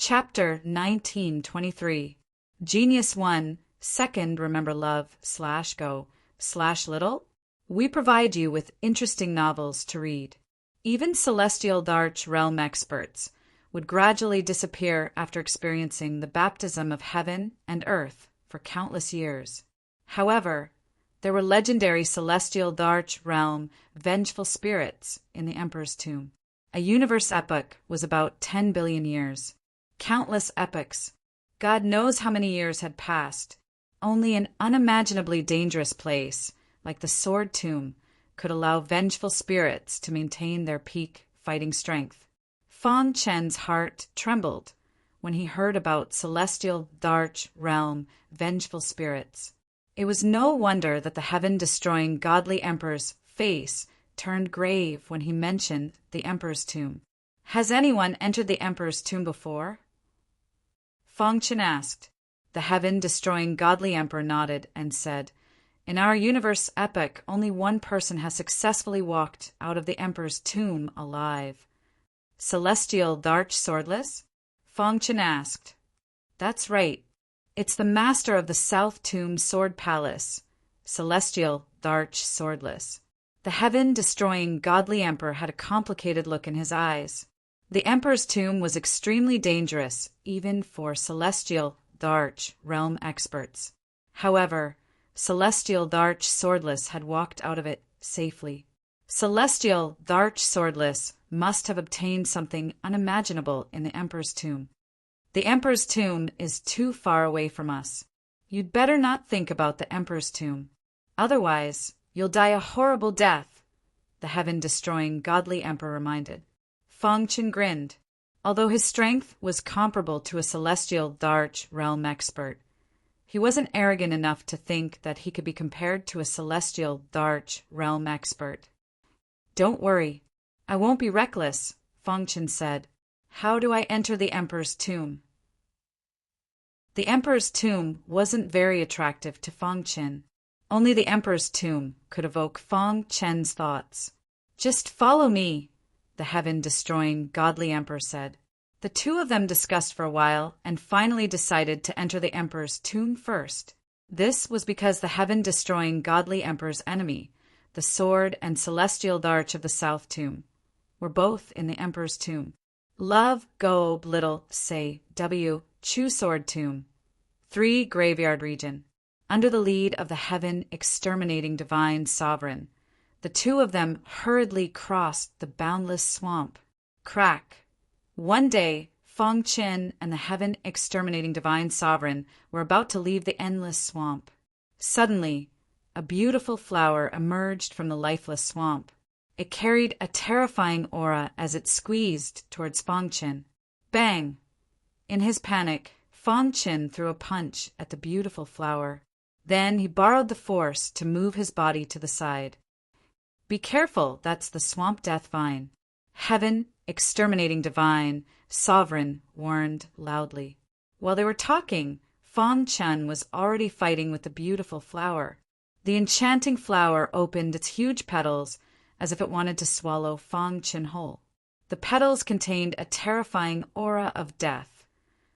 Chapter 1923. Genius 1, Second Remember Love /go/little. We provide you with interesting novels to read. Even celestial Darch realm experts would gradually disappear after experiencing the baptism of heaven and earth for countless years. However, there were legendary celestial Darch realm vengeful spirits in the Emperor's tomb. A universe epoch was about 10 billion years. Countless epochs. God knows how many years had passed. Only an unimaginably dangerous place, like the Sword Tomb, could allow vengeful spirits to maintain their peak fighting strength. Fong Chen's heart trembled when he heard about celestial Darch realm vengeful spirits. It was no wonder that the heaven-destroying godly emperor's face turned grave when he mentioned the emperor's tomb. Has anyone entered the emperor's tomb before? Fong Chen asked. The heaven-destroying godly emperor nodded and said, In our universe epoch, only one person has successfully walked out of the emperor's tomb alive. Celestial Darch Swordless? Fong Chen asked. That's right. It's the master of the South Tomb Sword Palace, Celestial Darch Swordless. The heaven-destroying godly emperor had a complicated look in his eyes. The emperor's tomb was extremely dangerous, even for celestial Darch realm experts. However, Celestial Darch Swordless had walked out of it safely. Celestial Darch Swordless must have obtained something unimaginable in the emperor's tomb. The emperor's tomb is too far away from us. You'd better not think about the emperor's tomb. Otherwise, you'll die a horrible death, the heaven-destroying godly emperor reminded. Fong Chen grinned. Although his strength was comparable to a celestial Darch realm expert, he wasn't arrogant enough to think that he could be compared to a celestial Darch realm expert. Don't worry, I won't be reckless, Fong Chen said. How do I enter the emperor's tomb? The emperor's tomb wasn't very attractive to Fong Chen. Only the emperor's tomb could evoke Fong Chen's thoughts. Just follow me, the heaven-destroying godly emperor said. The two of them discussed for a while and finally decided to enter the emperor's tomb first. This was because the heaven-destroying godly emperor's enemy, the sword and celestial Darch of the South Tomb, were both in the emperor's tomb. Love, Go, Little, Say, W, Chu Sword Tomb, 3 Graveyard Region. Under the lead of the heaven-exterminating divine sovereign, the two of them hurriedly crossed the boundless swamp. Crack. One day, Fong Chen and the heaven-exterminating divine sovereign were about to leave the endless swamp. Suddenly, a beautiful flower emerged from the lifeless swamp. It carried a terrifying aura as it squeezed towards Fong Chen. Bang! In his panic, Fong Chen threw a punch at the beautiful flower. Then he borrowed the force to move his body to the side. Be careful, that's the swamp death vine. Heaven, exterminating divine, sovereign, warned loudly. While they were talking, Fong Chen was already fighting with the beautiful flower. The enchanting flower opened its huge petals as if it wanted to swallow Fong Chen whole. The petals contained a terrifying aura of death,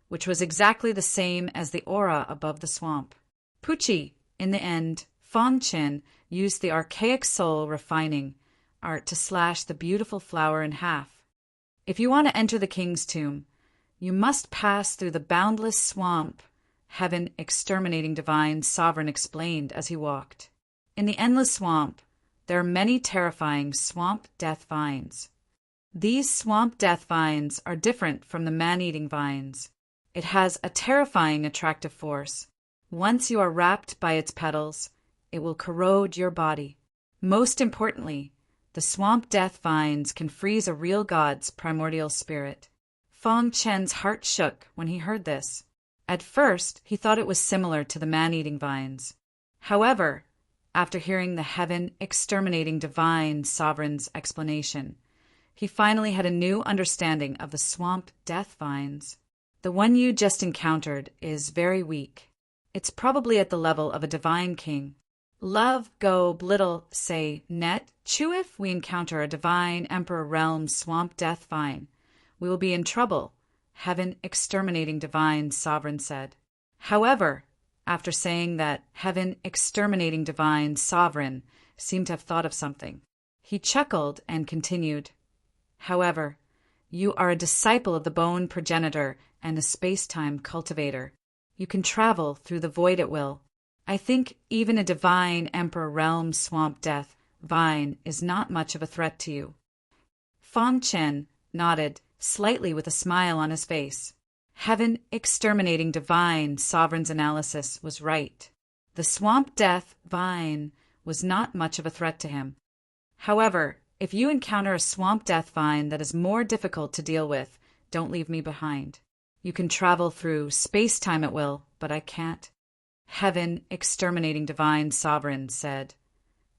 which was exactly the same as the aura above the swamp. Poochie, in the end, Fong Chen used the archaic soul refining art to slash the beautiful flower in half. If you want to enter the king's tomb, you must pass through the boundless swamp, heaven exterminating divine sovereign explained as he walked. In the endless swamp, there are many terrifying swamp death vines. These swamp death vines are different from the man-eating vines. It has a terrifying attractive force. Once you are wrapped by its petals, it will corrode your body. Most importantly, the swamp death vines can freeze a real god's primordial spirit. Fong Chen's heart shook when he heard this. At first, he thought it was similar to the man-eating vines. However, after hearing the heaven-exterminating divine sovereign's explanation, he finally had a new understanding of the swamp death vines. The one you just encountered is very weak. It's probably at the level of a divine king. Love, Go, Little, Say, Net, Chew. If we encounter a divine emperor realm swamp death vine, we will be in trouble, Heaven exterminating divine sovereign said. However, after saying that, heaven exterminating divine sovereign seemed to have thought of something. He chuckled and continued, However, you are a disciple of the bone progenitor and a space-time cultivator. You can travel through the void at will. I think even a divine emperor realm swamp death vine is not much of a threat to you. Fang Chen nodded, slightly with a smile on his face. Heaven exterminating divine sovereign's analysis was right. The swamp death vine was not much of a threat to him. However, if you encounter a swamp death vine that is more difficult to deal with, don't leave me behind. You can travel through space-time at will, but I can't. Heaven exterminating divine sovereign said.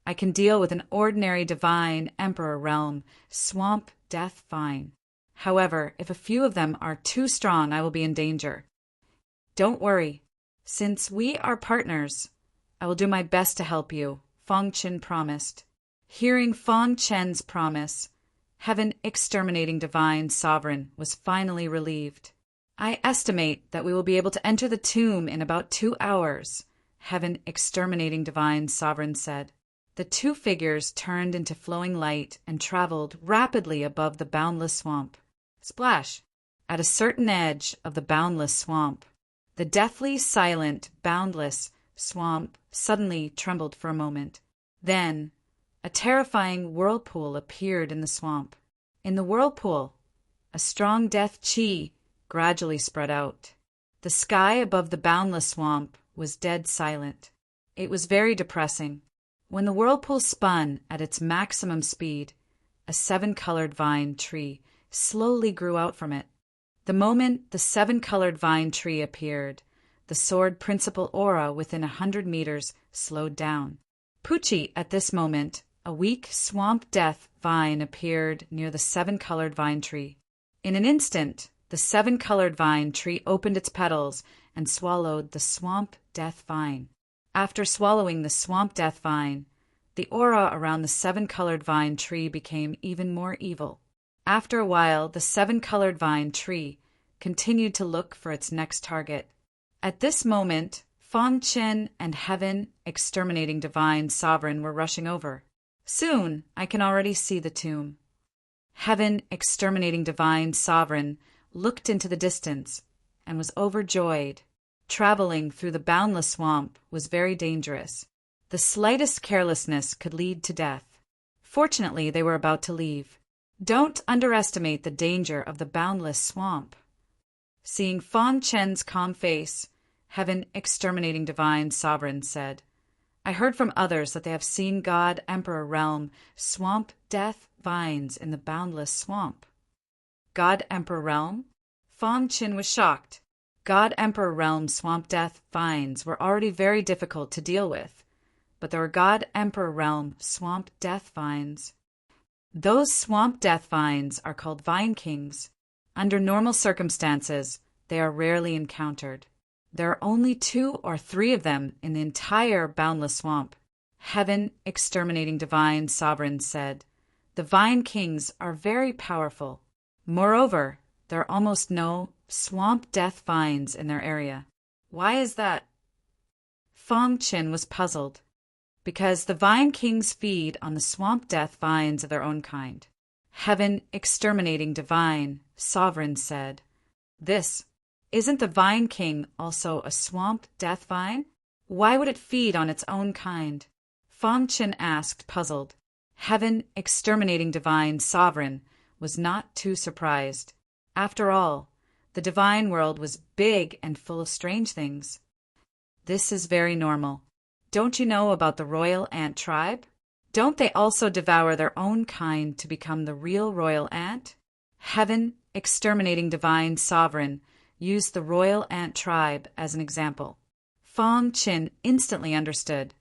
I can deal with an ordinary divine emperor realm swamp death vine. However, if a few of them are too strong, I will be in danger. Don't worry. Since we are partners, I will do my best to help you, Fang Chen promised. Hearing Fang Chen's promise, Heaven exterminating divine sovereign was finally relieved. I estimate that we will be able to enter the tomb in about 2 hours, Heaven exterminating divine sovereign said. The two figures turned into flowing light and traveled rapidly above the boundless swamp. Splash! At a certain edge of the boundless swamp, the deathly silent, boundless swamp suddenly trembled for a moment. Then, a terrifying whirlpool appeared in the swamp. In the whirlpool, a strong death chi gradually spread out. The sky above the boundless swamp was dead silent. It was very depressing. When the whirlpool spun at its maximum speed, a 7-colored vine tree slowly grew out from it. The moment the 7-colored vine tree appeared, the sword principal aura within 100 meters slowed down. Poochie, at this moment, a weak swamp death vine appeared near the 7-colored vine tree. In an instant, the 7-colored vine tree opened its petals and swallowed the swamp death vine. After swallowing the swamp death vine, the aura around the 7-colored vine tree became even more evil. After a while, the 7-colored vine tree continued to look for its next target. At this moment, Fang Chen and Heaven exterminating divine sovereign were rushing over. Soon, I can already see the tomb. Heaven exterminating divine sovereign looked into the distance and was overjoyed. Traveling through the boundless swamp was very dangerous. The slightest carelessness could lead to death. Fortunately, they were about to leave. Don't underestimate the danger of the boundless swamp. Seeing Fang Chen's calm face, Heaven exterminating divine sovereign said, I heard from others that they have seen God Emperor realm swamp death vines in the boundless swamp. God Emperor realm? Fang Chen was shocked. God Emperor realm swamp death vines were already very difficult to deal with, but there were God Emperor realm swamp death vines. Those swamp death vines are called vine kings. Under normal circumstances, they are rarely encountered. There are only 2 or 3 of them in the entire boundless swamp. Heaven exterminating divine sovereign said, the vine kings are very powerful. Moreover, there are almost no swamp death vines in their area. Why is that? Fang Chen was puzzled. Because the vine kings feed on the swamp death vines of their own kind. Heaven exterminating divine sovereign said, Isn't the vine king also a swamp death vine? Why would it feed on its own kind? Fang Chen asked, puzzled. Heaven exterminating divine sovereign was not too surprised. After all, the divine world was big and full of strange things. This is very normal. Don't you know about the royal ant tribe? Don't they also devour their own kind to become the real royal ant? Heaven exterminating divine sovereign used the royal ant tribe as an example. Fang Chen instantly understood.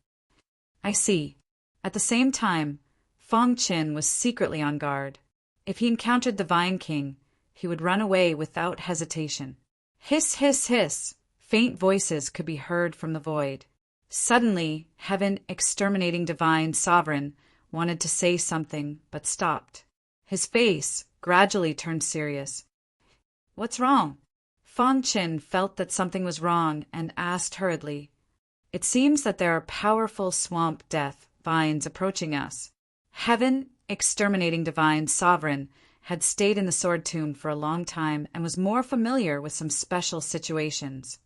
I see. At the same time, Fang Chen was secretly on guard. If he encountered the Vine King, he would run away without hesitation. Hiss, hiss, hiss! Faint voices could be heard from the void. Suddenly, Heaven exterminating divine sovereign wanted to say something, but stopped. His face gradually turned serious. What's wrong? Fang Qin felt that something was wrong and asked hurriedly. It seems that there are powerful swamp death vines approaching us. Heaven, exterminating divine sovereign, had stayed in the sword tomb for a long time and was more familiar with some special situations.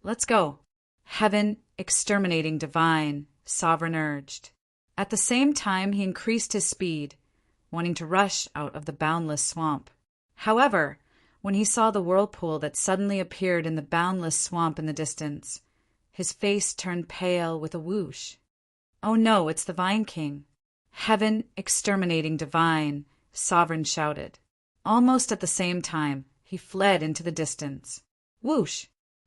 Let's go. Heaven, exterminating divine, sovereign urged. At the same time, he increased his speed, wanting to rush out of the boundless swamp. However, when he saw the whirlpool that suddenly appeared in the boundless swamp in the distance, his face turned pale with a whoosh. Oh no, it's the Vine King. Heaven, exterminating divine, sovereign shouted. Almost at the same time, he fled into the distance. Whoosh!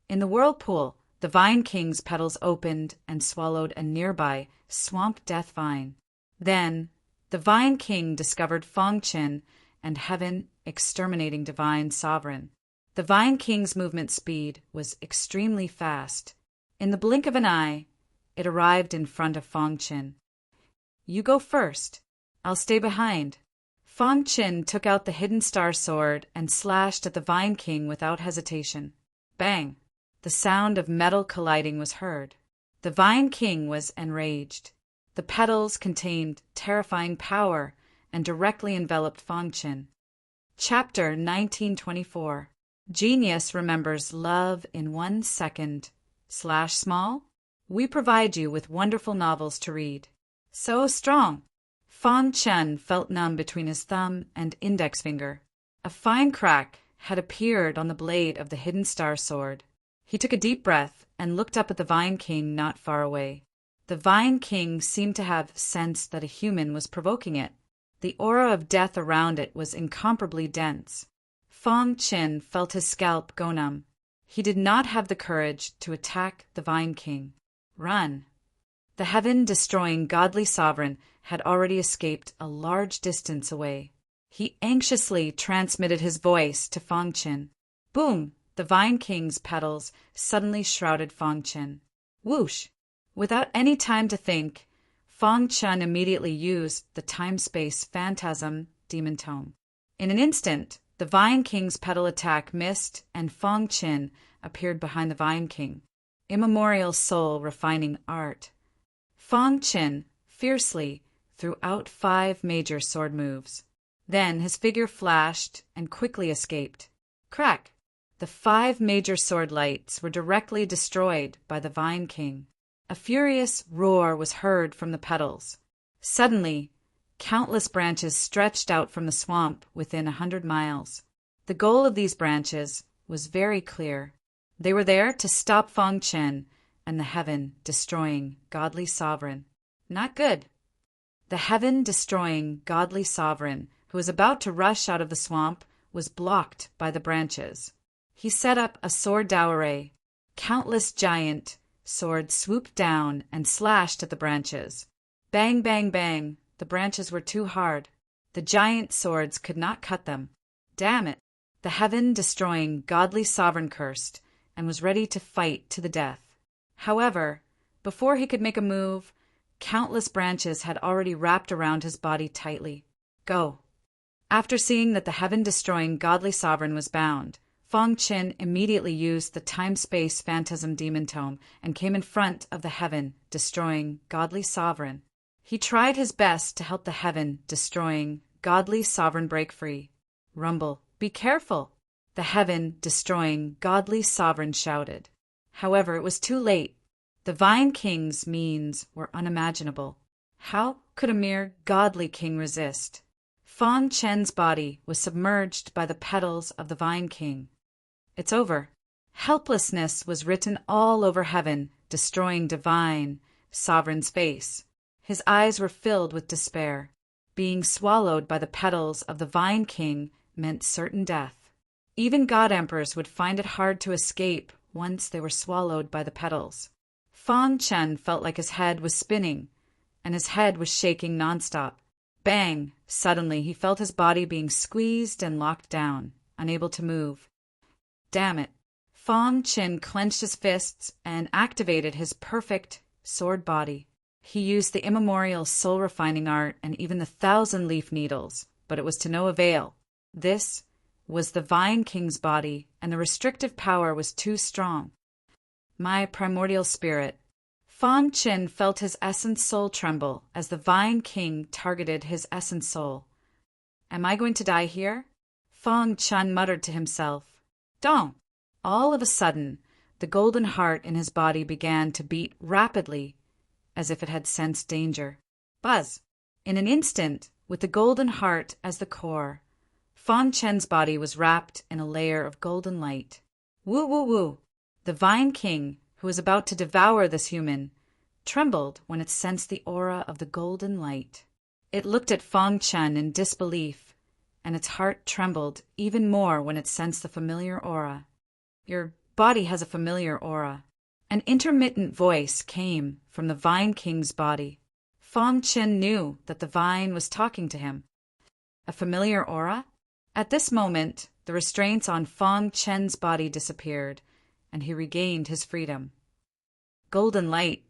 In the whirlpool, the Vine King's petals opened and swallowed a nearby swamp death vine. Then, the Vine King discovered Fang Qin and Heaven, exterminating divine sovereign. The Vine King's movement speed was extremely fast. In the blink of an eye, it arrived in front of Fang Qin. You go first. I'll stay behind. Fang Qin took out the hidden star sword and slashed at the Vine King without hesitation. Bang! The sound of metal colliding was heard. The Vine King was enraged. The petals contained terrifying power and directly enveloped Fang Qin. Chapter 1924. Genius remembers love in 1 second. /small. We provide you with wonderful novels to read. So strong. Fang Qin felt numb between his thumb and index finger. A fine crack had appeared on the blade of the hidden star sword. He took a deep breath and looked up at the Vine King not far away. The Vine King seemed to have sensed that a human was provoking it. The aura of death around it was incomparably dense. Fang Qin felt his scalp go numb. He did not have the courage to attack the Vine King. Run! The heaven-destroying godly sovereign had already escaped a large distance away. He anxiously transmitted his voice to Fang Qin. Boom! The Vine King's petals suddenly shrouded Fang Qin. Whoosh! Without any time to think, Fang Qin immediately used the time-space phantasm demon tome. In an instant, the Vine King's petal attack missed and Fang Qin appeared behind the Vine King. Immemorial soul refining art. Fang Qin fiercely threw out 5 major sword moves. Then his figure flashed and quickly escaped. Crack! The 5 major sword lights were directly destroyed by the Vine King. A furious roar was heard from the petals. Suddenly, countless branches stretched out from the swamp within 100 miles. The goal of these branches was very clear. They were there to stop Fang Qin and the heaven-destroying godly sovereign. Not good. The heaven-destroying godly sovereign, who was about to rush out of the swamp, was blocked by the branches. He set up a sword dowry. Countless giant swords swooped down and slashed at the branches. Bang, bang, bang. The branches were too hard. The giant swords could not cut them. Damn it! The heaven-destroying godly sovereign cursed and was ready to fight to the death. However, before he could make a move, countless branches had already wrapped around his body tightly. Go! After seeing that the heaven-destroying godly sovereign was bound, Fang Qin immediately used the time-space phantasm demon tome and came in front of the heaven-destroying godly sovereign. He tried his best to help the heaven-destroying godly sovereign break free. Rumble, be careful! The heaven-destroying godly sovereign shouted. However, it was too late. The Vine King's means were unimaginable. How could a mere godly king resist? Fang Qin's body was submerged by the petals of the Vine King. It's over. Helplessness was written all over heaven, destroying divine sovereign's face. His eyes were filled with despair. Being swallowed by the petals of the Vine King meant certain death. Even god emperors would find it hard to escape once they were swallowed by the petals. Fang Qin felt like his head was spinning, and his head was shaking nonstop. Bang! Suddenly he felt his body being squeezed and locked down, unable to move. Damn it! Fang Qin clenched his fists and activated his perfect sword body. He used the immemorial soul-refining art and even the 1,000-leaf needles, but it was to no avail. This was the Vine King's body, and the restrictive power was too strong. My primordial spirit. Fang Qin felt his essence soul tremble as the Vine King targeted his essence soul. Am I going to die here? Fang Chen muttered to himself. Don't. All of a sudden, the golden heart in his body began to beat rapidly, as if it had sensed danger. Buzz! In an instant, with the golden heart as the core, Fang Chen's body was wrapped in a layer of golden light. Woo woo woo! The Vine King, who was about to devour this human, trembled when it sensed the aura of the golden light. It looked at Fang Chen in disbelief, and its heart trembled even more when it sensed the familiar aura. Your body has a familiar aura. An intermittent voice came from the Vine King's body. Fang Chen knew that the vine was talking to him. A familiar aura? At this moment, the restraints on Fang Chen's body disappeared, and he regained his freedom. Golden light,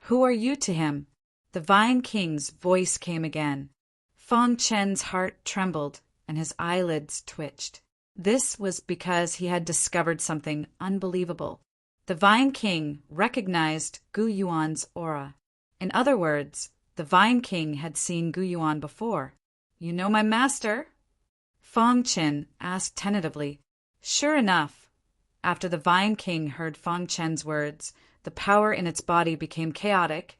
who are you to him? The Vine King's voice came again. Fang Chen's heart trembled, and his eyelids twitched. This was because he had discovered something unbelievable. The Vine King recognized Gu Yuan's aura. In other words, the Vine King had seen Gu Yuan before. You know my master? Fang Chen asked tentatively. Sure enough, after the Vine King heard Fang Chen's words, the power in its body became chaotic,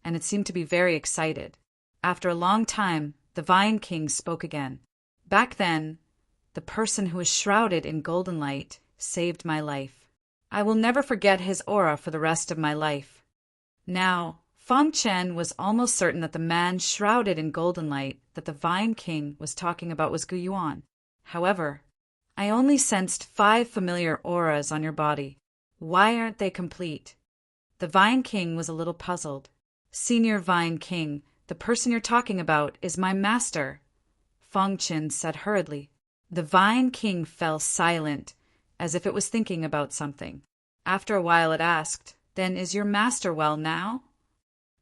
and it seemed to be very excited. After a long time, the Vine King spoke again. Back then, the person who was shrouded in golden light saved my life. I will never forget his aura for the rest of my life. Now, Fang Chen was almost certain that the man shrouded in golden light that the Vine King was talking about was Gu Yuan. However, I only sensed 5 familiar auras on your body. Why aren't they complete? The Vine King was a little puzzled. Senior Vine King, the person you're talking about is my master, Fang Chen said hurriedly. The Vine King fell silent, as if it was thinking about something. After a while it asked, Then is your master well now?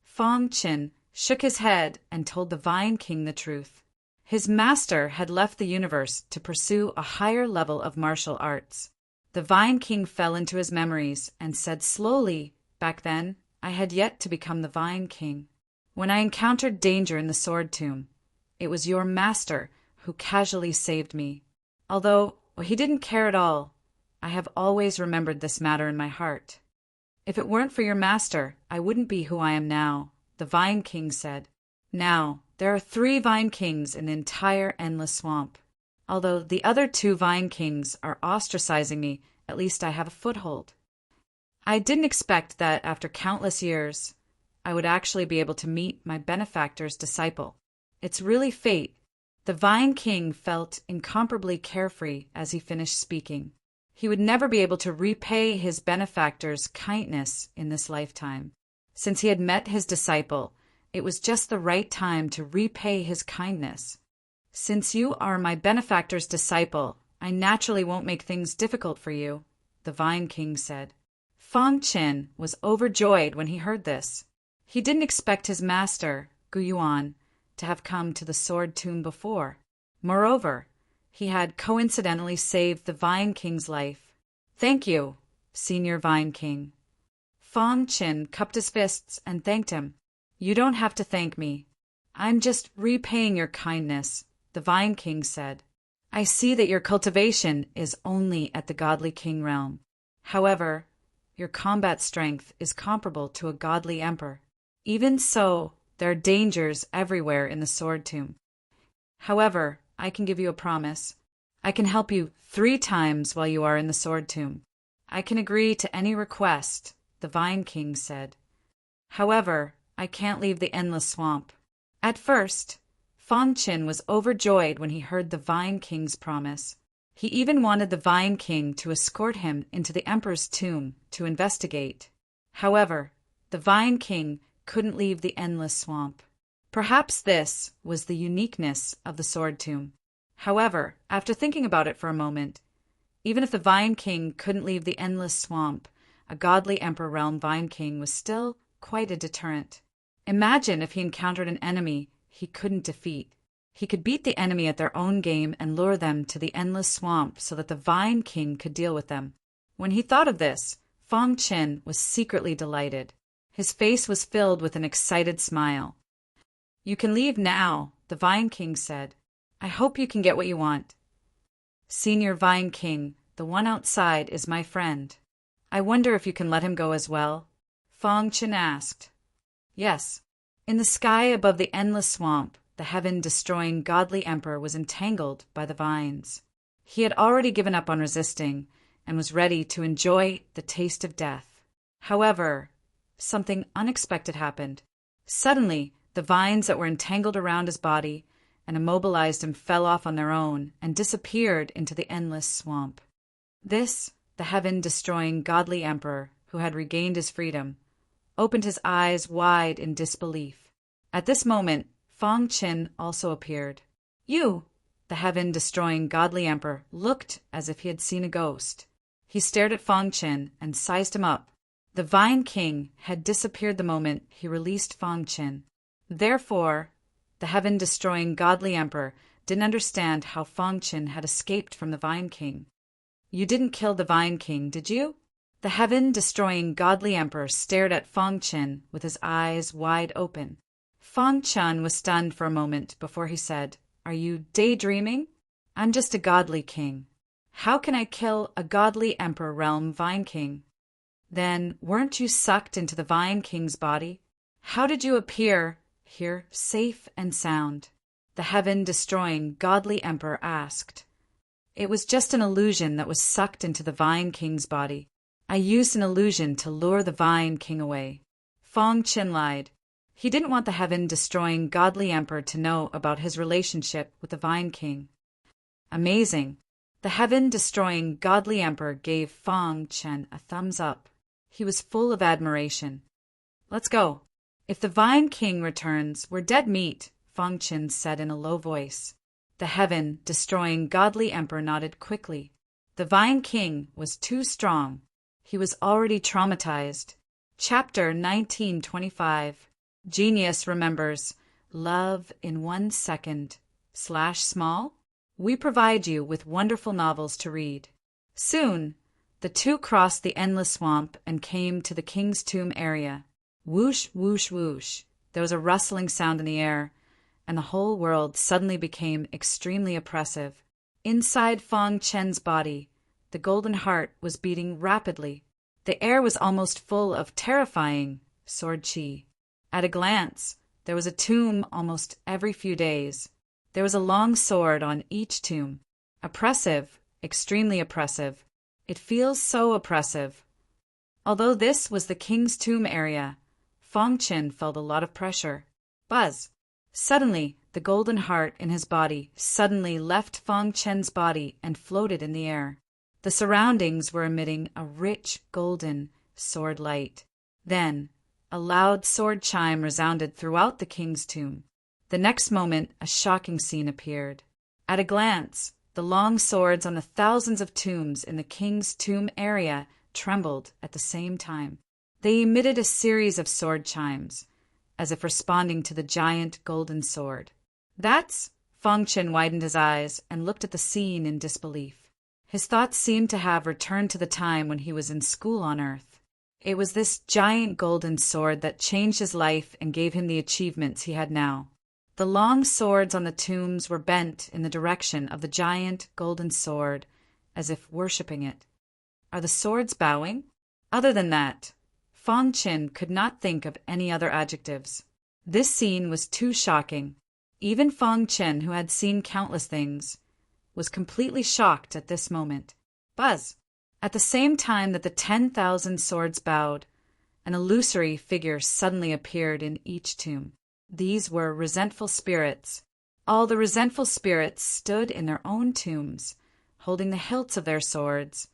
Fang Chen shook his head and told the Vine King the truth. His master had left the universe to pursue a higher level of martial arts. The Vine King fell into his memories and said slowly, Back then, I had yet to become the Vine King. When I encountered danger in the Sword Tomb, it was your master who casually saved me. Although he didn't care at all, I have always remembered this matter in my heart. If it weren't for your master, I wouldn't be who I am now, the Vine King said. Now, there are 3 Vine Kings in the entire Endless Swamp. Although the other 2 Vine Kings are ostracizing me, at least I have a foothold. I didn't expect that after countless years, I would actually be able to meet my benefactor's disciple. It's really fate. The Vine King felt incomparably carefree as he finished speaking. He would never be able to repay his benefactor's kindness in this lifetime. Since he had met his disciple, it was just the right time to repay his kindness. Since you are my benefactor's disciple, I naturally won't make things difficult for you, the Vine King said. Fang Chen was overjoyed when he heard this. He didn't expect his master, Gu Yuan, to have come to the Sword Tomb before. Moreover, he had coincidentally saved the Vine King's life. Thank you, Senior Vine King. Fang Chen cupped his fists and thanked him. You don't have to thank me. I'm just repaying your kindness, the Vine King said. I see that your cultivation is only at the Godly King realm. However, your combat strength is comparable to a godly emperor. Even so, there are dangers everywhere in the Sword Tomb. However, I can give you a promise. I can help you 3 times while you are in the Sword Tomb. I can agree to any request, the Vine King said. However, I can't leave the Endless Swamp. At first, Fang Chen was overjoyed when he heard the Vine King's promise. He even wanted the Vine King to escort him into the Emperor's tomb to investigate. However, the Vine King couldn't leave the Endless Swamp. Perhaps this was the uniqueness of the Sword Tomb. However, after thinking about it for a moment, even if the Vine King couldn't leave the Endless Swamp, a godly Emperor Realm Vine King was still quite a deterrent. Imagine if he encountered an enemy he couldn't defeat. He could beat the enemy at their own game and lure them to the endless swamp so that the Vine King could deal with them. When he thought of this, Fong Chen was secretly delighted. His face was filled with an excited smile. "You can leave now," the Vine King said. "I hope you can get what you want." "Senior Vine King, the one outside is my friend. I wonder if you can let him go as well?" Fong Chen asked. Yes. In the sky above the endless swamp, the heaven-destroying godly emperor was entangled by the vines. He had already given up on resisting and was ready to enjoy the taste of death. However, something unexpected happened. Suddenly, the vines that were entangled around his body and immobilized him fell off on their own and disappeared into the endless swamp. This, the heaven-destroying godly emperor, who had regained his freedom, opened his eyes wide in disbelief. At this moment, Fong Chen also appeared. "You!" The heaven-destroying godly emperor looked as if he had seen a ghost. He stared at Fong Chen and sized him up. The Vine King had disappeared the moment he released Fong Chen. Therefore, the heaven-destroying godly emperor didn't understand how Fong Chen had escaped from the Vine King. "You didn't kill the Vine King, did you?" The heaven-destroying godly emperor stared at Fong Chen with his eyes wide open. Fong Chen was stunned for a moment before he said, "Are you daydreaming? I'm just a godly king. How can I kill a godly emperor realm Vine King?" "Then weren't you sucked into the Vine King's body? How did you appear here safe and sound?" The heaven-destroying godly emperor asked. "It was just an illusion that was sucked into the Vine King's body. I used an illusion to lure the Vine King away." Fong Chen lied. He didn't want the heaven-destroying godly emperor to know about his relationship with the Vine King. Amazing. The heaven-destroying godly emperor gave Fong Chen a thumbs up. He was full of admiration. "Let's go. If the Vine King returns, we're dead meat," Fong Chen said in a low voice. The heaven-destroying godly emperor nodded quickly. The Vine King was too strong. He was already traumatized. Chapter 1925. Genius remembers. Love in 1 second. /small. We provide you with wonderful novels to read. Soon, the two crossed the endless swamp and came to the King's Tomb area. Whoosh, whoosh, whoosh. There was a rustling sound in the air, and the whole world suddenly became extremely oppressive. Inside Fong Chen's body, the golden heart was beating rapidly. The air was almost full of terrifying sword chi. At a glance, there was a tomb almost every few days. There was a long sword on each tomb. Oppressive, extremely oppressive. It feels so oppressive. Although this was the King's Tomb area, Fong Chen felt a lot of pressure. Buzz! Suddenly, the golden heart in his body suddenly left Fong Chen's body and floated in the air. The surroundings were emitting a rich golden sword light. Then, a loud sword chime resounded throughout the King's Tomb. The next moment, a shocking scene appeared. At a glance, the long swords on the thousands of tombs in the King's Tomb area trembled at the same time. They emitted a series of sword chimes, as if responding to the giant golden sword. "That's—" Fong Chen widened his eyes and looked at the scene in disbelief. His thoughts seemed to have returned to the time when he was in school on Earth. It was this giant golden sword that changed his life and gave him the achievements he had now. The long swords on the tombs were bent in the direction of the giant golden sword, as if worshipping it. Are the swords bowing? Other than that, Fong Chen could not think of any other adjectives. This scene was too shocking. Even Fong Chen, who had seen countless things, was completely shocked at this moment. Buzz! At the same time that the 10,000 swords bowed, an illusory figure suddenly appeared in each tomb. These were resentful spirits. All the resentful spirits stood in their own tombs, holding the hilts of their swords,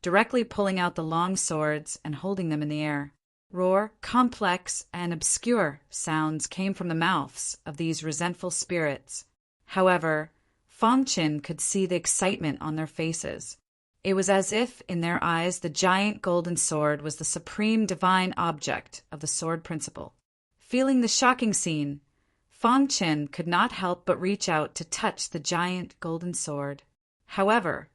directly pulling out the long swords and holding them in the air. Roar, complex, and obscure sounds came from the mouths of these resentful spirits. However, Fong Chen could see the excitement on their faces. It was as if in their eyes the giant golden sword was the supreme divine object of the sword principle. Feeling the shocking scene, Fang Qin could not help but reach out to touch the giant golden sword. However,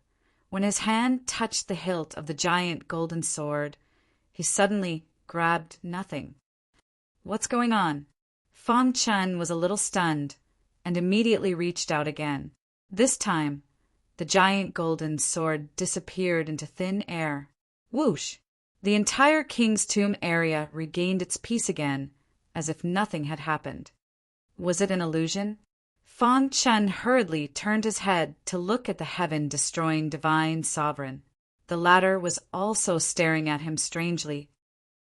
when his hand touched the hilt of the giant golden sword, he suddenly grabbed nothing. What's going on? Fang Qin was a little stunned and immediately reached out again. This time, the giant golden sword disappeared into thin air. Whoosh! The entire King's Tomb area regained its peace again, as if nothing had happened. Was it an illusion? Fang Qin hurriedly turned his head to look at the heaven-destroying divine sovereign. The latter was also staring at him strangely.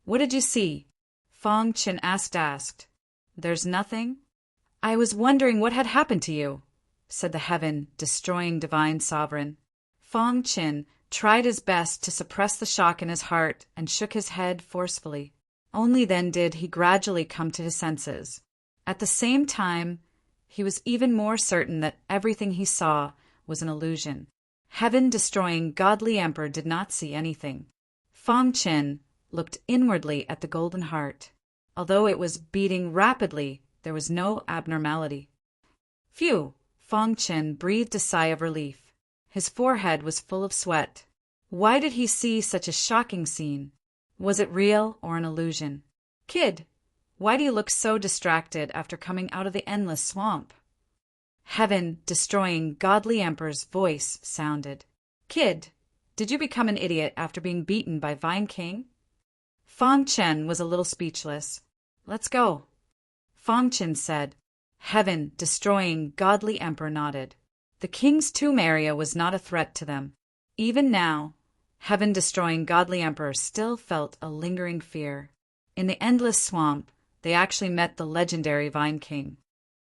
What did you see? Fang Qin asked. There's nothing? I was wondering what had happened to you, said the heaven-destroying divine sovereign. Fang Qin tried his best to suppress the shock in his heart and shook his head forcefully. Only then did he gradually come to his senses. At the same time, he was even more certain that everything he saw was an illusion. Heaven-destroying godly emperor did not see anything. Fang Qin looked inwardly at the golden heart. Although it was beating rapidly, there was no abnormality. Phew! Fang Qin breathed a sigh of relief. His forehead was full of sweat. Why did he see such a shocking scene? Was it real or an illusion? Kid, why do you look so distracted after coming out of the endless swamp? Heaven-destroying godly emperor's voice sounded. Kid, did you become an idiot after being beaten by Vine King? Fang Qin was a little speechless. Let's go, Fang Qin said. Heaven-destroying godly emperor nodded. The King's Tomb area was not a threat to them. Even now, heaven-destroying godly emperor still felt a lingering fear. In the endless swamp, they actually met the legendary Vine King.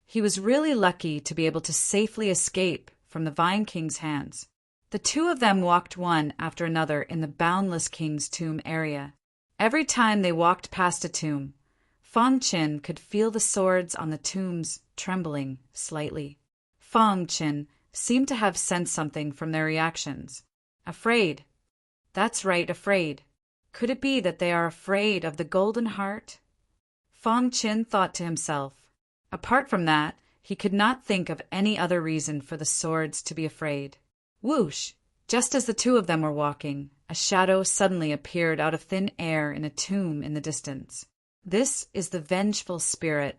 He was really lucky to be able to safely escape from the Vine King's hands. The two of them walked one after another in the boundless King's Tomb area. Every time they walked past a tomb, Fang Qin could feel the swords on the tombs trembling slightly. Fang Qin seemed to have sensed something from their reactions. Afraid. That's right, afraid. Could it be that they are afraid of the golden heart? Fang Qin thought to himself. Apart from that, he could not think of any other reason for the swords to be afraid. Whoosh! Just as the two of them were walking, a shadow suddenly appeared out of thin air in a tomb in the distance. This is the vengeful spirit,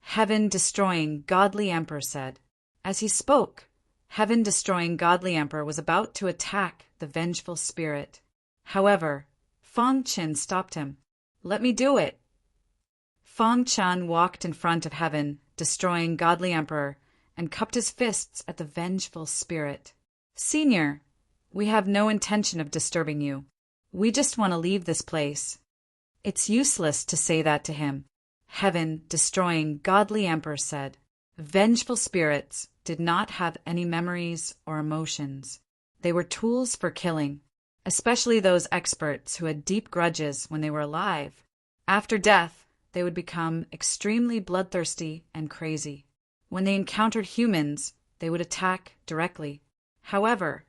heaven-destroying godly emperor said. As he spoke, heaven-destroying godly emperor was about to attack the vengeful spirit. However, Fang Qin stopped him. Let me do it. Fang Qin walked in front of heaven-destroying godly emperor and cupped his fists at the vengeful spirit. Senior, we have no intention of disturbing you. We just want to leave this place. It's useless to say that to him, heaven-destroying godly emperor said. Vengeful spirits did not have any memories or emotions. They were tools for killing, especially those experts who had deep grudges when they were alive. After death, they would become extremely bloodthirsty and crazy. When they encountered humans, they would attack directly. However,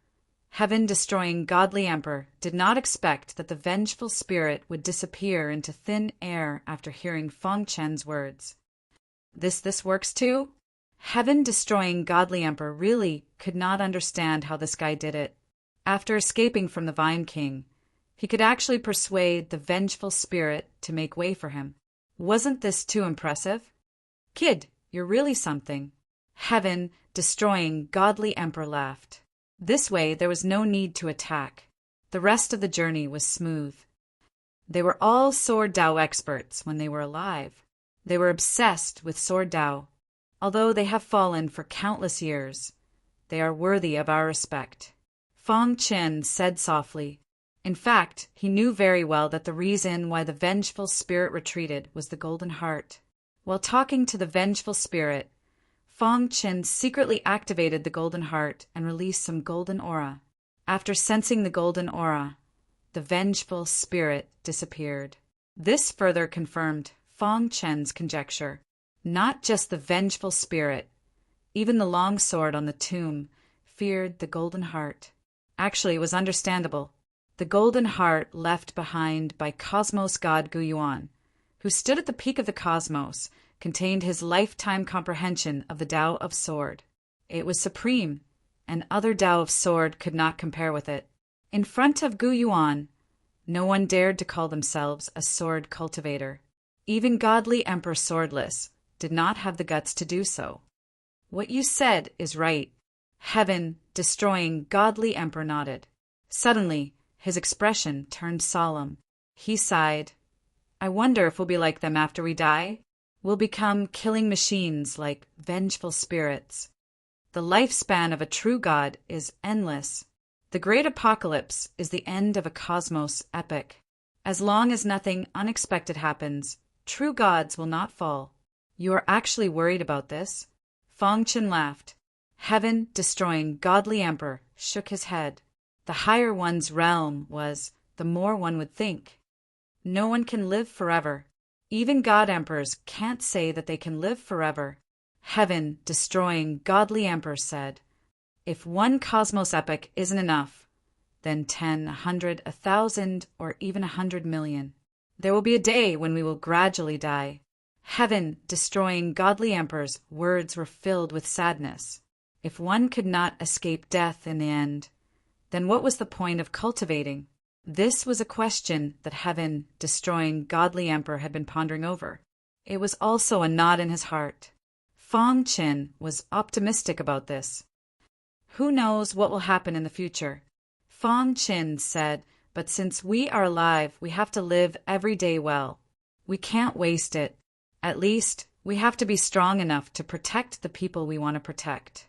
heaven-destroying godly emperor did not expect that the vengeful spirit would disappear into thin air after hearing Fang Qin's words. This works too? Heaven-destroying godly emperor really could not understand how this guy did it. After escaping from the Vine King, he could actually persuade the vengeful spirit to make way for him. Wasn't this too impressive? Kid, you're really something. Heaven-destroying godly emperor laughed. This way there was no need to attack. The rest of the journey was smooth. They were all sword Dao experts when they were alive. They were obsessed with sword Dao. Although they have fallen for countless years, they are worthy of our respect. Fang Qin said softly. In fact, he knew very well that the reason why the vengeful spirit retreated was the golden heart. While talking to the vengeful spirit, Fang Qin secretly activated the golden heart and released some golden aura. After sensing the golden aura, the vengeful spirit disappeared. This further confirmed Fang Qin's conjecture. Not just the vengeful spirit, even the longsword on the tomb feared the golden heart. Actually, it was understandable. The golden heart left behind by cosmos god Guyuan, who stood at the peak of the cosmos, contained his lifetime comprehension of the Tao of Sword. It was supreme, and other Tao of Sword could not compare with it. In front of Gu Yuan, no one dared to call themselves a sword cultivator. Even godly Emperor Swordless did not have the guts to do so. What you said is right. Heaven-destroying godly Emperor nodded. Suddenly, his expression turned solemn. He sighed. I wonder if we'll be like them after we die? We'll become killing machines like vengeful spirits. The lifespan of a true god is endless. The great apocalypse is the end of a cosmos epic. As long as nothing unexpected happens, true gods will not fall. You are actually worried about this? Feng Qin laughed. Heaven-destroying godly emperor shook his head. The higher one's realm was, the more one would think. No one can live forever. Even god emperors can't say that they can live forever. Heaven-destroying godly emperor said, if one cosmos epoch isn't enough, then 10, 100, 1,000, or even 100 million. There will be a day when we will gradually die. Heaven-destroying godly emperor's words were filled with sadness. If one could not escape death in the end, then what was the point of cultivating? This was a question that heaven-destroying godly emperor had been pondering over. It was also a knot in his heart. Feng Qin was optimistic about this. Who knows what will happen in the future? Feng Qin said, but since we are alive, we have to live every day well. We can't waste it. At least, we have to be strong enough to protect the people we want to protect.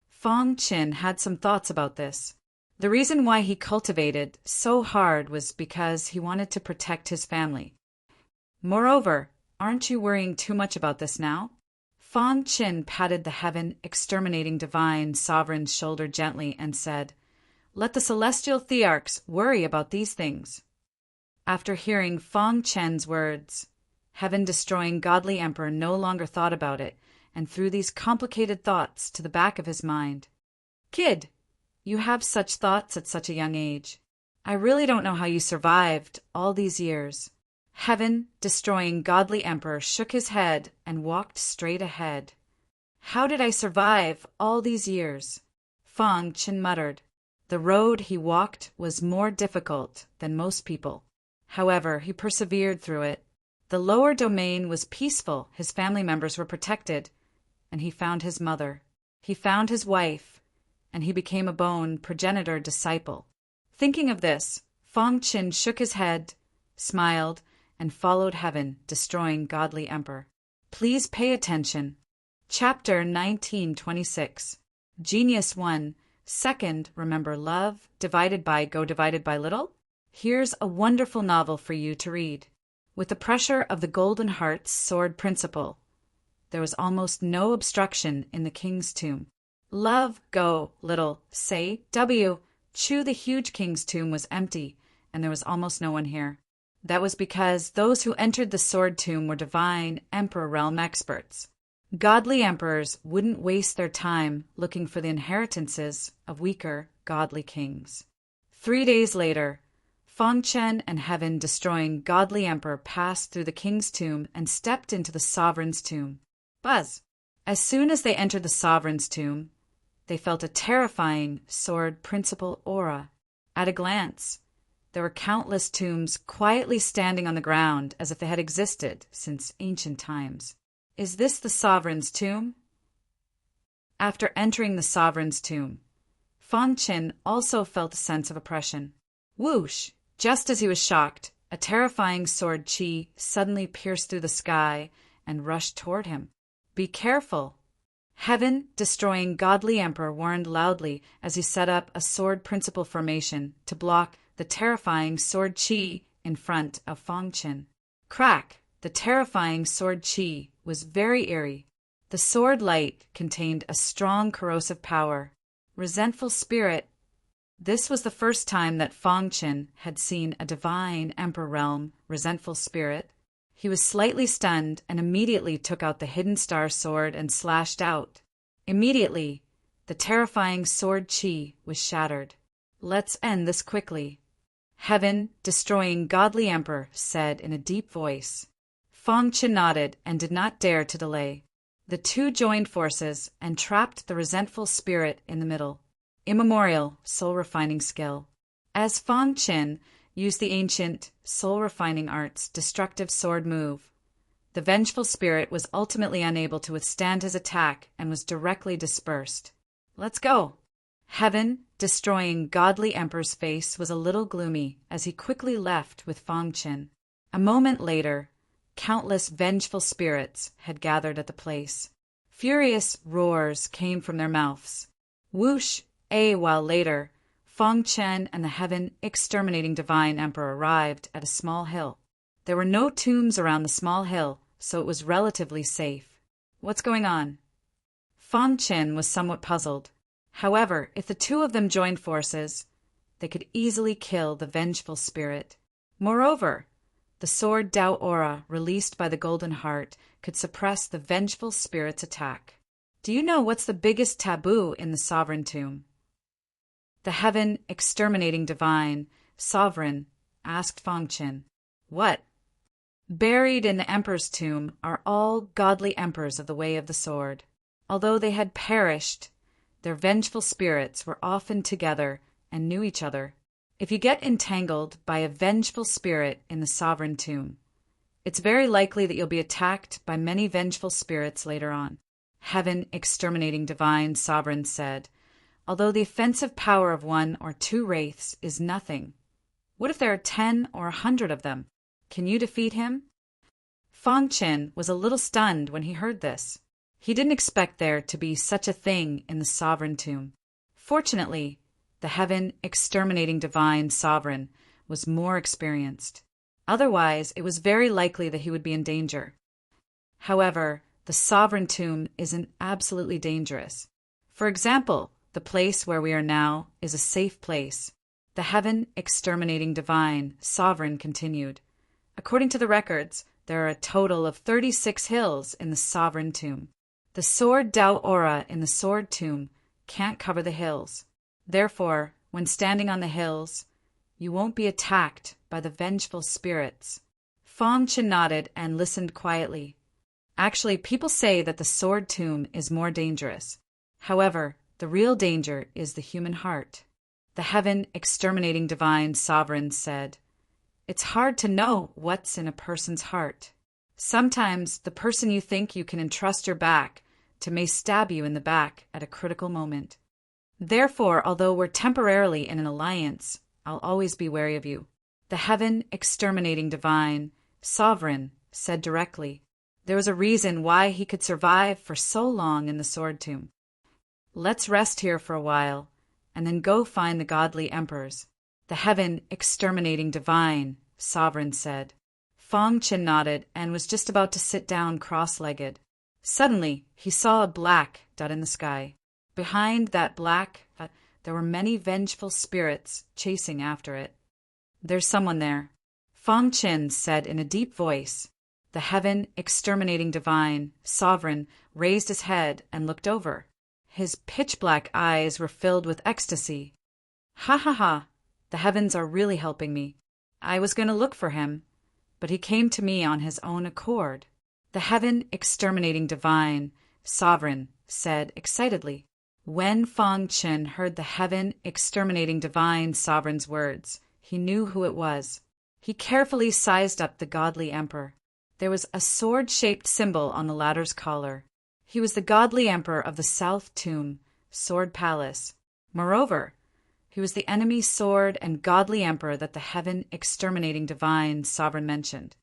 Feng Qin had some thoughts about this. The reason why he cultivated so hard was because he wanted to protect his family. Moreover, aren't you worrying too much about this now? Feng Qin patted the heaven-exterminating divine sovereign's shoulder gently and said, let the celestial thearchs worry about these things. After hearing Feng Qin's words, heaven-destroying godly emperor no longer thought about it and threw these complicated thoughts to the back of his mind. Kid, you have such thoughts at such a young age. I really don't know how you survived all these years. Heaven-destroying godly emperor shook his head and walked straight ahead. How did I survive all these years? Feng Qin muttered. The road he walked was more difficult than most people. However, he persevered through it. The lower domain was peaceful, his family members were protected, and he found his mother. He found his wife, and he became a bone progenitor disciple. Thinking of this, Feng Qin shook his head, smiled, and followed heaven-destroying godly emperor. Please pay attention. Chapter 1926. Genius 1. Second, remember love, divided by little? Here's a wonderful novel for you to read. With the pressure of the Golden Heart's sword principle, there was almost no obstruction in the king's tomb. Love, go, little, say, W. Chu, the huge king's tomb was empty, and there was almost no one here. That was because those who entered the sword tomb were divine emperor realm experts. Godly emperors wouldn't waste their time looking for the inheritances of weaker, godly kings. 3 days later, Feng Qin and heaven-destroying godly emperor passed through the king's tomb and stepped into the sovereign's tomb. Buzz! As soon as they entered the sovereign's tomb, they felt a terrifying sword principle aura. At a glance, there were countless tombs quietly standing on the ground as if they had existed since ancient times. Is this the sovereign's tomb? After entering the sovereign's tomb, Feng Qin also felt a sense of oppression. Whoosh! Just as he was shocked, a terrifying sword chi suddenly pierced through the sky and rushed toward him. Be careful! Heaven-destroying godly emperor warned loudly as he set up a sword principle formation to block the terrifying sword chi in front of Feng Qin. Crack! The terrifying sword chi was very eerie. The sword light contained a strong corrosive power. Resentful spirit. This was the first time that Feng Qin had seen a divine emperor realm resentful spirit. He was slightly stunned and immediately took out the hidden star sword and slashed out. Immediately, the terrifying sword chi was shattered. Let's end this quickly. Heaven-destroying godly emperor said in a deep voice. Fang Chen nodded and did not dare to delay. The two joined forces and trapped the resentful spirit in the middle. Immemorial soul-refining skill. As Fang Chen used the ancient soul-refining art's destructive sword move, the vengeful spirit was ultimately unable to withstand his attack and was directly dispersed. Let's go! Heaven, destroying godly emperor's face was a little gloomy as he quickly left with Fang Chen. A moment later, countless vengeful spirits had gathered at the place. Furious roars came from their mouths. Whoosh! A while later, Fang Chen and the heaven-exterminating divine emperor arrived at a small hill. There were no tombs around the small hill, so it was relatively safe. What's going on? Fang Chen was somewhat puzzled. However, if the two of them joined forces, they could easily kill the vengeful spirit. Moreover, the sword Dao aura released by the Golden Heart could suppress the vengeful spirit's attack. Do you know what's the biggest taboo in the Sovereign Tomb? The heaven-exterminating divine, Sovereign, asked Fang Chen. What? Buried in the Emperor's tomb are all godly emperors of the Way of the Sword. Although they had perished, their vengeful spirits were often together and knew each other. If you get entangled by a vengeful spirit in the Sovereign Tomb, it's very likely that you'll be attacked by many vengeful spirits later on. Heaven-exterminating divine Sovereign said, although the offensive power of 1 or 2 wraiths is nothing. What if there are 10 or 100 of them? Can you defeat him? Fang Chen was a little stunned when he heard this. He didn't expect there to be such a thing in the Sovereign Tomb. Fortunately, the heaven-exterminating divine Sovereign was more experienced. Otherwise, it was very likely that he would be in danger. However, the Sovereign Tomb isn't absolutely dangerous. For example, the place where we are now is a safe place. The heaven-exterminating divine Sovereign continued. According to the records, there are a total of 36 hills in the Sovereign Tomb. The sword Dao aura in the Sword Tomb can't cover the hills. Therefore, when standing on the hills, you won't be attacked by the vengeful spirits. Fang Chen nodded and listened quietly. Actually, people say that the Sword Tomb is more dangerous. However, the real danger is the human heart. The heaven-exterminating divine Sovereign said, "It's hard to know what's in a person's heart. Sometimes the person you think you can entrust your back to may stab you in the back at a critical moment. Therefore, although we're temporarily in an alliance, I'll always be wary of you." The heaven-exterminating divine Sovereign said directly. There was a reason why he could survive for so long in the Sword Tomb. Let's rest here for a while, and then go find the godly emperors. The heaven-exterminating divine Sovereign said. Fang Chen nodded and was just about to sit down cross-legged. Suddenly, he saw a black dot in the sky. Behind that black dot, there were many vengeful spirits chasing after it. "There's someone there," Fang Chen said in a deep voice. The heaven-exterminating divine Sovereign raised his head and looked over. His pitch-black eyes were filled with ecstasy. "Ha ha ha, the heavens are really helping me. I was going to look for him, but he came to me on his own accord." The heaven-exterminating divine Sovereign said excitedly. When Fang Chen heard the heaven-exterminating divine Sovereign's words, he knew who it was. He carefully sized up the godly emperor. There was a sword-shaped symbol on the latter's collar. He was the godly emperor of the South Tomb, Sword Palace. Moreover, he was the enemy sword and godly emperor that the heaven-exterminating divine Sovereign mentioned.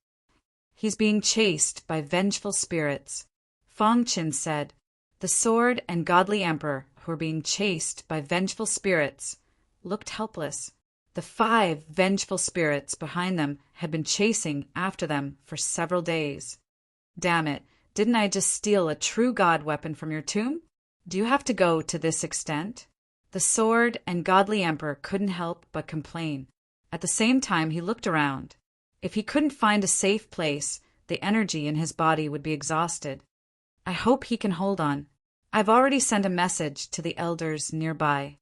"He's being chased by vengeful spirits," Fang Chen said. The sword and godly emperor, who were being chased by vengeful spirits, looked helpless. The 5 vengeful spirits behind them had been chasing after them for several days. "Damn it, didn't I just steal a true god weapon from your tomb? Do you have to go to this extent?" The sword and godly emperor couldn't help but complain. At the same time, he looked around. If he couldn't find a safe place, the energy in his body would be exhausted. "I hope he can hold on. I've already sent a message to the elders nearby."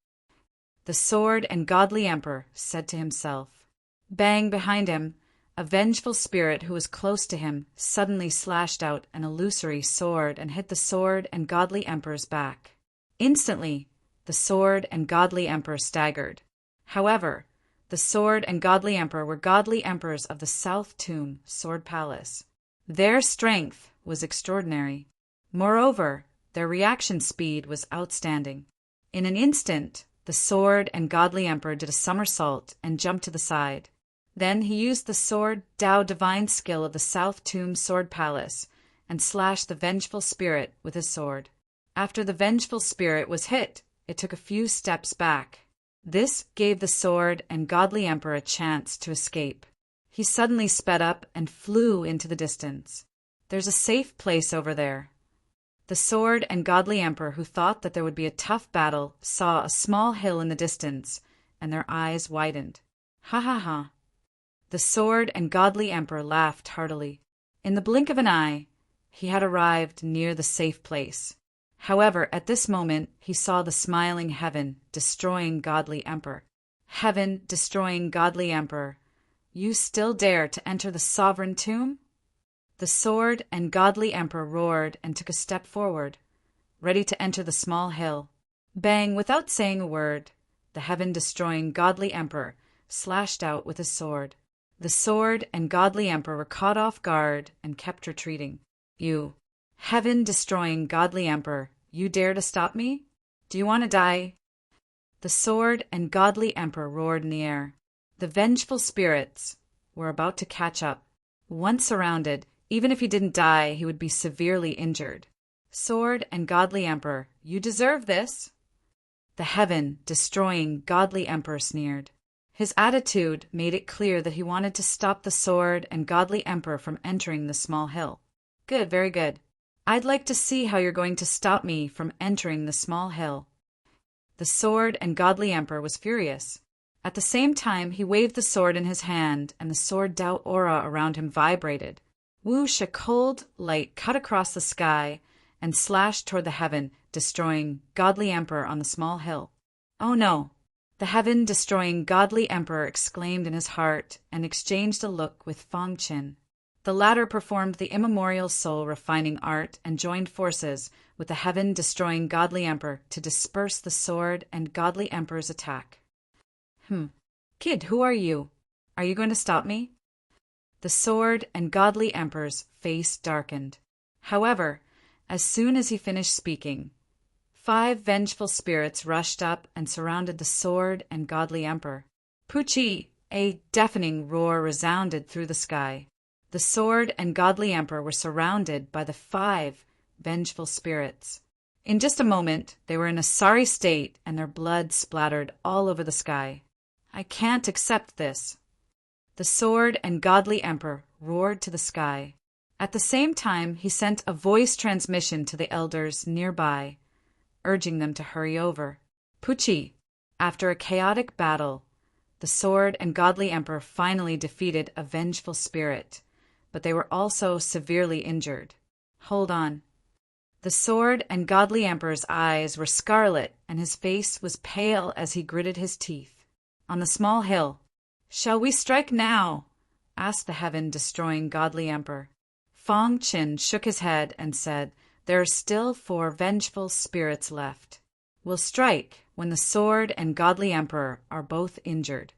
The sword and godly emperor said to himself. Bang behind him, A vengeful spirit who was close to him suddenly slashed out an illusory sword and hit the sword and godly emperor's back. Instantly, the sword and godly emperor staggered. However, the sword and godly emperor were godly emperors of the South Tomb Sword Palace. Their strength was extraordinary. Moreover, their reaction speed was outstanding. In an instant, the sword and godly emperor did a somersault and jumped to the side. Then he used the sword Dao divine skill of the South Tomb Sword Palace and slashed the vengeful spirit with his sword. After the vengeful spirit was hit, it took a few steps back. This gave the sword and godly emperor a chance to escape. He suddenly sped up and flew into the distance. There's a safe place over there. The sword and godly emperor, who thought that there would be a tough battle, saw a small hill in the distance, and their eyes widened. Ha ha ha. The sword and godly emperor laughed heartily. In the blink of an eye, he had arrived near the safe place. However, at this moment, he saw the smiling heaven destroying godly emperor. Heaven destroying godly emperor, you still dare to enter the sovereign tomb? The sword and godly emperor roared and took a step forward, ready to enter the small hill. Bang! Without saying a word, the heaven-destroying godly emperor slashed out with his sword. The sword and godly emperor were caught off guard and kept retreating. You, heaven-destroying godly emperor, you dare to stop me? Do you want to die? The sword and godly emperor roared in the air. The vengeful spirits were about to catch up. Once surrounded, even if he didn't die, he would be severely injured. Sword and godly emperor, you deserve this. The heaven-destroying godly emperor sneered. His attitude made it clear that he wanted to stop the sword and godly emperor from entering the small hill. Good, very good. I'd like to see how you're going to stop me from entering the small hill. The sword and godly emperor was furious. At the same time, he waved the sword in his hand, and the sword Dao aura around him vibrated. Whoosh! A cold light cut across the sky and slashed toward the heaven, destroying godly emperor on the small hill. Oh no! The heaven-destroying godly emperor exclaimed in his heart and exchanged a look with Fang Qin. The latter performed the immemorial soul-refining art and joined forces with the heaven-destroying godly emperor to disperse the sword and godly emperor's attack. Kid, who are you? Are you going to stop me? The sword and godly emperor's face darkened. However, as soon as he finished speaking, 5 vengeful spirits rushed up and surrounded the sword and godly emperor. Puchi! A deafening roar resounded through the sky. The sword and godly emperor were surrounded by the 5 vengeful spirits. In just a moment, they were in a sorry state and their blood splattered all over the sky. I can't accept this. The sword and godly emperor roared to the sky. At the same time, he sent a voice transmission to the elders nearby, urging them to hurry over. Puchi! After a chaotic battle, the sword and godly emperor finally defeated a vengeful spirit, but they were also severely injured. Hold on. The sword and godly emperor's eyes were scarlet, and his face was pale as he gritted his teeth. On the small hill, "Shall we strike now?" asked the heaven-destroying godly emperor. Fang Qin shook his head and said, "There are still 4 vengeful spirits left. We'll strike when the sword and godly emperor are both injured."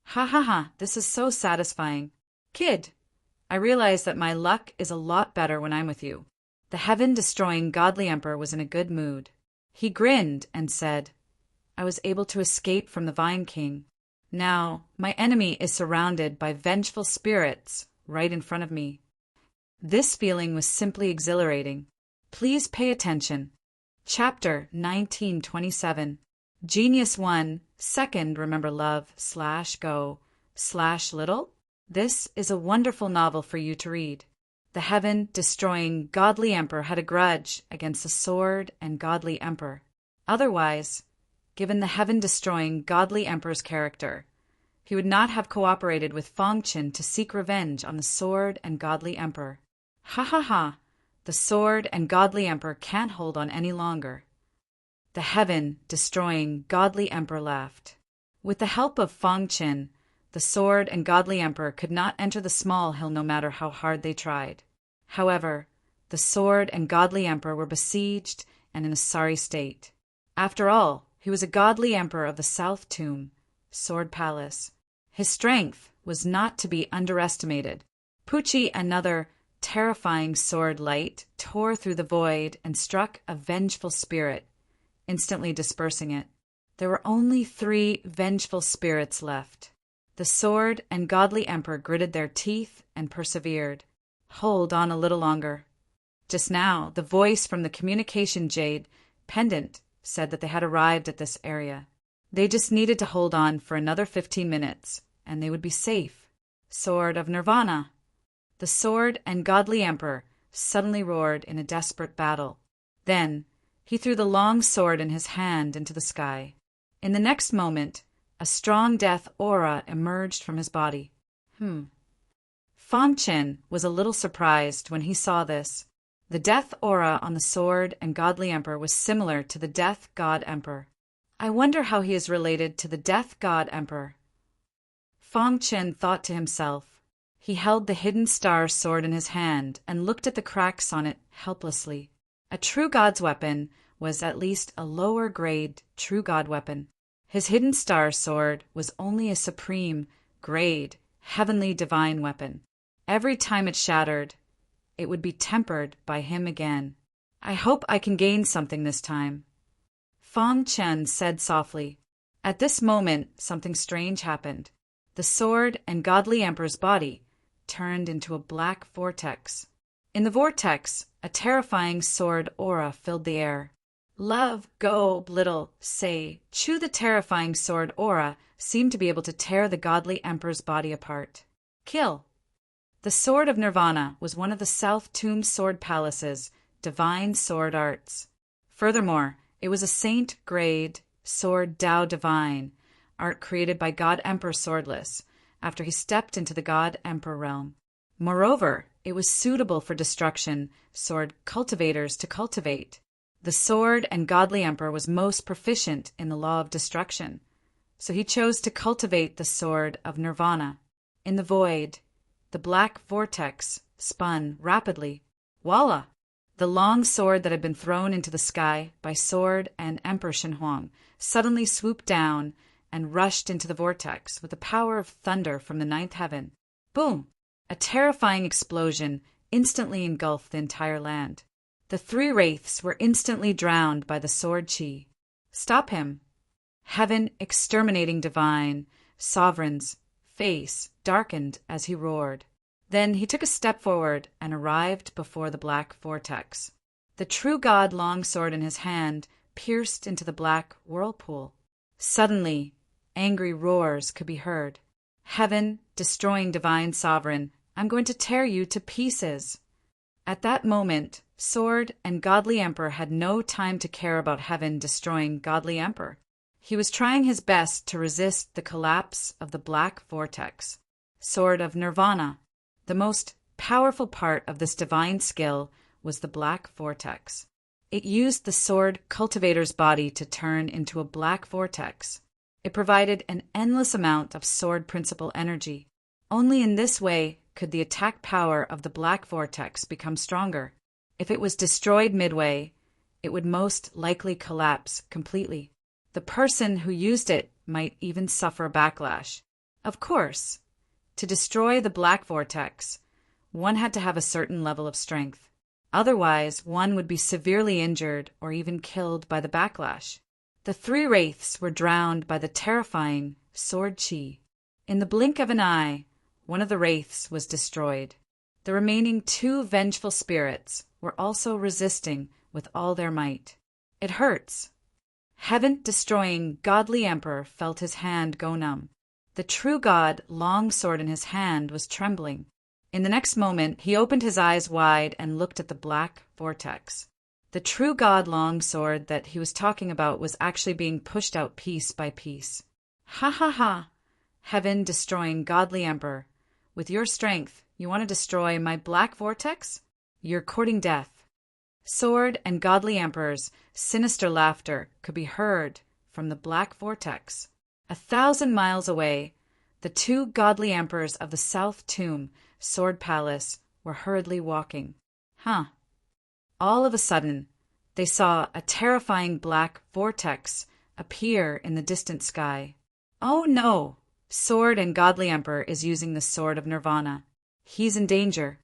Ha ha ha, this is so satisfying. Kid, I realize that my luck is a lot better when I'm with you. The heaven-destroying godly emperor was in a good mood. He grinned and said, I was able to escape from the Vine King. Now, my enemy is surrounded by vengeful spirits right in front of me. This feeling was simply exhilarating. Please pay attention. Chapter 1927. Genius 1, Second Remember Love / Go / Little? This is a wonderful novel for you to read. The heaven-destroying godly emperor had a grudge against the sword and godly emperor. Otherwise, given the heaven-destroying godly emperor's character, he would not have cooperated with Fang Qin to seek revenge on the sword and godly emperor. Ha ha ha! The sword and godly emperor can't hold on any longer. The heaven-destroying godly emperor laughed. With the help of Fang Qin, The sword and godly emperor could not enter the small hill no matter how hard they tried. However, the sword and godly emperor were besieged and in a sorry state. After all, he was a godly emperor of the South Tomb, Sword Palace. His strength was not to be underestimated. Pucci, another terrifying sword light, tore through the void and struck a vengeful spirit, instantly dispersing it. There were only 3 vengeful spirits left. The sword and godly emperor gritted their teeth and persevered. Hold on a little longer. Just now, the voice from the communication jade pendant said that they had arrived at this area. They just needed to hold on for another 15 minutes, and they would be safe. Sword of Nirvana. The sword and godly emperor suddenly roared in a desperate battle. Then, he threw the long sword in his hand into the sky. In the next moment, a strong death aura emerged from his body. Fang Chen was a little surprised when he saw this. The death aura on the sword and godly emperor was similar to the death god emperor. I wonder how he is related to the death god emperor. Fang Chen thought to himself. He held the hidden star sword in his hand and looked at the cracks on it helplessly. A true god's weapon was at least a lower grade true god weapon. His hidden star sword was only a supreme grade heavenly divine weapon. Every time it shattered, it would be tempered by him again. I hope I can gain something this time. Fang Chen said softly. At this moment, something strange happened. The sword and godly emperor's body turned into a black vortex. In the vortex, a terrifying sword aura filled the air. Love, go, little, say, chew. The terrifying sword aura seemed to be able to tear the godly emperor's body apart. Kill. The sword of Nirvana was one of the South Tomb Sword Palace's divine sword arts. Furthermore, it was a saint-grade sword Tao divine art created by God Emperor Swordless after he stepped into the God Emperor realm. Moreover, it was suitable for destruction sword cultivators to cultivate. The sword and godly emperor was most proficient in the law of destruction, so he chose to cultivate the sword of Nirvana. In the void, the black vortex spun rapidly. Voila! The long sword that had been thrown into the sky by sword and Emperor Shenhuang suddenly swooped down and rushed into the vortex with the power of thunder from the 9th heaven. Boom! A terrifying explosion instantly engulfed the entire land. The 3 wraiths were instantly drowned by the sword chi. Stop him! Heaven exterminating divine, sovereign's face darkened as he roared. Then he took a step forward and arrived before the black vortex. The true god longsword in his hand pierced into the black whirlpool. Suddenly, angry roars could be heard. Heaven, destroying divine sovereign, I'm going to tear you to pieces. At that moment, sword and godly emperor had no time to care about heaven destroying godly emperor. He was trying his best to resist the collapse of the black vortex. Sword of Nirvana. The most powerful part of this divine skill was the black vortex. It used the sword cultivator's body to turn into a black vortex. It provided an endless amount of sword principle energy. Only in this way could the attack power of the black vortex become stronger. If it was destroyed midway, it would most likely collapse completely. The person who used it might even suffer a backlash. Of course, to destroy the black vortex, one had to have a certain level of strength. Otherwise, one would be severely injured or even killed by the backlash. The 3 wraiths were drowned by the terrifying sword chi. In the blink of an eye, one of the wraiths was destroyed. The remaining 2 vengeful spirits were also resisting with all their might. It hurts. Heaven-destroying godly emperor felt his hand go numb. The true god, long sword in his hand, was trembling. In the next moment, he opened his eyes wide and looked at the black vortex. The true god long sword that he was talking about was actually being pushed out piece by piece. Ha ha ha! Heaven-destroying godly emperor, with your strength, you want to destroy my black vortex? You're courting death. Sword and godly emperor's sinister laughter could be heard from the black vortex. 1,000 miles away, the two godly emperors of the South Tomb, Sword Palace, were hurriedly walking. All of a sudden, they saw a terrifying black vortex appear in the distant sky. Oh no! Sword and Godly Emperor is using the Sword of Nirvana. He's in danger.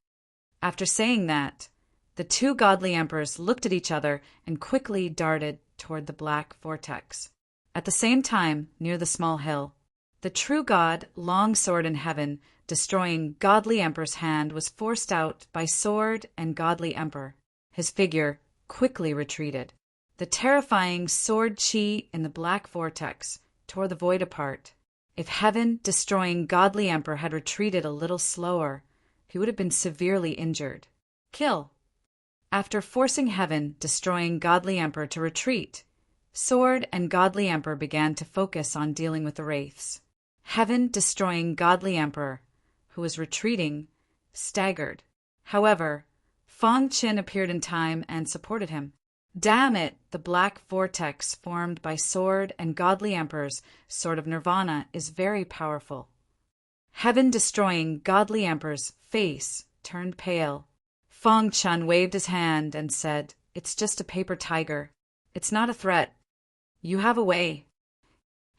After saying that, the two Godly Emperors looked at each other and quickly darted toward the black vortex. At the same time, near the small hill, the true God, long sword in heaven, destroying Godly Emperor's hand, was forced out by Sword and Godly Emperor. His figure quickly retreated. The terrifying sword chi in the black vortex tore the void apart. If heaven, destroying Godly Emperor, had retreated a little slower, he would have been severely injured. Kill. After forcing heaven, destroying Godly Emperor, to retreat, Sword and Godly Emperor began to focus on dealing with the wraiths. Heaven, destroying Godly Emperor, who was retreating, staggered. However, Fang Qin appeared in time and supported him. Damn it! The black vortex formed by Sword and Godly Emperor's Sword of Nirvana is very powerful. Heaven, destroying Godly Emperor's face turned pale. Fang Qin waved his hand and said, "It's just a paper tiger. It's not a threat. You have a way."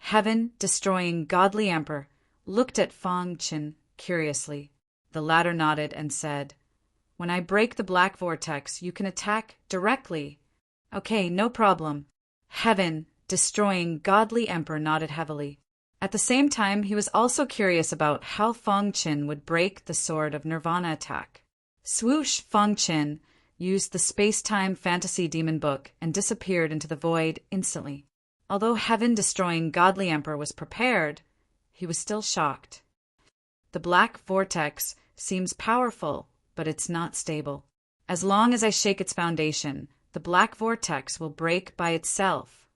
Heaven, destroying Godly Emperor, looked at Fang Qin curiously. The latter nodded and said, "When I break the black vortex, you can attack directly." "Okay, no problem." Heaven, destroying Godly Emperor, nodded heavily. At the same time, he was also curious about how Fang Qin would break the Sword of Nirvana attack. Swoosh! Fang Qin used the space-time fantasy demon book and disappeared into the void instantly. Although Heaven, destroying Godly Emperor, was prepared, he was still shocked. The black vortex seems powerful, but it's not stable. As long as I shake its foundation, the black vortex will break by itself,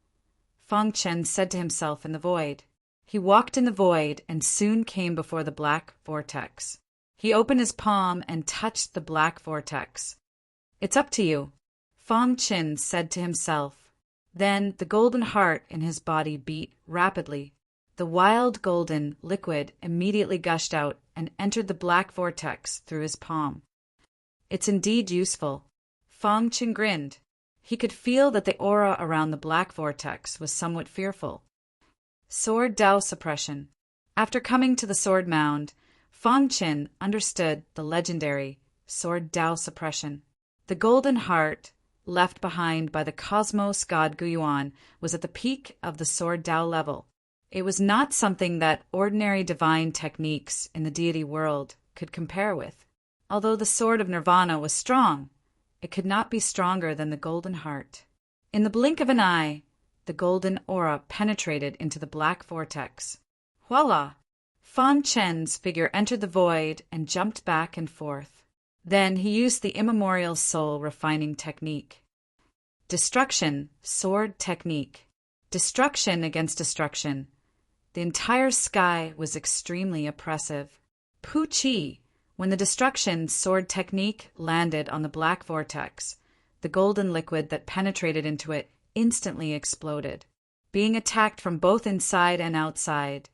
Fang Qin said to himself in the void. He walked in the void and soon came before the black vortex. He opened his palm and touched the black vortex. "It's up to you," Fang Qin said to himself. Then the golden heart in his body beat rapidly. The wild golden liquid immediately gushed out and entered the black vortex through his palm. "It's indeed useful." Fang Qin grinned. He could feel that the aura around the black vortex was somewhat fearful. Sword Dao Suppression. After coming to the sword mound, Fang Qin understood the legendary Sword Dao Suppression. The golden heart, left behind by the cosmos god Guyuan, was at the peak of the Sword Dao level. It was not something that ordinary divine techniques in the deity world could compare with. Although the Sword of Nirvana was strong, it could not be stronger than the golden heart. In the blink of an eye, the golden aura penetrated into the black vortex. Voila! Fang Qin's figure entered the void and jumped back and forth. Then he used the immemorial soul refining technique. Destruction, sword technique. Destruction against destruction. The entire sky was extremely oppressive. Pu Chi, when the destruction sword technique landed on the black vortex, the golden liquid that penetrated into it instantly exploded. Being attacked from both inside and outside,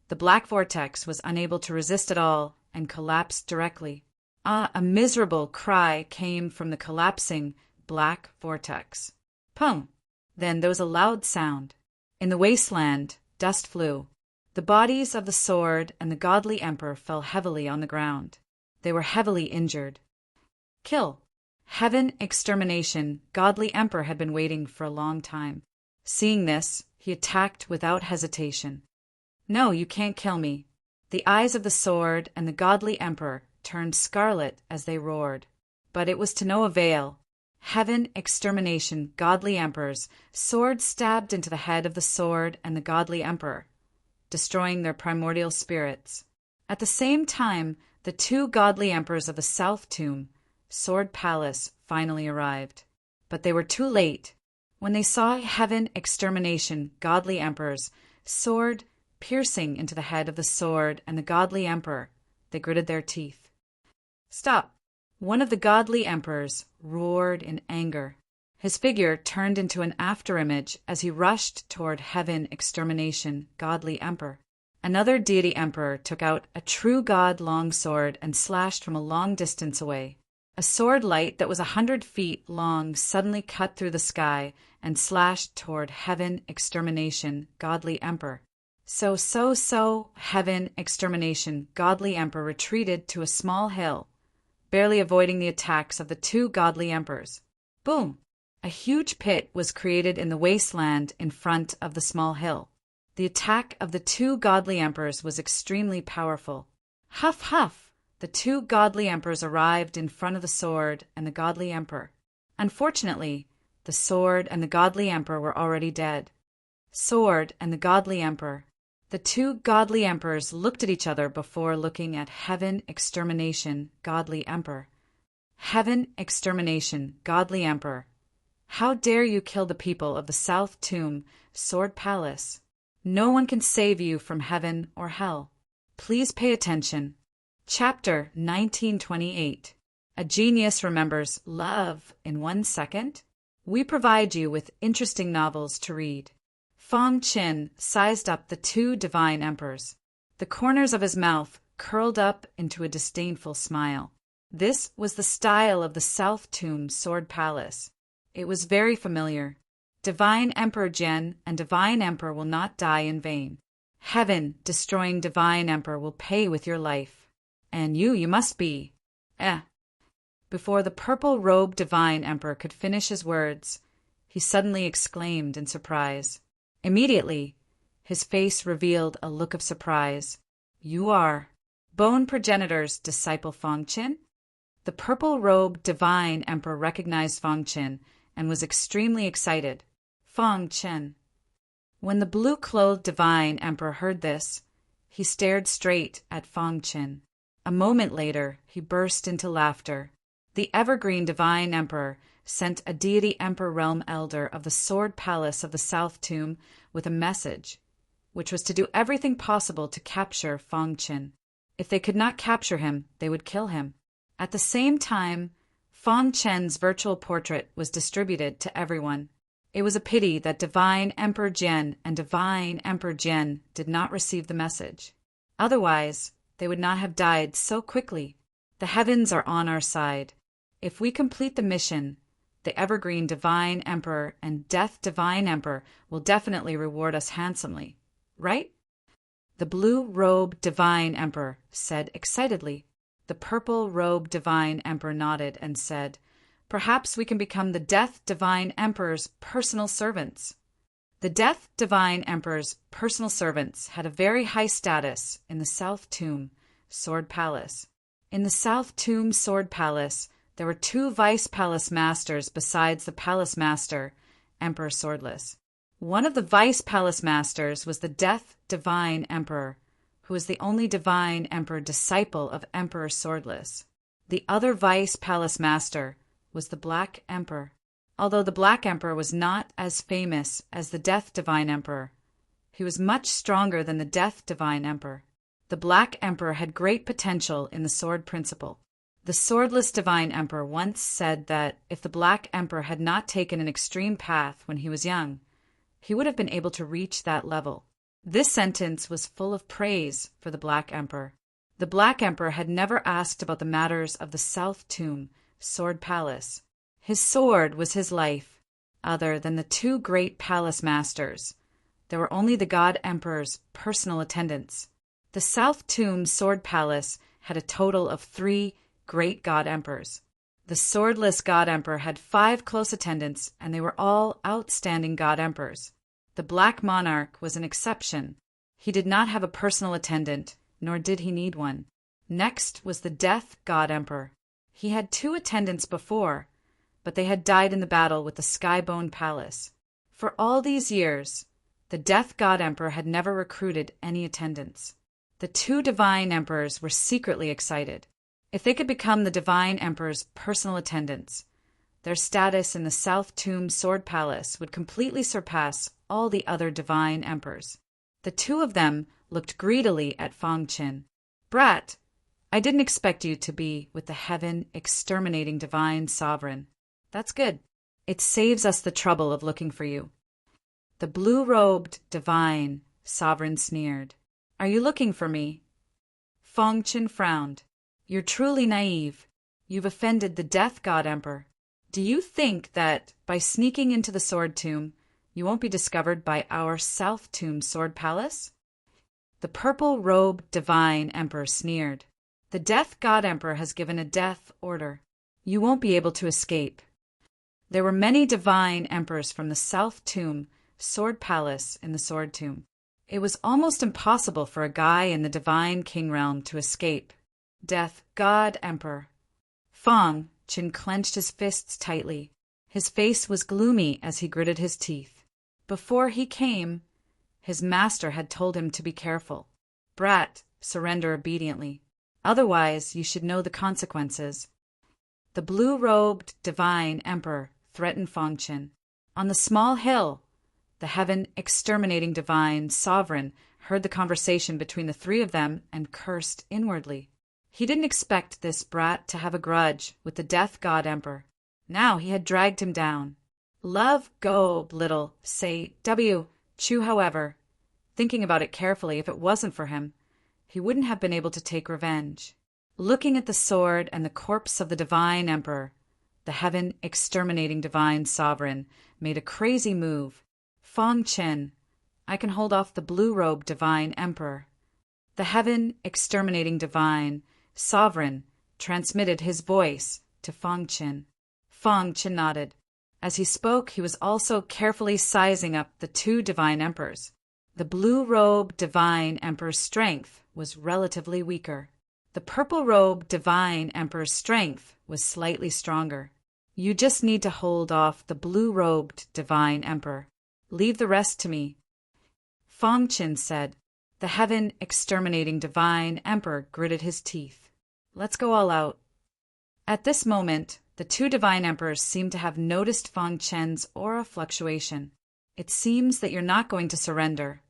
the black vortex was unable to resist at all and collapsed directly. A miserable cry came from the collapsing black vortex. Pum! Then there was a loud sound. In the wasteland, dust flew. The bodies of the sword and the godly emperor fell heavily on the ground. They were heavily injured. Kill! Heaven extermination, godly emperor had been waiting for a long time. Seeing this, he attacked without hesitation. "No, you can't kill me." The eyes of the sword and the godly emperor turned scarlet as they roared. But it was to no avail. Heaven extermination, godly emperor's sword stabbed into the head of the sword and the godly emperor, destroying their primordial spirits. At the same time, the two godly emperors of the South Tomb, Sword Palace, finally arrived. But they were too late. When they saw Heaven extermination, godly emperor's sword piercing into the head of the sword and the godly emperor, they gritted their teeth. "Stop!" One of the godly emperors roared in anger. His figure turned into an afterimage as he rushed toward Heaven extermination, godly emperor. Another deity emperor took out a true god long sword and slashed from a long distance away. A sword light that was 100 feet long suddenly cut through the sky and slashed toward Heaven Extermination, Godly Emperor. Heaven Extermination, Godly Emperor retreated to a small hill, barely avoiding the attacks of the two godly emperors. Boom! A huge pit was created in the wasteland in front of the small hill. The attack of the two godly emperors was extremely powerful. Huff, huff! The two godly emperors arrived in front of the sword and the godly emperor. Unfortunately, the sword and the godly emperor were already dead. Sword and the godly emperor. The two godly emperors looked at each other before looking at Heaven Extermination, Godly Emperor. Heaven Extermination, Godly Emperor. How dare you kill the people of the South Tomb, Sword Palace? No one can save you from heaven or hell. Please pay attention. Chapter 1928. A genius remembers love in 1 second? We provide you with interesting novels to read. Fong Qin sized up the two divine emperors. The corners of his mouth curled up into a disdainful smile. This was the style of the South Tomb Sword Palace. It was very familiar. Divine Emperor Jian and Divine Emperor will not die in vain. Heaven destroying Divine Emperor will pay with your life. And you must be. Before the purple-robed Divine Emperor could finish his words, he suddenly exclaimed in surprise. Immediately, his face revealed a look of surprise. You are Bone Progenitor's disciple Fong Qin? The purple-robed Divine Emperor recognized Fong Qin and was extremely excited. Fong Qin. When the blue-clothed Divine Emperor heard this, he stared straight at Fong Qin. A moment later, he burst into laughter. The evergreen Divine Emperor sent a deity Emperor Realm Elder of the Sword Palace of the South Tomb with a message, which was to do everything possible to capture Fong Qin. If they could not capture him, they would kill him. At the same time, Fong Qin's virtual portrait was distributed to everyone. It was a pity that Divine Emperor Jian and Divine Emperor Jian did not receive the message. Otherwise, they would not have died so quickly. The heavens are on our side. If we complete the mission, the Evergreen Divine Emperor and Death Divine Emperor will definitely reward us handsomely, right? The blue-robed Divine Emperor said excitedly. The purple-robed Divine Emperor nodded and said, Perhaps we can become the Death Divine Emperor's personal servants. The Death Divine Emperor's personal servants had a very high status in the South Tomb Sword Palace. In the South Tomb Sword Palace, there were two Vice Palace Masters besides the Palace Master, Emperor Swordless. One of the Vice Palace Masters was the Death Divine Emperor, who was the only Divine Emperor disciple of Emperor Swordless. The other Vice Palace Master was the Black Emperor. Although the Black Emperor was not as famous as the Death Divine Emperor, he was much stronger than the Death Divine Emperor. The Black Emperor had great potential in the sword principle. The Swordless Divine Emperor once said that if the Black Emperor had not taken an extreme path when he was young, he would have been able to reach that level. This sentence was full of praise for the Black Emperor. The Black Emperor had never asked about the matters of the South Tomb Sword Palace. His sword was his life. Other than the two great palace masters, there were only the God Emperor's personal attendants. The South Tomb Sword Palace had a total of 3 great God Emperors. The swordless God Emperor had 5 close attendants, and they were all outstanding God Emperors. The Black Monarch was an exception. He did not have a personal attendant, nor did he need one. Next was the Death God Emperor. He had 2 attendants before, but they had died in the battle with the Skybone Palace. For all these years, the Death God Emperor had never recruited any attendants. The 2 Divine Emperors were secretly excited. If they could become the Divine Emperor's personal attendants, their status in the South Tomb Sword Palace would completely surpass all the other Divine Emperors. The 2 of them looked greedily at Fong Qin. Brat, I didn't expect you to be with the heaven exterminating Divine Sovereign. That's good. It saves us the trouble of looking for you. The blue-robed Divine Sovereign sneered. Are you looking for me? Fong Qin frowned. You're truly naive. You've offended the Death God Emperor. Do you think that, by sneaking into the Sword Tomb, you won't be discovered by our South Tomb Sword Palace? The purple-robed Divine Emperor sneered. The Death God Emperor has given a death order. You won't be able to escape. There were many Divine Emperors from the South Tomb Sword Palace in the Sword Tomb. It was almost impossible for a guy in the Divine King Realm to escape. Death God Emperor. Fong Qin clenched his fists tightly. His face was gloomy as he gritted his teeth. Before he came, his master had told him to be careful. Brat, surrender obediently. Otherwise, you should know the consequences. The blue-robed Divine Emperor threatened Fong Qin. On the small hill, the heaven-exterminating Divine Sovereign heard the conversation between the three of them and cursed inwardly. He didn't expect this brat to have a grudge with the Death God Emperor. Now he had dragged him down. Love go, little, say, W. Chu, however, thinking about it carefully, if it wasn't for him, he wouldn't have been able to take revenge. Looking at the sword and the corpse of the Divine Emperor, the heaven-exterminating Divine Sovereign made a crazy move. Fong Qin, I can hold off the blue-robed Divine Emperor. The heaven-exterminating Divine Sovereign transmitted his voice to Fong Qin. Fong Qin nodded. As he spoke, he was also carefully sizing up the two Divine Emperors. The blue-robed Divine Emperor's strength was relatively weaker. The purple-robed Divine Emperor's strength was slightly stronger. You just need to hold off the blue-robed Divine Emperor. Leave the rest to me. Fong Qin said. The heaven-exterminating Divine Emperor gritted his teeth. Let's go all out. At this moment, the two Divine Emperors seemed to have noticed Fong Qin's aura fluctuation. It seems that you're not going to surrender,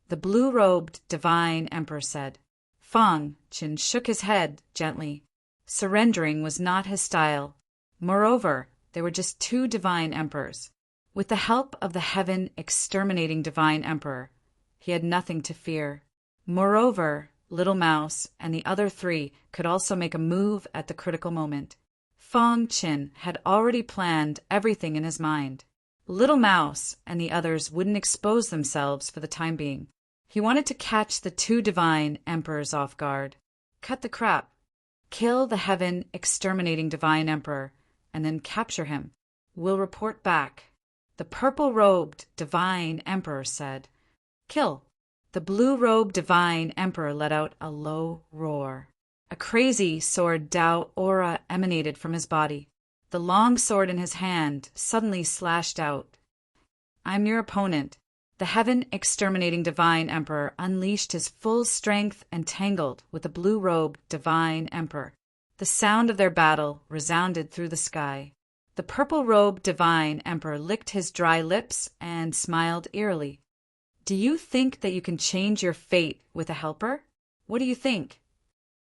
the blue-robed Divine Emperor said. Fong Qin shook his head gently. Surrendering was not his style. Moreover, they were just two Divine Emperors. With the help of the heaven-exterminating Divine Emperor, he had nothing to fear. Moreover, Little Mouse and the other three could also make a move at the critical moment. Fong Qin had already planned everything in his mind. Little Mouse and the others wouldn't expose themselves for the time being. He wanted to catch the two Divine Emperors off guard. Cut the crap. Kill the heaven-exterminating Divine Emperor, and then capture him. We'll report back. The purple-robed Divine Emperor said. Kill. The blue-robed Divine Emperor let out a low roar. A crazy sword Dao aura emanated from his body. The long sword in his hand suddenly slashed out. I'm your opponent. The heaven-exterminating Divine Emperor unleashed his full strength and tangled with the blue-robed Divine Emperor. The sound of their battle resounded through the sky. The purple-robed Divine Emperor licked his dry lips and smiled eerily. Do you think that you can change your fate with a helper? What do you think?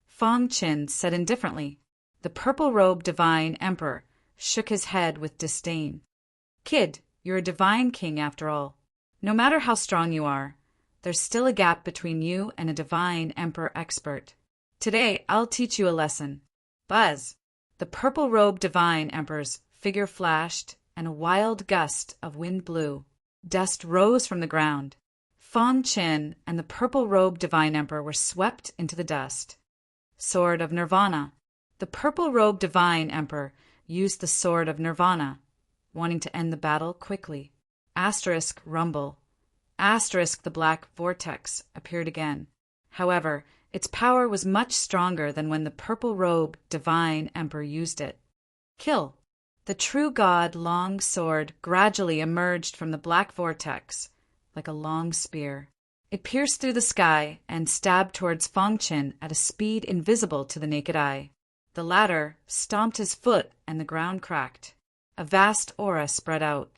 Fong Qin said indifferently. The purple-robed Divine Emperor shook his head with disdain. Kid, you're a Divine King after all. No matter how strong you are, there's still a gap between you and a Divine Emperor expert. Today, I'll teach you a lesson. Buzz! The purple-robed Divine Emperor's figure flashed, and a wild gust of wind blew. Dust rose from the ground. Fong Qin and the purple-robed Divine Emperor were swept into the dust. Sword of Nirvana. The purple-robed Divine Emperor used the Sword of Nirvana, wanting to end the battle quickly. Asterisk rumble. Asterisk the black vortex appeared again. However, its power was much stronger than when the purple-robed Divine Emperor used it. Kill. The true god long sword gradually emerged from the black vortex, like a long spear. It pierced through the sky and stabbed towards Fong Qin at a speed invisible to the naked eye. The latter stomped his foot and the ground cracked. A vast aura spread out.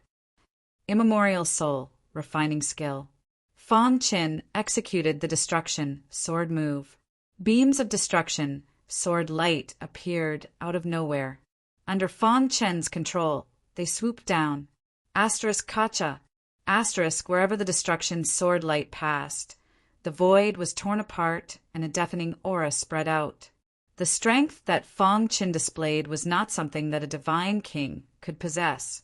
Immemorial soul, refining skill. Fong Qin executed the destruction sword move. Beams of destruction, sword light appeared out of nowhere. Under Fong Qin's control, they swooped down. Asterisk Kacha. Asterisk wherever the destruction sword light passed. The void was torn apart and a deafening aura spread out. The strength that Fong Qin displayed was not something that a divine king could possess.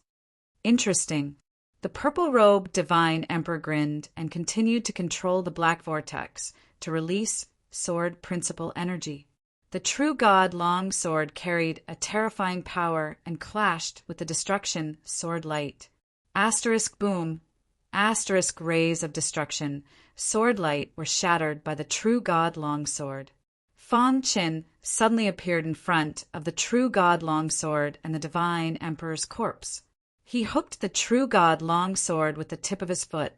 Interesting. The purple-robed divine emperor grinned and continued to control the black vortex to release sword principle energy. The true god long sword carried a terrifying power and clashed with the destruction sword light. Asterisk boom. Asterisk rays of destruction. Sword light were shattered by the true god longsword. Fong Qin suddenly appeared in front of the true god longsword and the divine emperor's corpse. He hooked the true god longsword with the tip of his foot.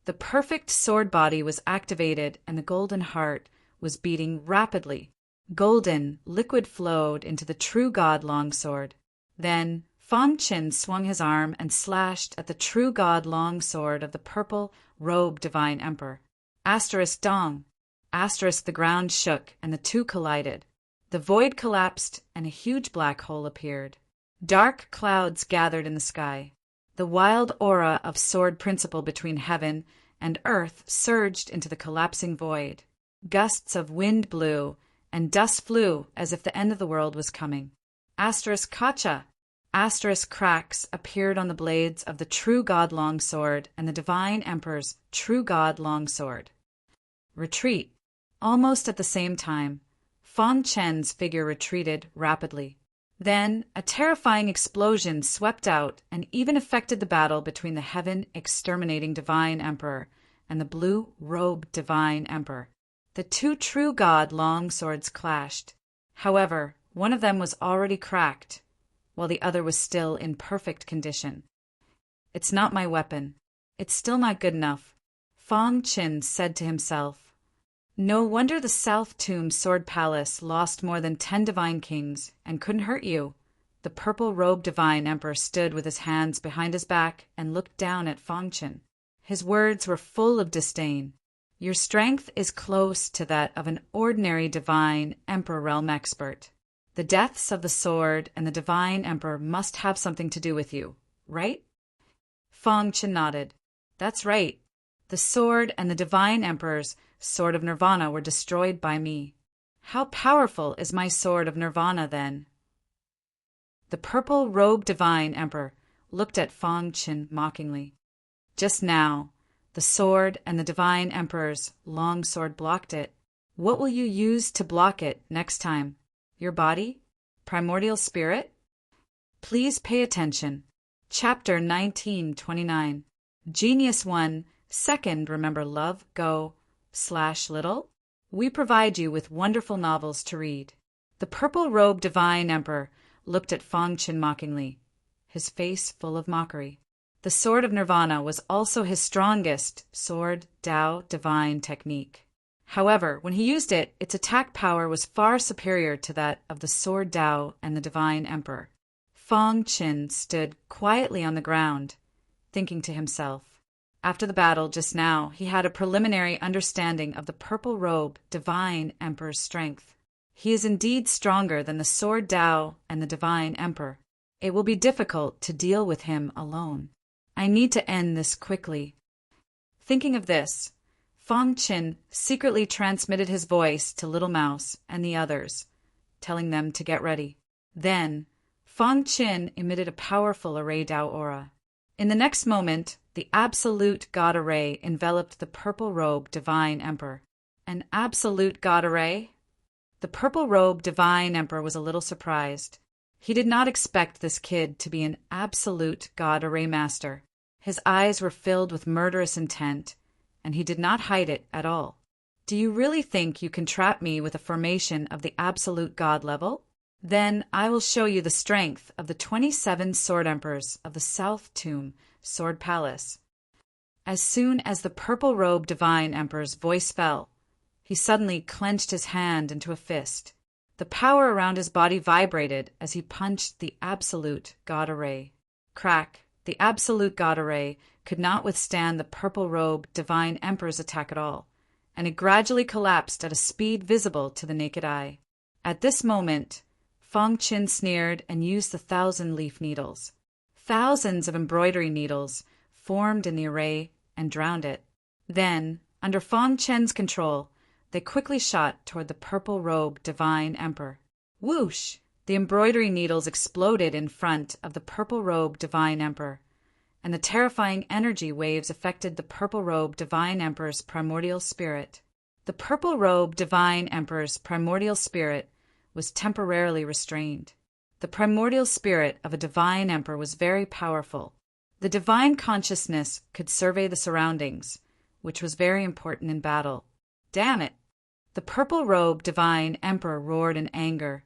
The perfect sword body was activated and the golden heart was beating rapidly. Golden liquid flowed into the true god longsword. Then Fong Qin swung his arm and slashed at the true god longsword of the purple-robed divine emperor. Asterisk dong. Asterisk the ground shook and the two collided. The void collapsed and a huge black hole appeared. Dark clouds gathered in the sky. The wild aura of sword principle between heaven and earth surged into the collapsing void. Gusts of wind blew and dust flew as if the end of the world was coming. Asterisk kacha. Asterisk cracks appeared on the blades of the true god longsword and the divine emperor's true god longsword. Retreat. Almost at the same time, Fong Qin's figure retreated rapidly. Then a terrifying explosion swept out and even affected the battle between the heaven-exterminating divine emperor and the blue-robed divine emperor. The two true god longswords clashed. However, one of them was already cracked, while the other was still in perfect condition. "It's not my weapon. It's still not good enough," Fong Qin said to himself. "No wonder the South Tomb Sword Palace lost more than 10 divine kings and couldn't hurt you." The purple-robed divine emperor stood with his hands behind his back and looked down at Fong Qin. His words were full of disdain. "Your strength is close to that of an ordinary divine emperor realm expert. The deaths of the sword and the divine emperor must have something to do with you, right?" Fong Qin nodded. "That's right. The sword and the divine emperor's sword of nirvana were destroyed by me. How powerful is my sword of nirvana, then?" The purple-robed divine emperor looked at Fong Qin mockingly. "Just now, the sword and the divine emperor's long sword blocked it. What will you use to block it next time? Your body? Primordial spirit?" Please pay attention. Chapter 1929. Genius 1, Second Remember Love, Go, /little. We provide you with wonderful novels to read. The purple-robed divine emperor looked at Fong Qin mockingly, his face full of mockery. The sword of nirvana was also his strongest sword Tao divine technique. However, when he used it, its attack power was far superior to that of the sword Tao and the divine emperor. Fong Qin stood quietly on the ground, thinking to himself. After the battle just now, he had a preliminary understanding of the purple-robe divine emperor's strength. He is indeed stronger than the sword Tao and the divine emperor. It will be difficult to deal with him alone. I need to end this quickly. Thinking of this, Fong Qin secretly transmitted his voice to Little Mouse and the others, telling them to get ready. Then, Fong Qin emitted a powerful array Tao aura. In the next moment, the absolute God array enveloped the purple-robed divine emperor. An absolute God array? The purple-robed divine emperor was a little surprised. He did not expect this kid to be an absolute God array master. His eyes were filled with murderous intent, and he did not hide it at all. "Do you really think you can trap me with a formation of the absolute God level? Then I will show you the strength of the 27 sword emperors of the South Tomb Sword Palace." As soon as the purple-robed divine emperor's voice fell, he suddenly clenched his hand into a fist. The power around his body vibrated as he punched the absolute God array. Crack! The absolute God array could not withstand the purple-robed divine emperor's attack at all, and it gradually collapsed at a speed visible to the naked eye. At this moment, Fong Qin sneered and used the 1,000-leaf needles. Thousands of embroidery needles formed in the array and drowned it. Then, Under Fang Chen's control, they quickly shot toward the purple-robed Divine Emperor. Whoosh! The embroidery needles exploded in front of the purple-robed Divine Emperor, and the terrifying energy waves affected the purple-robed Divine Emperor's primordial spirit. The purple-robed Divine Emperor's primordial spirit was temporarily restrained. The primordial spirit of a Divine Emperor was very powerful. The divine consciousness could survey the surroundings, which was very important in battle. Damn it! The purple-robed Divine Emperor roared in anger,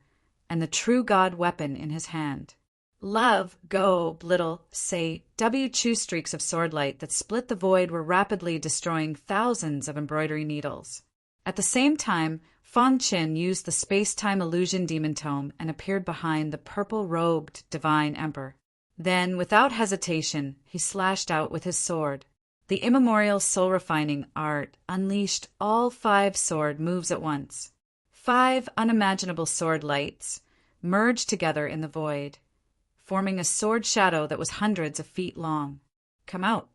and the true god weapon in his hand. Love, go, little, say, W2 streaks of swordlight that split the void were rapidly destroying thousands of embroidery needles. At the same time, Fang Chen used the space-time illusion demon tome and appeared behind the purple-robed Divine Emperor. Then, without hesitation, he slashed out with his sword. The immemorial soul-refining art unleashed all 5 sword moves at once. 5 unimaginable sword lights merged together in the void, forming a sword shadow that was hundreds of feet long. Come out.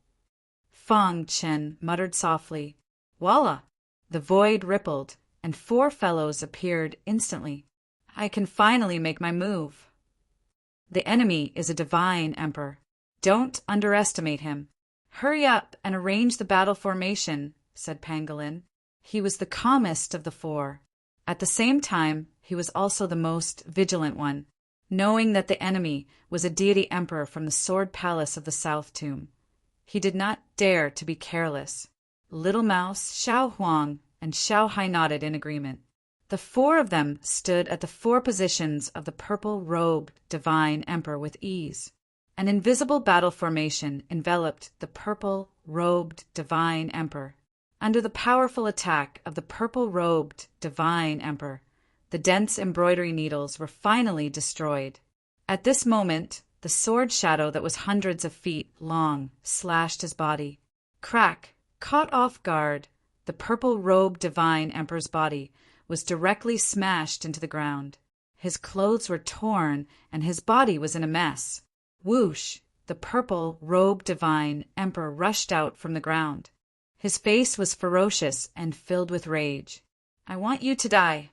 Fang Chen muttered softly. Voila! The void rippled, and 4 fellows appeared instantly. I can finally make my move. The enemy is a Divine Emperor. Don't underestimate him. Hurry up and arrange the battle formation, said Pangolin. He was the calmest of the 4. At the same time, he was also the most vigilant one, knowing that the enemy was a deity emperor from the Sword Palace of the South Tomb. He did not dare to be careless. Little Mouse, Xiao Huang, and Xiao Hai nodded in agreement. The 4 of them stood at the 4 positions of the purple-robed Divine Emperor with ease. An invisible battle formation enveloped the purple-robed Divine Emperor. Under the powerful attack of the purple-robed Divine Emperor, the dense embroidery needles were finally destroyed. At this moment, the sword shadow that was hundreds of feet long slashed his body. Crack! Caught off guard, the purple-robed Divine Emperor's body was directly smashed into the ground. His clothes were torn, and his body was in a mess. Whoosh! The purple-robed Divine Emperor rushed out from the ground. His face was ferocious and filled with rage. I want you to die.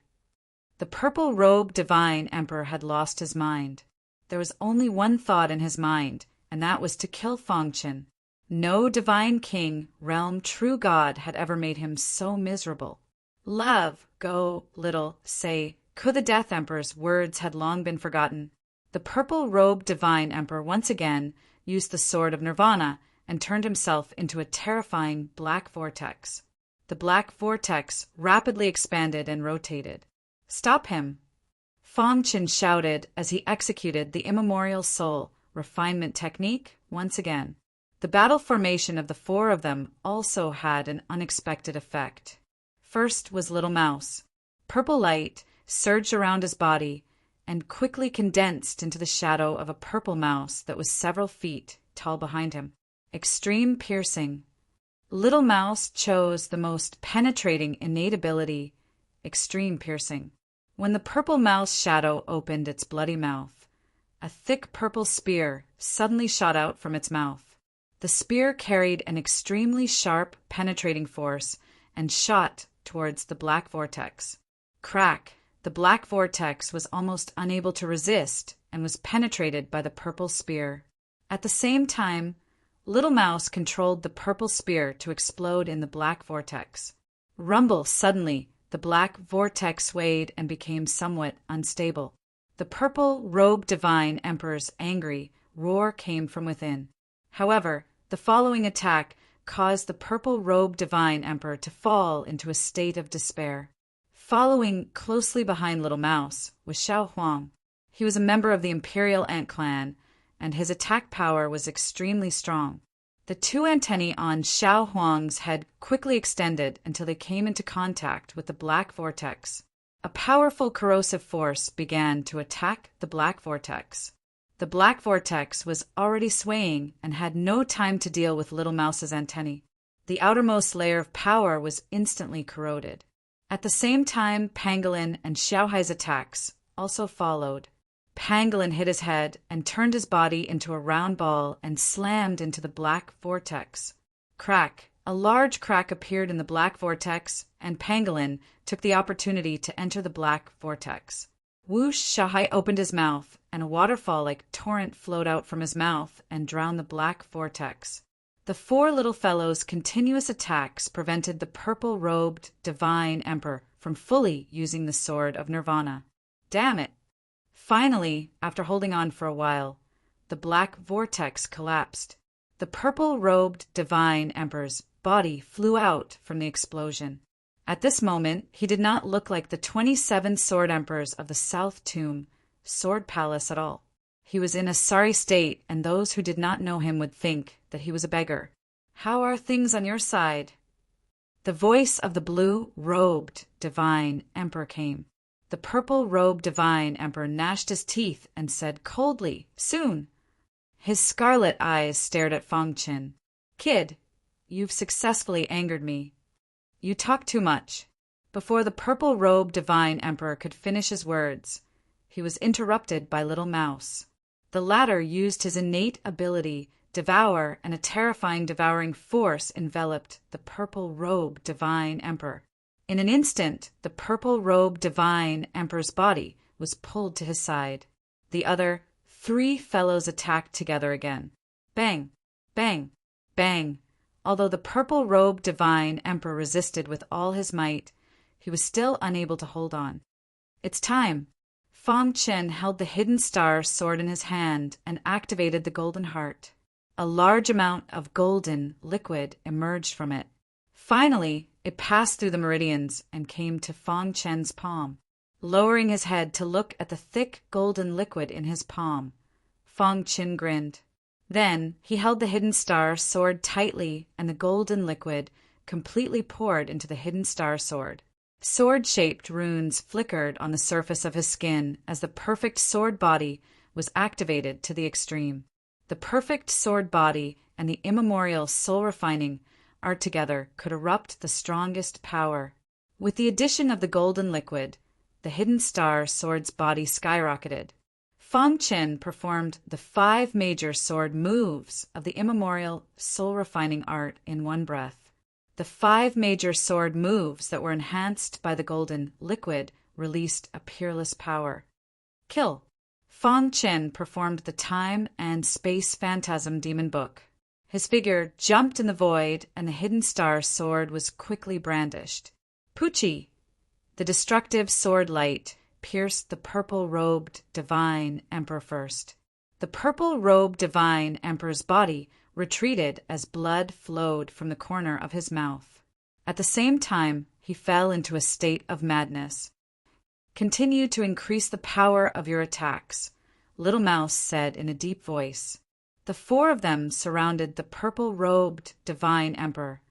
The purple-robed Divine Emperor had lost his mind. There was only one thought in his mind, and that was to kill Fang Chen. No divine king, realm, true god had ever made him so miserable. Love, go, little, say, could the Death Emperor's words had long been forgotten. The purple-robed Divine Emperor once again used the Sword of Nirvana and turned himself into a terrifying black vortex. The black vortex rapidly expanded and rotated. Stop him! Fang Chen shouted as he executed the immemorial soul refinement technique once again. The battle formation of the 4 of them also had an unexpected effect. First was Little Mouse. Purple light surged around his body and quickly condensed into the shadow of a purple mouse that was several feet tall behind him. Extreme piercing. Little Mouse chose the most penetrating innate ability, extreme piercing. When the purple mouse shadow opened its bloody mouth, a thick purple spear suddenly shot out from its mouth. The spear carried an extremely sharp, penetrating force and shot towards the black vortex. Crack! The black vortex was almost unable to resist and was penetrated by the purple spear. At the same time, Little Mouse controlled the purple spear to explode in the black vortex. Rumble! Suddenly, the black vortex swayed and became somewhat unstable. The purple-robed Divine Emperor's angry roar came from within. However, the following attack caused the purple-robed Divine Emperor to fall into a state of despair. Following closely behind Little Mouse was Xiao Huang. He was a member of the Imperial Ant Clan, and his attack power was extremely strong. The 2 antennae on Xiao Huang's head quickly extended until they came into contact with the black vortex. A powerful corrosive force began to attack the black vortex. The black vortex was already swaying and had no time to deal with Little Mouse's antennae. The outermost layer of power was instantly corroded. At the same time, Pangolin and Xiao Hai's attacks also followed. Pangolin hit his head and turned his body into a round ball and slammed into the black vortex. Crack! A large crack appeared in the black vortex, and Pangolin took the opportunity to enter the black vortex. Whoosh! Shahai opened his mouth, and a waterfall like torrent flowed out from his mouth and drowned the black vortex. The four little fellows' continuous attacks prevented the purple-robed divine emperor from fully using the sword of Nirvana. Damn it! Finally, after holding on for a while, the black vortex collapsed. The purple-robed divine emperor's body flew out from the explosion. At this moment, he did not look like the 27 sword emperors of the South Tomb Sword Palace at all. He was in a sorry state, and those who did not know him would think that he was a beggar. How are things on your side? The voice of the blue-robed divine emperor came. The purple-robed divine emperor gnashed his teeth and said coldly, "Soon." His scarlet eyes stared at Fang Qin. "Kid, you've successfully angered me. You talk too much." Before the purple-robed divine emperor could finish his words, he was interrupted by Little Mouse. The latter used his innate ability, Devour, and a terrifying devouring force enveloped the purple-robed divine emperor. In an instant, the purple-robed divine emperor's body was pulled to his side. The other 3 fellows attacked together again. Bang! Bang! Bang! Although the purple-robed divine emperor resisted with all his might, he was still unable to hold on. "It's time." Fang Qin held the hidden star sword in his hand and activated the golden heart. A large amount of golden liquid emerged from it. Finally, it passed through the meridians and came to Fang Qin's palm. Lowering his head to look at the thick golden liquid in his palm, Fang Qin grinned. Then he held the hidden star sword tightly, and the golden liquid completely poured into the hidden star sword. Sword-shaped runes flickered on the surface of his skin as the perfect sword body was activated to the extreme. The perfect sword body and the immemorial soul-refining art together could erupt the strongest power. With the addition of the golden liquid, the hidden star sword's body skyrocketed. Fang Qin performed the 5 major sword moves of the immemorial soul-refining art in one breath. The 5 major sword moves that were enhanced by the golden liquid released a peerless power. Kill. Fang Qin performed the Time and Space Phantasm Demon Book. His figure jumped in the void, and the hidden star sword was quickly brandished. Pucci! The destructive sword light pierced the purple-robed divine emperor first. The purple-robed divine emperor's body retreated as blood flowed from the corner of his mouth. At the same time, he fell into a state of madness. "Continue to increase the power of your attacks," Little Mouse said in a deep voice. The 4 of them surrounded the purple-robed divine emperor,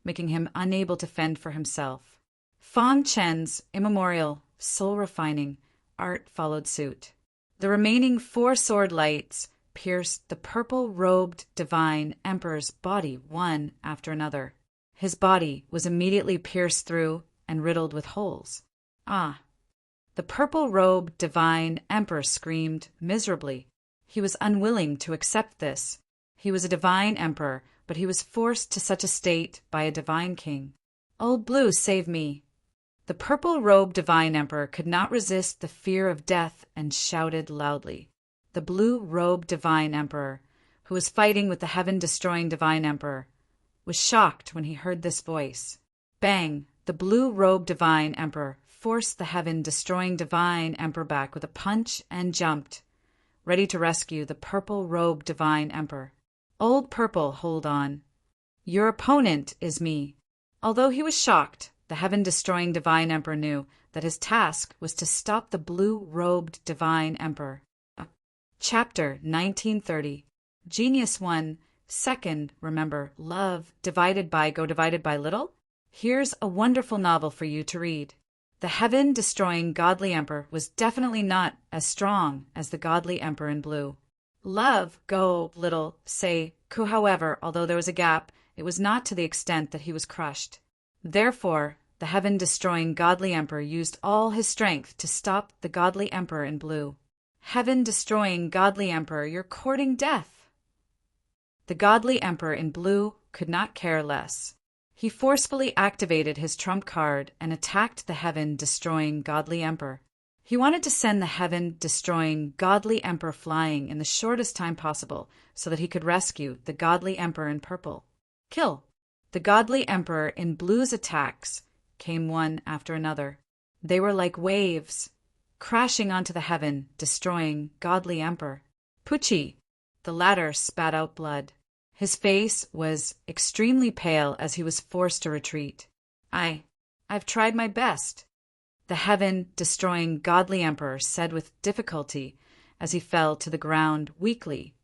making him unable to fend for himself. Fang Qin's immemorial, soul-refining art followed suit. The remaining 4 sword lights pierced the purple-robed divine emperor's body one after another. His body was immediately pierced through and riddled with holes. Ah! The purple-robed divine emperor screamed miserably. He was unwilling to accept this. He was a divine emperor, but he was forced to such a state by a divine king. "Old Blue, save me!" The purple-robed divine emperor could not resist the fear of death and shouted loudly. The blue-robed divine emperor, who was fighting with the heaven-destroying divine emperor, was shocked when he heard this voice. Bang! The blue-robed divine emperor forced the heaven-destroying divine emperor back with a punch and jumped, ready to rescue the purple-robed divine emperor. "Old Purple, hold on. Your opponent is me." Although he was shocked, the heaven-destroying divine emperor knew that his task was to stop the blue-robed divine emperor. Chapter 1930. Genius 1. Second, remember, love divided by little? Here's a wonderful novel for you to read. The heaven-destroying godly emperor was definitely not as strong as the godly emperor in blue. Love, go, little, say, ku. However, although there was a gap, it was not to the extent that he was crushed. Therefore, the heaven-destroying godly emperor used all his strength to stop the godly emperor in blue. Heaven-destroying godly emperor, you're courting death. The godly emperor in blue could not care less. He forcefully activated his trump card and attacked the heaven-destroying godly emperor. He wanted to send the heaven-destroying godly emperor flying in the shortest time possible so that he could rescue the godly emperor in purple. Kill. The godly emperor in blue's attacks came one after another. They were like waves, crashing onto the heaven-destroying godly emperor. Pucci. The latter spat out blood. His face was extremely pale as he was forced to retreat. I've tried my best, the heaven-destroying godly emperor said with difficulty as he fell to the ground weakly,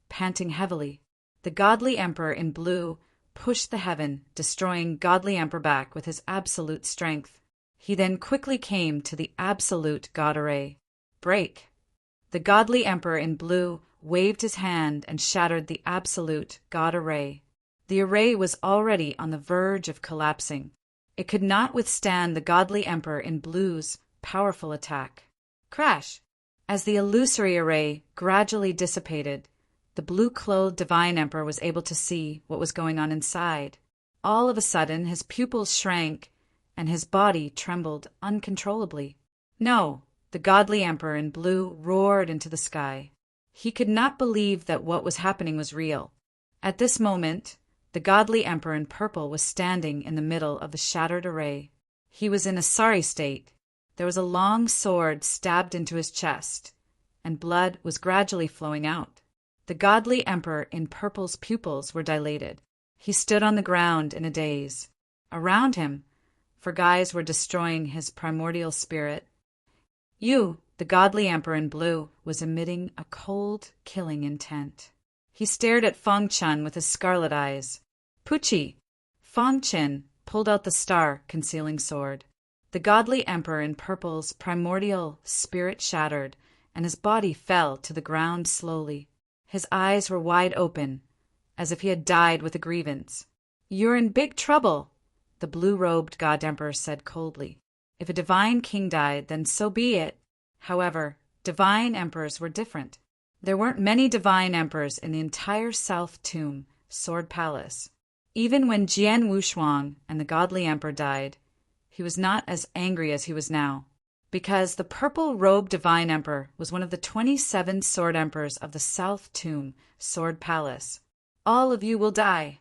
panting heavily. The godly emperor in blue pushed the heaven-destroying godly emperor back with his absolute strength. He then quickly came to the absolute god array. Break. The godly emperor in blue waved his hand and shattered the absolute god array. The array was already on the verge of collapsing. It could not withstand the godly emperor in blue's powerful attack. Crash! As the illusory array gradually dissipated, the blue-clothed divine emperor was able to see what was going on inside. All of a sudden, his pupils shrank and his body trembled uncontrollably. No! The godly emperor in blue roared into the sky. He could not believe that what was happening was real. At this moment, the godly emperor in purple was standing in the middle of the shattered array. He was in a sorry state. There was a long sword stabbed into his chest, and blood was gradually flowing out. The godly emperor in purple's pupils were dilated. He stood on the ground in a daze. Around him, guys were destroying his primordial spirit. The godly emperor in blue was emitting a cold, killing intent. He stared at Feng Chen with his scarlet eyes. Pucci. Feng Chen pulled out the star-concealing sword. The godly emperor in purple's primordial spirit shattered, and his body fell to the ground slowly. His eyes were wide open, as if he had died with a grievance. You're in big trouble, the blue-robed god emperor said coldly. If a divine king died, then so be it. However, divine emperors were different. There weren't many divine emperors in the entire South Tomb, Sword Palace. Even when Jian Wushuang and the godly emperor died, he was not as angry as he was now, because the purple-robed divine emperor was one of the 27 sword emperors of the South Tomb, Sword Palace. All of you will die.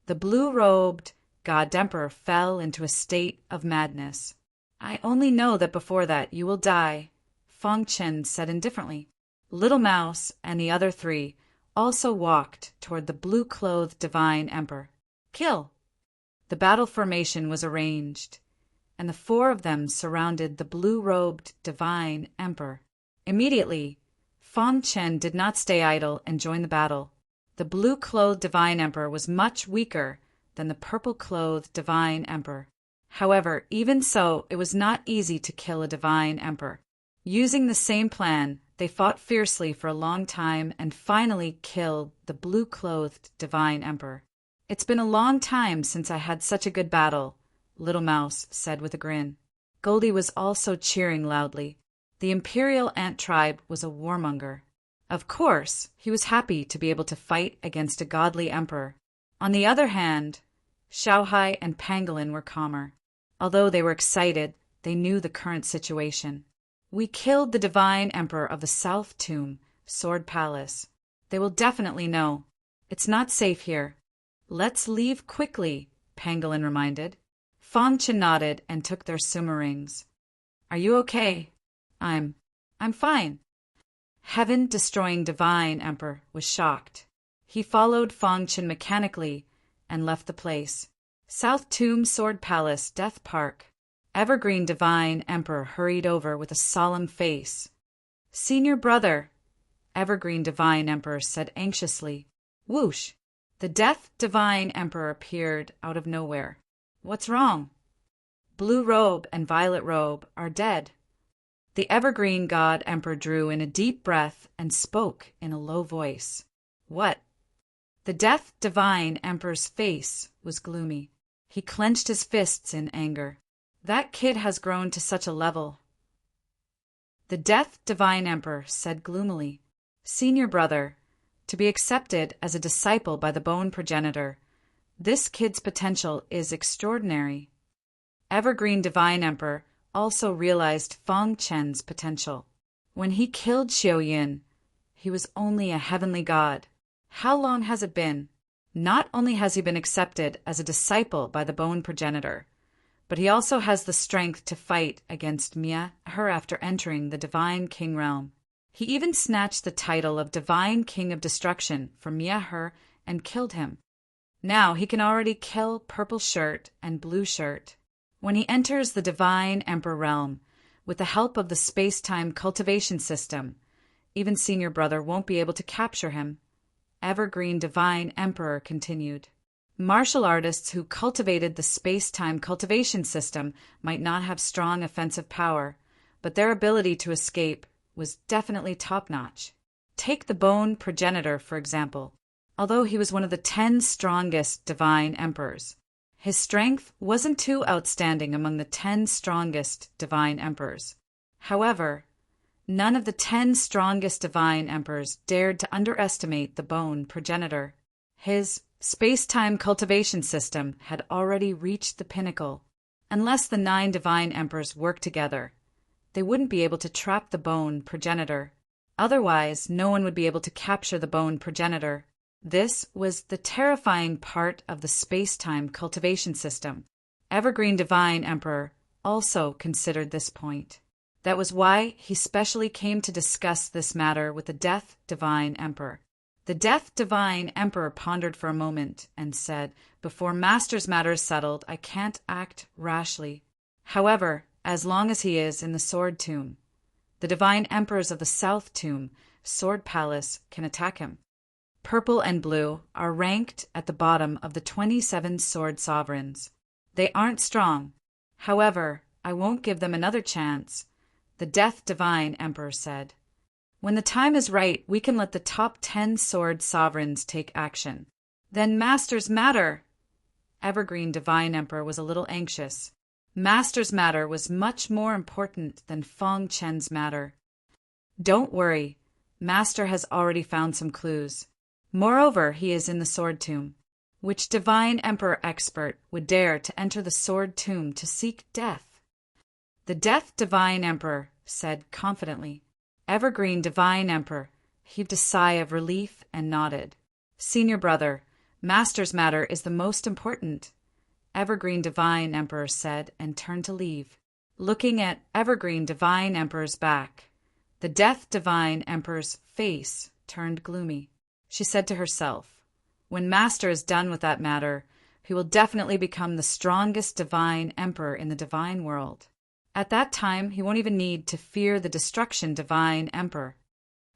The blue-robed god emperor fell into a state of madness. I only know that before that you will die, Feng Chen said indifferently. Little Mouse and the other three also walked toward the blue-clothed divine emperor. Kill! The battle formation was arranged, and the four of them surrounded the blue-robed divine emperor. Immediately, Feng Chen did not stay idle and join the battle. The blue-clothed divine emperor was much weaker than the purple-clothed divine emperor. However, even so, it was not easy to kill a divine emperor. Using the same plan, they fought fiercely for a long time and finally killed the blue-clothed divine emperor. It's been a long time since I had such a good battle, Little Mouse said with a grin. Goldie was also cheering loudly. The imperial ant tribe was a warmonger. Of course, he was happy to be able to fight against a godly emperor. On the other hand, Xiaohai and Pangolin were calmer. Although they were excited, they knew the current situation. We killed the divine emperor of the South Tomb, Sword Palace. They will definitely know. It's not safe here. Let's leave quickly, Pangolin reminded. Feng Chen nodded and took their sumo rings. Are you okay? I'm fine. Heaven-destroying divine emperor was shocked. He followed Feng Chen mechanically and left the place. South Tomb Sword Palace, Death Park. Evergreen Divine Emperor hurried over with a solemn face. Senior brother, Evergreen Divine Emperor said anxiously. Whoosh! The Death Divine Emperor appeared out of nowhere. What's wrong? Blue Robe and Violet Robe are dead. The Evergreen God Emperor drew in a deep breath and spoke in a low voice. What? The Death Divine Emperor's face was gloomy. He clenched his fists in anger. That kid has grown to such a level. The Death Divine Emperor said gloomily, Senior brother, to be accepted as a disciple by the Bone Progenitor, This kid's potential is extraordinary. Evergreen Divine Emperor also realized Feng Chen's potential. When he killed Xiaoyin, he was only a heavenly god. How long has it been? Not only has he been accepted as a disciple by the bone progenitor, but he also has the strength to fight against Mia Her after entering the Divine King realm. He even snatched the title of Divine King of Destruction from Mia Her and killed him. Now he can already kill Purple Shirt and Blue Shirt. When he enters the Divine Emperor realm, with the help of the space-time cultivation system, even Senior Brother won't be able to capture him. Evergreen Divine Emperor continued. Martial artists who cultivated the space-time cultivation system might not have strong offensive power, but their ability to escape was definitely top-notch. Take the Bone Progenitor, for example. Although he was one of the 10 strongest Divine Emperors, his strength wasn't too outstanding among the 10 strongest Divine Emperors. However, none of the 10 strongest Divine Emperors dared to underestimate the Bone Progenitor. His space-time cultivation system had already reached the pinnacle. Unless the 9 Divine Emperors worked together, they wouldn't be able to trap the Bone Progenitor. Otherwise, no one would be able to capture the Bone Progenitor. This was the terrifying part of the space-time cultivation system. Evergreen Divine Emperor also considered this point. That was why he specially came to discuss this matter with the Death Divine Emperor. The Death Divine Emperor pondered for a moment and said, "Before Master's matter is settled, I can't act rashly. However, as long as he is in the Sword Tomb, the Divine Emperors of the South Tomb, Sword Palace, can attack him. Purple and Blue are ranked at the bottom of the 27 Sword Sovereigns. They aren't strong. However, I won't give them another chance," the Death Divine Emperor said. "When the time is right, we can let the top 10 Sword Sovereigns take action. Then Master's matter!" Evergreen Divine Emperor was a little anxious. Master's matter was much more important than Feng Chen's matter. "Don't worry, Master has already found some clues. Moreover, he is in the Sword Tomb. Which Divine Emperor expert would dare to enter the Sword Tomb to seek death?" The Death Divine Emperor said confidently. Evergreen Divine Emperor heaved a sigh of relief and nodded. "Senior Brother, Master's matter is the most important," Evergreen Divine Emperor said and turned to leave. Looking at Evergreen Divine Emperor's back, the Death Divine Emperor's face turned gloomy. She said to herself, "When Master is done with that matter, he will definitely become the strongest Divine Emperor in the Divine world. At that time, he won't even need to fear the destruction Divine Emperor."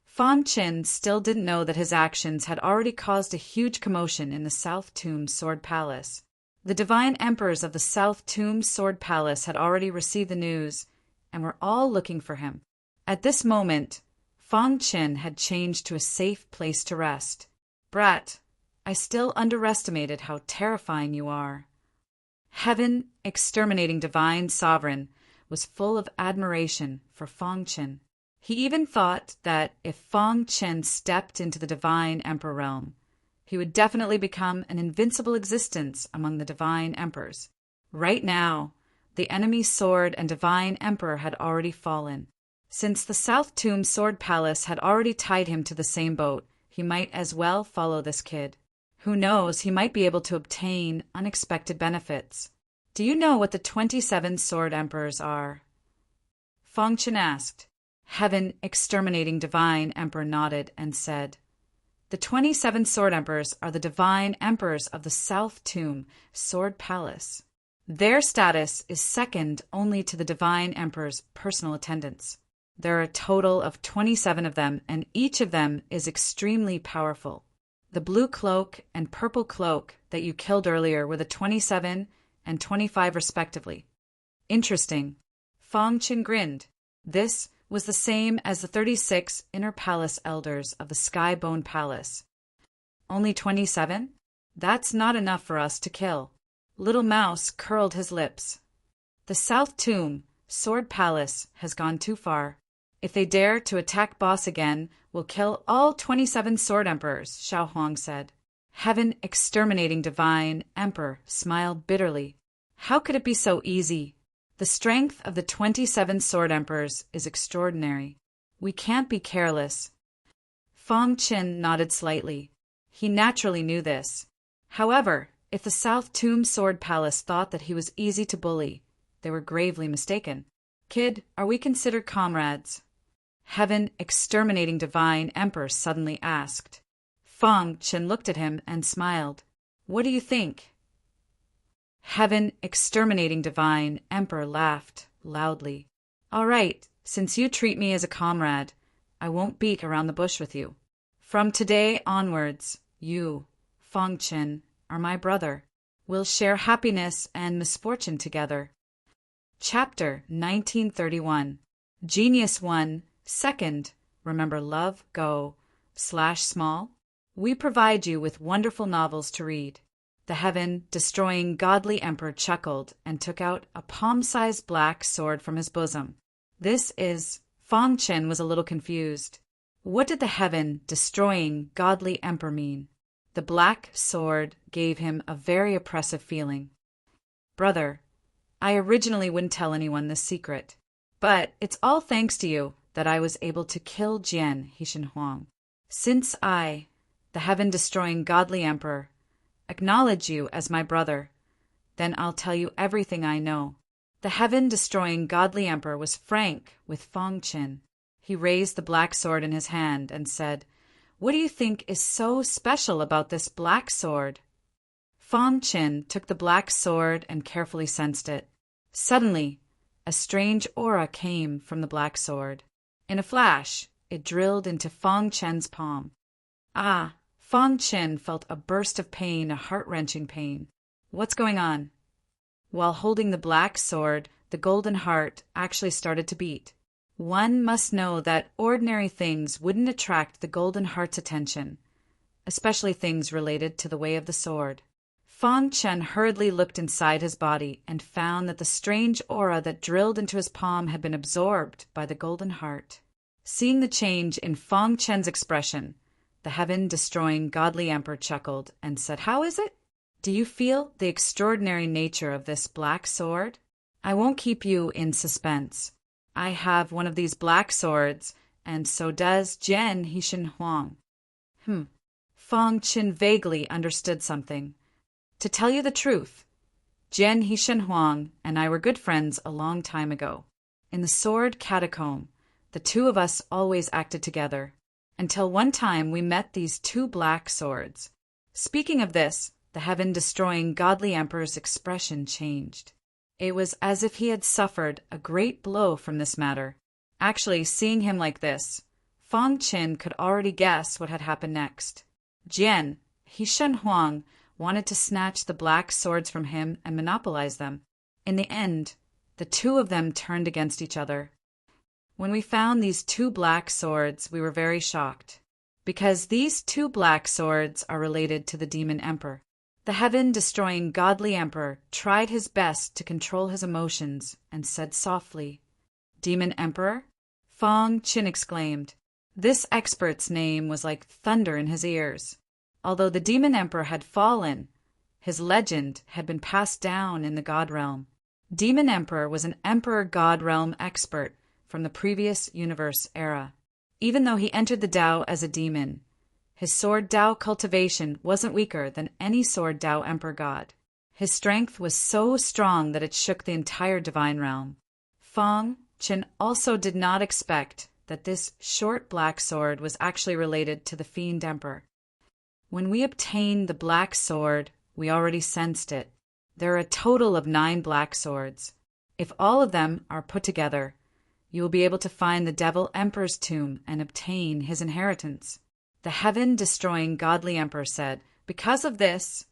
Feng Chen still didn't know that his actions had already caused a huge commotion in the South Tomb Sword Palace. The Divine Emperors of the South Tomb Sword Palace had already received the news and were all looking for him. At this moment, Feng Chen had changed to a safe place to rest. "Brat, I still underestimated how terrifying you are." Heaven Exterminating Divine Sovereign was full of admiration for Feng Chen. He even thought that if Feng Chen stepped into the Divine Emperor realm, he would definitely become an invincible existence among the Divine Emperors. Right now, the enemy Sword and Divine Emperor had already fallen. Since the South Tomb Sword Palace had already tied him to the same boat, he might as well follow this kid. Who knows, he might be able to obtain unexpected benefits. "Do you know what the 27 Sword Emperors are?" Feng Chen asked. Heaven Exterminating Divine Emperor nodded and said, "The 27 Sword Emperors are the Divine Emperors of the South Tomb Sword Palace. Their status is second only to the Divine Emperor's personal attendants. There are a total of 27 of them, and each of them is extremely powerful. The blue cloak and purple cloak that you killed earlier were the 27 and 25 respectively." "Interesting." Feng Chen grinned. This was the same as the 36 Inner Palace Elders of the Skybone Palace. "Only 27? That's not enough for us to kill." Little Mouse curled his lips. "The South Tomb Sword Palace has gone too far. If they dare to attack Boss again, we'll kill all 27 Sword Emperors," Xiao Huang said. Heaven exterminating divine emperor smiled bitterly. How could it be so easy? The strength of the 27 sword emperors is extraordinary. We can't be careless. Fang Qin nodded slightly. He naturally knew this. However, if the South Tomb Sword Palace thought that he was easy to bully, they were gravely mistaken. Kid, are we considered comrades? Heaven exterminating divine emperor suddenly asked. Fang Qin looked at him and smiled. What do you think? Heaven exterminating divine emperor laughed loudly. All right, since you treat me as a comrade, I won't beat around the bush with you. From today onwards, you, Fang Qin, are my brother. We'll share happiness and misfortune together. Chapter 1931. Genius 1, Second. Remember love, go, /small. We provide you with wonderful novels to read. The heaven-destroying godly emperor chuckled and took out a palm-sized black sword from his bosom. Fang Qin was a little confused. What did the heaven-destroying godly emperor mean? The black sword gave him a very oppressive feeling. Brother, I originally wouldn't tell anyone this secret, but it's all thanks to you that I was able to kill Jian Hixinhuang. Since I, the heaven-destroying godly emperor, acknowledge you as my brother, then I'll tell you everything I know. The heaven-destroying godly emperor was frank with Fang Qin. He raised the black sword in his hand and said, What do you think is so special about this black sword? Fang Qin took the black sword and carefully sensed it. Suddenly, a strange aura came from the black sword. In a flash, it drilled into Fang Qin's palm. Ah! Fang Qin felt a burst of pain, a heart-wrenching pain. What's going on? While holding the black sword, the golden heart actually started to beat. One must know that ordinary things wouldn't attract the golden heart's attention, especially things related to the way of the sword. Fang Qin hurriedly looked inside his body and found that the strange aura that drilled into his palm had been absorbed by the golden heart. Seeing the change in Fang Qin's expression, the heaven-destroying godly emperor chuckled and said, How is it? Do you feel the extraordinary nature of this black sword? I won't keep you in suspense. I have one of these black swords, and so does Jian Hixinhuang. Fang Qin vaguely understood something. To tell you the truth, Jian Hixinhuang and I were good friends a long time ago. In the sword catacomb, the two of us always acted together, until one time we met these two black swords. Speaking of this, the heaven-destroying godly emperor's expression changed. It was as if he had suffered a great blow from this matter. Actually, seeing him like this, Fang Qin could already guess what had happened next. Jian Hixinhuang wanted to snatch the black swords from him and monopolize them. In the end, the two of them turned against each other. When we found these two black swords, we were very shocked, because these two black swords are related to the demon emperor. The heaven-destroying godly emperor tried his best to control his emotions and said softly, Demon Emperor? Fang Qin exclaimed. This expert's name was like thunder in his ears. Although the demon emperor had fallen, his legend had been passed down in the god realm. Demon Emperor was an emperor god realm expert from the previous universe era. Even though he entered the Tao as a demon, his sword Tao cultivation wasn't weaker than any sword Tao emperor god. His strength was so strong that it shook the entire divine realm. Fang Qin also did not expect that this short black sword was actually related to the fiend emperor. When we obtained the black sword, we already sensed it. There are a total of 9 black swords. If all of them are put together, you will be able to find the Devil Emperor's tomb and obtain his inheritance. The heaven-destroying godly emperor said, Because of this,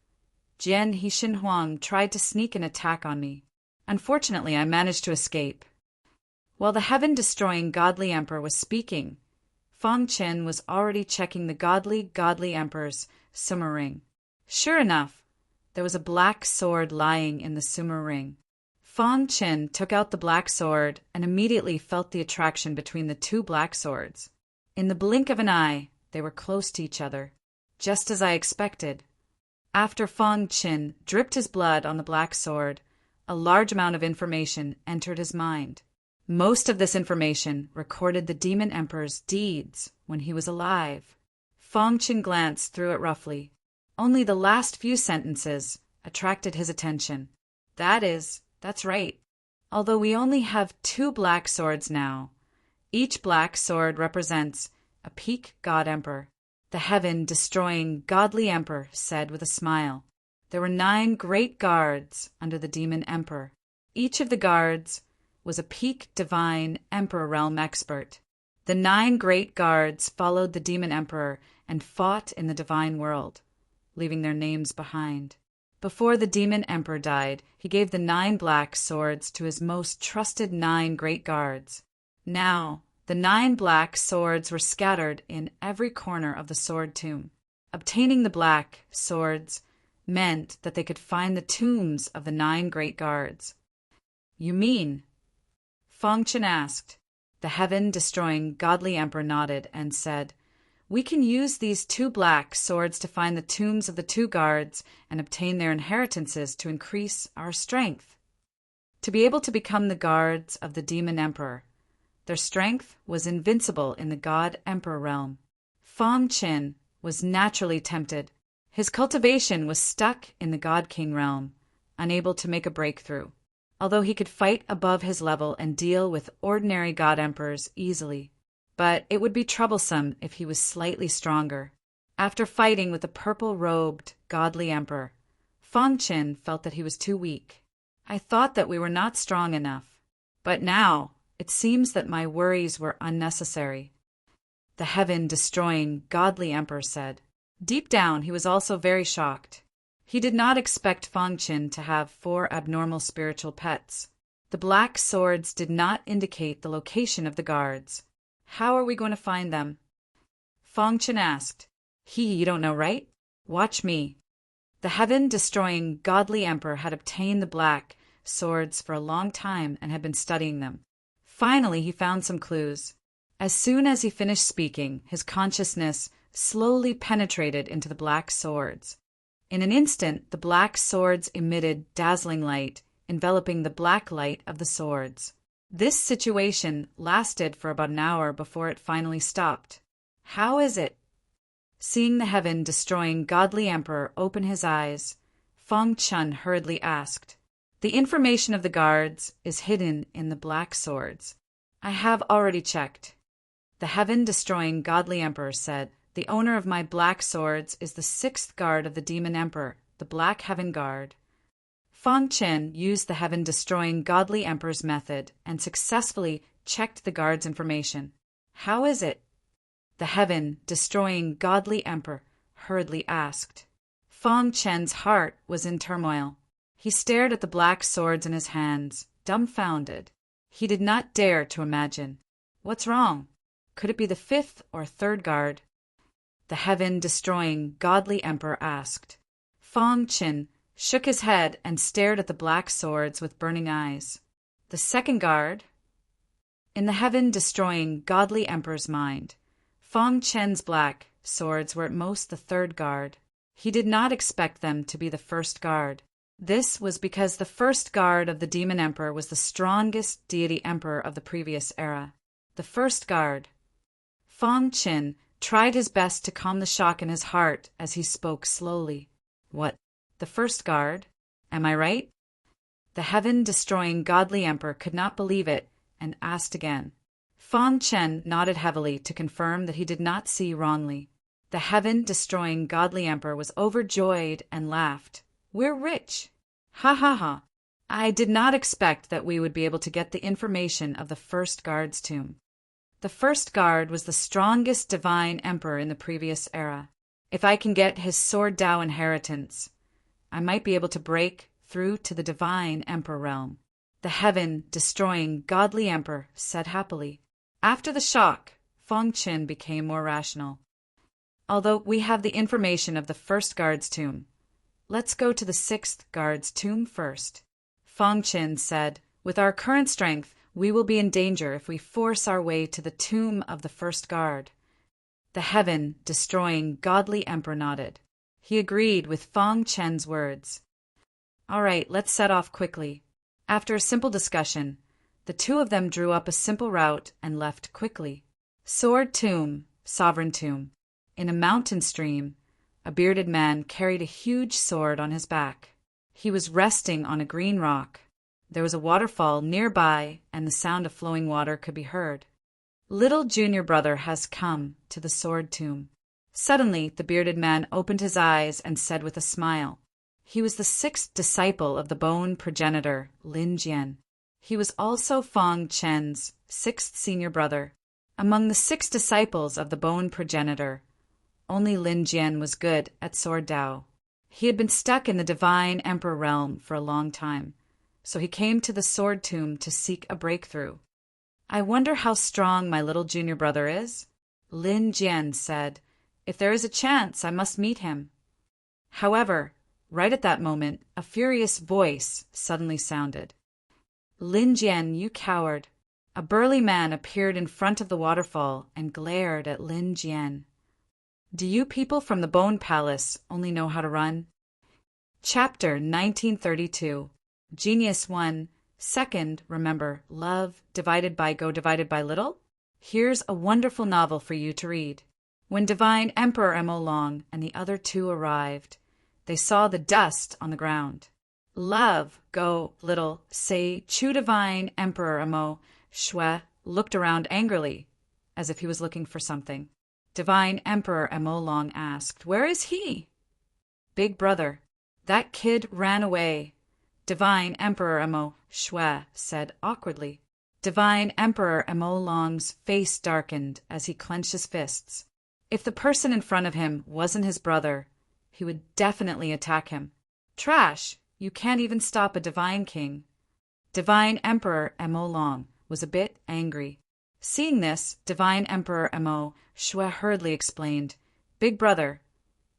Jian Hixinhuang tried to sneak an attack on me. Unfortunately, I managed to escape. While the heaven-destroying godly emperor was speaking, Fang Qin was already checking the godly emperor's sumo ring. Sure enough, there was a black sword lying in the sumo ring. Fang Qin took out the black sword and immediately felt the attraction between the two black swords. In the blink of an eye, they were close to each other. Just as I expected, After Feng Qin dripped his blood on the black sword, a large amount of information entered his mind. Most of this information recorded the Demon Emperor's deeds when he was alive. Feng Qin glanced through it roughly. Only the last few sentences attracted his attention. That's right. Although we only have 2 black swords now, each black sword represents a peak god emperor. The heaven-destroying godly emperor said with a smile. There were 9 great guards under the demon emperor. Each of the guards was a peak divine emperor realm expert. The 9 great guards followed the demon emperor and fought in the divine world, leaving their names behind. Before the demon emperor died, he gave the 9 black swords to his most trusted 9 great guards. Now, the 9 black swords were scattered in every corner of the sword tomb. Obtaining the black swords meant that they could find the tombs of the 9 great guards. You mean? Feng Qin asked. The heaven-destroying godly emperor nodded and said, We can use these 2 black swords to find the tombs of the 2 guards and obtain their inheritances to increase our strength. To be able to become the guards of the demon emperor, their strength was invincible in the god-emperor realm. Feng Qin was naturally tempted. His cultivation was stuck in the god-king realm, unable to make a breakthrough, although he could fight above his level and deal with ordinary god-emperors easily. But it would be troublesome if he was slightly stronger. After fighting with the purple-robed godly emperor, Feng Qin felt that he was too weak. I thought that we were not strong enough, but now it seems that my worries were unnecessary. The heaven-destroying godly emperor said. Deep down, he was also very shocked. He did not expect Feng Qin to have 4 abnormal spiritual pets. The black swords did not indicate the location of the guards. How are we going to find them? Feng Qin asked. You don't know, right? Watch me. The heaven-destroying godly emperor had obtained the black swords for a long time and had been studying them. Finally, he found some clues. As soon as he finished speaking, his consciousness slowly penetrated into the black swords. In an instant, the black swords emitted dazzling light, enveloping the black light of the swords. This situation lasted for about an hour before it finally stopped. How is it? Seeing the heaven-destroying godly emperor open his eyes, Feng Qin hurriedly asked, The information of the guards is hidden in the black swords. I have already checked. The heaven-destroying godly emperor said, The owner of my black swords is the 6th guard of the demon emperor, the Black Heaven Guard. Feng Qin used the heaven-destroying godly emperor's method and successfully checked the guard's information. How is it? The heaven-destroying godly emperor hurriedly asked. Feng Qin's heart was in turmoil. He stared at the black swords in his hands, dumbfounded. He did not dare to imagine. What's wrong? Could it be the 5th or 3rd guard? The heaven-destroying godly emperor asked. Feng Qin shook his head and stared at the black swords with burning eyes. The 2nd guard? In the heaven-destroying godly emperor's mind, Feng Qin's black swords were at most the 3rd guard. He did not expect them to be the 1st guard. This was because the 1st guard of the demon emperor was the strongest deity emperor of the previous era. The 1st guard. Feng Qin tried his best to calm the shock in his heart as he spoke slowly. What? The 1st guard? Am I right? The heaven-destroying godly emperor could not believe it and asked again. Feng Qin nodded heavily to confirm that he did not see wrongly. The heaven-destroying godly emperor was overjoyed and laughed. We're rich! Ha ha ha! I did not expect that we would be able to get the information of the 1st guard's tomb. The 1st guard was the strongest divine emperor in the previous era. If I can get his Sword Dao inheritance, I might be able to break through to the divine emperor realm. The heaven-destroying godly emperor said happily. After the shock, Feng Qin became more rational. Although we have the information of the 1st guard's tomb, let's go to the 6th guard's tomb first. Feng Qin said, With our current strength, we will be in danger if we force our way to the tomb of the 1st guard. The heaven-destroying godly emperor nodded. He agreed with Fang Chen's words. All right, let's set off quickly. After a simple discussion, the two of them drew up a simple route and left quickly. Sword Tomb, Sovereign Tomb. In a mountain stream, a bearded man carried a huge sword on his back. He was resting on a green rock. There was a waterfall nearby, and the sound of flowing water could be heard. Little junior brother has come to the sword tomb. Suddenly, the bearded man opened his eyes and said with a smile. He was the sixth disciple of the bone progenitor, Lin Jian. He was also Fang Chen's sixth senior brother. Among the 6 disciples of the bone progenitor, only Lin Jian was good at sword Dao. He had been stuck in the divine emperor realm for a long time, so he came to the sword tomb to seek a breakthrough. I wonder how strong my little junior brother is? Lin Jian said, if there is a chance, I must meet him. However, right at that moment, a furious voice suddenly sounded. Lin Jian, you coward! A burly man appeared in front of the waterfall and glared at Lin Jian. Do you people from the Bone Palace only know how to run? Chapter 1932. Genius 1. Second, remember, love divided by little? Here's a wonderful novel for you to read. When Divine Emperor Mo Long and the other two arrived, they saw the dust on the ground. Love, go, little, say, Chu Divine Emperor Mo Shui looked around angrily, as if he was looking for something. Divine Emperor Mo Long asked, where is he? Big brother, that kid ran away. Divine Emperor Mo Shui said awkwardly. Divine Emperor Mo Long's face darkened as he clenched his fists. If the person in front of him wasn't his brother, he would definitely attack him. Trash! You can't even stop a divine king. Divine Emperor Mo Long was a bit angry. Seeing this, Divine Emperor Mo Shui hurriedly explained, Big brother,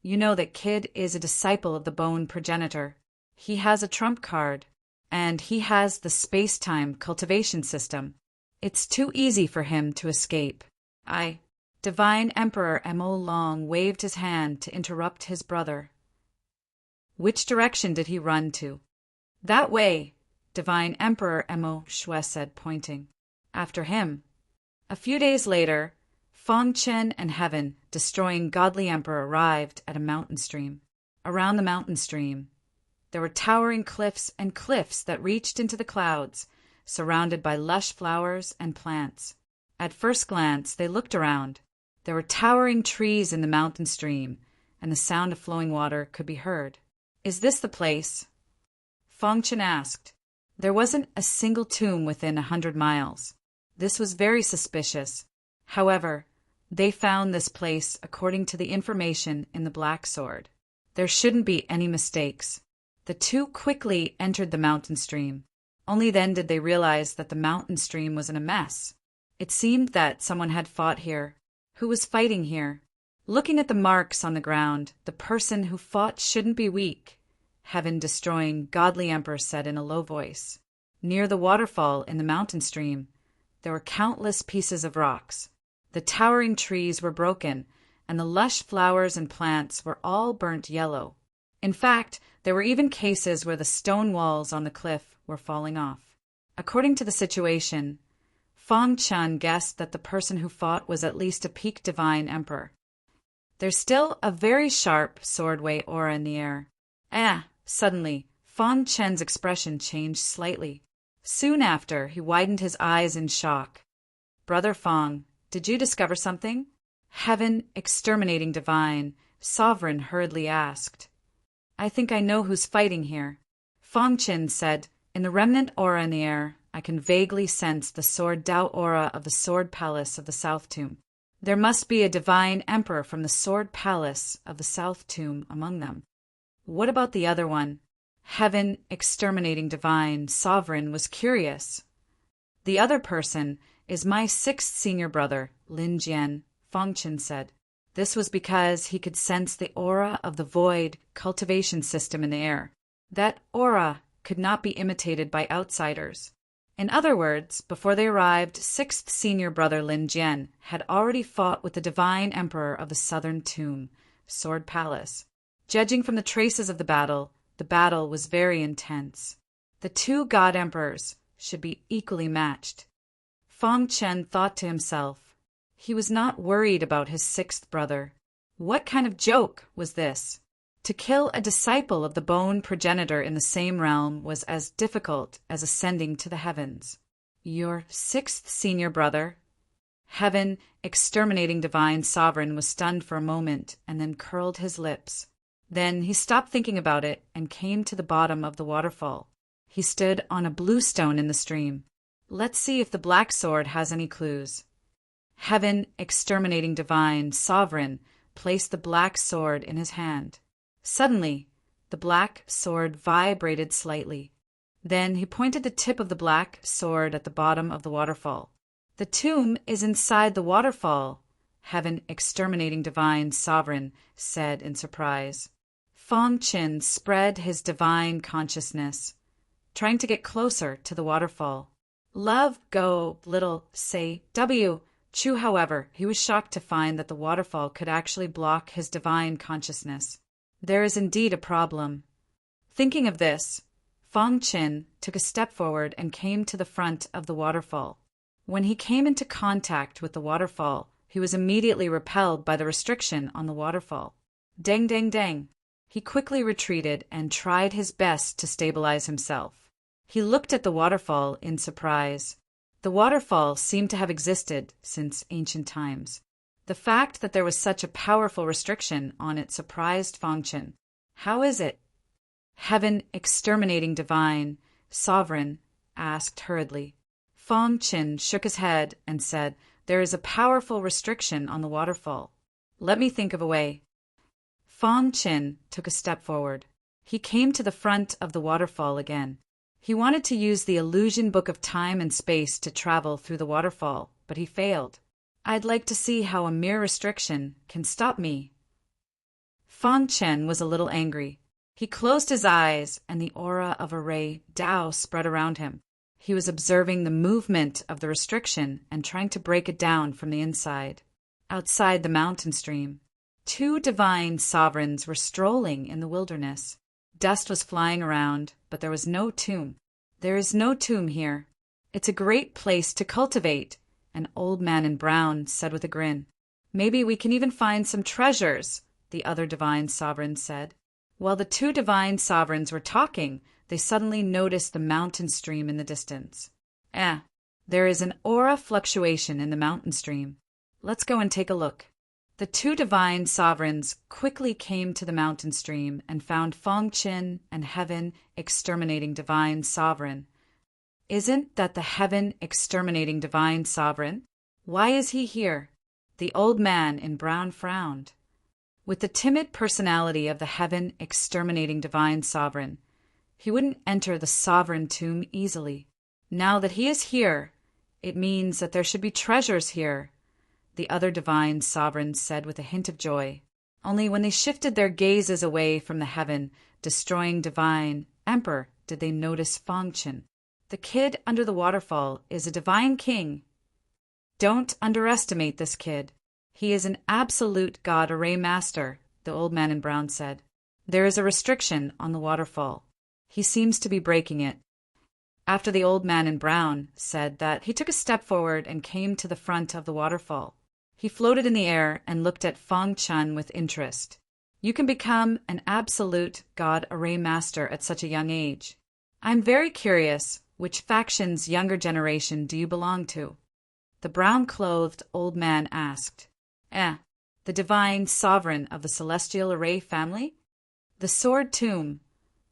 you know that Kid is a disciple of the bone progenitor. He has a trump card, and he has the space-time cultivation system. It's too easy for him to escape. Divine Emperor Mo Long waved his hand to interrupt his brother. Which direction did he run to? That way, Divine Emperor Mo Shui said, pointing. After him. A few days later, Fang Chen and Heaven, destroying Godly Emperor, arrived at a mountain stream. Around the mountain stream, there were towering cliffs and cliffs that reached into the clouds, surrounded by lush flowers and plants. At first glance, they looked around. There were towering trees in the mountain stream, and the sound of flowing water could be heard. Is this the place? Fang Chen asked. There wasn't a single tomb within 100 miles. This was very suspicious. However, they found this place according to the information in the Black Sword. There shouldn't be any mistakes. The two quickly entered the mountain stream. Only then did they realize that the mountain stream was in a mess. It seemed that someone had fought here. Who was fighting here? Looking at the marks on the ground, the person who fought shouldn't be weak. Heaven-destroying Godly Emperor said in a low voice. Near the waterfall in the mountain stream, there were countless pieces of rocks. The towering trees were broken, and the lush flowers and plants were all burnt yellow. In fact, there were even cases where the stone walls on the cliff were falling off. According to the situation, Fang Chen guessed that the person who fought was at least a peak divine emperor. There's still a very sharp swordway aura in the air. Suddenly, Fang Chen's expression changed slightly. Soon after, he widened his eyes in shock. Brother Fang, did you discover something? Heaven, exterminating divine, sovereign hurriedly asked. I think I know who's fighting here. Fang Chen said, in the remnant aura in the air, I can vaguely sense the sword Dao aura of the Sword Palace of the South Tomb. There must be a divine emperor from the Sword Palace of the South Tomb among them. What about the other one? Heaven, exterminating divine, sovereign was curious. The other person is my sixth senior brother, Lin Jian, Fang Chen said. This was because he could sense the aura of the void cultivation system in the air. That aura could not be imitated by outsiders. In other words, before they arrived, sixth senior brother Lin Jian had already fought with the divine emperor of the Southern Tomb, Sword Palace. Judging from the traces of the battle was very intense. The two god emperors should be equally matched. Fang Chen thought to himself. He was not worried about his sixth brother. What kind of joke was this? To kill a disciple of the bone progenitor in the same realm was as difficult as ascending to the heavens. Your sixth senior brother? Heaven, exterminating divine sovereign, was stunned for a moment and then curled his lips. Then he stopped thinking about it and came to the bottom of the waterfall. He stood on a blue stone in the stream. Let's see if the black sword has any clues. Heaven, exterminating divine sovereign, placed the black sword in his hand. Suddenly, the black sword vibrated slightly. Then he pointed the tip of the black sword at the bottom of the waterfall. The tomb is inside the waterfall, Heaven, exterminating divine sovereign, said in surprise. Fang Qin spread his divine consciousness, trying to get closer to the waterfall. Love, go, little, say, W. Chu, however, he was shocked to find that the waterfall could actually block his divine consciousness. There is indeed a problem. Thinking of this, Fang Qin took a step forward and came to the front of the waterfall. When he came into contact with the waterfall, he was immediately repelled by the restriction on the waterfall. Dang, dang, dang. He quickly retreated and tried his best to stabilize himself. He looked at the waterfall in surprise. The waterfall seemed to have existed since ancient times. The fact that there was such a powerful restriction on it surprised Fang Qin. How is it? Heaven, exterminating divine sovereign, asked hurriedly. Fang Qin shook his head and said, There is a powerful restriction on the waterfall. Let me think of a way. Fang Qin took a step forward. He came to the front of the waterfall again. He wanted to use the illusion book of time and space to travel through the waterfall, but he failed. I'd like to see how a mere restriction can stop me. Fang Qin was a little angry. He closed his eyes, and the aura of a ray Dao spread around him. He was observing the movement of the restriction and trying to break it down from the inside. Outside the mountain stream, two divine sovereigns were strolling in the wilderness. Dust was flying around, but there was no tomb. There is no tomb here. It's a great place to cultivate, an old man in brown said with a grin. Maybe we can even find some treasures, the other divine sovereign said. While the two divine sovereigns were talking, they suddenly noticed the mountain stream in the distance. There is an aura fluctuation in the mountain stream. Let's go and take a look. The two divine sovereigns quickly came to the mountain stream and found Fang Qin and Heaven, exterminating divine sovereign. Isn't that the Heaven, exterminating divine sovereign? Why is he here? The old man in brown frowned. With the timid personality of the Heaven, exterminating divine sovereign, he wouldn't enter the sovereign tomb easily. Now that he is here, it means that there should be treasures here, the other divine sovereigns said with a hint of joy. Only when they shifted their gazes away from the Heaven, destroying divine emperor, did they notice Fang Qin. The kid under the waterfall is a divine king. Don't underestimate this kid. He is an absolute god array master, the old man in brown said. There is a restriction on the waterfall. He seems to be breaking it. After the old man in brown said that, he took a step forward and came to the front of the waterfall. He floated in the air and looked at Fang Qin with interest. You can become an absolute god array master at such a young age. I'm very curious, which faction's younger generation do you belong to? The brown-clothed old man asked. The divine sovereign of the celestial array family? The sword tomb,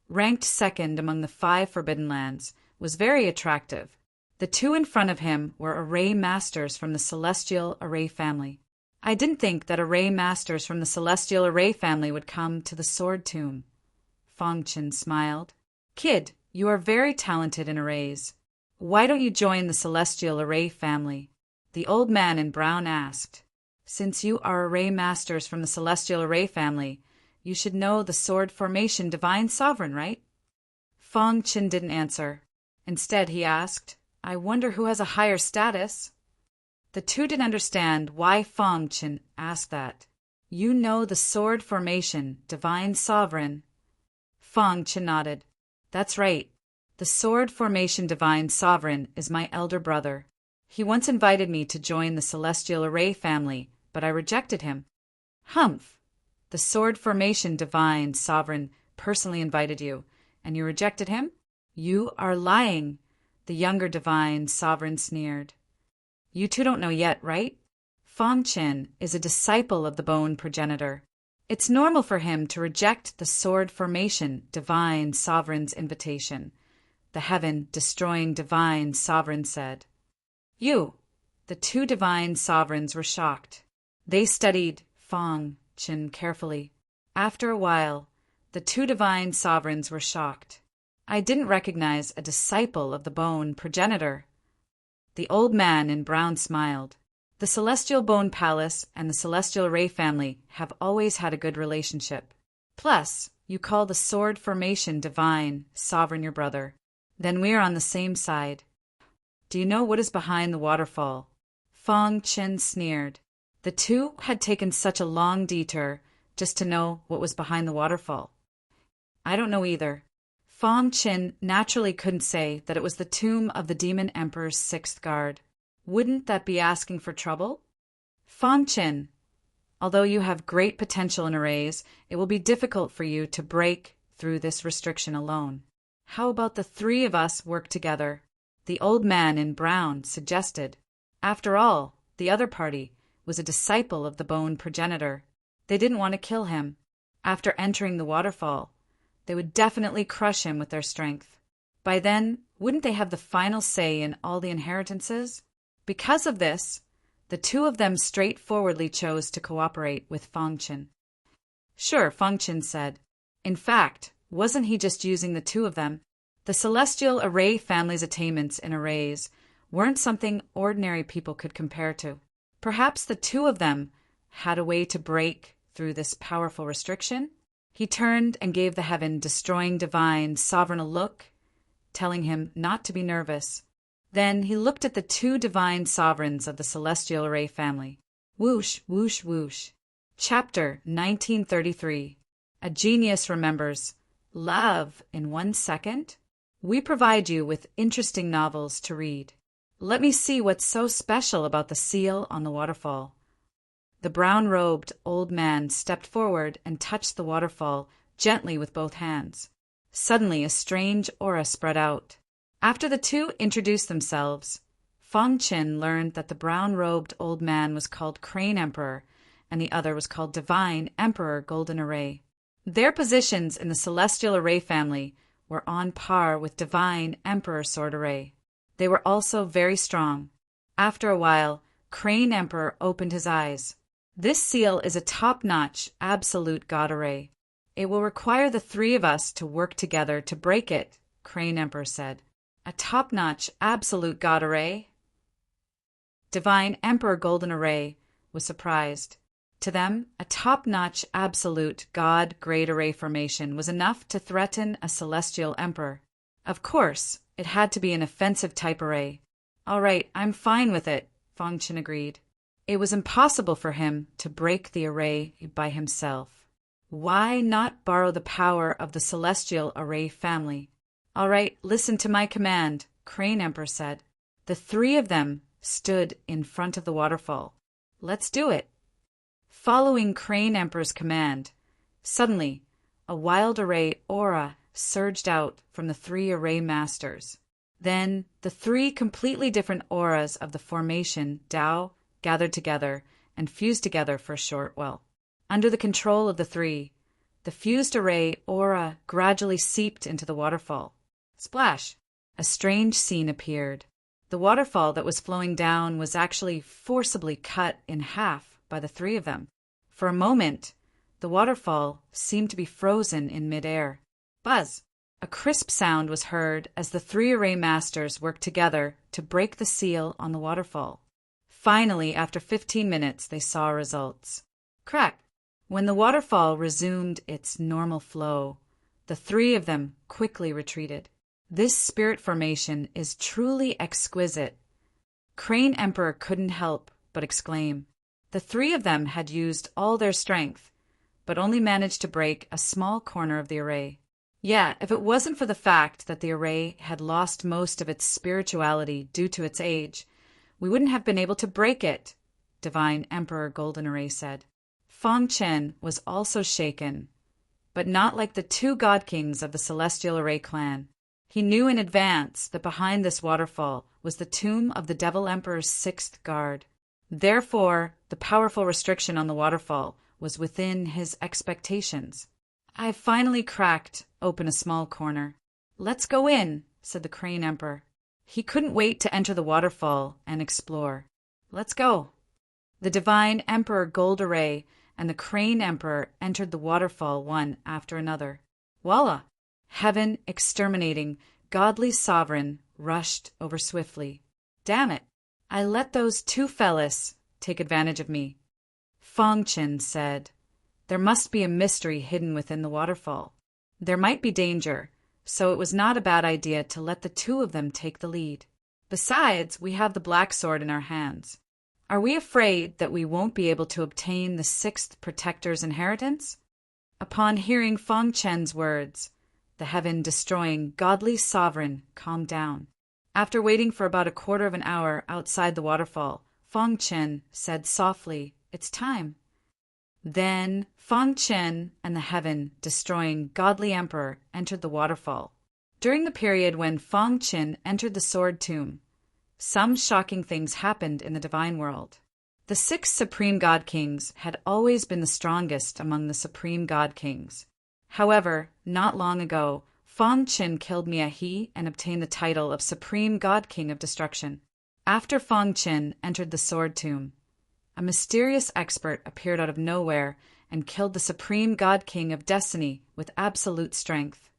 ranked second among the 5 forbidden lands, was very attractive. The two in front of him were array masters from the celestial array family. I didn't think that array masters from the celestial array family would come to the sword tomb. Fang Qin smiled. Kid, you are very talented in arrays. Why don't you join the celestial array family? The old man in brown asked. Since you are array masters from the celestial array family, you should know the sword formation divine sovereign, right? Fang Qin didn't answer. Instead, he asked, I wonder who has a higher status? The two didn't understand why Fang Qin asked that. You know the sword formation, divine sovereign. Feng Chen nodded. That's right. The sword formation divine sovereign is my elder brother. He once invited me to join the celestial array family, but I rejected him. Humph! The sword formation divine sovereign personally invited you, and you rejected him? You are lying, the younger divine sovereign sneered. You two don't know yet, right? Feng Chen is a disciple of the bone progenitor. It's normal for him to reject the sword formation divine sovereign's invitation. The heaven-destroying divine sovereign said. The two divine sovereigns were shocked. They studied Feng Chen carefully. After a while, the two divine sovereigns were shocked. I didn't recognize a disciple of the bone progenitor. The old man in brown smiled. The Celestial Bone Palace and the Celestial Array family have always had a good relationship. Plus, you call the sword formation divine sovereign your brother. Then we are on the same side. Do you know what is behind the waterfall? Feng Chen sneered. The two had taken such a long detour just to know what was behind the waterfall. I don't know either. Feng Chen naturally couldn't say that it was the tomb of the Demon Emperor's sixth guard. Wouldn't that be asking for trouble? Feng Chen, although you have great potential in arrays, it will be difficult for you to break through this restriction alone. How about the three of us work together? The old man in brown suggested. After all, the other party was a disciple of the bone progenitor. They didn't want to kill him. After entering the waterfall, they would definitely crush him with their strength. By then, wouldn't they have the final say in all the inheritances? Because of this, the two of them straightforwardly chose to cooperate with Feng Chen. Sure, Feng Chen said. In fact, wasn't he just using the two of them? The Celestial Array family's attainments in arrays weren't something ordinary people could compare to. Perhaps the two of them had a way to break through this powerful restriction? He turned and gave the heaven-destroying divine sovereign a look, telling him not to be nervous. Then he looked at the two divine sovereigns of the Celestial Array family. Whoosh, whoosh, whoosh. Chapter 1933. A Genius Remembers. Love in 1 second? We provide you with interesting novels to read. Let me see what's so special about the seal on the waterfall. The brown-robed old man stepped forward and touched the waterfall gently with both hands. Suddenly, a strange aura spread out. After the two introduced themselves, Feng Chen learned that the brown-robed old man was called Crane Emperor, and the other was called Divine Emperor Golden Array. Their positions in the Celestial Array family were on par with Divine Emperor Sword Array. They were also very strong. After a while, Crane Emperor opened his eyes. This seal is a top-notch, absolute God Array. It will require the three of us to work together to break it, Crane Emperor said. A top-notch, absolute God Array? Divine Emperor Golden Array was surprised. To them, a top-notch, absolute God Great Array formation was enough to threaten a celestial emperor. Of course, it had to be an offensive-type array. All right, I'm fine with it, Feng Chen agreed. It was impossible for him to break the array by himself. Why not borrow the power of the Celestial Array family? All right, listen to my command, Crane Emperor said. The three of them stood in front of the waterfall. Let's do it. Following Crane Emperor's command, suddenly, a wild array aura surged out from the three array masters. Then, the three completely different auras of the formation Tao gathered together and fused together for a short while. Under the control of the three, the fused array aura gradually seeped into the waterfall. Splash! A strange scene appeared. The waterfall that was flowing down was actually forcibly cut in half by the three of them. For a moment, the waterfall seemed to be frozen in midair. Buzz! A crisp sound was heard as the three array masters worked together to break the seal on the waterfall. Finally, after 15 minutes, they saw results. Crack! When the waterfall resumed its normal flow, the three of them quickly retreated. This spirit formation is truly exquisite. Crane Emperor couldn't help but exclaim. The three of them had used all their strength, but only managed to break a small corner of the array. Yeah, if it wasn't for the fact that the array had lost most of its spirituality due to its age, we wouldn't have been able to break it, Divine Emperor Golden Array said. Feng Chen was also shaken, but not like the two god kings of the Celestial Array clan. He knew in advance that behind this waterfall was the tomb of the Devil Emperor's sixth guard. Therefore, the powerful restriction on the waterfall was within his expectations. I finally cracked open a small corner. Let's go in, said the Crane Emperor. He couldn't wait to enter the waterfall and explore. Let's go. The Divine Emperor Gold Array and the Crane Emperor entered the waterfall one after another. Voila! Heaven exterminating, godly sovereign rushed over swiftly. Damn it! I let those two fellas take advantage of me. Feng Chen said, there must be a mystery hidden within the waterfall. There might be danger, so it was not a bad idea to let the two of them take the lead. Besides, we have the black sword in our hands. Are we afraid that we won't be able to obtain the sixth protector's inheritance? Upon hearing Feng Chen's words, the heaven-destroying godly sovereign calmed down. After waiting for about a quarter of an hour outside the waterfall, Feng Chen said softly, "It's time." Then Feng Chen and the heaven-destroying godly emperor entered the waterfall. During the period when Feng Chen entered the sword tomb, some shocking things happened in the divine world. The 6 supreme god kings had always been the strongest among the supreme god kings. However, not long ago, Feng Chen killed Mia He and obtained the title of Supreme God King of Destruction. After Feng Chen entered the sword tomb, a mysterious expert appeared out of nowhere and killed the Supreme God King of Destiny with absolute strength.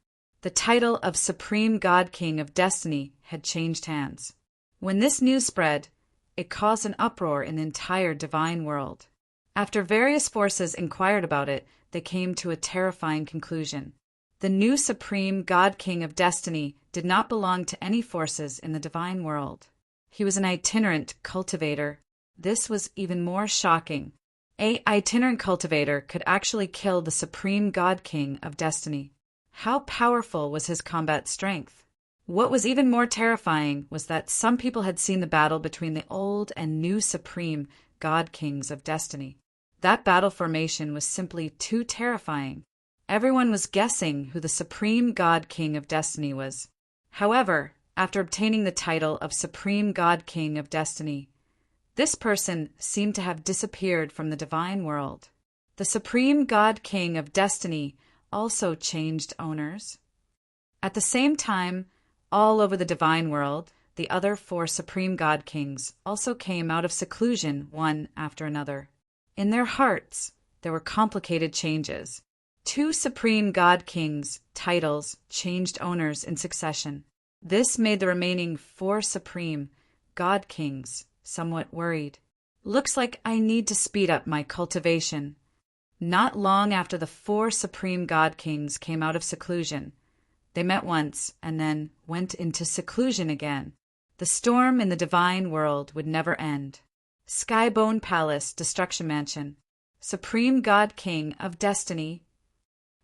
The title of Supreme God King of Destiny had changed hands. When this news spread, it caused an uproar in the entire divine world. After various forces inquired about it, they came to a terrifying conclusion. The new Supreme God King of Destiny did not belong to any forces in the divine world. He was an itinerant cultivator. This was even more shocking. An itinerant cultivator could actually kill the Supreme God King of Destiny. How powerful was his combat strength? What was even more terrifying was that some people had seen the battle between the old and new Supreme God Kings of Destiny. That battle formation was simply too terrifying. Everyone was guessing who the Supreme God King of Destiny was. However, after obtaining the title of Supreme God King of Destiny, this person seemed to have disappeared from the divine world. The Supreme God King of Destiny also changed owners. At the same time, all over the divine world, the other 4 Supreme God Kings also came out of seclusion one after another. In their hearts, there were complicated changes. 2 Supreme God Kings' titles changed owners in succession. This made the remaining 4 Supreme God Kings somewhat worried. Looks like I need to speed up my cultivation. Not long after the 4 Supreme God Kings came out of seclusion, they met once and then went into seclusion again. The storm in the divine world would never end. Skybone Palace, Destruction Mansion. Supreme God King of Destiny.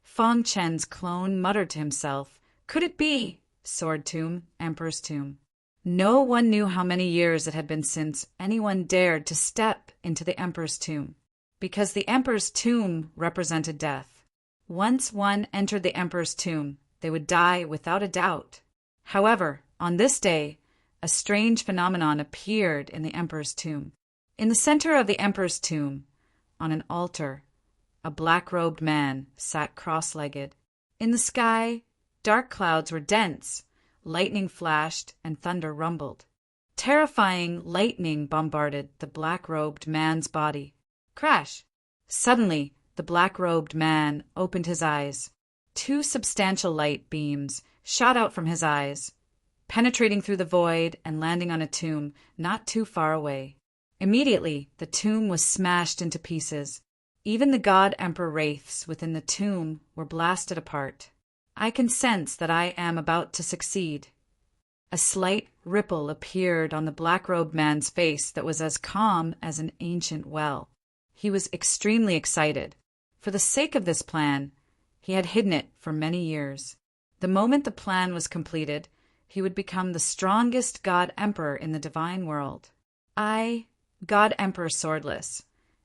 Feng Chen's clone muttered to himself, "Could it be?" Sword Tomb, Emperor's Tomb. No one knew how many years it had been since anyone dared to step into the Emperor's Tomb, because the Emperor's Tomb represented death. Once one entered the Emperor's Tomb, they would die without a doubt. However, on this day, a strange phenomenon appeared in the Emperor's Tomb. In the center of the Emperor's Tomb, on an altar, a black-robed man sat cross-legged. In the sky, dark clouds were dense, lightning flashed, and thunder rumbled. Terrifying lightning bombarded the black-robed man's body. Crash! Suddenly, the black-robed man opened his eyes. 2 substantial light beams shot out from his eyes, penetrating through the void and landing on a tomb not too far away. Immediately, the tomb was smashed into pieces. Even the God Emperor wraiths within the tomb were blasted apart. I can sense that I am about to succeed. A slight ripple appeared on the black-robed man's face that was as calm as an ancient well. He was extremely excited. For the sake of this plan, he had hidden it for many years. The moment the plan was completed, he would become the strongest God Emperor in the divine world. I, God Emperor Swordless,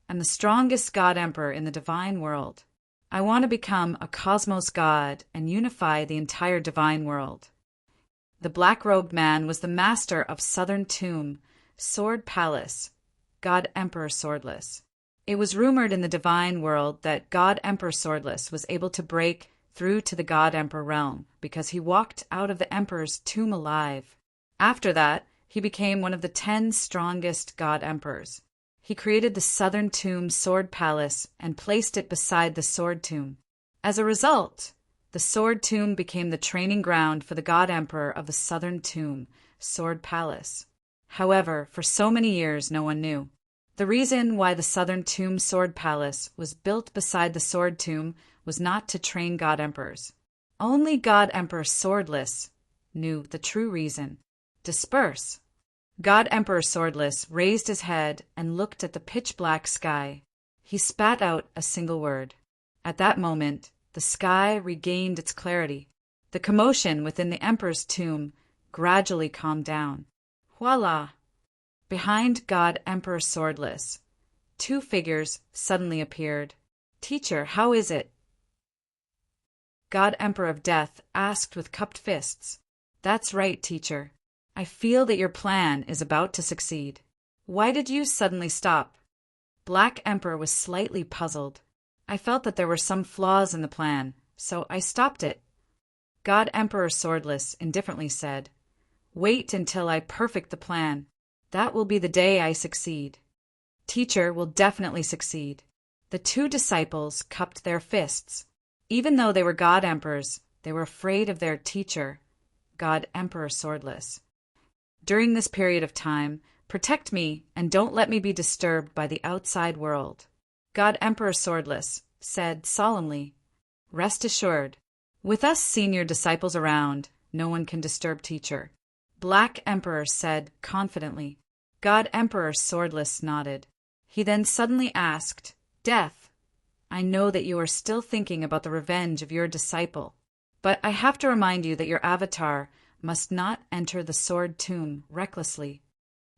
am the strongest God Emperor in the divine world. I want to become a cosmos god and unify the entire divine world. The black-robed man was the master of Southern Tomb, Sword Palace, God Emperor Swordless. It was rumored in the divine world that God Emperor Swordless was able to break through to the God Emperor realm because he walked out of the Emperor's tomb alive. After that, he became one of the 10 strongest God Emperors. He created the Southern Tomb Sword Palace and placed it beside the Sword Tomb. As a result, the Sword Tomb became the training ground for the God Emperor of the Southern Tomb Sword Palace. However, for so many years no one knew. The reason why the Southern Tomb Sword Palace was built beside the Sword Tomb was not to train God Emperors. Only God Emperor Swordless knew the true reason. Disperse. God Emperor Swordless raised his head and looked at the pitch-black sky. He spat out a single word. At that moment, the sky regained its clarity. The commotion within the Emperor's tomb gradually calmed down. Voila! Behind God Emperor Swordless, 2 figures suddenly appeared. Teacher, how is it? God Emperor of Death asked with cupped fists. That's right, teacher. I feel that your plan is about to succeed. Why did you suddenly stop? Black Emperor was slightly puzzled. I felt that there were some flaws in the plan, so I stopped it. God Emperor Swordless indifferently said, Wait until I perfect the plan. That will be the day I succeed. Teacher will definitely succeed. The 2 disciples cupped their fists. Even though they were God Emperors, they were afraid of their teacher, God Emperor Swordless. During this period of time, protect me and don't let me be disturbed by the outside world. God Emperor Swordless said solemnly, Rest assured, with us senior disciples around, no one can disturb teacher. Black Emperor said confidently. God Emperor Swordless nodded. He then suddenly asked, Death, I know that you are still thinking about the revenge of your disciple, but I have to remind you that your avatar must not enter the Sword Tomb recklessly.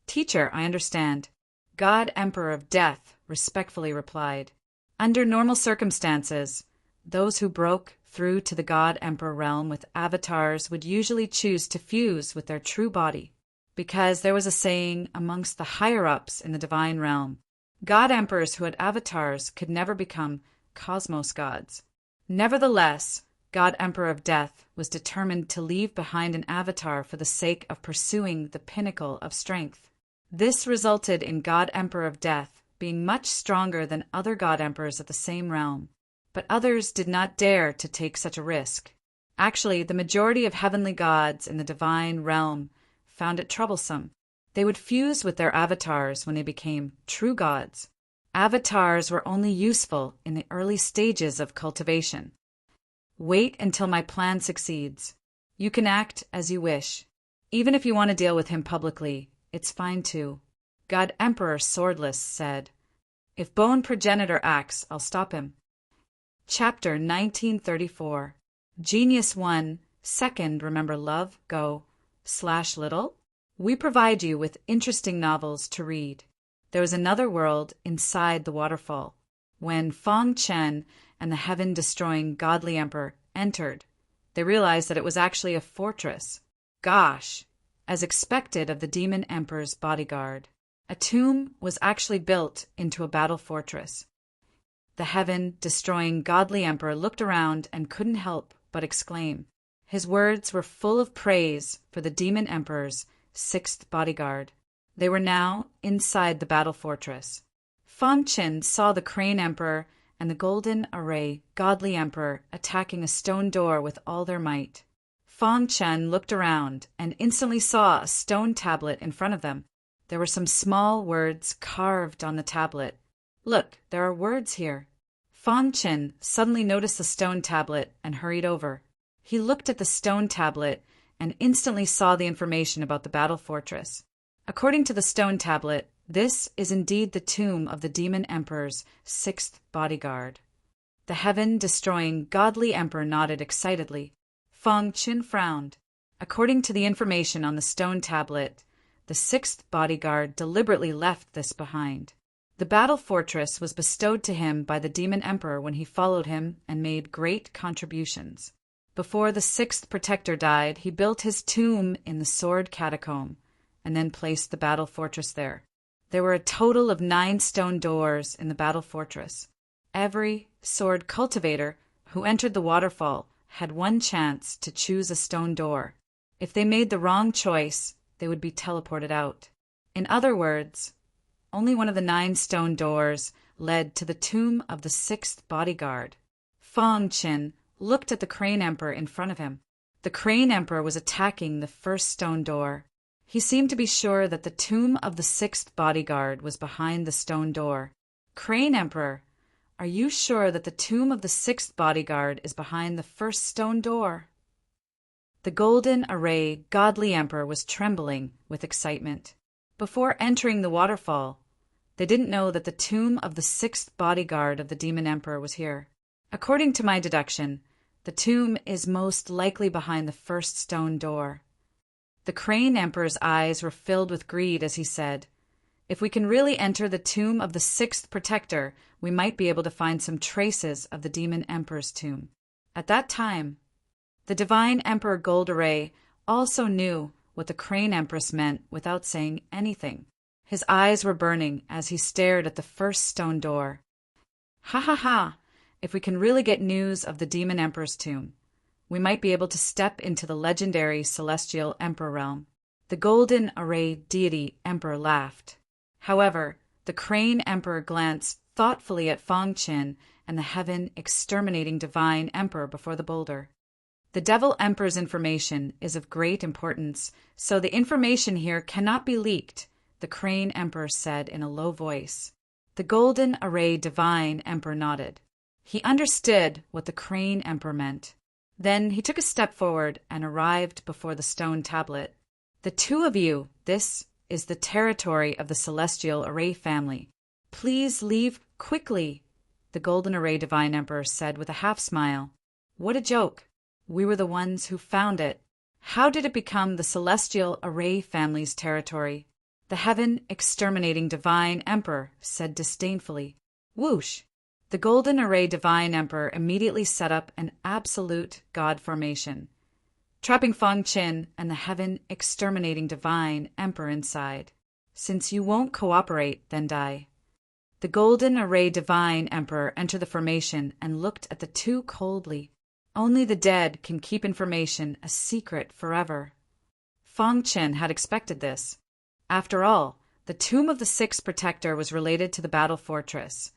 Teacher, I understand. God Emperor of Death respectfully replied. Under normal circumstances, those who broke through to the God Emperor realm with avatars would usually choose to fuse with their true body, because there was a saying amongst the higher-ups in the divine realm, God Emperors who had avatars could never become cosmos gods. Nevertheless, God Emperor of Death was determined to leave behind an avatar for the sake of pursuing the pinnacle of strength. This resulted in God Emperor of Death being much stronger than other God Emperors of the same realm. But others did not dare to take such a risk. Actually, the majority of heavenly gods in the divine realm found it troublesome. They would fuse with their avatars when they became true gods. Avatars were only useful in the early stages of cultivation. Wait until my plan succeeds. You can act as you wish. Even if you want to deal with him publicly, it's fine too. God Emperor Swordless said, If Bone Progenitor acts, I'll stop him. Chapter 1934. Genius 1, Second Remember Love, Go, /little? We provide you with interesting novels to read. There was another world inside the waterfall. When Fong Chen and the heaven-destroying godly emperor entered, they realized that it was actually a fortress. Gosh! As expected of the demon emperor's bodyguard, a tomb was actually built into a battle fortress. The heaven-destroying godly emperor looked around and couldn't help but exclaim. His words were full of praise for the demon emperor's 6th bodyguard. They were now inside the battle fortress. Fang Qin saw the crane emperor and the golden array godly emperor attacking a stone door with all their might. Fang Chen looked around and instantly saw a stone tablet in front of them. There were some small words carved on the tablet. Look, there are words here. Fang Chen suddenly noticed the stone tablet and hurried over. He looked at the stone tablet and instantly saw the information about the battle fortress. According to the stone tablet, This is indeed the tomb of the Demon Emperor's sixth bodyguard. The heaven-destroying godly emperor nodded excitedly. Fang Qin frowned. According to the information on the stone tablet, the sixth bodyguard deliberately left this behind. The battle fortress was bestowed to him by the Demon Emperor when he followed him and made great contributions. Before the sixth protector died, he built his tomb in the Sword Catacomb and then placed the battle fortress there. There were a total of 9 stone doors in the battle fortress. Every sword cultivator who entered the waterfall had one chance to choose a stone door. If they made the wrong choice, they would be teleported out. In other words, only one of the 9 stone doors led to the tomb of the sixth bodyguard. Fang Qin looked at the Crane Emperor in front of him. The Crane Emperor was attacking the first stone door. He seemed to be sure that the tomb of the sixth bodyguard was behind the stone door. Crane Emperor, are you sure that the tomb of the sixth bodyguard is behind the first stone door? The golden array godly emperor was trembling with excitement. Before entering the waterfall, they didn't know that the tomb of the sixth bodyguard of the Demon Emperor was here. According to my deduction, the tomb is most likely behind the first stone door. The Crane Emperor's eyes were filled with greed as he said, "If we can really enter the tomb of the sixth protector, we might be able to find some traces of the Demon Emperor's tomb." At that time, the Divine Emperor Goldaray also knew what the Crane Empress meant without saying anything. His eyes were burning as he stared at the first stone door. "Ha ha ha! If we can really get news of the Demon Emperor's tomb, we might be able to step into the legendary Celestial Emperor realm." The Golden Array Deity Emperor laughed. However, the Crane Emperor glanced thoughtfully at Fang Qin and the heaven-exterminating Divine Emperor before the boulder. "The Devil Emperor's information is of great importance, so the information here cannot be leaked," the Crane Emperor said in a low voice. The Golden Array Divine Emperor nodded. He understood what the Crane Emperor meant. Then he took a step forward and arrived before the stone tablet. "The two of you, this is the territory of the Celestial Array family. Please leave quickly," the Golden Array Divine Emperor said with a half-smile. "What a joke. We were the ones who found it. How did it become the Celestial Array family's territory?" The heaven-exterminating Divine Emperor said disdainfully. "Whoosh!" The Golden Array Divine Emperor immediately set up an absolute god formation, trapping Fang Qin and the heaven-exterminating Divine Emperor inside. "Since you won't cooperate, then die." The Golden Array Divine Emperor entered the formation and looked at the two coldly. Only the dead can keep information a secret forever. Fang Qin had expected this. After all, the tomb of the sixth protector was related to the battle fortress,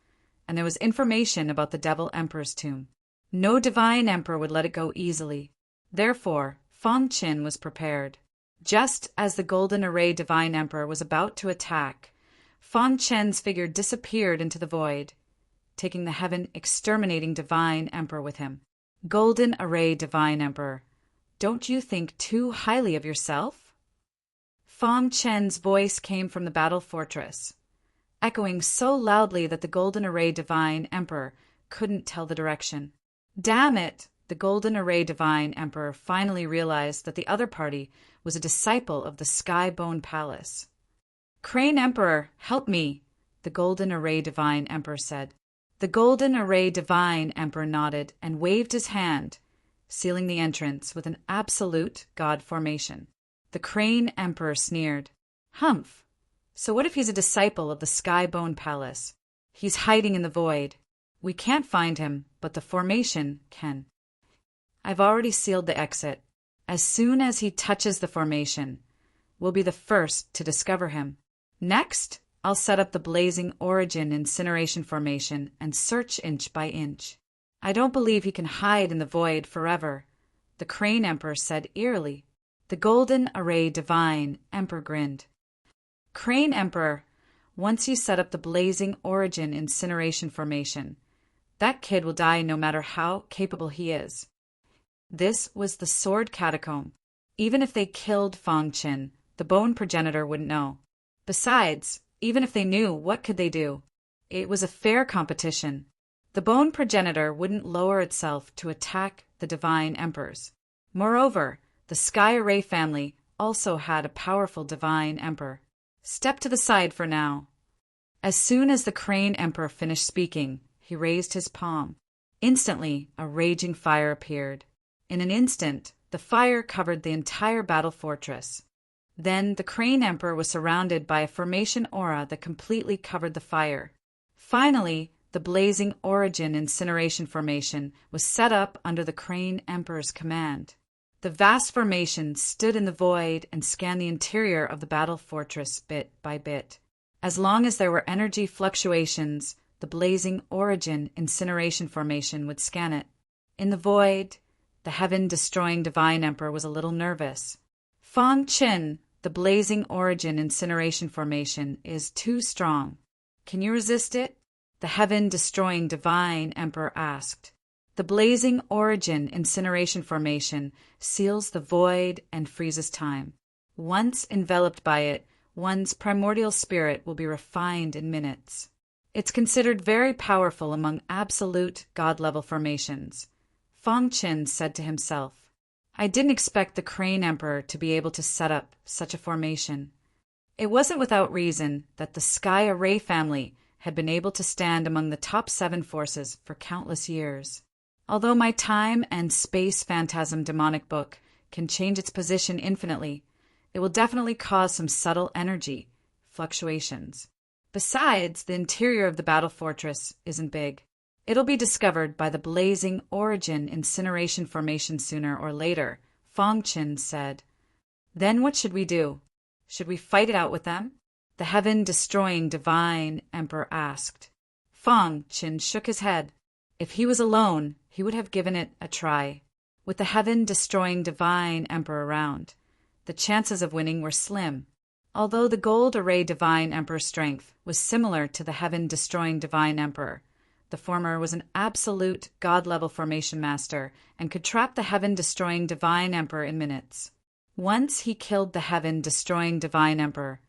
and there was information about the Devil Emperor's tomb. No Divine Emperor would let it go easily. Therefore, Fang Qin was prepared. Just as the Golden Array Divine Emperor was about to attack, Fang Qin's figure disappeared into the void, taking the heaven-exterminating Divine Emperor with him. Golden Array Divine Emperor, don't you think too highly of yourself? Fang Qin's voice came from the battle fortress, echoing so loudly that the Golden Array Divine Emperor couldn't tell the direction. Damn it! The Golden Array Divine Emperor finally realized that the other party was a disciple of the Skybone Palace. "Crane Emperor, help me!" the Golden Array Divine Emperor said. The Golden Array Divine Emperor nodded and waved his hand, sealing the entrance with an absolute god formation. The Crane Emperor sneered. "Humph! So what if he's a disciple of the Skybone Palace? He's hiding in the void. We can't find him, but the formation can. I've already sealed the exit. As soon as he touches the formation, we'll be the first to discover him. Next, I'll set up the Blazing Origin incineration formation and search inch by inch. I don't believe he can hide in the void forever," the Crane Emperor said eerily. The Golden Array Divine Emperor grinned. "Crane Emperor, once you set up the Blazing Origin incineration formation, that kid will die no matter how capable he is." This was the Sword Catacomb. Even if they killed Fang Qin, the Bone Progenitor wouldn't know. Besides, even if they knew, what could they do? It was a fair competition. The bone progenitor wouldn't lower itself to attack the divine emperors. Moreover, the Sky Array family also had a powerful divine emperor. Step to the side for now. As soon as the Crane Emperor finished speaking, he raised his palm. Instantly, a raging fire appeared. In an instant, the fire covered the entire battle fortress. Then the Crane Emperor was surrounded by a formation aura that completely covered the fire. Finally, the blazing origin incineration formation was set up under the Crane Emperor's command. The vast formation stood in the void and scanned the interior of the battle fortress bit by bit. As long as there were energy fluctuations, the blazing origin incineration formation would scan it. In the void, the heaven-destroying divine emperor was a little nervous. Fang Qin, the blazing origin incineration formation, is too strong. Can you resist it? The heaven-destroying divine emperor asked. The blazing origin incineration formation seals the void and freezes time. Once enveloped by it, one's primordial spirit will be refined in minutes. It's considered very powerful among absolute god-level formations. Fang Qin said to himself, I didn't expect the Crane Emperor to be able to set up such a formation. It wasn't without reason that the Sky Array family had been able to stand among the top 7 forces for countless years. Although my time and space phantasm demonic book can change its position infinitely, it will definitely cause some subtle energy fluctuations. Besides, the interior of the battle fortress isn't big. It'll be discovered by the blazing origin incineration formation sooner or later, Fang Qin said. Then what should we do? Should we fight it out with them? The heaven-destroying divine emperor asked. Fang Qin shook his head. If he was alone, he would have given it a try. With the heaven-destroying divine emperor around, the chances of winning were slim. Although the Gold Array divine emperor's strength was similar to the heaven-destroying divine emperor, the former was an absolute god-level formation master and could trap the heaven-destroying divine emperor in minutes. Once he killed the heaven-destroying divine emperor,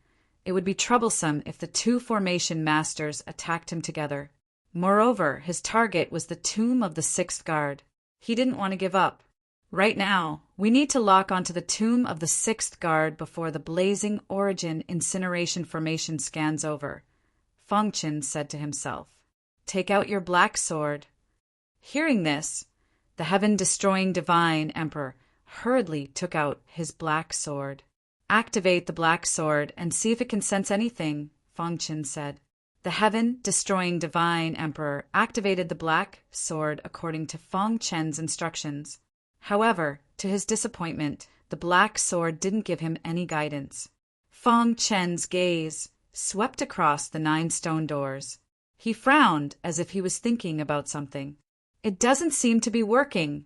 it would be troublesome if the 2 formation masters attacked him together. Moreover, his target was the tomb of the 6th guard. He didn't want to give up. Right now, we need to lock onto the tomb of the 6th guard before the blazing origin incineration formation scans over, Fang Qin said to himself. Take out your black sword. Hearing this, the heaven-destroying divine emperor hurriedly took out his black sword. Activate the black sword and see if it can sense anything, Fang Qin said. The heaven-destroying divine emperor activated the black sword according to Fang Qin's instructions. However, to his disappointment, the black sword didn't give him any guidance. Fang Qin's gaze swept across the 9 stone doors. He frowned as if he was thinking about something. It doesn't seem to be working,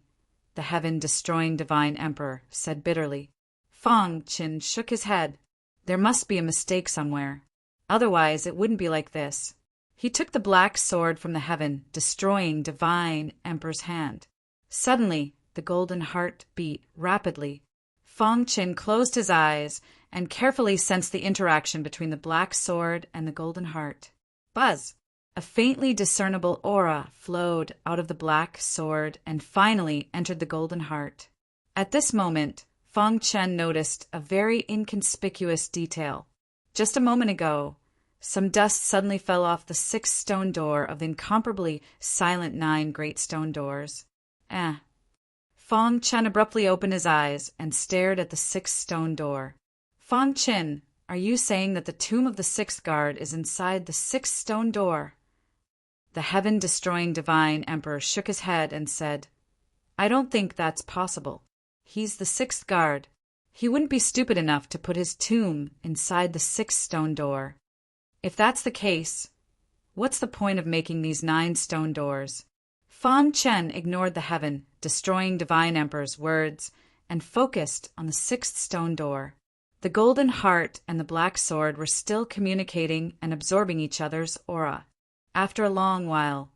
the heaven-destroying divine emperor said bitterly. Fang Qin shook his head. There must be a mistake somewhere. Otherwise, it wouldn't be like this. He took the black sword from the heaven-destroying divine emperor's hand. Suddenly, the golden heart beat rapidly. Fang Qin closed his eyes and carefully sensed the interaction between the black sword and the golden heart. Buzz! A faintly discernible aura flowed out of the black sword and finally entered the golden heart. At this moment, Fang Qin noticed a very inconspicuous detail. Just a moment ago, some dust suddenly fell off the 6th stone door of the incomparably silent 9 great stone doors. Fang Qin abruptly opened his eyes and stared at the 6th stone door. Fang Qin, are you saying that the tomb of the 6th guard is inside the 6th stone door? The heaven-destroying divine emperor shook his head and said, I don't think that's possible. He's the 6th guard. He wouldn't be stupid enough to put his tomb inside the 6th stone door. If that's the case, what's the point of making these 9 stone doors? Fang Qin ignored the heaven-destroying divine emperor's words and focused on the 6th stone door. The golden heart and the black sword were still communicating and absorbing each other's aura. After a long while,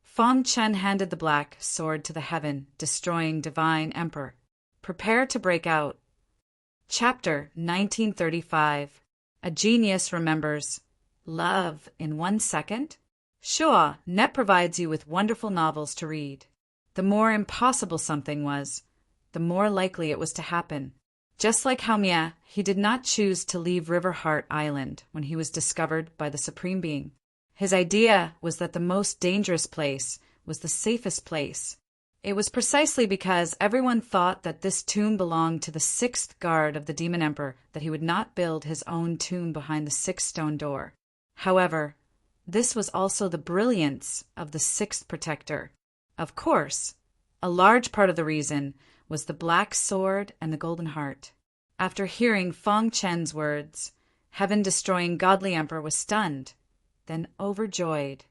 Fang Qin handed the black sword to the heaven-destroying divine emperor. Prepare to break out. Chapter 1935. A Genius Remembers. Love in 1 second? Sure, Net provides you with wonderful novels to read. The more impossible something was, the more likely it was to happen. Just like how he did not choose to leave Riverheart Island when he was discovered by the Supreme Being. His idea was that the most dangerous place was the safest place. It was precisely because everyone thought that this tomb belonged to the 6th guard of the Demon Emperor that he would not build his own tomb behind the 6th stone door. However, this was also the brilliance of the 6th protector. Of course, a large part of the reason was the black sword and the golden heart. After hearing Fong Chen's words, Heaven-destroying Godly Emperor was stunned, then overjoyed.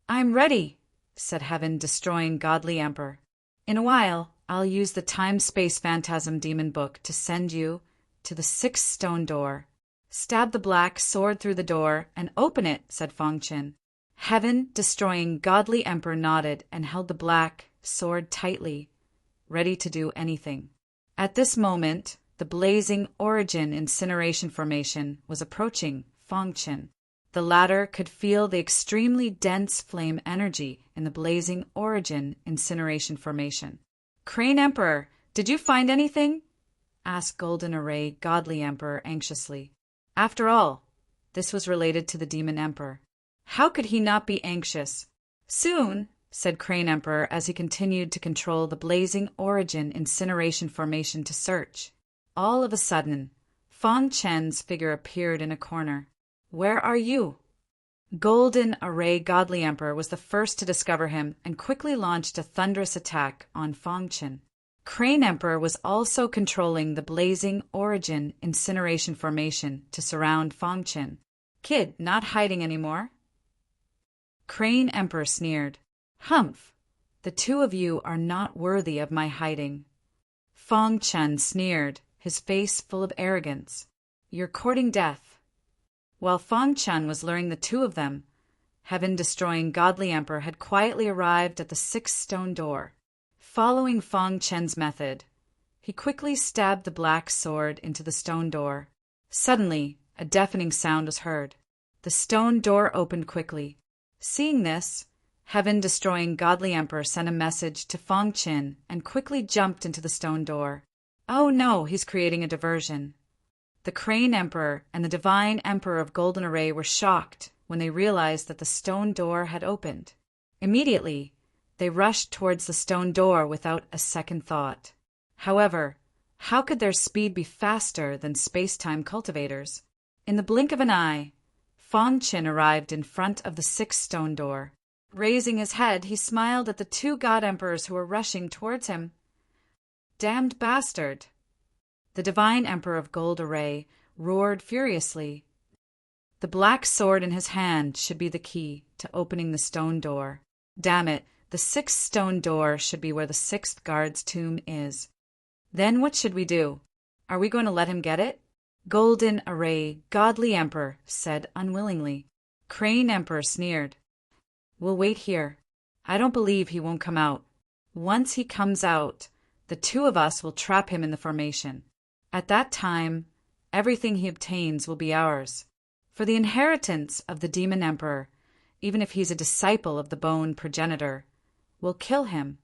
"I'm ready," said Heaven-destroying Godly Emperor. "In a while, I'll use the Time-Space Phantasm Demon Book to send you to the 6th stone door. Stab the black sword through the door and open it," said Fong Chen. Heaven-destroying Godly Emperor nodded and held the black sword tightly, ready to do anything. At this moment, the blazing origin incineration formation was approaching Fong Chen. The latter could feel the extremely dense flame energy in the blazing origin incineration formation. "Crane Emperor, did you find anything?" asked Golden Array Godly Emperor anxiously. After all, this was related to the Demon Emperor. How could he not be anxious? "Soon," said Crane Emperor as he continued to control the blazing origin incineration formation to search. All of a sudden, Fong Chen's figure appeared in a corner. "Where are you?" Golden Array Godly Emperor was the first to discover him and quickly launched a thunderous attack on Fong Chen. Crane Emperor was also controlling the blazing origin incineration formation to surround Fong Chen. "Kid, not hiding anymore?" Crane Emperor sneered. "Humph! The two of you are not worthy of my hiding." Fong Chen sneered, his face full of arrogance. "You're courting death." While Fong Chen was luring the two of them, Heaven-destroying Godly Emperor had quietly arrived at the 6th stone door. Following Fong Chen's method, he quickly stabbed the black sword into the stone door. Suddenly, a deafening sound was heard. The stone door opened quickly. Seeing this, Heaven-destroying Godly Emperor sent a message to Fong Chen and quickly jumped into the stone door. "Oh no, he's creating a diversion." The Crane Emperor and the Divine Emperor of Golden Array were shocked when they realized that the stone door had opened. Immediately, they rushed towards the stone door without a second thought. However, how could their speed be faster than space-time cultivators? In the blink of an eye, Fong Chen arrived in front of the 6th stone door. Raising his head, he smiled at the two God Emperors who were rushing towards him. "Damned bastard!" The Divine Emperor of Gold Array roared furiously. The black sword in his hand should be the key to opening the stone door. Damn it, the 6th stone door should be where the 6th guard's tomb is. Then what should we do? Are we going to let him get it? Golden Array Godly Emperor said unwillingly. Crane Emperor sneered. "We'll wait here. I don't believe he won't come out. Once he comes out, the two of us will trap him in the formation. At that time, everything he obtains will be ours. For the inheritance of the Demon Emperor, even if he's a disciple of the Bone Progenitor, will kill him."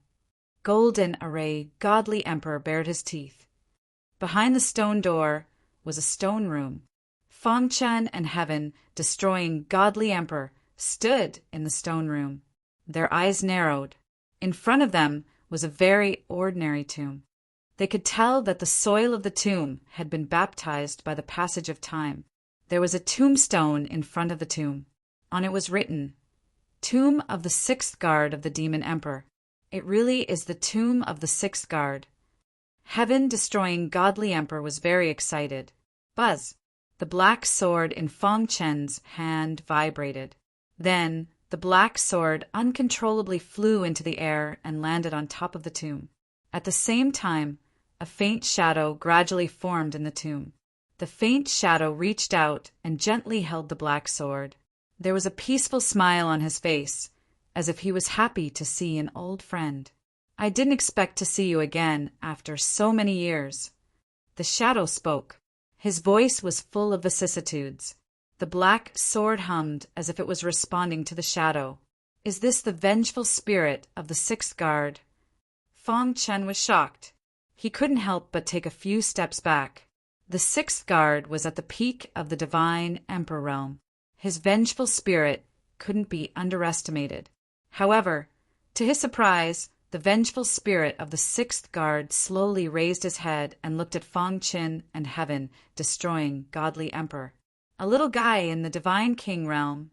Golden Array Godly Emperor bared his teeth. Behind the stone door was a stone room. Fong Chen and Heaven-destroying Godly Emperor stood in the stone room. Their eyes narrowed. In front of them was a very ordinary tomb. They could tell that the soil of the tomb had been baptized by the passage of time. There was a tombstone in front of the tomb. On it was written, "Tomb of the 6th Guard of the Demon Emperor." It really is the tomb of the 6th Guard. Heaven-destroying Godly Emperor was very excited. Buzz! The black sword in Fong Chen's hand vibrated. Then the black sword uncontrollably flew into the air and landed on top of the tomb. At the same time, a faint shadow gradually formed in the tomb. The faint shadow reached out and gently held the black sword. There was a peaceful smile on his face, as if he was happy to see an old friend. "I didn't expect to see you again after so many years." The shadow spoke. His voice was full of vicissitudes. The black sword hummed as if it was responding to the shadow. Is this the vengeful spirit of the sixth guard? Feng Chen was shocked. He couldn't help but take a few steps back. The sixth guard was at the peak of the divine emperor realm. His vengeful spirit couldn't be underestimated. However, to his surprise, the vengeful spirit of the sixth guard slowly raised his head and looked at Feng Qin and heaven, destroying godly emperor. A little guy in the divine king realm.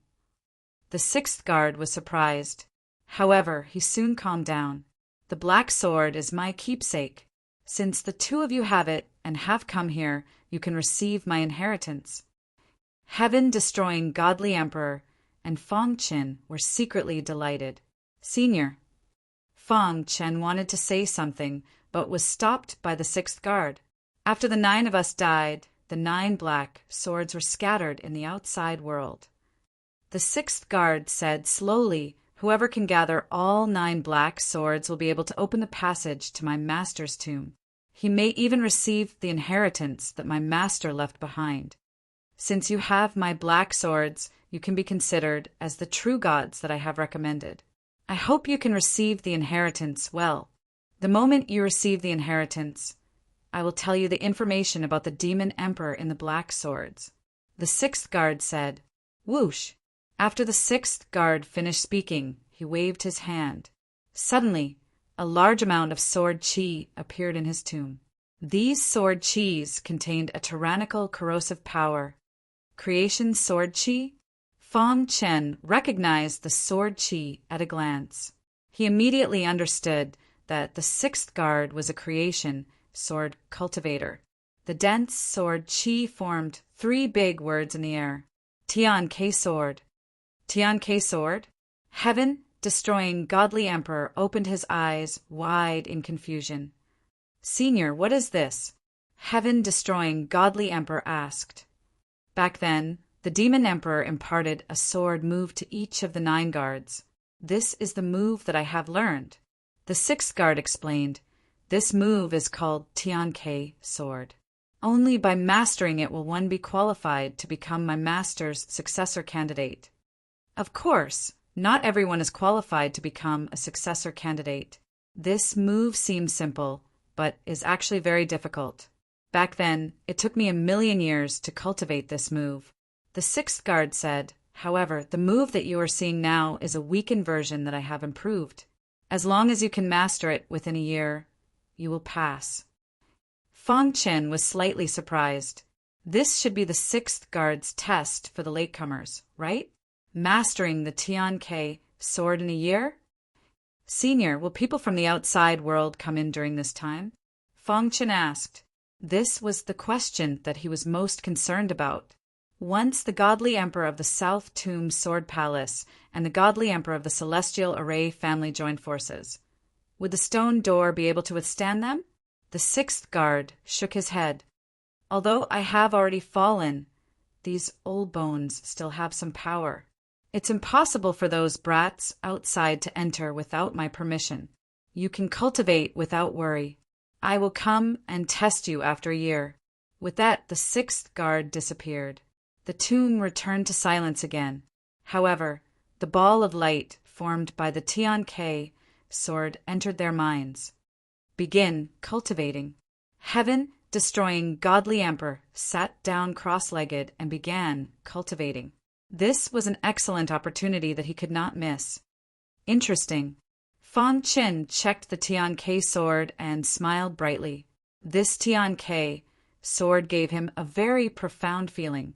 The sixth guard was surprised. However, he soon calmed down. The black sword is my keepsake. Since the two of you have it and have come here, you can receive my inheritance. Heaven destroying godly emperor and Feng Qin were secretly delighted. Senior. Feng Chen wanted to say something, but was stopped by the sixth guard. After the 9 of us died, the 9 black swords were scattered in the outside world. The sixth guard said slowly, whoever can gather all 9 black swords will be able to open the passage to my master's tomb. He may even receive the inheritance that my master left behind. Since you have my black swords, you can be considered as the true gods that I have recommended. I hope you can receive the inheritance well. The moment you receive the inheritance, I will tell you the information about the demon emperor in the black swords. The sixth guard said, whoosh. After the sixth guard finished speaking, he waved his hand. Suddenly, a large amount of sword chi appeared in his tomb. These sword chis contained a tyrannical corrosive power. Creation sword chi? Feng Chen recognized the sword chi at a glance. He immediately understood that the sixth guard was a creation sword cultivator. The dense sword chi formed 3 big words in the air. Tian Ke sword. Tian Ke sword? Heaven, destroying godly emperor, opened his eyes wide in confusion. Senior, what is this? Heaven, destroying godly emperor asked. Back then, the demon emperor imparted a sword move to each of the 9 guards. This is the move that I have learned. The sixth guard explained. This move is called Tian Ke sword. Only by mastering it will one be qualified to become my master's successor candidate. Of course, not everyone is qualified to become a successor candidate. This move seems simple, but is actually very difficult. Back then, it took me 1,000,000 years to cultivate this move. The sixth guard said, however, the move that you are seeing now is a weakened version that I have improved. As long as you can master it within a year, you will pass. Feng Chen was slightly surprised. This should be the sixth guard's test for the latecomers, right? Mastering the Tian Ke sword in a year? Senior, will people from the outside world come in during this time? Feng Chen asked. This was the question that he was most concerned about. Once the godly emperor of the South Tomb Sword Palace and the godly emperor of the Celestial Array family joined forces. Would the stone door be able to withstand them? The sixth guard shook his head. Although I have already fallen, these old bones still have some power. It's impossible for those brats outside to enter without my permission. You can cultivate without worry. I will come and test you after a year. With that, the sixth guard disappeared. The tomb returned to silence again. However, the ball of light formed by the Tian Ke sword entered their minds. Begin cultivating. Heaven, destroying godly emperor, sat down cross-legged and began cultivating. This was an excellent opportunity that he could not miss. Interesting. Feng Chen checked the Tian Ke sword and smiled brightly. This Tian Ke sword gave him a very profound feeling.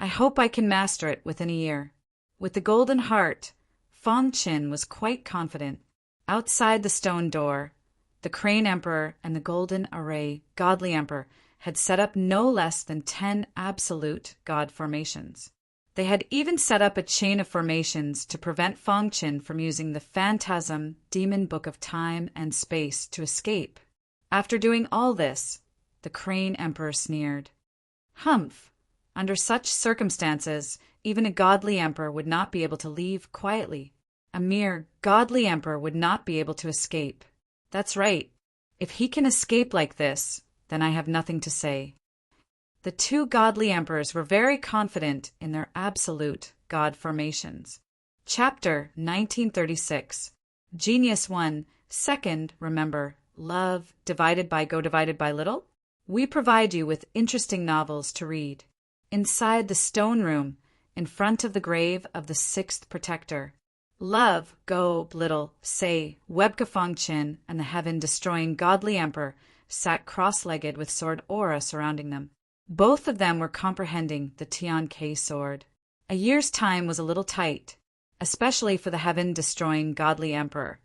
I hope I can master it within a year. With the golden heart, Feng Chen was quite confident. Outside the stone door, the Crane Emperor and the Golden Array Godly Emperor had set up no less than 10 absolute god formations. They had even set up a chain of formations to prevent Feng Chen from using the Phantasm Demon Book of Time and Space to escape. After doing all this, the Crane Emperor sneered. Humph! Under such circumstances, even a godly emperor would not be able to leave quietly. A mere godly emperor would not be able to escape. That's right. If he can escape like this, then I have nothing to say. The two godly emperors were very confident in their absolute god formations. Chapter 1936. Genius 1. Second, remember, love divided by little? We provide you with interesting novels to read. Inside the stone room, in front of the grave of the sixth protector, love, go, little, say, Webka Fongqin and the heaven-destroying godly emperor sat cross-legged with sword aura surrounding them. Both of them were comprehending the Tian-Ke sword. A year's time was a little tight, especially for the heaven-destroying godly emperor.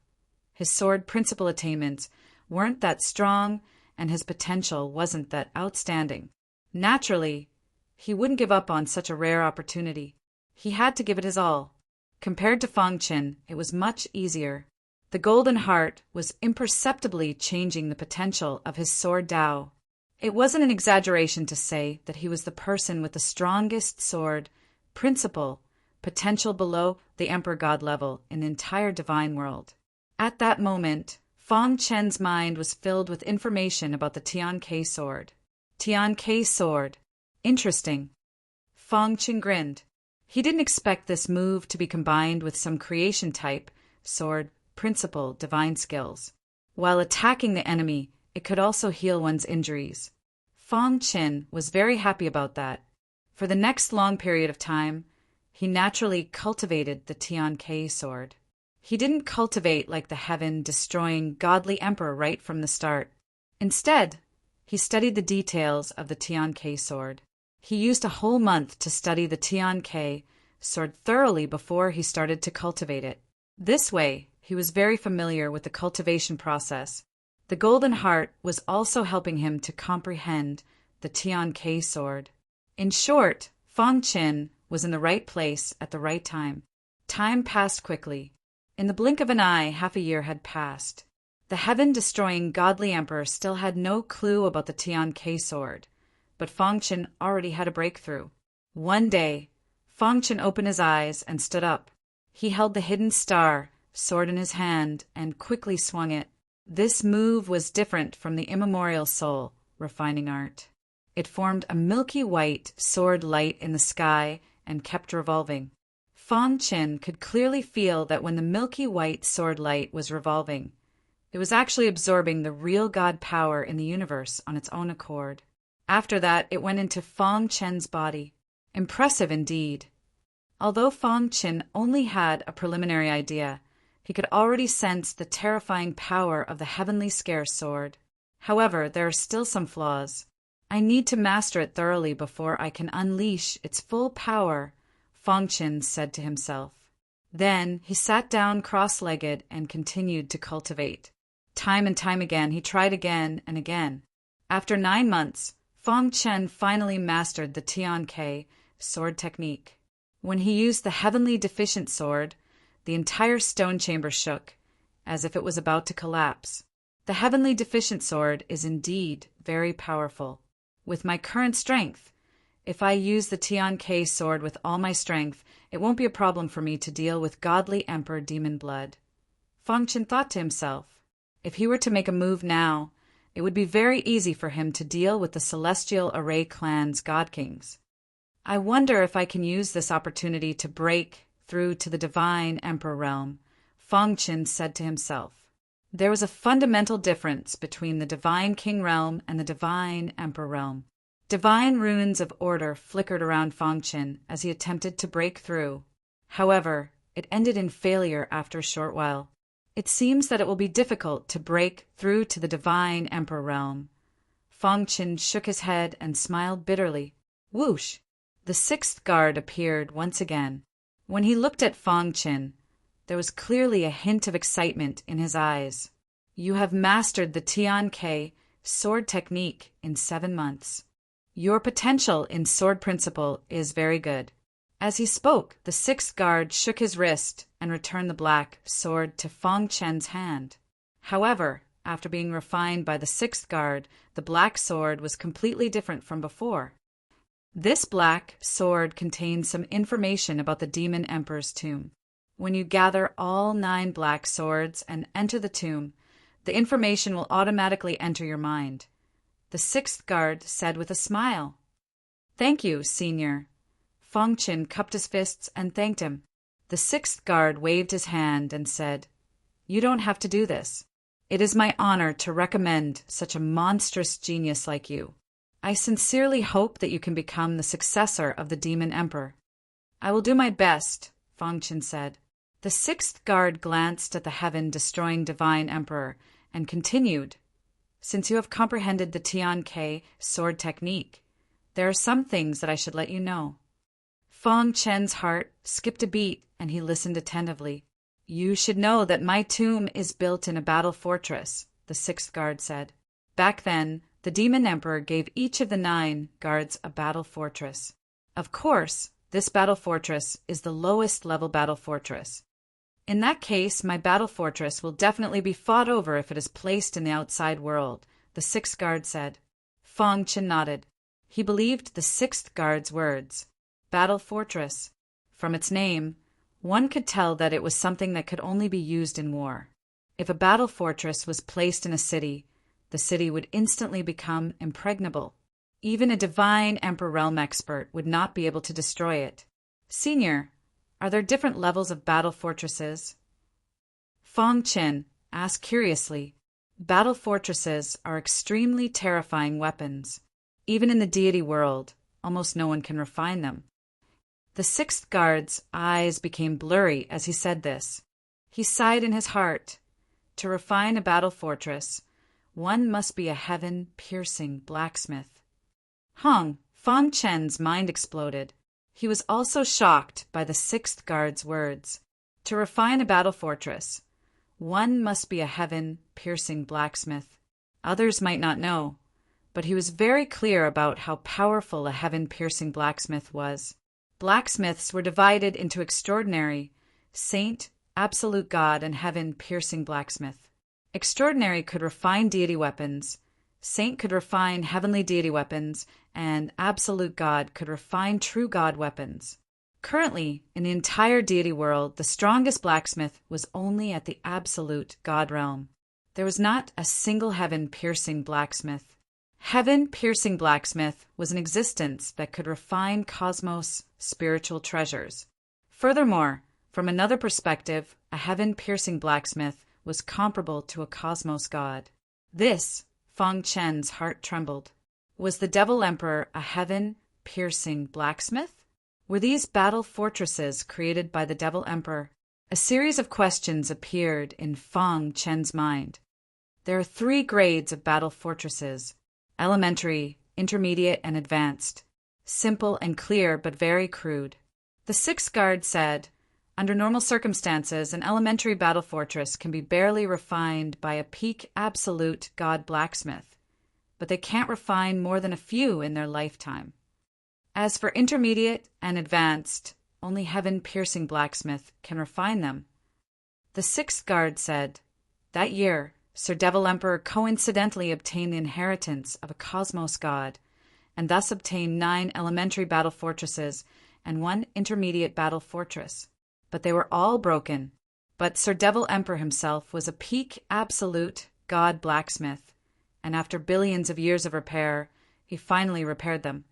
His sword principal attainments weren't that strong, and his potential wasn't that outstanding. Naturally, he wouldn't give up on such a rare opportunity. He had to give it his all. Compared to Fongqin, it was much easier. The golden heart was imperceptibly changing the potential of his sword Dao. It wasn't an exaggeration to say that he was the person with the strongest sword, principle, potential below the Emperor God level in the entire divine world. At that moment, Fongqin's mind was filled with information about the Tian-Ke sword. Tian-Ke sword. Interesting. Fongqin grinned. He didn't expect this move to be combined with some creation type, sword, principle, divine skills. While attacking the enemy, it could also heal one's injuries. Fongqin was very happy about that. For the next long period of time, he naturally cultivated the Tian-Ke sword. He didn't cultivate like the heaven-destroying godly emperor right from the start. Instead, he studied the details of the Tian-Ke sword. He used a whole month to study the Tian-Ke sword thoroughly before he started to cultivate it. This way, he was very familiar with the cultivation process. The Golden Heart was also helping him to comprehend the Tian-Ke sword. In short, Fongqin was in the right place at the right time. Time passed quickly. In the blink of an eye, half a year had passed. The heaven-destroying godly emperor still had no clue about the Tian-Ke sword, but Fongqin already had a breakthrough. One day, Fongqin opened his eyes and stood up. He held the hidden star, sword in his hand, and quickly swung it. This move was different from the immemorial soul, refining art. It formed a milky white sword light in the sky and kept revolving. Fongqin could clearly feel that when the milky white sword light was revolving, it was actually absorbing the real God power in the universe on its own accord. After that, it went into Fongqin's body. Impressive indeed. Although Fongqin only had a preliminary idea, he could already sense the terrifying power of the heavenly scarce sword. However, there are still some flaws. I need to master it thoroughly before I can unleash its full power, Fongqin said to himself. Then he sat down cross-legged and continued to cultivate. Time and time again, he tried again and again. After 9 months, Fongqin finally mastered the Tian-Ke sword technique. When he used the heavenly deficient sword, the entire stone chamber shook, as if it was about to collapse. The heavenly deficient sword is indeed very powerful. With my current strength, if I use the Tian-Ke sword with all my strength, it won't be a problem for me to deal with godly emperor demon blood. Fongqin thought to himself, if he were to make a move now, it would be very easy for him to deal with the celestial array clan's god kings. I wonder if I can use this opportunity to break through to the divine emperor realm, Fongqin said to himself. There was a fundamental difference between the divine king realm and the divine emperor realm. Divine runes of order flickered around Fongqin as he attempted to break through. However, it ended in failure after a short while. It seems that it will be difficult to break through to the divine emperor realm. Fongqin shook his head and smiled bitterly. Whoosh! The sixth guard appeared once again. When he looked at Fongqin, there was clearly a hint of excitement in his eyes. You have mastered the Tian-Ke sword technique in 7 months. Your potential in sword principle is very good. As he spoke, the sixth guard shook his wrist and returned the black sword to Fongqin's hand. However, after being refined by the sixth guard, the black sword was completely different from before. This black sword contains some information about the demon emperor's tomb. When you gather all 9 black swords and enter the tomb, the information will automatically enter your mind. The sixth guard said with a smile. Thank you, Senior. Fong Qin cupped his fists and thanked him. The sixth guard waved his hand and said, "You don't have to do this. It is my honor to recommend such a monstrous genius like you. I sincerely hope that you can become the successor of the Demon Emperor." "I will do my best," Fong Qin said. The sixth guard glanced at the heaven-destroying Divine Emperor and continued, "Since you have comprehended the Tian-Ke sword technique, there are some things that I should let you know." Fong Chen's heart skipped a beat and he listened attentively. "You should know that my tomb is built in a battle fortress," the sixth guard said. Back then, the Demon Emperor gave each of the 9 guards a battle fortress. Of course, this battle fortress is the lowest level battle fortress. "In that case, my battle fortress will definitely be fought over if it is placed in the outside world," the sixth guard said. Fong Qin nodded. He believed the sixth guard's words. Battle fortress. From its name, one could tell that it was something that could only be used in war. If a battle fortress was placed in a city, the city would instantly become impregnable. Even a divine Emperor Realm expert would not be able to destroy it. "Senior, are there different levels of battle fortresses?" Fong Qin asked curiously. Battle fortresses are extremely terrifying weapons. Even in the deity world, almost no one can refine them. The sixth guard's eyes became blurry as he said this. He sighed in his heart. To refine a battle fortress, one must be a heaven-piercing blacksmith. Fong Chen's mind exploded. He was also shocked by the sixth guard's words. To refine a battle fortress, one must be a heaven-piercing blacksmith. Others might not know, but he was very clear about how powerful a heaven-piercing blacksmith was. Blacksmiths were divided into extraordinary, saint, absolute god, and heaven-piercing blacksmith. Extraordinary could refine deity weapons, saint could refine heavenly deity weapons, and absolute god could refine true god weapons. Currently, in the entire deity world, the strongest blacksmith was only at the absolute god realm. There was not a single heaven-piercing blacksmith. Heaven-piercing blacksmith was an existence that could refine cosmos' spiritual treasures. Furthermore, from another perspective, a heaven-piercing blacksmith was comparable to a cosmos god. This, Fong Chen's heart trembled. Was the Devil Emperor a heaven-piercing blacksmith? Were these battle fortresses created by the Devil Emperor? A series of questions appeared in Fong Chen's mind. There are 3 grades of battle fortresses: elementary, intermediate, and advanced. Simple and clear, but very crude. The sixth guard said, under normal circumstances, an elementary battle fortress can be barely refined by a peak absolute god blacksmith, but they can't refine more than a few in their lifetime. As for intermediate and advanced, only heaven-piercing blacksmith can refine them. The sixth guard said, that year, Sir Devil Emperor coincidentally obtained the inheritance of a cosmos god, and thus obtained 9 elementary battle fortresses and 1 intermediate battle fortress. But they were all broken. But Sir Devil Emperor himself was a peak absolute god blacksmith, and after billions of years of repair, he finally repaired them.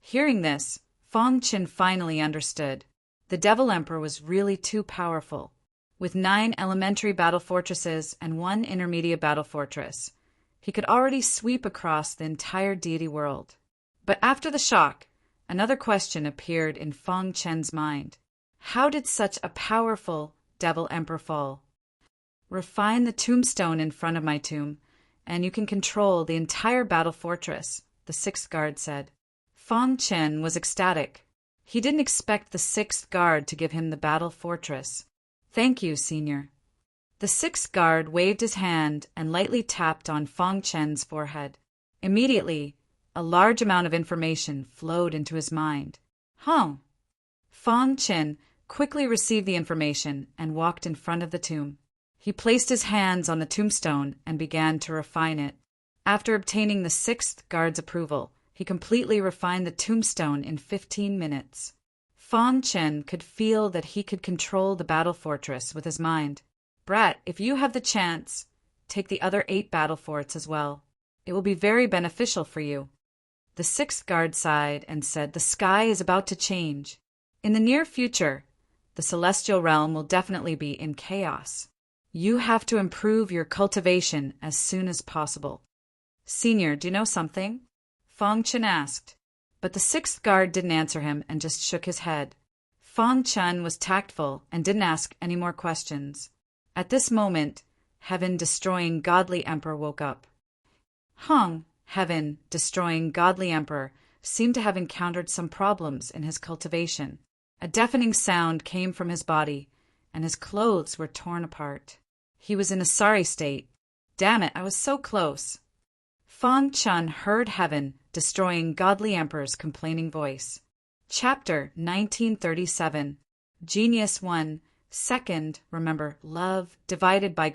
Hearing this, Fong Qin finally understood. The Devil Emperor was really too powerful. With 9 elementary battle fortresses and 1 intermediate battle fortress, he could already sweep across the entire deity world. But after the shock, another question appeared in Fong Chen's mind. How did such a powerful Devil Emperor fall? Refine the tombstone in front of my tomb, and you can control the entire battle fortress, the sixth guard said. Fong Chen was ecstatic. He didn't expect the sixth guard to give him the battle fortress. Thank you, Senior. The sixth guard waved his hand and lightly tapped on Fong Chen's forehead. Immediately, a large amount of information flowed into his mind. Fong Chen quickly received the information and walked in front of the tomb. He placed his hands on the tombstone and began to refine it. After obtaining the sixth guard's approval, he completely refined the tombstone in 15 minutes. Fong Chen could feel that he could control the battle fortress with his mind. Brat, if you have the chance, take the other 8 battle forts as well. It will be very beneficial for you. The sixth guard sighed and said, "The sky is about to change. In the near future, the celestial realm will definitely be in chaos. You have to improve your cultivation as soon as possible." "Senior, do you know something?" Fong Chen asked. But the sixth guard didn't answer him and just shook his head. Fong Chen was tactful and didn't ask any more questions. At this moment, heaven-destroying godly emperor woke up. Hong, heaven-destroying godly emperor, seemed to have encountered some problems in his cultivation. A deafening sound came from his body, and his clothes were torn apart. He was in a sorry state. "Damn it, I was so close." Fong Chen heard heaven-destroying godly emperor's complaining voice. Chapter 1937. Genius 1. Second, remember, love divided by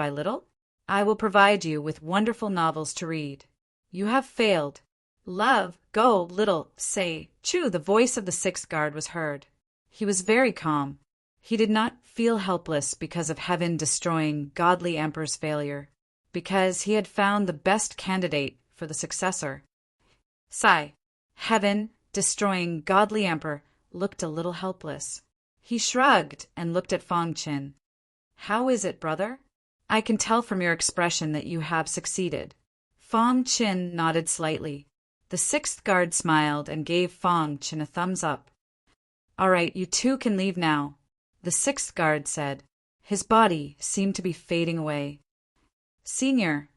little? I will provide you with wonderful novels to read. You have failed. Love, go, little, say, chew. The voice of the sixth guard was heard. He was very calm. He did not feel helpless because of heaven-destroying godly emperor's failure, because he had found the best candidate for the successor. Sigh. Heaven-destroying godly emperor looked a little helpless. He shrugged and looked at Fong Chen. "How is it, brother? I can tell from your expression that you have succeeded." Fong Chen nodded slightly. The sixth guard smiled and gave Fong Chen a thumbs up. "All right, you two can leave now," the sixth guard said. His body seemed to be fading away. "Senior."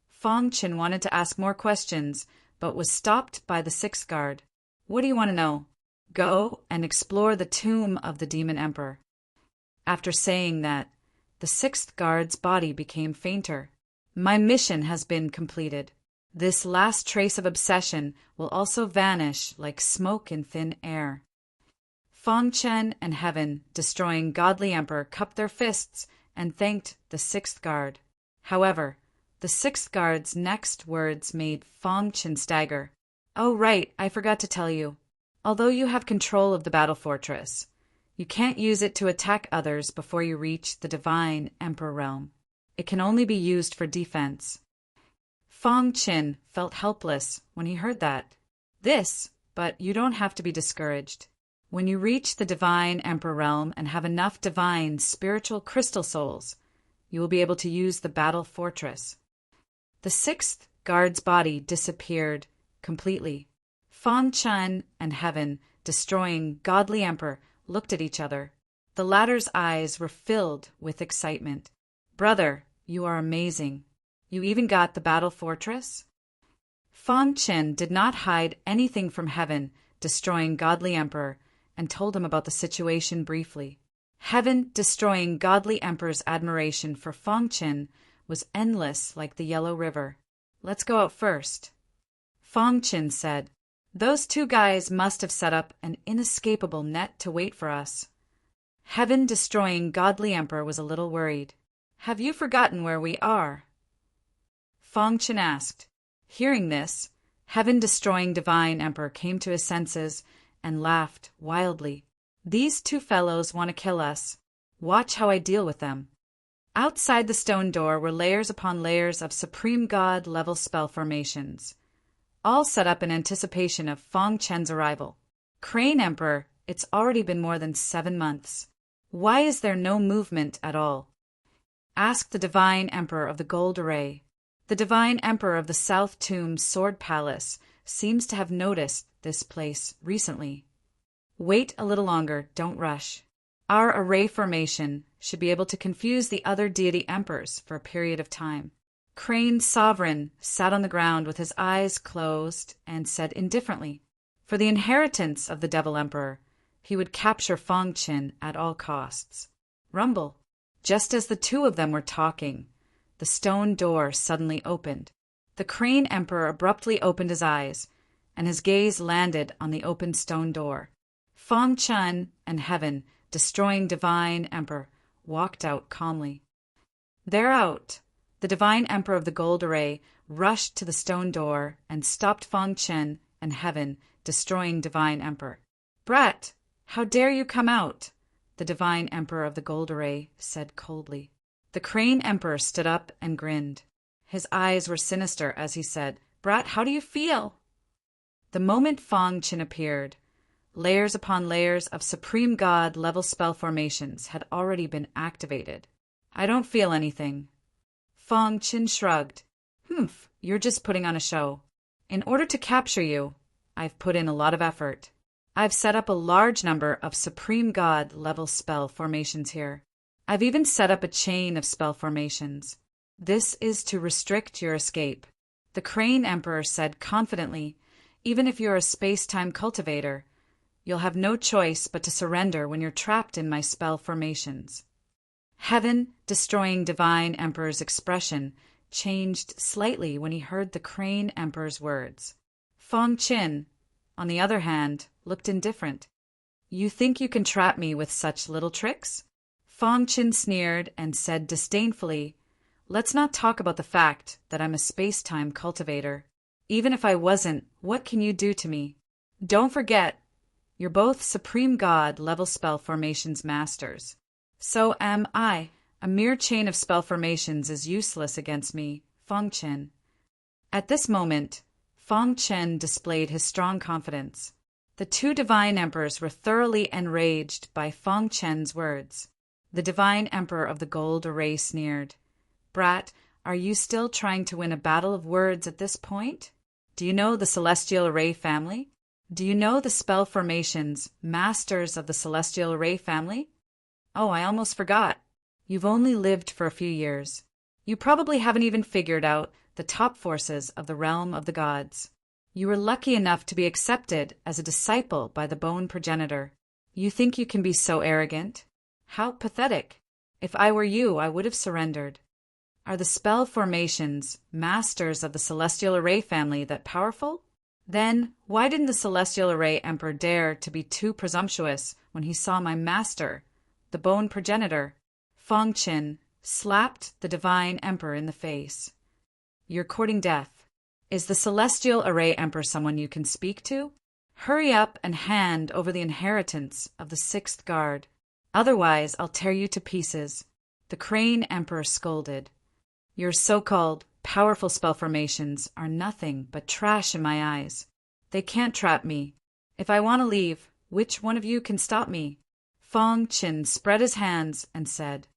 Fong Chen wanted to ask more questions, but was stopped by the sixth guard. "What do you want to know?" "Go and explore the tomb of the demon emperor." After saying that, the sixth guard's body became fainter. "My mission has been completed. This last trace of obsession will also vanish like smoke in thin air." Fong Chen and heaven-destroying godly emperor cupped their fists and thanked the sixth guard. However, the sixth guard's next words made Fong Chen stagger. "Oh, right, I forgot to tell you. Although you have control of the battle fortress, you can't use it to attack others before you reach the divine emperor realm. It can only be used for defense." Fong Chen felt helpless when he heard that. But you don't have to be discouraged. When you reach the divine emperor realm and have enough divine spiritual crystal souls, you will be able to use the battle fortress. The sixth guard's body disappeared completely. Fong Chen and heaven-destroying godly emperor looked at each other. The latter's eyes were filled with excitement. "Brother, you are amazing. You even got the battle fortress?" Fong Chen did not hide anything from heaven-destroying godly emperor and told him about the situation briefly. Heaven-destroying godly emperor's admiration for Fong Chen was endless like the Yellow River. "Let's go out first." Fong Chen said, "Those two guys must have set up an inescapable net to wait for us." Heaven-destroying godly emperor was a little worried. "Have you forgotten where we are?" Fong Chen asked. Hearing this, heaven-destroying divine emperor came to his senses and laughed wildly. "These two fellows want to kill us. Watch how I deal with them." Outside the stone door were layers upon layers of Supreme God-level spell formations, all set up in anticipation of Fong Chen's arrival. "Crane Emperor, it's already been more than 7 months. Why is there no movement at all?" asked the Divine Emperor of the Gold Array. The Divine Emperor of the South Tomb Sword Palace seems to have noticed this place recently. "Wait a little longer, don't rush. Our array formation should be able to confuse the other deity emperors for a period of time." Crane's sovereign sat on the ground with his eyes closed and said indifferently, for the inheritance of the Devil Emperor, he would capture Fong Chen at all costs. Rumble. Just as the two of them were talking, the stone door suddenly opened. The Crane Emperor abruptly opened his eyes, and his gaze landed on the open stone door. Fong Chen and heaven, destroying Divine Emperor, walked out calmly. They're out. The Divine Emperor of the Gold Array rushed to the stone door and stopped Fong Chen and heaven, destroying Divine Emperor. "Brat, how dare you come out?" the Divine Emperor of the Gold Array said coldly. The Crane Emperor stood up and grinned. His eyes were sinister as he said, "Brat, how do you feel?" The moment Fong Qin appeared, layers upon layers of Supreme God level spell formations had already been activated. I don't feel anything. Fong Qin shrugged. Humph, you're just putting on a show. In order to capture you, I've put in a lot of effort. I've set up a large number of Supreme God level spell formations here. I've even set up a chain of spell formations. This is to restrict your escape. The Crane Emperor said confidently, even if you're a space-time cultivator, you'll have no choice but to surrender when you're trapped in my spell formations. Heaven-destroying Divine Emperor's expression changed slightly when he heard the Crane Emperor's words. Fong Qin, on the other hand, looked indifferent. You think you can trap me with such little tricks? Fong Qin sneered and said disdainfully, let's not talk about the fact that I'm a space-time cultivator. Even if I wasn't, what can you do to me? Don't forget, you're both Supreme God level spell formations masters. So am I. A mere chain of spell formations is useless against me, Fong Qin. At this moment, Fong Qin displayed his strong confidence. The two Divine Emperors were thoroughly enraged by Fong Qin's words. The Divine Emperor of the Gold Array sneered. Brat, are you still trying to win a battle of words at this point? Do you know the Celestial Array family? Do you know the spell formations, masters of the Celestial Array family? Oh, I almost forgot. You've only lived for a few years. You probably haven't even figured out the top forces of the realm of the gods. You were lucky enough to be accepted as a disciple by the Bone Progenitor. You think you can be so arrogant? How pathetic. If I were you, I would have surrendered. Are the spell formations, masters of the Celestial Array family, that powerful? Then, why didn't the Celestial Array Emperor dare to be too presumptuous when he saw my master, the Bone Progenitor? Fong Qin slapped the Divine Emperor in the face. You're courting death. Is the Celestial Array Emperor someone you can speak to? Hurry up and hand over the inheritance of the Sixth Guard. Otherwise, I'll tear you to pieces. The Crane Emperor scolded. Your so-called powerful spell formations are nothing but trash in my eyes. They can't trap me. If I want to leave, which one of you can stop me? Fong Qin spread his hands and said.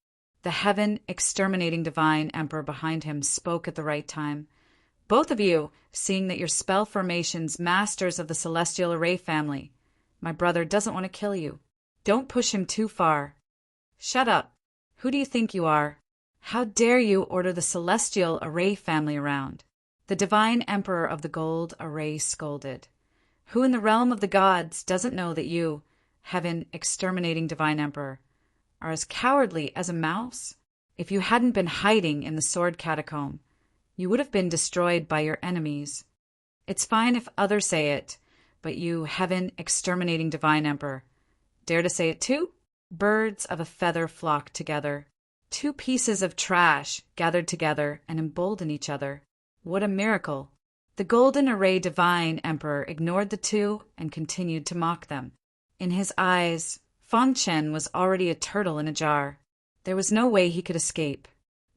The heaven-exterminating Divine Emperor behind him spoke at the right time. Both of you, seeing that you're spell formations masters of the Celestial Array family, my brother doesn't want to kill you. Don't push him too far. Shut up. Who do you think you are? How dare you order the Celestial Array family around? The Divine Emperor of the Gold Array scolded. Who in the realm of the gods doesn't know that you, heaven-exterminating Divine Emperor, are as cowardly as a mouse? If you hadn't been hiding in the Sword Catacomb, you would have been destroyed by your enemies. It's fine if others say it, but you, heaven-exterminating Divine Emperor, dare to say it too? Birds of a feather flock together. Two pieces of trash gathered together and embolden each other. What a miracle! The Golden Array Divine Emperor ignored the two and continued to mock them. In his eyes, Fong Qin was already a turtle in a jar. There was no way he could escape.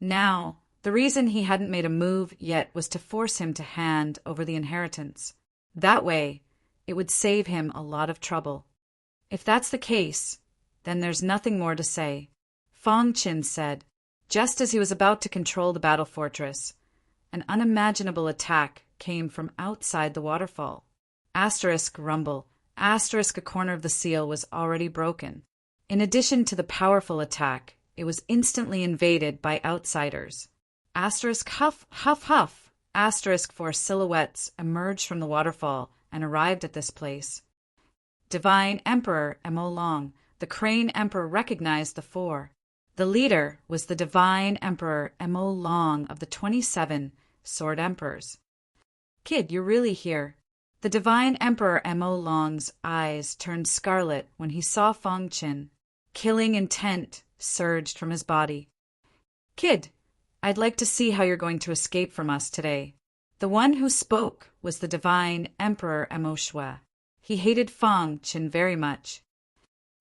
Now, the reason he hadn't made a move yet was to force him to hand over the inheritance. That way, it would save him a lot of trouble. If that's the case, then there's nothing more to say. Fong Qin said, just as he was about to control the battle fortress. An unimaginable attack came from outside the waterfall. Asterisk rumble. Asterisk a corner of the seal was already broken. In addition to the powerful attack, it was instantly invaded by outsiders. Asterisk huff, huff, huff. Asterisk four silhouettes emerged from the waterfall and arrived at this place. Divine Emperor Mo Long, the Crane Emperor recognized the four. The leader was the Divine Emperor Mo Long of the 27 Sword Emperors. Kid, you're really here. The Divine Emperor Mo Long's eyes turned scarlet when he saw Fong Qin. Killing intent surged from his body. Kid, I'd like to see how you're going to escape from us today. The one who spoke was the Divine Emperor Mo Shui. He hated Fong Qin very much.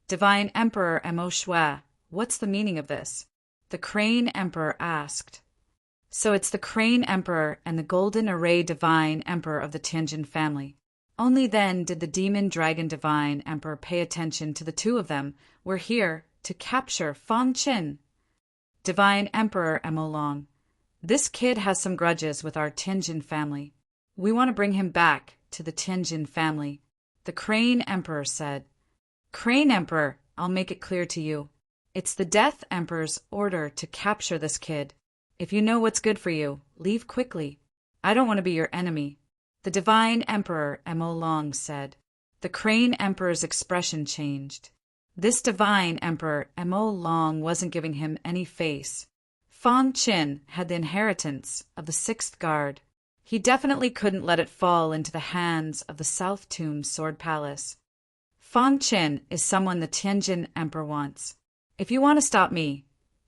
Divine Emperor Mo Shui, what's the meaning of this? The Crane Emperor asked. So it's the Crane Emperor and the Golden Array Divine Emperor of the Tianjin family. Only then did the demon dragon divine emperor pay attention to the two of them. We're here to capture Fang Qin. Divine Emperor Mo Long. This kid has some grudges with our Tianjin family. We want to bring him back to the Tianjin family, the Crane Emperor said. Crane Emperor, I'll make it clear to you. It's the Death Emperor's order to capture this kid. If you know what's good for you, leave quickly. I don't want to be your enemy. The Divine Emperor Mo Long said. The Crane Emperor's expression changed. This Divine Emperor Mo Long wasn't giving him any face. Fang Qin had the inheritance of the Sixth Guard. He definitely couldn't let it fall into the hands of the South Tomb Sword Palace. Fang Qin is someone the Tianjin Emperor wants. If you want to stop me,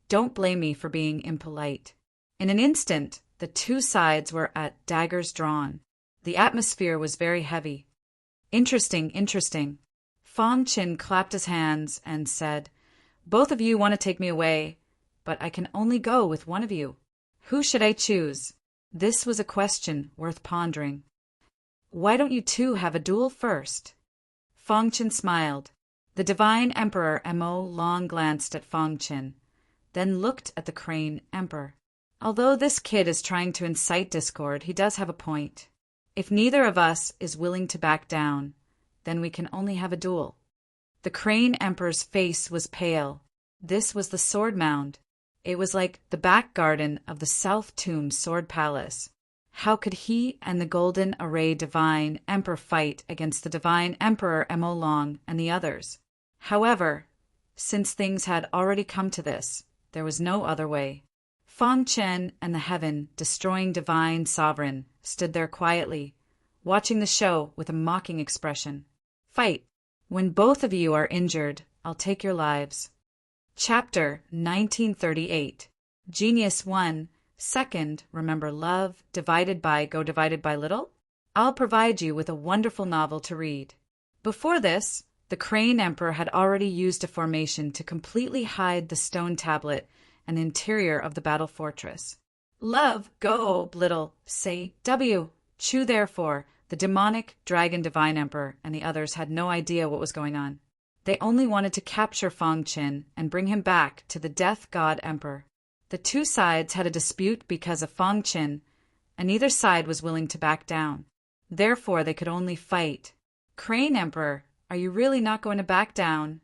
don't blame me for being impolite. In an instant, the two sides were at daggers drawn. The atmosphere was very heavy. Interesting, interesting. Fang Qin clapped his hands and said, Both of you want to take me away, but I can only go with one of you. Who should I choose? This was a question worth pondering. Why don't you two have a duel first? Fang Qin smiled. The Divine Emperor Mo Long glanced at Fang Qin, then looked at the Crane Emperor. Although this kid is trying to incite discord, he does have a point. If neither of us is willing to back down, then we can only have a duel. The Crane Emperor's face was pale. This was the sword mound. It was like the back garden of the South Tomb Sword Palace. How could he and the Golden Array Divine Emperor fight against the Divine Emperor Mo Long and the others? However, since things had already come to this, there was no other way. Fang Qin and the heaven-destroying Divine Sovereign stood there quietly, watching the show with a mocking expression. Fight. When both of you are injured, I'll take your lives. Chapter 1938. Genius 1. Second, remember love, divided by little? I'll provide you with a wonderful novel to read. Before this, the Crane Emperor had already used a formation to completely hide the stone tablet and interior of the battle fortress. Love, go, little, say, W. Chew therefore, the demonic dragon divine emperor and the others had no idea what was going on. They only wanted to capture Fang Qin and bring him back to the death god emperor. The two sides had a dispute because of Fang Qin, and neither side was willing to back down. Therefore, they could only fight. Crane Emperor, are you really not going to back down?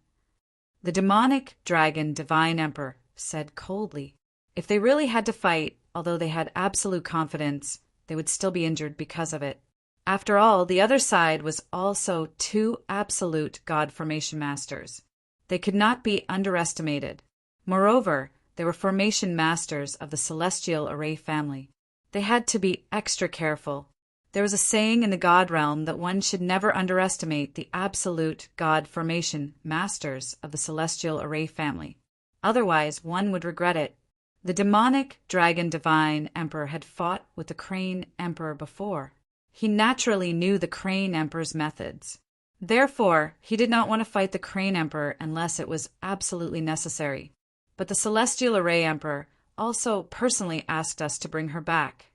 The demonic dragon divine emperor said coldly. If they really had to fight, although they had absolute confidence, they would still be injured because of it. After all, the other side was also two absolute god formation masters. They could not be underestimated. Moreover, they were formation masters of the celestial array family. They had to be extra careful. There was a saying in the god realm that one should never underestimate the absolute god formation masters of the celestial array family. Otherwise, one would regret it. The demonic dragon divine emperor had fought with the Crane Emperor before. He naturally knew the Crane Emperor's methods. Therefore, he did not want to fight the Crane Emperor unless it was absolutely necessary. But the Celestial Array Emperor also personally asked us to bring her back.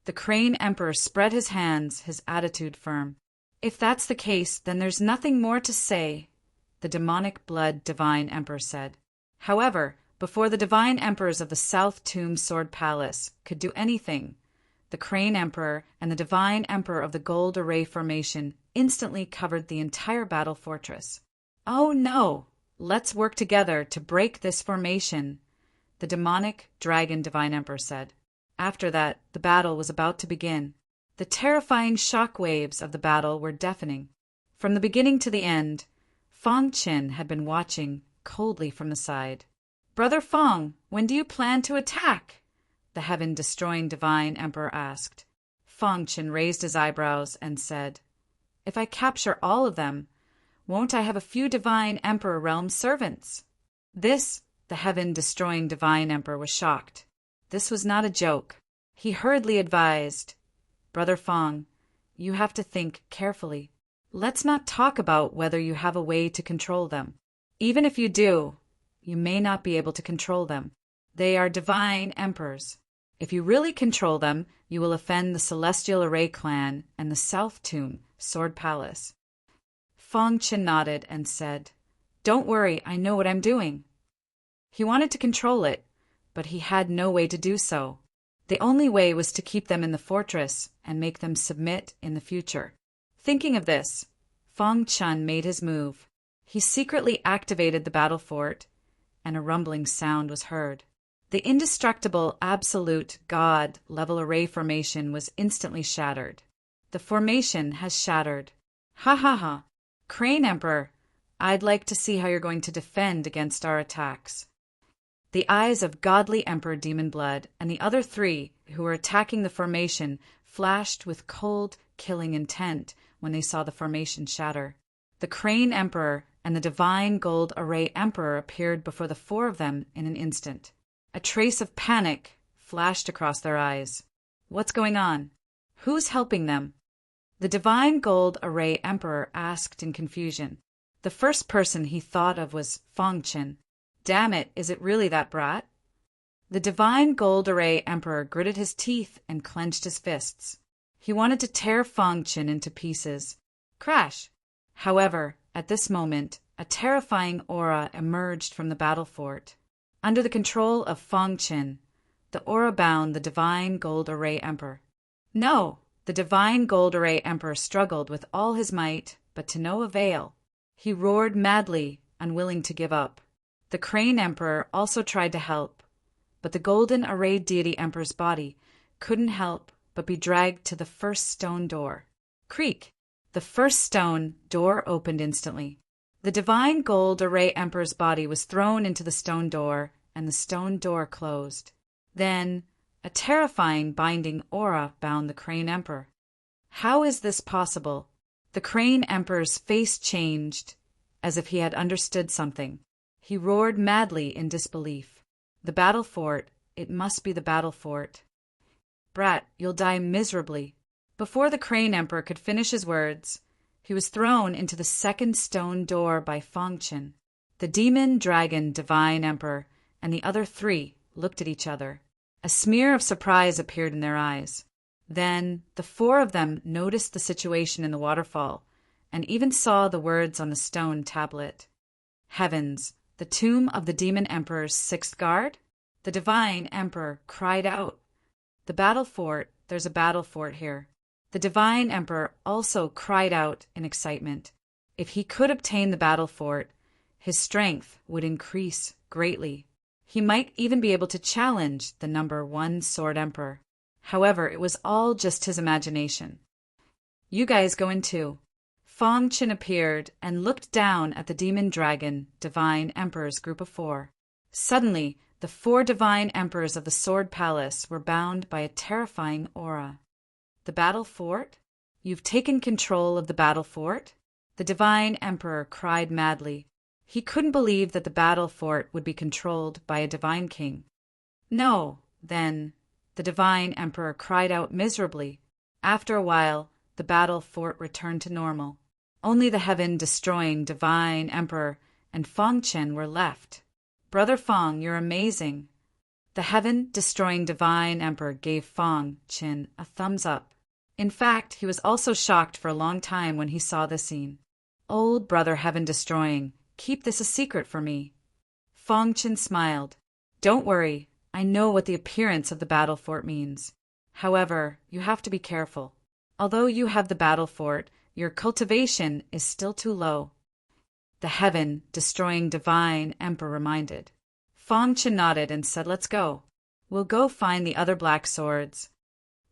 The Crane Emperor spread his hands, his attitude firm. If that's the case, then there's nothing more to say, the demonic blood divine emperor said. However, before the divine emperors of the South Tomb Sword Palace could do anything, the Crane Emperor and the divine emperor of the Gold Array Formation instantly covered the entire battle fortress. Oh no! Let's work together to break this formation, the demonic dragon divine emperor said. After that, the battle was about to begin. The terrifying shock waves of the battle were deafening. From the beginning to the end, Fang Qin had been watching coldly from the side. Brother Fang, when do you plan to attack? The heaven-destroying divine emperor asked. Fang Qin raised his eyebrows and said, If I capture all of them, won't I have a few divine emperor realm servants? This, the heaven-destroying divine emperor was shocked. This was not a joke. He hurriedly advised, Brother Fang, you have to think carefully. Let's not talk about whether you have a way to control them. Even if you do, you may not be able to control them. They are divine emperors. If you really control them, you will offend the Celestial Array clan and the South Tomb, Sword Palace. Fong Chen nodded and said, "Don't worry, I know what I'm doing." He wanted to control it, but he had no way to do so. The only way was to keep them in the fortress and make them submit in the future. Thinking of this, Fong Chen made his move. He secretly activated the battle fort, and a rumbling sound was heard. The indestructible absolute God level array formation was instantly shattered. The formation has shattered. Ha ha ha. Crane Emperor, I'd like to see how you're going to defend against our attacks. The eyes of Godly Emperor Demon Blood and the other three who were attacking the formation flashed with cold, killing intent when they saw the formation shatter. The Crane Emperor and the Divine Gold Array Emperor appeared before the four of them in an instant. A trace of panic flashed across their eyes. What's going on? Who's helping them? The Divine Gold Array Emperor asked in confusion. The first person he thought of was Fong Chen. Damn it, is it really that brat? The Divine Gold Array Emperor gritted his teeth and clenched his fists. He wanted to tear Fong Chen into pieces. Crash! However, at this moment, a terrifying aura emerged from the battle fort. Under the control of Fong Chen, the aura bound the Divine Gold Array Emperor. No! The Divine Gold Array Emperor struggled with all his might, but to no avail. He roared madly, unwilling to give up. The Crane Emperor also tried to help, but the Golden Array Deity Emperor's body couldn't help but be dragged to the first stone door. Creak! The first stone door opened instantly. The Divine Gold Array Emperor's body was thrown into the stone door, and the stone door closed. Then, a terrifying binding aura bound the Crane Emperor. How is this possible? The Crane Emperor's face changed, as if he had understood something. He roared madly in disbelief. The battle fort, it must be the battle fort. Brat, you'll die miserably. Before the Crane Emperor could finish his words, he was thrown into the second stone door by Fong Chen. The Demon Dragon Divine Emperor and the other three looked at each other. A smear of surprise appeared in their eyes. Then the four of them noticed the situation in the waterfall and even saw the words on the stone tablet. Heavens, the tomb of the Demon Emperor's sixth guard? The Divine Emperor cried out. The battle fort, there's a battle fort here. The Divine Emperor also cried out in excitement. If he could obtain the battle fort, his strength would increase greatly. He might even be able to challenge the number 1 Sword Emperor. However, it was all just his imagination. You guys go in too. Fong Chen appeared and looked down at the Demon Dragon Divine Emperor's group of 4. Suddenly, the 4 Divine Emperors of the Sword Palace were bound by a terrifying aura. The battle fort? You've taken control of the battle fort? The Divine Emperor cried madly. He couldn't believe that the battle fort would be controlled by a Divine King. No, then, the Divine Emperor cried out miserably. After a while, the battle fort returned to normal. Only the heaven-destroying Divine Emperor and Fong Chen were left. Brother Fong, you're amazing. The heaven-destroying Divine Emperor gave Fong Chen a thumbs up. In fact, he was also shocked for a long time when he saw this scene. Old brother heaven-destroying, keep this a secret for me. Fong Chen smiled. Don't worry, I know what the appearance of the battle fort means. However, you have to be careful. Although you have the battle fort, your cultivation is still too low. The heaven-destroying Divine Emperor reminded. Fong Chen nodded and said, let's go. We'll go find the other black swords.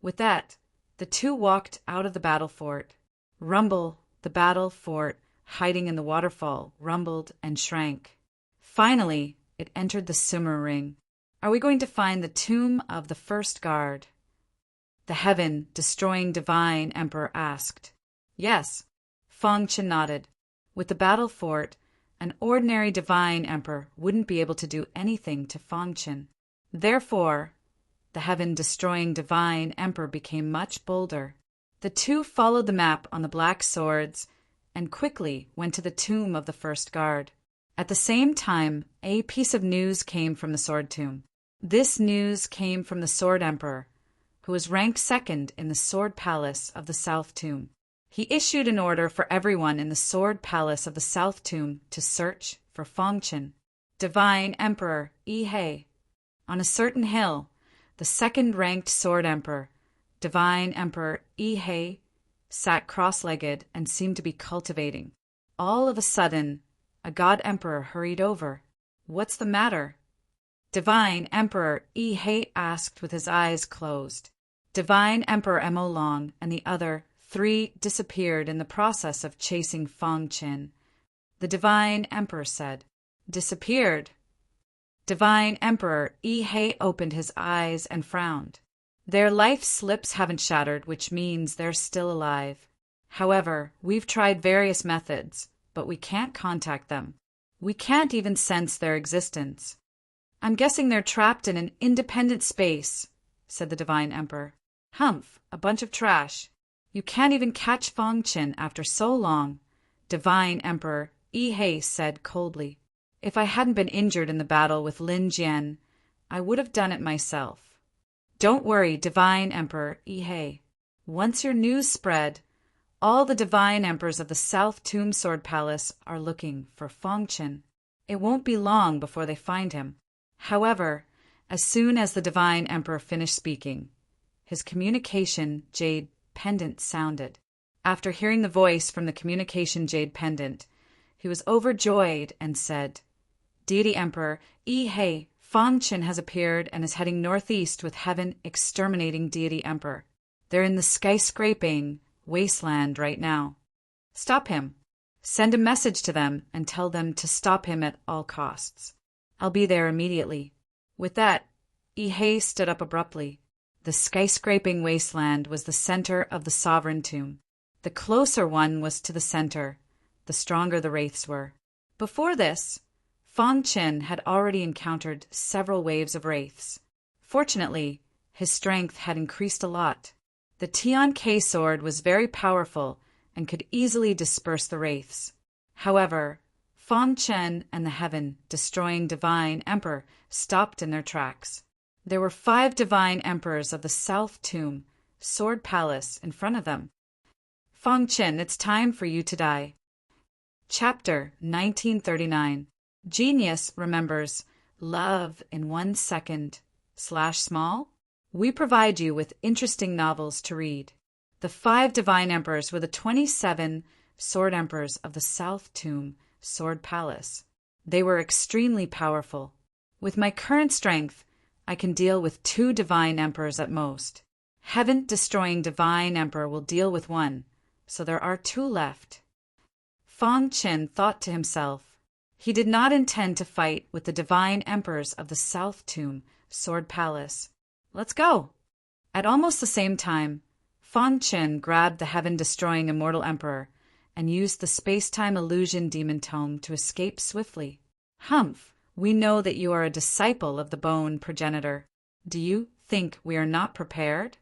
With that, the two walked out of the battle fort. Rumble, the battle fort, hiding in the waterfall, rumbled and shrank. Finally, it entered the Sumer Ring. Are we going to find the tomb of the first guard? The heaven-destroying Divine Emperor asked. Yes. Fong Chen nodded. With the battle fort, an ordinary Divine Emperor wouldn't be able to do anything to Fong Chen. Therefore, the heaven-destroying Divine Emperor became much bolder. The two followed the map on the black swords and quickly went to the tomb of the first guard. At the same time, a piece of news came from the sword tomb. This news came from the Sword Emperor, who was ranked second in the Sword Palace of the South Tomb. He issued an order for everyone in the Sword Palace of the South Tomb to search for Fongchen, Divine Emperor Yi. On a certain hill, the second-ranked Sword Emperor, Divine Emperor Yi, sat cross-legged and seemed to be cultivating. All of a sudden, a God Emperor hurried over. "What's the matter?" Divine Emperor Yi asked with his eyes closed. Divine Emperor Mo Long and the other 3 disappeared in the process of chasing Fongchen. The Divine Emperor said, "Disappeared?" Divine Emperor Yi opened his eyes and frowned. "Their life slips haven't shattered, which means they're still alive. However, we've tried various methods, but we can't contact them. We can't even sense their existence." "I'm guessing they're trapped in an independent space," said the Divine Emperor. "Humph, a bunch of trash. You can't even catch Fongchen after so long," Divine Emperor Yi said coldly. "If I hadn't been injured in the battle with Lin Jian, I would have done it myself." "Don't worry, Divine Emperor Yi. Once your news spread, all the Divine Emperors of the South Tomb Sword Palace are looking for Fongchen. It won't be long before they find him." However, as soon as the Divine Emperor finished speaking, his communication jade pendant sounded. After hearing the voice from the communication jade pendant, he was overjoyed and said, "Deity Emperor Yi, Fongchen has appeared and is heading northeast with Heaven exterminating Deity Emperor. They're in the skyscraping wasteland right now. Stop him. Send a message to them and tell them to stop him at all costs. I'll be there immediately." With that, Yi stood up abruptly. The skyscraping wasteland was the center of the sovereign tomb. The closer one was to the center, the stronger the wraiths were. Before this, Fongchen had already encountered several waves of wraiths. Fortunately, his strength had increased a lot. The Tian K sword was very powerful and could easily disperse the wraiths. However, Fongchen and the Heaven destroying Divine Emperor stopped in their tracks. There were 5 Divine Emperors of the South Tomb Sword Palace in front of them. "Fongchen, it's time for you to die." Chapter 1939. Genius remembers love in 1 second /small. We provide you with interesting novels to read. The 5 Divine Emperors were the 27 Sword Emperors of the South Tomb Sword Palace. They were extremely powerful. With my current strength, I can deal with 2 Divine Emperors at most. Heaven-destroying Divine Emperor will deal with 1, so there are 2 left. Fongchen thought to himself. He did not intend to fight with the Divine Emperors of the South Tomb Sword Palace. Let's go! At almost the same time, Fongchen grabbed the heaven-destroying Immortal Emperor and used the space-time illusion demon tome to escape swiftly. "Humph, we know that you are a disciple of the Bone Progenitor. Do you think we are not prepared?"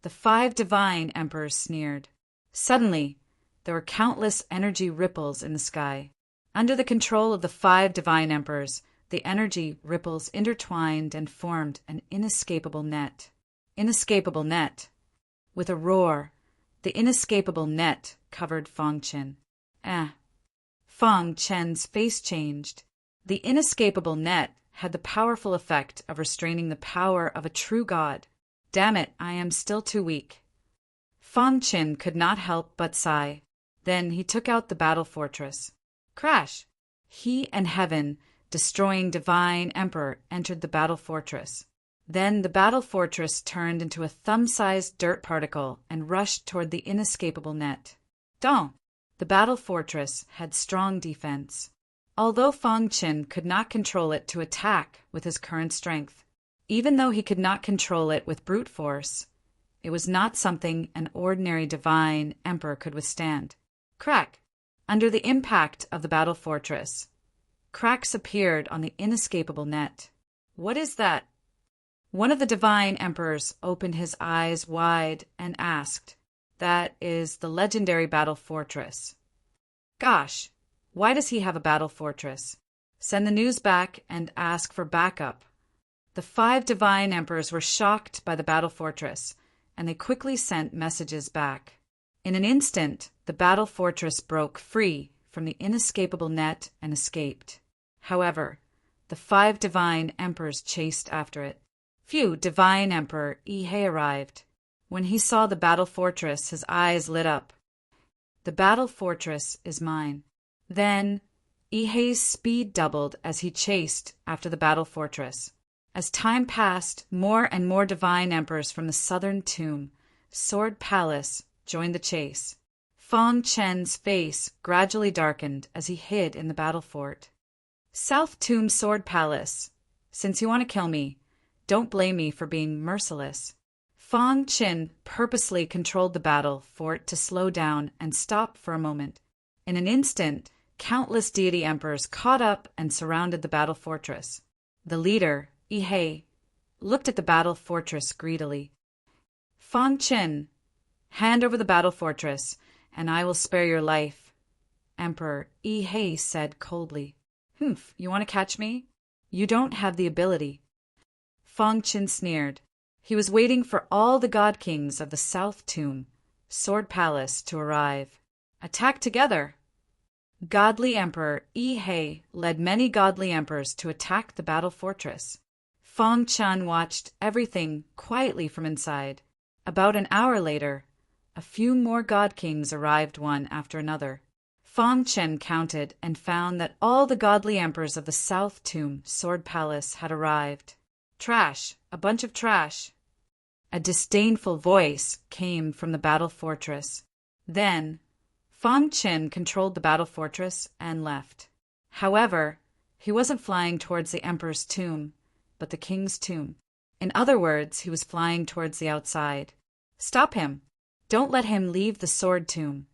The 5 Divine Emperors sneered. Suddenly, there were countless energy ripples in the sky. Under the control of the 5 Divine Emperors, the energy ripples intertwined and formed an inescapable net. Inescapable net. With a roar, the inescapable net covered Fongchen. Fongchen's face changed. The inescapable net had the powerful effect of restraining the power of a true god. "Damn it, I am still too weak." Fongchen could not help but sigh. Then he took out the battle fortress. Crash! He and Heaven, destroying Divine Emperor, entered the battle fortress. Then the battle fortress turned into a thumb-sized dirt particle and rushed toward the inescapable net. Dong! The battle fortress had strong defense. Although Fongchen could not control it to attack with his current strength, even though he could not control it with brute force, it was not something an ordinary Divine Emperor could withstand. Crack! Under the impact of the battle fortress, cracks appeared on the inescapable net. What is that? One of the Divine Emperors opened his eyes wide and asked, "That is the legendary battle fortress." Gosh, why does he have a battle fortress? Send the news back and ask for backup. The 5 divine emperors were shocked by the battle fortress, and they quickly sent messages back. In an instant, the battle fortress broke free from the inescapable net and escaped. However, the 5 divine emperors chased after it. Phew, divine emperor Ihe arrived. When he saw the battle fortress, his eyes lit up. The battle fortress is mine. Then, Ihe's speed doubled as he chased after the battle fortress. As time passed, more and more divine emperors from the southern tomb, Sword Palace, joined the chase. Fong Chen's face gradually darkened as he hid in the battle fort. South Tomb Sword Palace, since you want to kill me, don't blame me for being merciless. Fong Chen purposely controlled the battle fort to slow down and stop for a moment. In an instant, countless deity emperors caught up and surrounded the battle fortress. The leader, Ihe, looked at the battle fortress greedily. Fong Chen, hand over the battle fortress, and I will spare your life. Emperor Ihe said coldly. Humph, you want to catch me? You don't have the ability. Fong Chen sneered. He was waiting for all the god kings of the South Tomb, Sword Palace, to arrive. Attack together! Godly Emperor Ihe led many godly emperors to attack the battle fortress. Fong Chen watched everything quietly from inside. About an hour later, a few more god kings arrived one after another. Fong Chen counted and found that all the godly emperors of the South Tomb, Sword Palace, had arrived. Trash, a bunch of trash. A disdainful voice came from the battle fortress. Then, Fong Chen controlled the battle fortress and left. However, he wasn't flying towards the emperor's tomb, but the king's tomb. In other words, he was flying towards the outside. Stop him! Don't let him leave the sword tomb.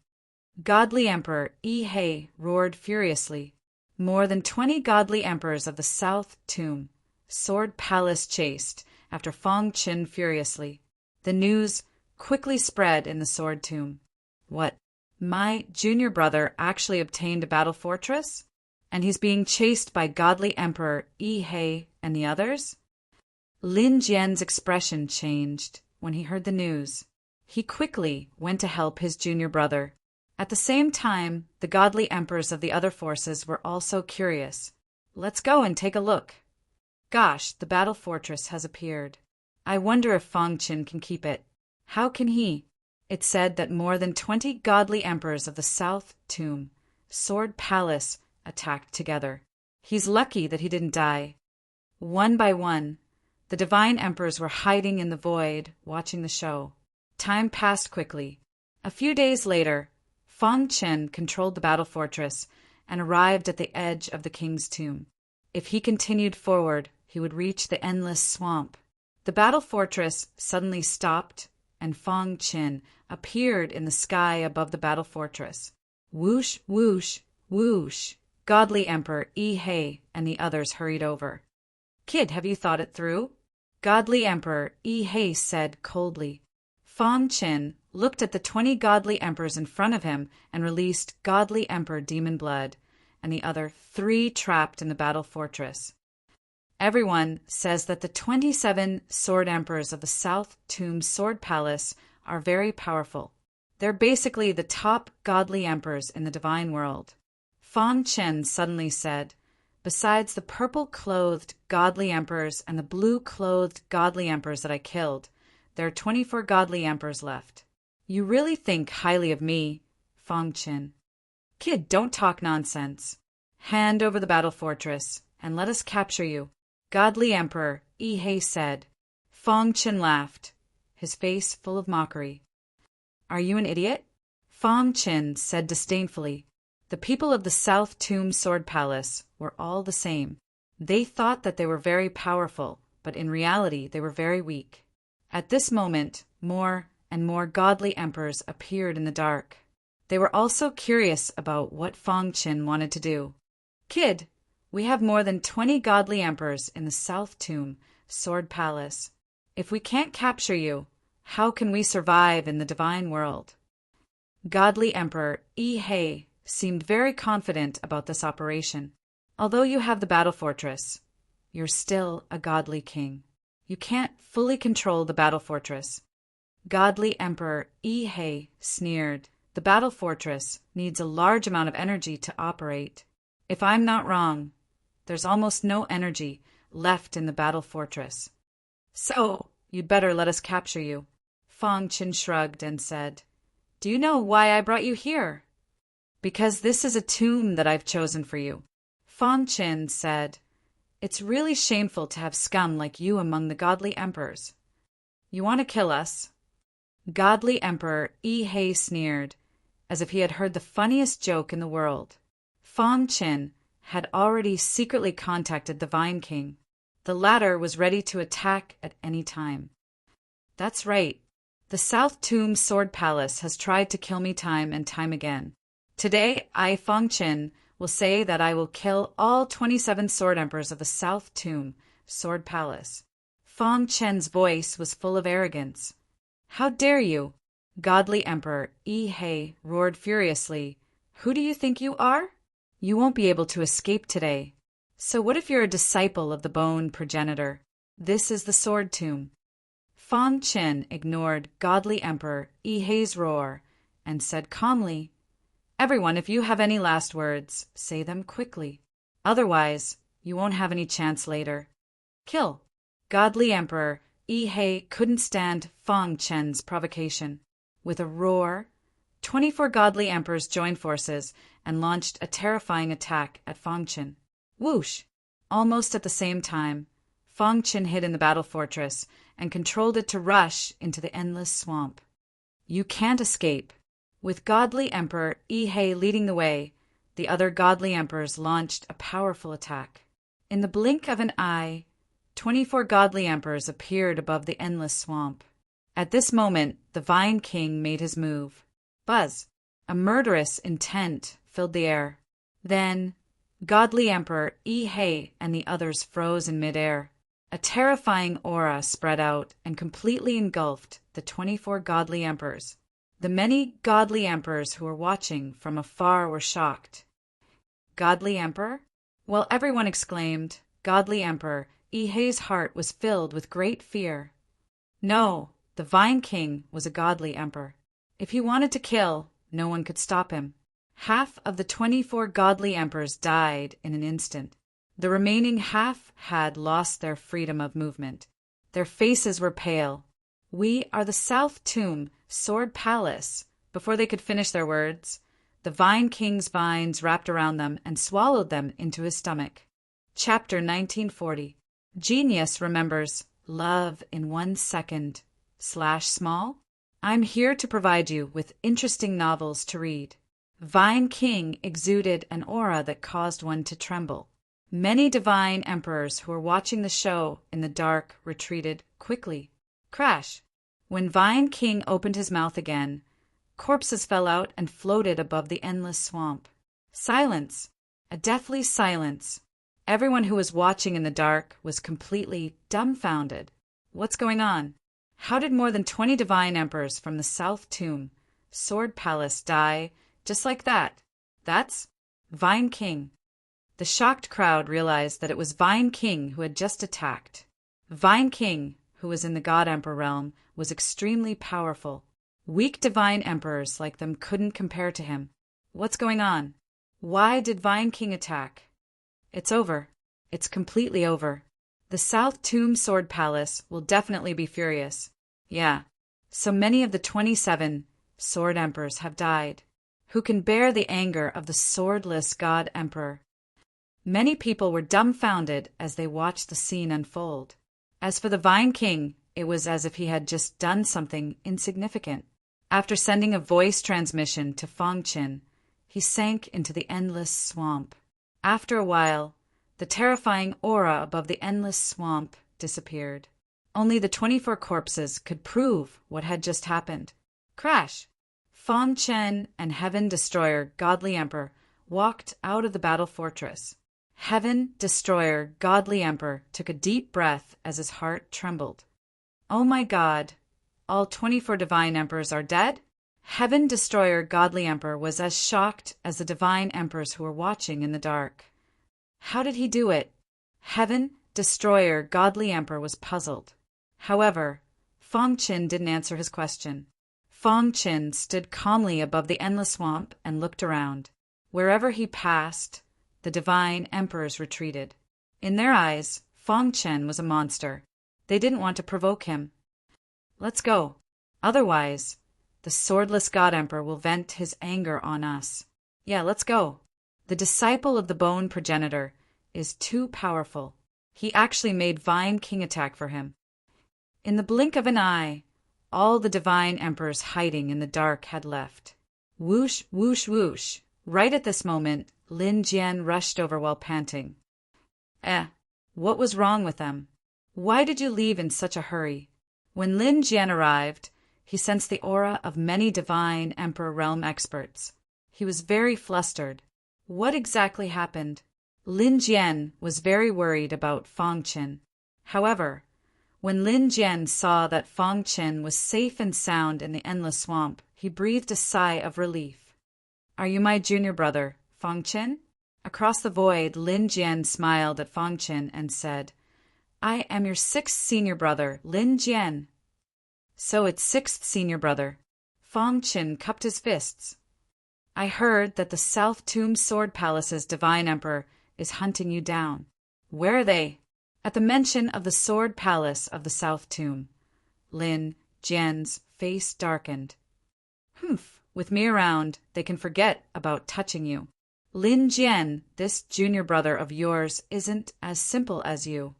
Godly Emperor Ihe roared furiously. More than 20 godly emperors of the South Tomb, Sword Palace, chased after Fong Chen furiously. The news quickly spread in the Sword Tomb. What? My junior brother actually obtained a battle fortress? And he's being chased by godly Emperor Ihe and the others? Lin Jian's expression changed when he heard the news. He quickly went to help his junior brother. At the same time, the godly emperors of the other forces were also curious. Let's go and take a look. Gosh, the battle fortress has appeared. I wonder if Fong Chen can keep it. How can he? It said that more than 20 godly emperors of the South Tomb, Sword Palace, attacked together. He's lucky that he didn't die. One by one, the divine emperors were hiding in the void, watching the show. Time passed quickly. A few days later, Fong Chen controlled the battle fortress and arrived at the edge of the king's tomb. If he continued forward, he would reach the endless swamp. The battle fortress suddenly stopped, and Fong Chen appeared in the sky above the battle fortress. Whoosh, whoosh, whoosh. Godly Emperor Ihe and the others hurried over. Kid, have you thought it through? Godly Emperor Ihe said coldly. Fong Chen looked at the 20 godly emperors in front of him and released Godly Emperor Demon Blood and the other 3 trapped in the battle fortress. Everyone says that the 27 sword emperors of the South Tomb Sword Palace are very powerful. They're basically the top godly emperors in the divine world. Fong Chen suddenly said, besides the purple-clothed godly emperors and the blue-clothed godly emperors that I killed, there are 24 godly emperors left. You really think highly of me, Fong Chen. Kid, don't talk nonsense. Hand over the battle fortress, and let us capture you. Godly Emperor Ihe said. Fong Chen laughed, his face full of mockery. Are you an idiot? Fong Chen said disdainfully. The people of the South Tomb Sword Palace were all the same. They thought that they were very powerful, but in reality they were very weak. At this moment, more and more godly emperors appeared in the dark. They were also curious about what Fong Chen wanted to do. Kid, we have more than 20 godly emperors in the South Tomb Sword Palace. If we can't capture you, how can we survive in the divine world? Godly Emperor Ihe seemed very confident about this operation. Although you have the battle fortress, you're still a godly king. You can't fully control the battle fortress. Godly Emperor Ihe sneered. The battle fortress needs a large amount of energy to operate. If I'm not wrong, there's almost no energy left in the battle fortress. So, you'd better let us capture you. Fang Qin shrugged and said, Do you know why I brought you here? Because this is a tomb that I've chosen for you. Fang Qin said, It's really shameful to have scum like you among the godly emperors. You want to kill us? Godly Emperor Ihe sneered, as if he had heard the funniest joke in the world. Fang Qin had already secretly contacted the Vine King. The latter was ready to attack at any time. That's right. The South Tomb Sword Palace has tried to kill me time and time again. Today, I, Fang Qin, will say that I will kill all 27 Sword Emperors of the South Tomb Sword Palace. Fang Qin's voice was full of arrogance. How dare you? Godly Emperor Ihe roared furiously. Who do you think you are? You won't be able to escape today. So what if you're a disciple of the bone progenitor? This is the Sword Tomb. Fang Qin ignored Godly Emperor Ihe's roar and said calmly, Everyone, if you have any last words, say them quickly. Otherwise, you won't have any chance later. Kill. Godly Emperor Ihe couldn't stand Fang Qin's provocation. With a roar, 24 godly emperors joined forces and launched a terrifying attack at Fang Qin. Whoosh! Almost at the same time, Fang Qin hid in the battle fortress and controlled it to rush into the endless swamp. You can't escape. With Godly Emperor Ihe leading the way, the other godly emperors launched a powerful attack. In the blink of an eye, 24 godly emperors appeared above the endless swamp. At this moment, the Vine King made his move. Buzz! A murderous intent filled the air. Then, Godly Emperor Ihe and the others froze in midair. A terrifying aura spread out and completely engulfed the 24 godly emperors. The many godly emperors who were watching from afar were shocked. Godly Emperor? Well, everyone exclaimed, Godly Emperor, Ihe's heart was filled with great fear. No, the Vine King was a godly emperor. If he wanted to kill, no one could stop him. Half of the 24 godly emperors died in an instant. The remaining half had lost their freedom of movement. Their faces were pale. We are the South Tomb Sword Palace. Before they could finish their words, the Vine King's vines wrapped around them and swallowed them into his stomach. Chapter 1940. Genius remembers love in 1 second. /small. I'm here to provide you with interesting novels to read. Vine King exuded an aura that caused one to tremble. Many divine emperors who were watching the show in the dark retreated quickly. Crash! When Vine King opened his mouth again, corpses fell out and floated above the endless swamp. Silence! A deathly silence. Everyone who was watching in the dark was completely dumbfounded. What's going on? How did more than 20 divine emperors from the South Tomb Sword Palace die just like that? That's Vine King. The shocked crowd realized that it was Vine King who had just attacked. Vine King, who was in the God Emperor realm, was extremely powerful. Weak divine emperors like them couldn't compare to him. What's going on? Why did Vine King attack? It's over. It's completely over. The South Tomb Sword Palace will definitely be furious. Yeah, so many of the 27 Sword Emperors have died. Who can bear the anger of the swordless God Emperor? Many people were dumbfounded as they watched the scene unfold. As for the Vine King, it was as if he had just done something insignificant. After sending a voice transmission to Fang Qin, he sank into the endless swamp. After a while, the terrifying aura above the endless swamp disappeared. Only the 24 corpses could prove what had just happened. Crash! Fang Qin and Heaven Destroyer Godly Emperor walked out of the battle fortress. Heaven Destroyer Godly Emperor took a deep breath as his heart trembled. Oh my God! All 24 divine emperors are dead? Heaven Destroyer Godly Emperor was as shocked as the divine emperors who were watching in the dark. How did he do it? Heaven destroyer, godly emperor was puzzled. However, Fong Qin didn't answer his question. Fong Qin stood calmly above the endless swamp and looked around. Wherever he passed, the divine emperors retreated. In their eyes, Fong Qin was a monster. They didn't want to provoke him. Let's go. Otherwise, the swordless God Emperor will vent his anger on us. Yeah, let's go. The disciple of the bone progenitor is too powerful. He actually made Vine King attack for him. In the blink of an eye, all the divine emperors hiding in the dark had left. Whoosh, whoosh, whoosh. Right at this moment, Lin Jian rushed over while panting. What was wrong with them? Why did you leave in such a hurry? When Lin Jian arrived, he sensed the aura of many divine emperor realm experts. He was very flustered. What exactly happened? Lin Jian was very worried about Fong Qin. However, when Lin Jian saw that Fong Qin was safe and sound in the endless swamp, he breathed a sigh of relief. Are you my junior brother, Fong Qin? Across the void, Lin Jian smiled at Fong Qin and said, I am your sixth senior brother, Lin Jian. So it's sixth senior brother. Fong Qin cupped his fists. I heard that the South Tomb Sword Palace's divine emperor is hunting you down. Where are they? At the mention of the Sword Palace of the South Tomb, Lin Jian's face darkened. Humph, with me around, they can forget about touching you. Lin Jian, this junior brother of yours isn't as simple as you.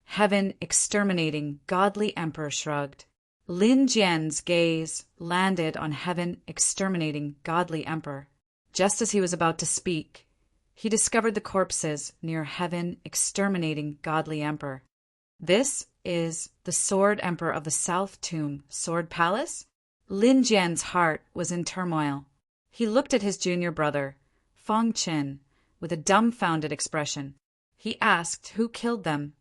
Heaven exterminating godly emperor shrugged. Lin Jian's gaze landed on heaven exterminating godly emperor. Just as he was about to speak, he discovered the corpses near heaven exterminating godly emperor. This is the sword emperor of the South Tomb Sword Palace? Lin Jian's heart was in turmoil. He looked at his junior brother, Fong Qin, with a dumbfounded expression. He asked who killed them.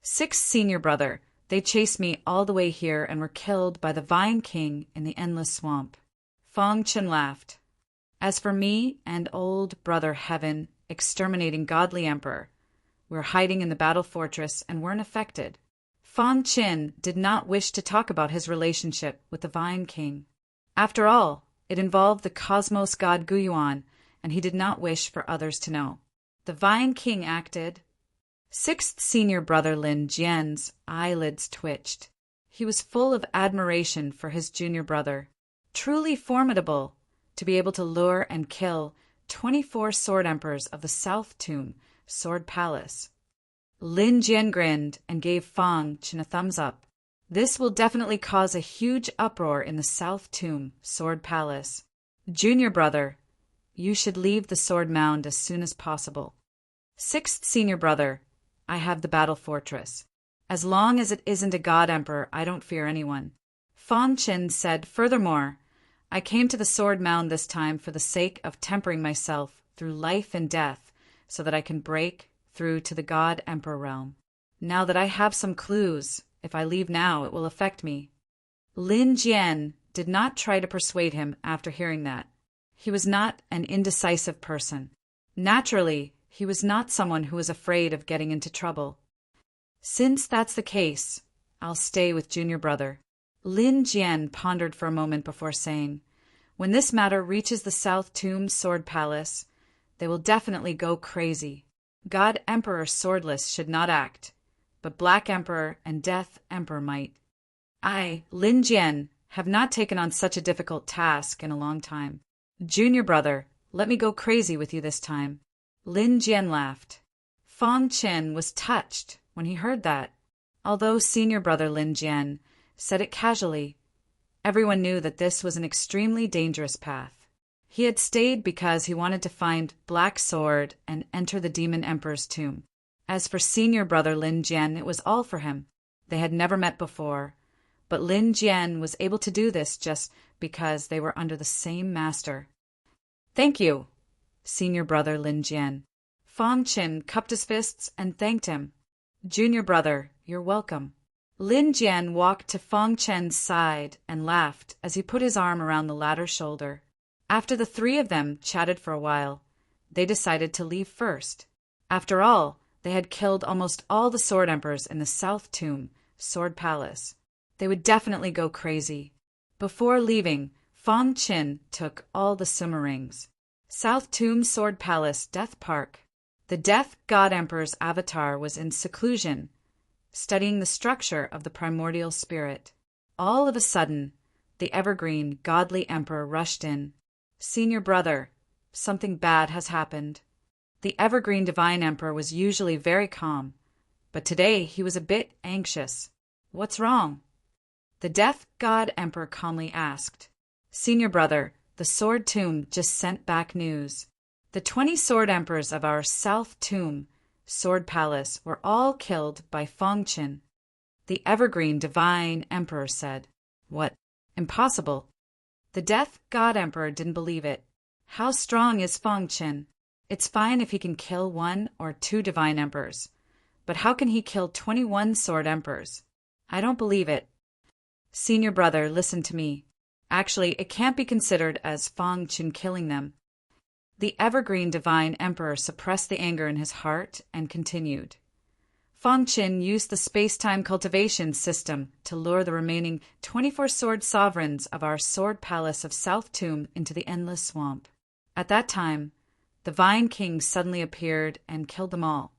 Sixth senior brother. They chased me all the way here and were killed by the Vine King in the endless swamp. Fong Qin laughed. As for me and old brother Heaven, exterminating godly emperor, we're hiding in the battle fortress and weren't affected. Fong Qin did not wish to talk about his relationship with the Vine King. After all, it involved the cosmos god Guyuan, and he did not wish for others to know. The Vine King acted. Sixth senior brother Lin Jian's eyelids twitched. He was full of admiration for his junior brother. Truly formidable to be able to lure and kill 24 sword emperors of the South Tomb Sword Palace. Lin Jian grinned and gave Fong Qin a thumbs up. This will definitely cause a huge uproar in the South Tomb Sword Palace. Junior brother, you should leave the sword mound as soon as possible. Sixth senior brother, I have the battle fortress. As long as it isn't a god emperor, I don't fear anyone. Fong Qin said, furthermore, I came to the sword mound this time for the sake of tempering myself through life and death so that I can break through to the god emperor realm. Now that I have some clues, if I leave now, it will affect me. Lin Jian did not try to persuade him after hearing that. He was not an indecisive person. Naturally, he was not someone who was afraid of getting into trouble. Since that's the case, I'll stay with junior brother. Lin Jian pondered for a moment before saying, when this matter reaches the South Tomb Sword Palace, they will definitely go crazy. God Emperor Swordless should not act, but Black Emperor and Death Emperor might. I, Lin Jian, have not taken on such a difficult task in a long time. Junior brother, let me go crazy with you this time. Lin Jian laughed. Fong Qin was touched when he heard that. Although senior brother Lin Jian said it casually, everyone knew that this was an extremely dangerous path. He had stayed because he wanted to find Black Sword and enter the Demon Emperor's tomb. As for senior brother Lin Jian, it was all for him. They had never met before, but Lin Jian was able to do this just because they were under the same master. Thank you, senior brother Lin Jian. Fong Qin cupped his fists and thanked him. Junior brother, you're welcome. Lin Jian walked to Fong Qin's side and laughed as he put his arm around the latter's shoulder. After the three of them chatted for a while, they decided to leave first. After all, They had killed almost all the Sword Emperors in the South Tomb, Sword Palace. They would definitely go crazy. Before leaving, Fong Qin took all the Sima rings. South Tomb, Sword Palace, Death Park. The Death God Emperor's avatar was in seclusion, studying the structure of the primordial spirit. All of a sudden, the evergreen, godly emperor rushed in. "Senior brother, something bad has happened." The evergreen divine emperor was usually very calm, but today he was a bit anxious. "What's wrong?" The Death God Emperor calmly asked. "Senior brother, the Sword Tomb just sent back news. The 20 Sword Emperors of our South Tomb, Sword Palace, were all killed by Fong Qin." The evergreen divine emperor said. "What? Impossible." The Death God Emperor didn't believe it. "How strong is Fong Qin? It's fine if he can kill 1 or 2 divine emperors, but how can he kill 21 Sword Emperors? I don't believe it." "Senior brother, listen to me. Actually, it can't be considered as Fong Qin killing them." The evergreen divine emperor suppressed the anger in his heart and continued. "Fong Qin used the space-time cultivation system to lure the remaining 24 sword sovereigns of our Sword Palace of South Tomb into the endless swamp. At that time, the Vine King suddenly appeared and killed them all."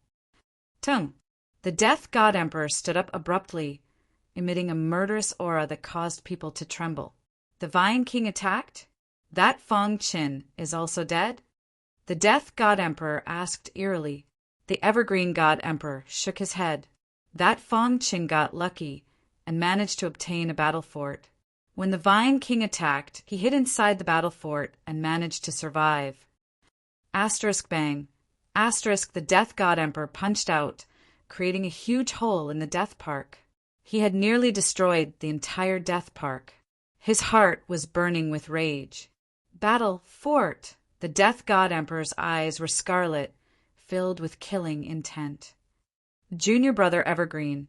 Tung. The Death God Emperor stood up abruptly, emitting a murderous aura that caused people to tremble. "The Vine King attacked? That Fong Qin is also dead?" The Death God Emperor asked eerily. The Evergreen God Emperor shook his head. "That Fong Qin got lucky and managed to obtain a battle fort. When the Vine King attacked, he hid inside the battle fort and managed to survive." Asterisk bang. Asterisk the Death God Emperor punched out, creating a huge hole in the Death Park. He had nearly destroyed the entire Death Park. His heart was burning with rage. "Battle fort!" The Death God Emperor's eyes were scarlet, filled with killing intent. "Junior brother Evergreen,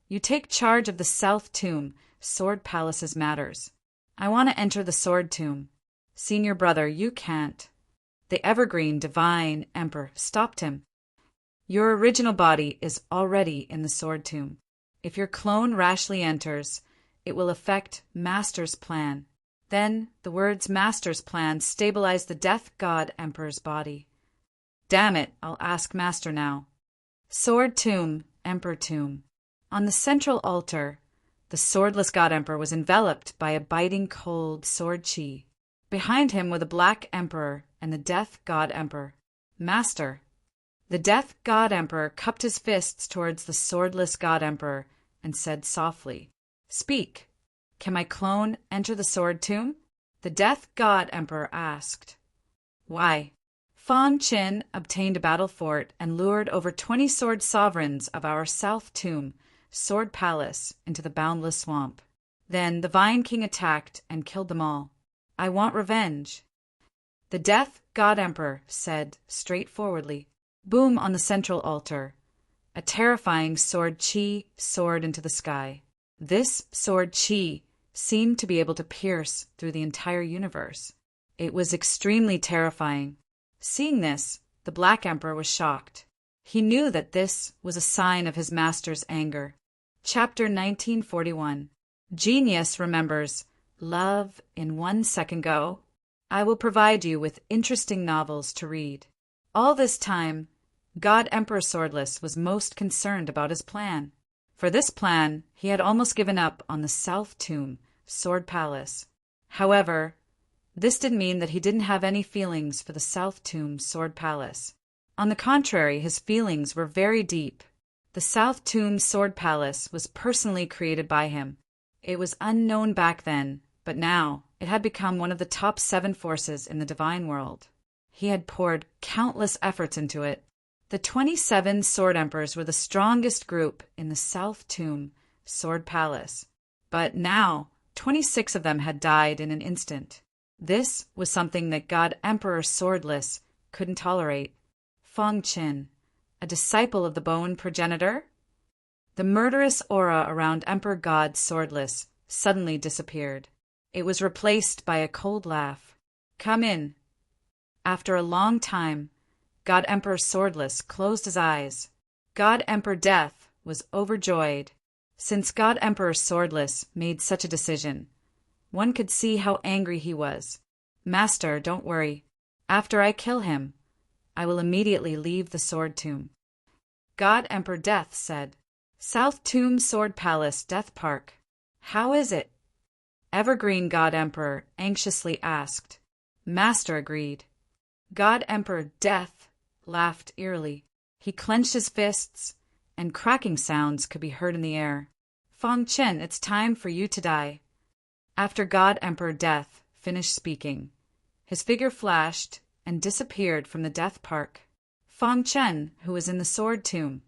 you take charge of the South Tomb, Sword Palace's matters. I want to enter the Sword Tomb." "Senior brother, you can't." The Evergreen Divine Emperor stopped him. "Your original body is already in the Sword Tomb. If your clone rashly enters, it will affect Master's plan." Then the words "Master's plan" stabilized the Death God Emperor's body. "Damn it, I'll ask Master now." Sword Tomb, Emperor Tomb. On the central altar, the swordless God Emperor was enveloped by a biting cold sword chi. Behind him were the Black Emperor and the Death God Emperor. "Master." The Death God Emperor cupped his fists towards the swordless God Emperor and said softly, "Speak. Can my clone enter the Sword Tomb?" The Death God Emperor asked. "Why?" "Fong Qin obtained a battle fort and lured over 20 sword sovereigns of our South Tomb, Sword Palace, into the boundless swamp. Then the Vine King attacked and killed them all. I want revenge." The Death God Emperor said straightforwardly. Boom on the central altar. A terrifying sword chi soared into the sky. This sword chi seemed to be able to pierce through the entire universe. It was extremely terrifying. Seeing this, the Black Emperor was shocked. He knew that this was a sign of his master's anger. Chapter 1941. Genius remembers love in 1 second go. I will provide you with interesting novels to read. All this time, God Emperor Swordless was most concerned about his plan. For this plan, he had almost given up on the South Tomb, Sword Palace. However, this didn't mean that he didn't have any feelings for the South Tomb, Sword Palace. On the contrary, his feelings were very deep. The South Tomb, Sword Palace was personally created by him. It was unknown back then, but now it had become one of the top 7 forces in the divine world. He had poured countless efforts into it. The 27 Sword Emperors were the strongest group in the South Tomb, Sword Palace. But now, 26 of them had died in an instant. This was something that God Emperor Swordless couldn't tolerate. Fong Qin, a disciple of the Bone Progenitor? The murderous aura around Emperor God Swordless suddenly disappeared. It was replaced by a cold laugh. "Come in." After a long time, God Emperor Swordless closed his eyes. God Emperor Death was overjoyed. Since God Emperor Swordless made such a decision, one could see how angry he was. Master, don't worry. After I kill him, I will immediately leave the Sword Tomb. God Emperor Death said, South Tomb Sword Palace, Death Park. How is it? Evergreen God Emperor anxiously asked. Master agreed. God Emperor Death laughed eerily. He clenched his fists, and cracking sounds could be heard in the air. Fong Chen, it's time for you to die. After God Emperor Death finished speaking, his figure flashed and disappeared from the Death Park. Fong Chen, who was in the Sword Tomb,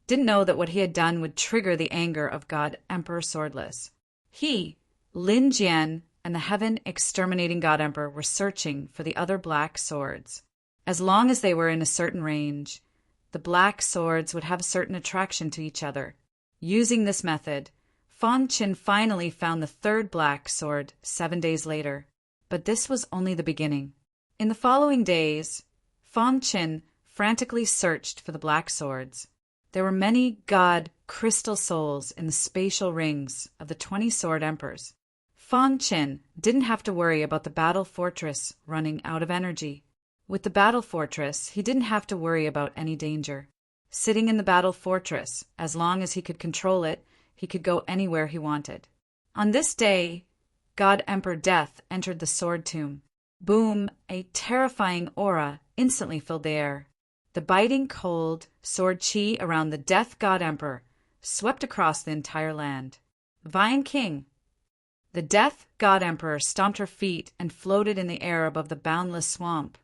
didn't know that what he had done would trigger the anger of God Emperor Swordless. He, Lin Jian, and the heaven-exterminating God Emperor were searching for the other black swords. As long as they were in a certain range, the black swords would have a certain attraction to each other. Using this method, Fong Chen finally found the third black sword 7 days later. But this was only the beginning. In the following days, Fong Chen frantically searched for the black swords. There were many god crystal souls in the spatial rings of the 20 sword emperors. Fong Chen didn't have to worry about the battle fortress running out of energy. With the battle fortress, he didn't have to worry about any danger. Sitting in the battle fortress, as long as he could control it, he could go anywhere he wanted. On this day, God Emperor Death entered the Sword Tomb. Boom! A terrifying aura instantly filled the air. The biting cold sword chi around the Death God Emperor swept across the entire land. Vine King! The Death God Emperor stomped her feet and floated in the air above the boundless swamp,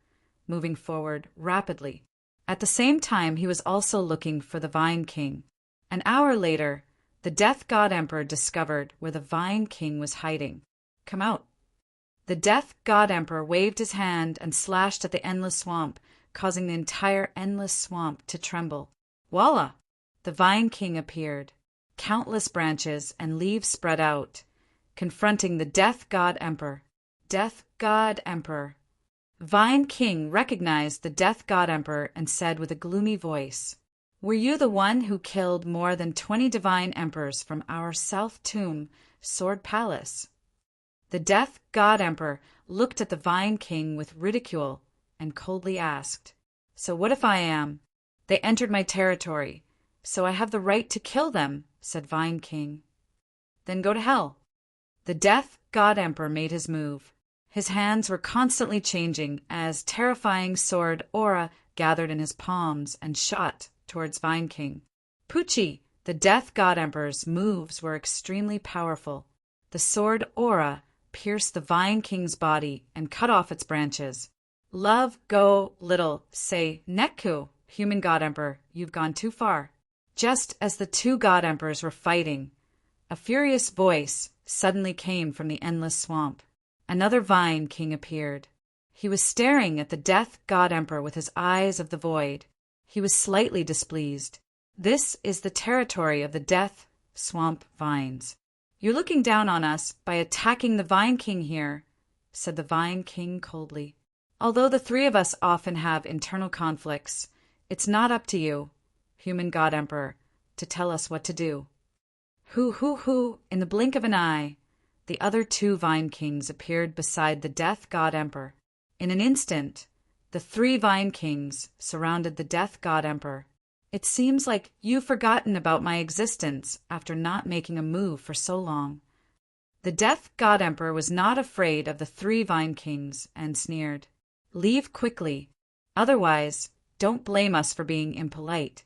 moving forward rapidly. At the same time, he was also looking for the Vine King. An hour later, the Death God Emperor discovered where the Vine King was hiding. Come out. The Death God Emperor waved his hand and slashed at the endless swamp, causing the entire endless swamp to tremble. Voila! The Vine King appeared. Countless branches and leaves spread out, confronting the Death God Emperor. Death God Emperor. Vine King recognized the Death God Emperor and said with a gloomy voice, Were you the one who killed more than 20 divine emperors from our South Tomb Sword Palace? The Death God Emperor looked at the Vine King with ridicule and coldly asked, So what if I am? They entered my territory, so I have the right to kill them, said Vine King. Then go to hell. The Death God Emperor made his move. His hands were constantly changing as terrifying sword aura gathered in his palms and shot towards Vine King. Pucci, the Death God Emperor's moves were extremely powerful. The sword aura pierced the Vine King's body and cut off its branches. Love, go, little, say, Neku, human God Emperor, you've gone too far. Just as the two God Emperors were fighting, a furious voice suddenly came from the endless swamp. Another Vine King appeared. He was staring at the Death God Emperor with his eyes of the void. He was slightly displeased. This is the territory of the Death Swamp Vines. You're looking down on us by attacking the Vine King here, said the Vine King coldly. Although the three of us often have internal conflicts, it's not up to you, human God Emperor, to tell us what to do. Hoo, in the blink of an eye, the other two Vine Kings appeared beside the Death God Emperor. In an instant, the 3 Vine Kings surrounded the Death God Emperor. It seems like you've forgotten about my existence after not making a move for so long. The Death God Emperor was not afraid of the 3 Vine Kings and sneered. Leave quickly. Otherwise, don't blame us for being impolite.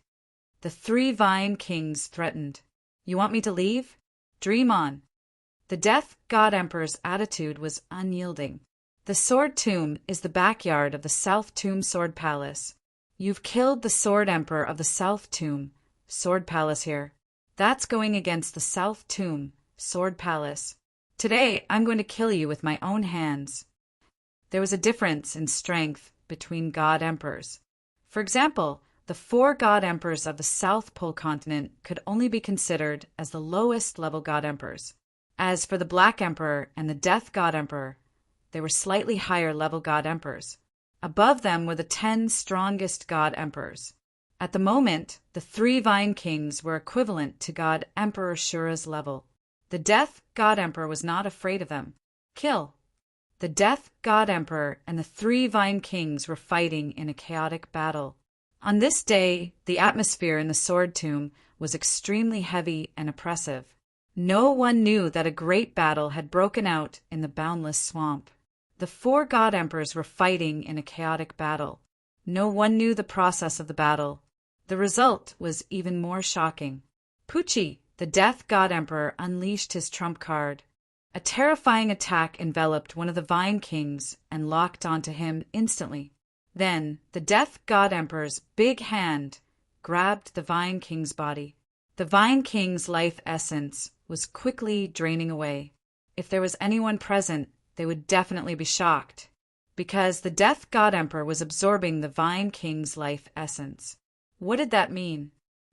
The 3 Vine Kings threatened. You want me to leave? Dream on. The Death God Emperor's attitude was unyielding. The Sword Tomb is the backyard of the South Tomb Sword Palace. You've killed the Sword Emperor of the South Tomb Sword Palace here. That's going against the South Tomb Sword Palace. Today, I'm going to kill you with my own hands. There was a difference in strength between God Emperors. For example, the 4 God Emperors of the South Pole continent could only be considered as the lowest level God Emperors. As for the Black Emperor and the Death God Emperor, they were slightly higher level God Emperors. Above them were the 10 strongest God Emperors. At the moment, the three Vine Kings were equivalent to God Emperor Shura's level. The Death God Emperor was not afraid of them. Kill. The Death God Emperor and the three Vine Kings were fighting in a chaotic battle. On this day, the atmosphere in the Sword Tomb was extremely heavy and oppressive. No one knew that a great battle had broken out in the boundless swamp. The four God Emperors were fighting in a chaotic battle. No one knew the process of the battle. The result was even more shocking. Pucci, the Death God Emperor, unleashed his trump card. A terrifying attack enveloped one of the Vine Kings and locked onto him instantly. Then, the Death God Emperor's big hand grabbed the Vine King's body. The Vine King's life essence was quickly draining away. If there was anyone present, they would definitely be shocked, because the Death God Emperor was absorbing the Vine King's life essence. What did that mean?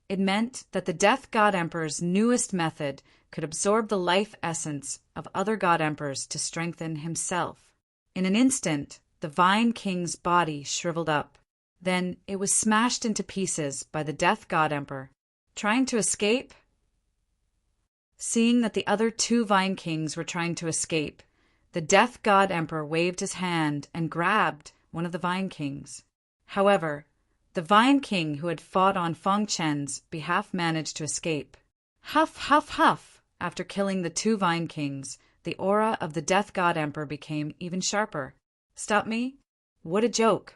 It meant that the Death God Emperor's newest method could absorb the life essence of other God Emperors to strengthen himself. In an instant, the Vine King's body shriveled up. Then it was smashed into pieces by the Death God Emperor. Trying to escape? Seeing that the other two Vine Kings were trying to escape, the Death God Emperor waved his hand and grabbed one of the Vine Kings. However, the Vine King who had fought on Feng Chen's behalf managed to escape. Huff, huff, huff! After killing the two Vine Kings, the aura of the Death God Emperor became even sharper. Stop me? What a joke!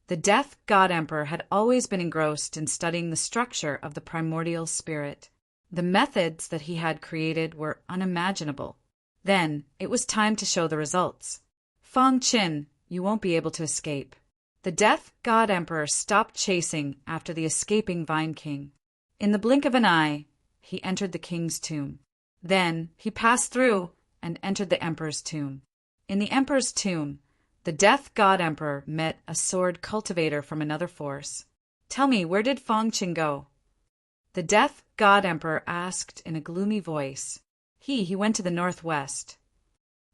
The Death God Emperor had always been engrossed in studying the structure of the primordial spirit. The methods that he had created were unimaginable. Then it was time to show the results. Feng Qin, you won't be able to escape. The Death God Emperor stopped chasing after the escaping Vine King. In the blink of an eye, he entered the king's tomb. Then he passed through and entered the emperor's tomb. In the emperor's tomb, the Death God Emperor met a sword cultivator from another force. Tell me, where did Feng Qin go? The Death God Emperor asked in a gloomy voice. He went to the northwest.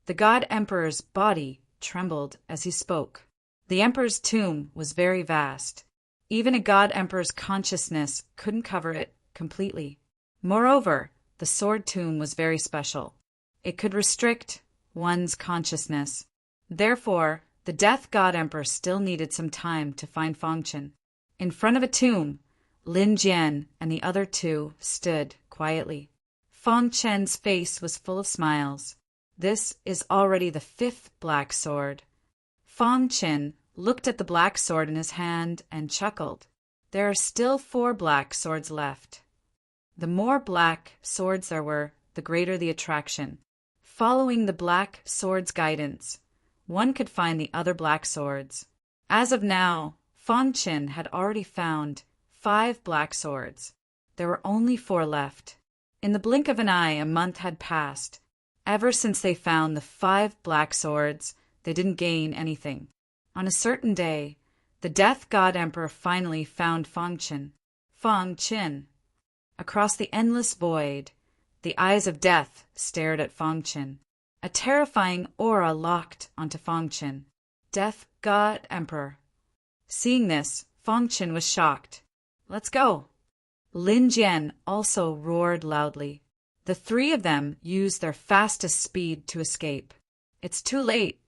The God Emperor's body trembled as he spoke. The Emperor's tomb was very vast. Even a God Emperor's consciousness couldn't cover it completely. Moreover, the Sword Tomb was very special. It could restrict one's consciousness. Therefore, the Death God Emperor still needed some time to find Feng Qin. In front of a tomb, Lin Jian and the other two stood quietly. Feng Chen's face was full of smiles. This is already the fifth black sword. Feng Qin looked at the black sword in his hand and chuckled. There are still 4 black swords left. The more black swords there were, the greater the attraction. Following the black sword's guidance, one could find the other black swords. As of now, Feng Qin had already found 5 black swords. There were only 4 left. In the blink of an eye, a month had passed. Ever since they found the 5 black swords, they didn't gain anything. On a certain day, the Death God Emperor finally found Feng Qin. Feng Qin. Across the endless void, the eyes of death stared at Feng Qin. A terrifying aura locked onto Feng Qin. Death God Emperor. Seeing this, Feng Qin was shocked. Let's go. Lin Jian also roared loudly. The 3 of them used their fastest speed to escape. It's too late.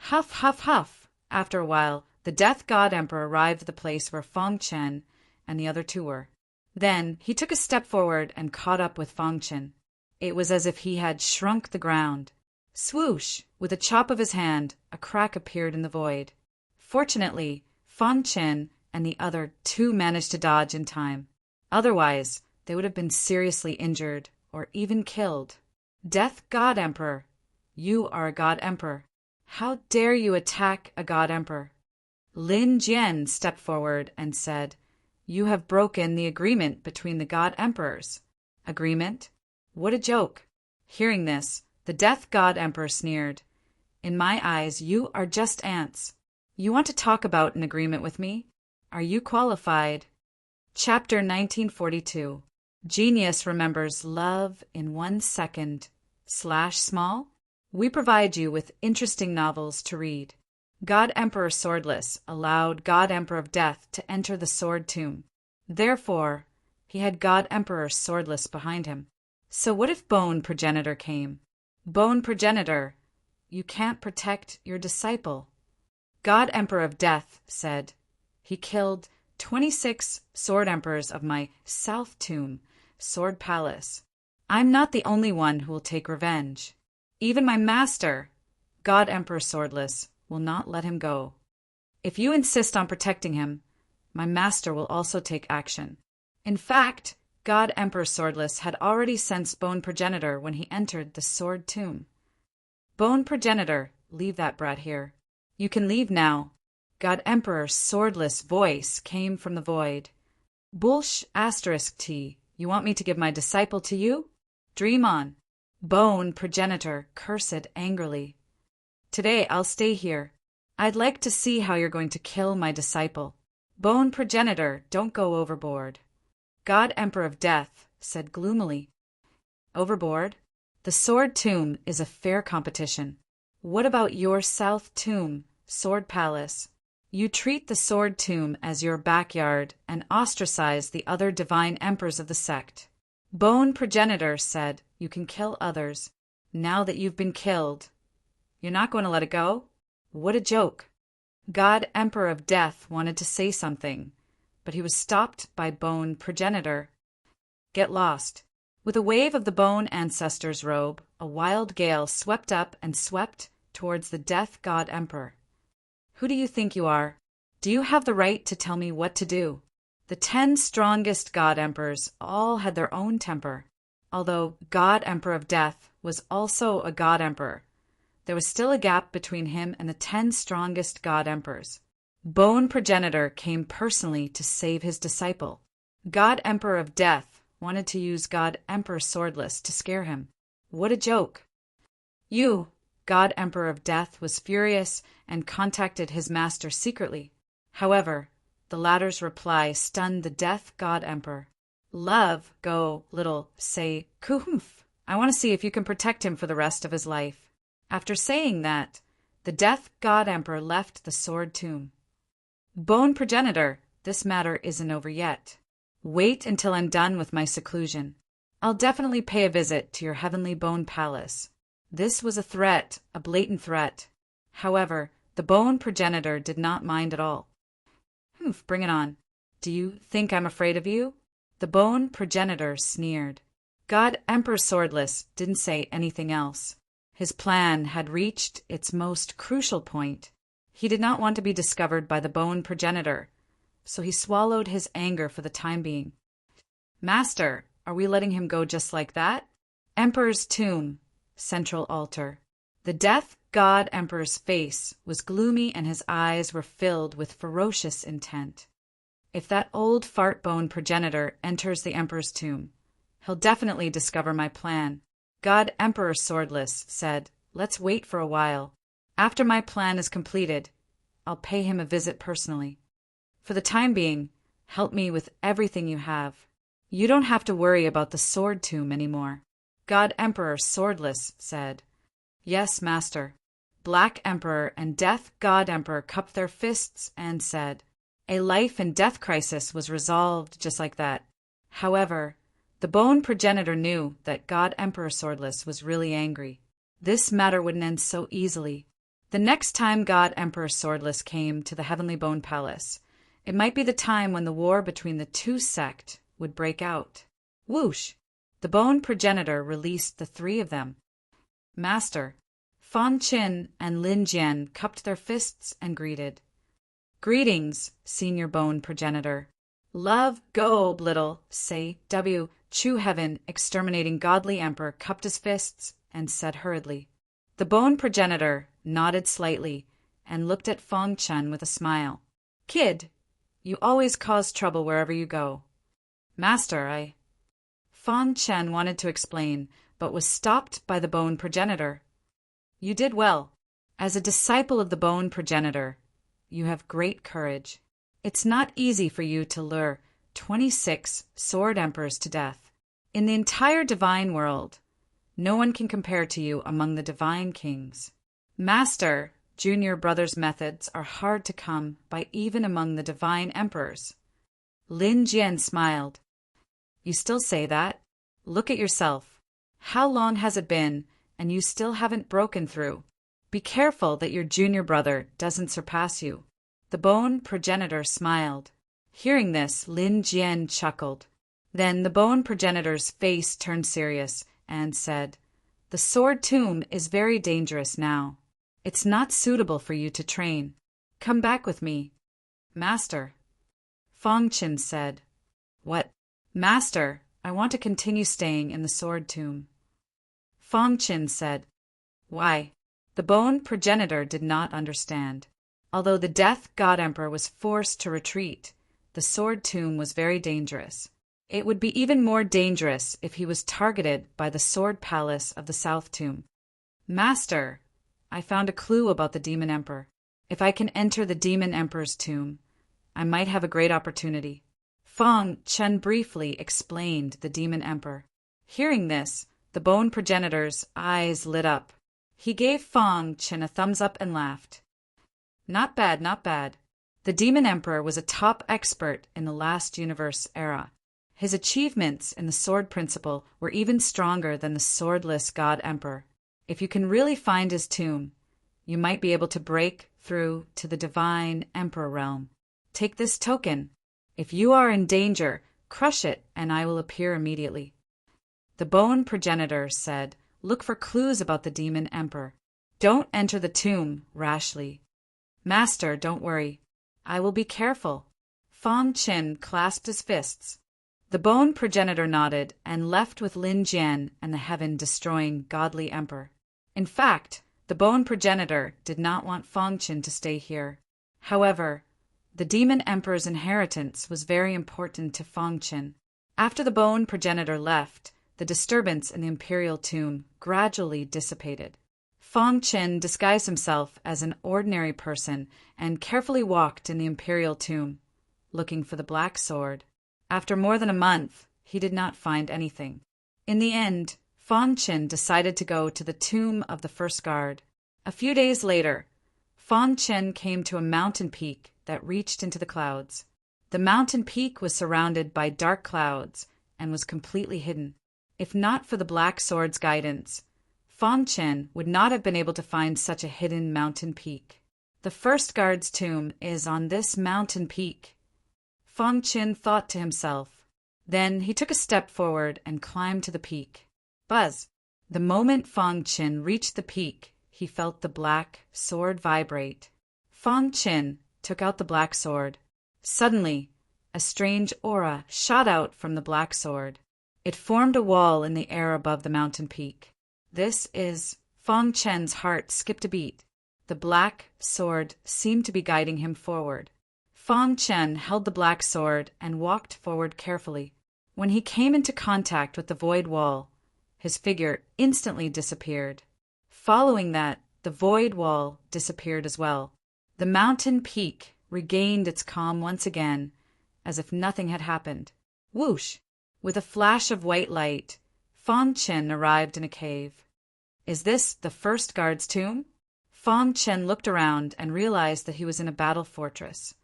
Huff, huff, huff. After a while, the Death God Emperor arrived at the place where Feng Qin and the other 2 were. Then he took a step forward and caught up with Feng Qin. It was as if he had shrunk the ground. Swoosh! With a chop of his hand, a crack appeared in the void. Fortunately, Feng Qin and the other 2 managed to dodge in time. Otherwise, they would have been seriously injured or even killed. Death God Emperor, you are a God Emperor. How dare you attack a God Emperor? Lin Jian stepped forward and said, You have broken the agreement between the God Emperors. Agreement? What a joke. Hearing this, the Death God Emperor sneered. In my eyes, you are just ants. You want to talk about an agreement with me? Are you qualified? Chapter 1942. Genius remembers love in 1 second. /small? We provide you with interesting novels to read. God Emperor Swordless allowed God Emperor of Death to enter the sword tomb. Therefore, he had God Emperor Swordless behind him. So what if Bone Progenitor came? Bone Progenitor, you can't protect your disciple. God Emperor of Death said, he killed 26 sword emperors of my South Tomb, Sword Palace. I'm not the only one who will take revenge. Even my master, God Emperor Swordless, will not let him go. If you insist on protecting him, my master will also take action. In fact, God Emperor Swordless had already sensed Bone Progenitor when he entered the sword tomb. Bone Progenitor, leave that brat here. You can leave now. God Emperor Swordless' voice came from the void. Bullsh asterisk T, you want me to give my disciple to you? Dream on. Bone Progenitor cursed angrily. Today I'll stay here. I'd like to see how you're going to kill my disciple. Bone Progenitor, don't go overboard. God Emperor of Death said gloomily. Overboard? The Sword Tomb is a fair competition. What about your South Tomb, Sword Palace? You treat the Sword Tomb as your backyard and ostracize the other divine emperors of the sect. Bone Progenitor said you can kill others. Now that you've been killed, you're not going to let it go? What a joke. God Emperor of Death wanted to say something, but he was stopped by Bone Progenitor. Get lost. With a wave of the Bone Ancestor's robe, a wild gale swept up and swept towards the Death God Emperor. Who do you think you are? Do you have the right to tell me what to do? The 10 strongest God Emperors all had their own temper. Although God Emperor of Death was also a God Emperor, there was still a gap between him and the 10 strongest God Emperors. Bone Progenitor came personally to save his disciple. God Emperor of Death wanted to use God Emperor Swordless to scare him. What a joke. You, God Emperor of Death, was furious and contacted his master secretly. However, the latter's reply stunned the Death God Emperor. Love, go, little, say, kuhumph. I want to see if you can protect him for the rest of his life. After saying that, the Death God Emperor left the sword tomb. Bone Progenitor, this matter isn't over yet. Wait until I'm done with my seclusion. I'll definitely pay a visit to your heavenly Bone Palace. This was a threat, a blatant threat. However, the Bone Progenitor did not mind at all. Bring it on. Do you think I'm afraid of you? The Bone Progenitor sneered. God Emperor Swordless didn't say anything else. His plan had reached its most crucial point. He did not want to be discovered by the Bone Progenitor, so he swallowed his anger for the time being. Master, are we letting him go just like that? Emperor's Tomb, Central Altar. The Death God Emperor's face was gloomy and his eyes were filled with ferocious intent. If that old fart Bone Progenitor enters the Emperor's tomb, he'll definitely discover my plan. God Emperor Swordless said, let's wait for a while. After my plan is completed, I'll pay him a visit personally. For the time being, help me with everything you have. You don't have to worry about the sword tomb anymore. God Emperor Swordless said, yes, Master. Black Emperor and Death God Emperor cupped their fists and said, a life and death crisis was resolved just like that. However, the Bone Progenitor knew that God Emperor Swordless was really angry. This matter wouldn't end so easily. The next time God Emperor Swordless came to the Heavenly Bone Palace, it might be the time when the war between the two sects would break out. Whoosh! The Bone Progenitor released the 3 of them. Master, Fan Chin and Lin Jian cupped their fists and greeted. Greetings, Senior Bone Progenitor. Love, go, little, say, W. Chu Heaven, exterminating godly emperor, cupped his fists and said hurriedly. The Bone Progenitor nodded slightly and looked at Fong Chen with a smile. Kid, you always cause trouble wherever you go. Master, Fong Chen wanted to explain, but was stopped by the Bone Progenitor. You did well. As a disciple of the Bone Progenitor, you have great courage. It's not easy for you to lure 26 sword emperors to death. In the entire divine world, no one can compare to you among the divine kings. Master, junior brother's methods are hard to come by even among the divine emperors. Lin Jian smiled. You still say that? Look at yourself. How long has it been, and you still haven't broken through? Be careful that your junior brother doesn't surpass you. The bone progenitor smiled. Hearing this, Lin Jian chuckled. Then the bone progenitor's face turned serious and said, The sword tomb is very dangerous now. It's not suitable for you to train. Come back with me. Master. Fong Qin said. What? Master, I want to continue staying in the sword tomb. Fong Qin said. Why? The bone progenitor did not understand. Although the Death God Emperor was forced to retreat, the sword tomb was very dangerous. It would be even more dangerous if he was targeted by the sword palace of the South Tomb. Master, I found a clue about the Demon Emperor. If I can enter the Demon Emperor's tomb, I might have a great opportunity. Fong Chen briefly explained the Demon Emperor. Hearing this, the bone progenitor's eyes lit up. He gave Fong Chen a thumbs up and laughed. Not bad, not bad. The Demon Emperor was a top expert in the last universe era. His achievements in the sword principle were even stronger than the swordless God Emperor. If you can really find his tomb, you might be able to break through to the divine Emperor realm. Take this token. If you are in danger, crush it and I will appear immediately. The bone progenitor said, Look for clues about the Demon Emperor. Don't enter the tomb rashly. Master, don't worry. I will be careful. Fong Qin clasped his fists. The bone progenitor nodded and left with Lin Jian and the heaven-destroying godly emperor. In fact, the bone progenitor did not want Fong Qin to stay here. However, the demon emperor's inheritance was very important to Fong Qin. After the bone progenitor left, the disturbance in the imperial tomb gradually dissipated. Fong Qin disguised himself as an ordinary person and carefully walked in the imperial tomb, looking for the black sword. After more than a month, he did not find anything. In the end, Fong Qin decided to go to the tomb of the first guard. A few days later, Fong Qin came to a mountain peak that reached into the clouds. The mountain peak was surrounded by dark clouds and was completely hidden. If not for the black sword's guidance, Fong Qin would not have been able to find such a hidden mountain peak. The first guard's tomb is on this mountain peak. Fong Qin thought to himself. Then he took a step forward and climbed to the peak. Buzz! The moment Fong Qin reached the peak, he felt the black sword vibrate. Fong Qin took out the black sword. Suddenly, a strange aura shot out from the black sword. It formed a wall in the air above the mountain peak. This is... Fong Qin's heart skipped a beat. The black sword seemed to be guiding him forward. Fong Qin held the black sword and walked forward carefully. When he came into contact with the void wall, his figure instantly disappeared. Following that, the void wall disappeared as well. The mountain peak regained its calm once again, as if nothing had happened. Whoosh! With a flash of white light, Fong Qin arrived in a cave. Is this the first guard's tomb? Fong Qin looked around and realized that he was in a battle fortress.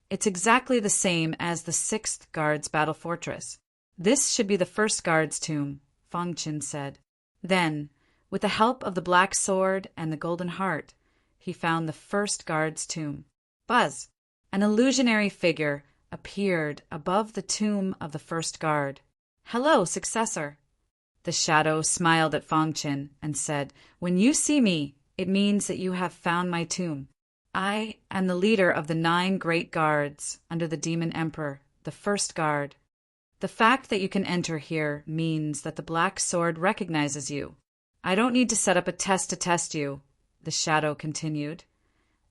It's exactly the same as the sixth guard's battle fortress. This should be the first guard's tomb, Fong Qin said. Then, with the help of the black sword and the golden heart, he found the first guard's tomb. Buzz! An illusionary figure appeared above the tomb of the first guard. Hello, successor. The shadow smiled at Fong Qin and said, When you see me, it means that you have found my tomb. I am the leader of the 9 great guards under the Demon Emperor, the first guard. The fact that you can enter here means that the black sword recognizes you. I don't need to set up a test to test you, the shadow continued.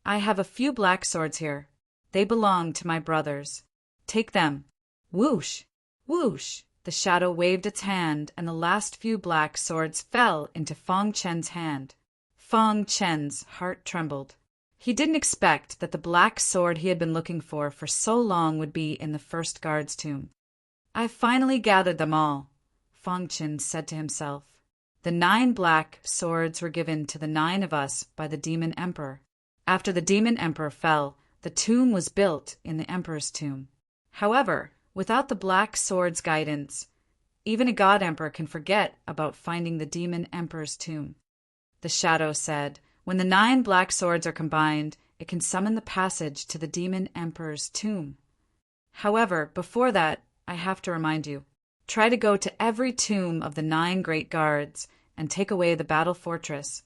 I have a few black swords here. They belong to my brothers. Take them. Whoosh! Whoosh! The shadow waved its hand, and the last few black swords fell into Fong Qin's hand. Fong Qin's heart trembled. He didn't expect that the black sword he had been looking for so long would be in the first guard's tomb. I've finally gathered them all, Fong Qin said to himself. The 9 black swords were given to the 9 of us by the Demon Emperor. After the demon emperor fell, the tomb was built in the emperor's tomb. However, without the black sword's guidance, even a god emperor can forget about finding the demon emperor's tomb. The shadow said, when the 9 black swords are combined, it can summon the passage to the demon emperor's tomb. However, before that, I have to remind you, try to go to every tomb of the 9 great guards and take away the battle fortress.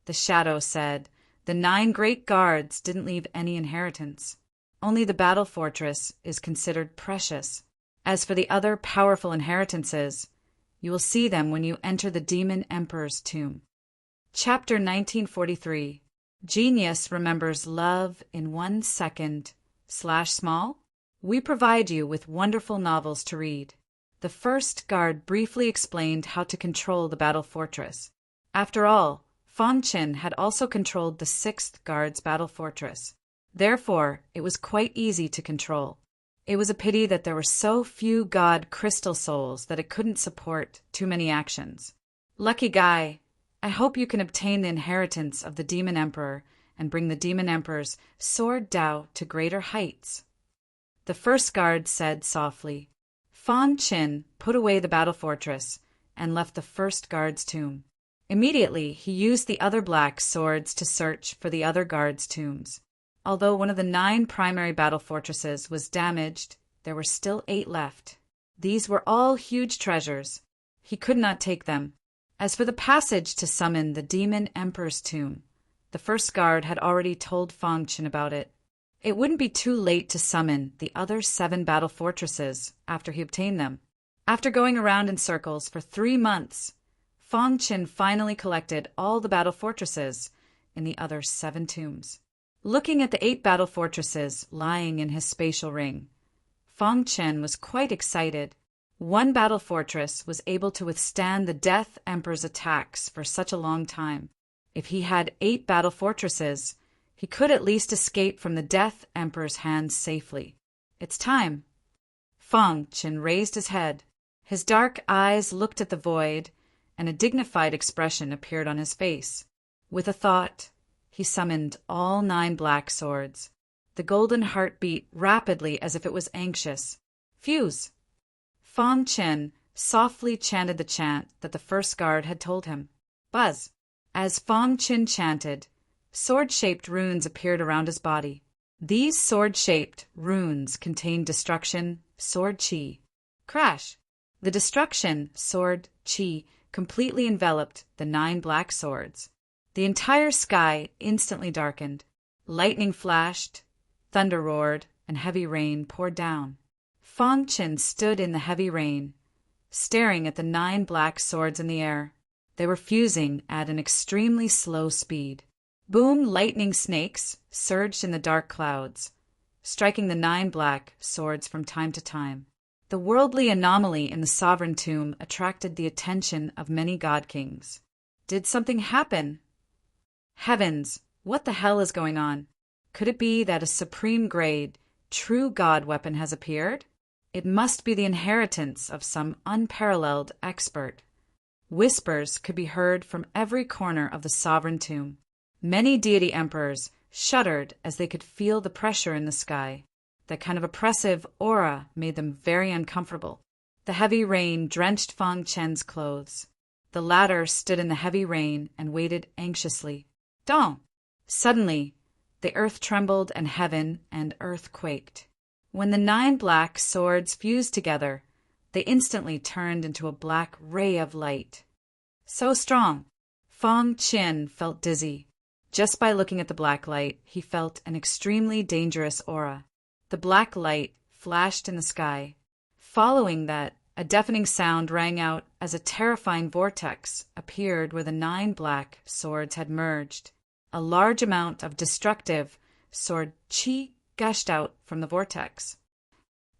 The shadow said, the 9 great guards didn't leave any inheritance. Only the battle fortress is considered precious. As for the other powerful inheritances, you will see them when you enter the demon emperor's tomb. Chapter 1943. Genius remembers love in 1 second / small. We provide you with wonderful novels to read. The first guard briefly explained how to control the battle fortress. After all, Fang Qin had also controlled the 6th guard's battle fortress. Therefore, it was quite easy to control. It was a pity that there were so few god crystal souls that it couldn't support too many actions. Lucky guy, I hope you can obtain the inheritance of the demon emperor and bring the demon emperor's sword Dao to greater heights. The first guard said softly. Fang Qin put away the battle fortress and left the first guard's tomb. Immediately, he used the other black swords to search for the other guards' tombs. Although one of the 9 primary battle fortresses was damaged, there were still 8 left. These were all huge treasures. He could not take them. As for the passage to summon the demon emperor's tomb, the first guard had already told Fang Qin about it. It wouldn't be too late to summon the other 7 battle fortresses after he obtained them. After going around in circles for 3 months, Fang Qin finally collected all the battle fortresses in the other 7 tombs. Looking at the 8 battle fortresses lying in his spatial ring, Fang Qin was quite excited. 1 battle fortress was able to withstand the Death Emperor's attacks for such a long time. If he had 8 battle fortresses, he could at least escape from the Death Emperor's hands safely. It's time. Fang Qin raised his head. His dark eyes looked at the void, and a dignified expression appeared on his face. With a thought, he summoned all 9 black swords. The golden heart beat rapidly as if it was anxious. Fuse! Fang Qin softly chanted the chant that the first guard had told him. Buzz! As Fang Qin chanted, sword-shaped runes appeared around his body. These sword-shaped runes contained destruction, sword chi. Crash! The destruction, sword chi, completely enveloped the 9 black swords. The entire sky instantly darkened. Lightning flashed, thunder roared, and heavy rain poured down. Fang Qin stood in the heavy rain, staring at the 9 black swords in the air. They were fusing at an extremely slow speed. Boom! Lightning snakes surged in the dark clouds, striking the 9 black swords from time to time. The worldly anomaly in the sovereign tomb attracted the attention of many god kings. Did something happen? Heavens, what the hell is going on? Could it be that a supreme grade, true god weapon has appeared? It must be the inheritance of some unparalleled expert. Whispers could be heard from every corner of the sovereign tomb. Many deity emperors shuddered as they could feel the pressure in the sky. That kind of oppressive aura made them very uncomfortable. The heavy rain drenched Fang Qin's clothes. The latter stood in the heavy rain and waited anxiously. Dong! Suddenly, the earth trembled and heaven and earth quaked. When the 9 black swords fused together, they instantly turned into a black ray of light. So strong, Fang Qin felt dizzy. Just by looking at the black light, he felt an extremely dangerous aura. The black light flashed in the sky. Following that, a deafening sound rang out as a terrifying vortex appeared where the 9 black swords had merged. A large amount of destructive sword chi gushed out from the vortex.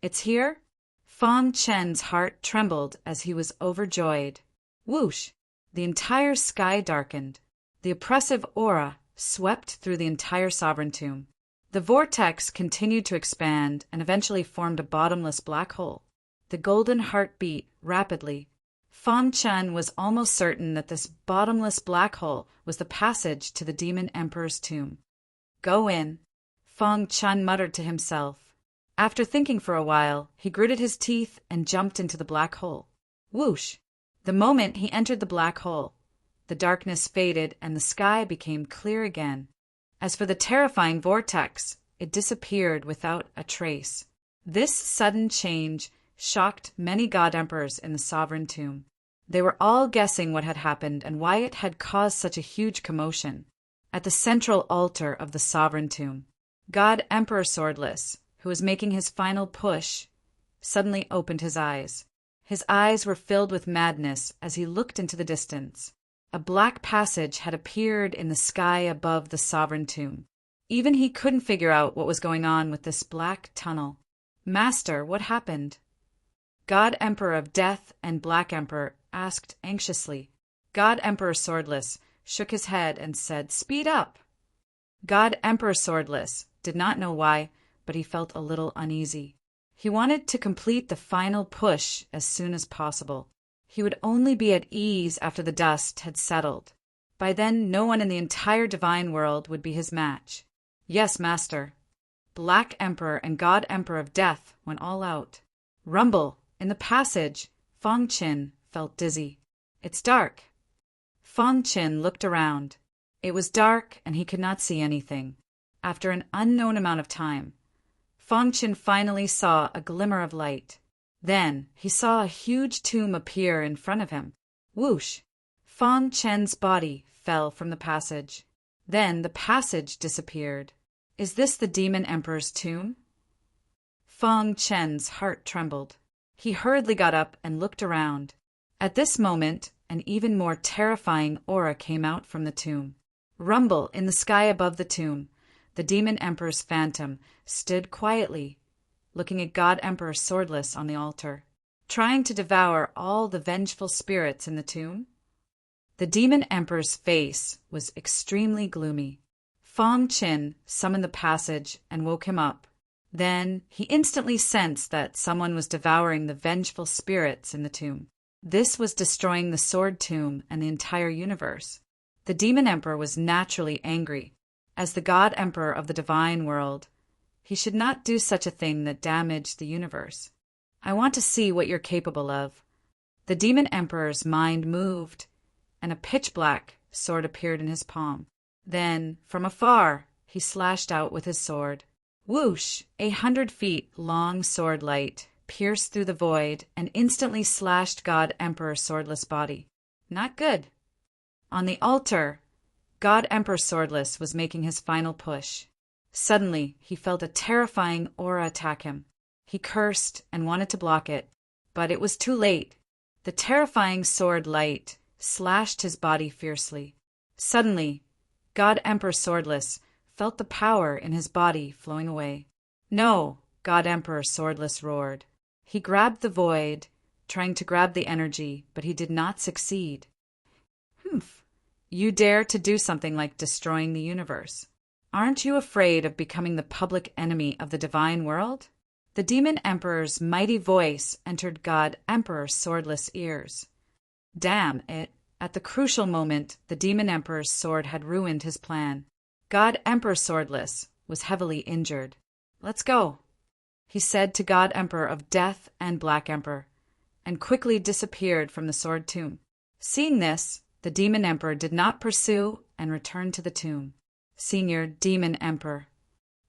It's here? Fang Qin's heart trembled as he was overjoyed. Whoosh! The entire sky darkened. The oppressive aura swept through the entire sovereign tomb. The vortex continued to expand and eventually formed a bottomless black hole. The golden heart beat rapidly. Fang Qin was almost certain that this bottomless black hole was the passage to the demon emperor's tomb. Go in, Feng Chun muttered to himself. After thinking for a while, he gritted his teeth and jumped into the black hole. Whoosh! The moment he entered the black hole, the darkness faded and the sky became clear again. As for the terrifying vortex, it disappeared without a trace. This sudden change shocked many god emperors in the sovereign tomb. They were all guessing what had happened and why it had caused such a huge commotion. At the central altar of the sovereign tomb, God Emperor Swordless, who was making his final push, suddenly opened his eyes. His eyes were filled with madness as he looked into the distance. A black passage had appeared in the sky above the sovereign tomb. Even he couldn't figure out what was going on with this black tunnel. Master, what happened? God Emperor of Death and Black Emperor asked anxiously. God Emperor Swordless shook his head and said, "Speed up." God Emperor Swordless did not know why, but he felt a little uneasy. He wanted to complete the final push as soon as possible. He would only be at ease after the dust had settled. By then, no one in the entire divine world would be his match. Yes, Master. Black Emperor and God Emperor of Death went all out. Rumble! In the passage, Feng Qin felt dizzy. It's dark. Feng Qin looked around. It was dark and he could not see anything. After an unknown amount of time, Feng Qin finally saw a glimmer of light. Then he saw a huge tomb appear in front of him. Whoosh! Feng Qin's body fell from the passage. Then the passage disappeared. Is this the Demon Emperor's tomb? Feng Qin's heart trembled. He hurriedly got up and looked around. At this moment, an even more terrifying aura came out from the tomb. Rumble! In the sky above the tomb, the Demon Emperor's phantom stood quietly, looking at God Emperor Swordless on the altar, trying to devour all the vengeful spirits in the tomb. The Demon Emperor's face was extremely gloomy. Feng Qin summoned the passage and woke him up. Then he instantly sensed that someone was devouring the vengeful spirits in the tomb. This was destroying the Sword Tomb and the entire universe. The Demon Emperor was naturally angry. As the God Emperor of the divine world, he should not do such a thing that damaged the universe. I want to see what you're capable of. The Demon Emperor's mind moved, and a pitch-black sword appeared in his palm. Then, from afar, he slashed out with his sword. Whoosh! 100 feet long sword light pierced through the void and instantly slashed God Emperor Swordless' body. Not good. On the altar, God Emperor Swordless was making his final push. Suddenly, he felt a terrifying aura attack him. He cursed and wanted to block it, but it was too late. The terrifying sword light slashed his body fiercely. Suddenly, God Emperor Swordless felt the power in his body flowing away. No, God Emperor Swordless roared. He grabbed the void, trying to grab the energy, but he did not succeed. Humph! You dare to do something like destroying the universe. Aren't you afraid of becoming the public enemy of the divine world? The Demon Emperor's mighty voice entered God Emperor Swordless' ears. Damn it! At the crucial moment, the Demon Emperor's sword had ruined his plan. God Emperor Swordless was heavily injured. Let's go, he said to God Emperor of Death and Black Emperor, and quickly disappeared from the sword tomb. Seeing this, the Demon Emperor did not pursue and returned to the tomb. Senior Demon Emperor.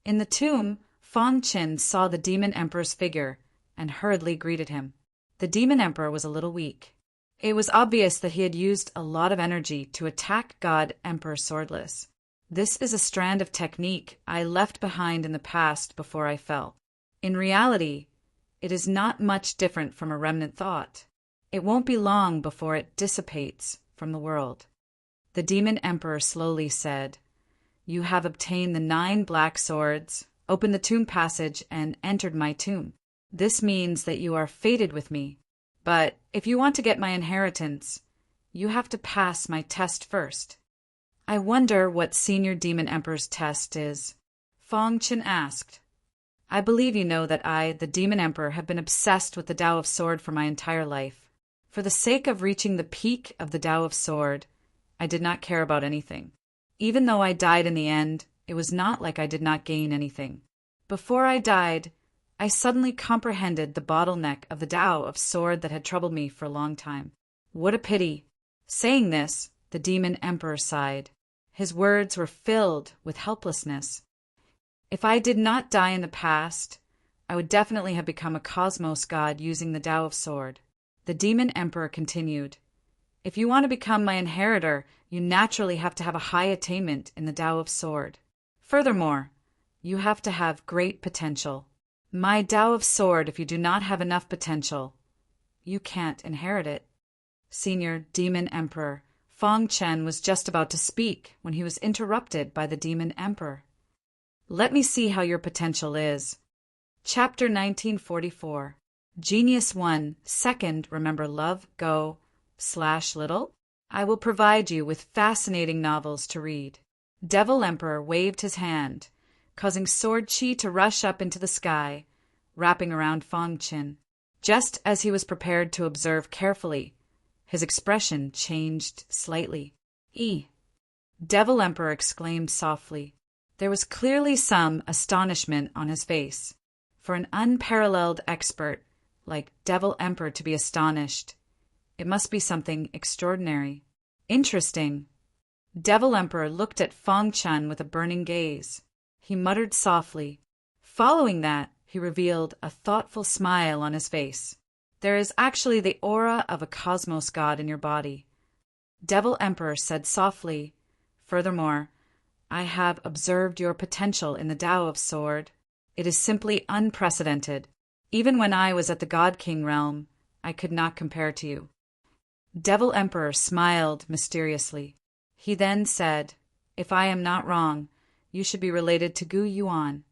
In the tomb, Feng Qin saw the Demon Emperor's figure and hurriedly greeted him. The Demon Emperor was a little weak. It was obvious that he had used a lot of energy to attack God Emperor Swordless. This is a strand of technique I left behind in the past before I fell. In reality, it is not much different from a remnant thought. It won't be long before it dissipates from the world. The Demon Emperor slowly said, "You have obtained the 9 black swords, opened the tomb passage, and entered my tomb. This means that you are fated with me. But if you want to get my inheritance, you have to pass my test first." I wonder what Senior Demon Emperor's test is, Feng Qin asked. I believe you know that I, the Demon Emperor, have been obsessed with the Tao of Sword for my entire life. For the sake of reaching the peak of the Tao of Sword, I did not care about anything. Even though I died in the end, it was not like I did not gain anything. Before I died, I suddenly comprehended the bottleneck of the Tao of Sword that had troubled me for a long time. What a pity! Saying this, the demon emperor sighed. His words were filled with helplessness. If I did not die in the past, I would definitely have become a cosmos god using the Tao of Sword. The demon emperor continued. If you want to become my inheritor, you naturally have to have a high attainment in the Tao of Sword. Furthermore, you have to have great potential. My Tao of Sword, if you do not have enough potential, you can't inherit it. Senior Demon Emperor Fong Chen was just about to speak when he was interrupted by the Demon Emperor. Let me see how your potential is. Chapter 1944. Genius 1, Second, remember love, go, / little? I will provide you with fascinating novels to read. Devil Emperor waved his hand, causing sword chi to rush up into the sky, wrapping around Fong Chen. Just as he was prepared to observe carefully, his expression changed slightly. Devil Emperor exclaimed softly. There was clearly some astonishment on his face. For an unparalleled expert like Devil Emperor to be astonished, it must be something extraordinary. Interesting. Devil Emperor looked at Fong Chen with a burning gaze. He muttered softly. Following that, he revealed a thoughtful smile on his face. There is actually the aura of a cosmos god in your body. Devil Emperor said softly, furthermore, I have observed your potential in the Tao of Sword. It is simply unprecedented. Even when I was at the God King realm, I could not compare to you. Devil Emperor smiled mysteriously. He then said, if I am not wrong, you should be related to Gu Yuan.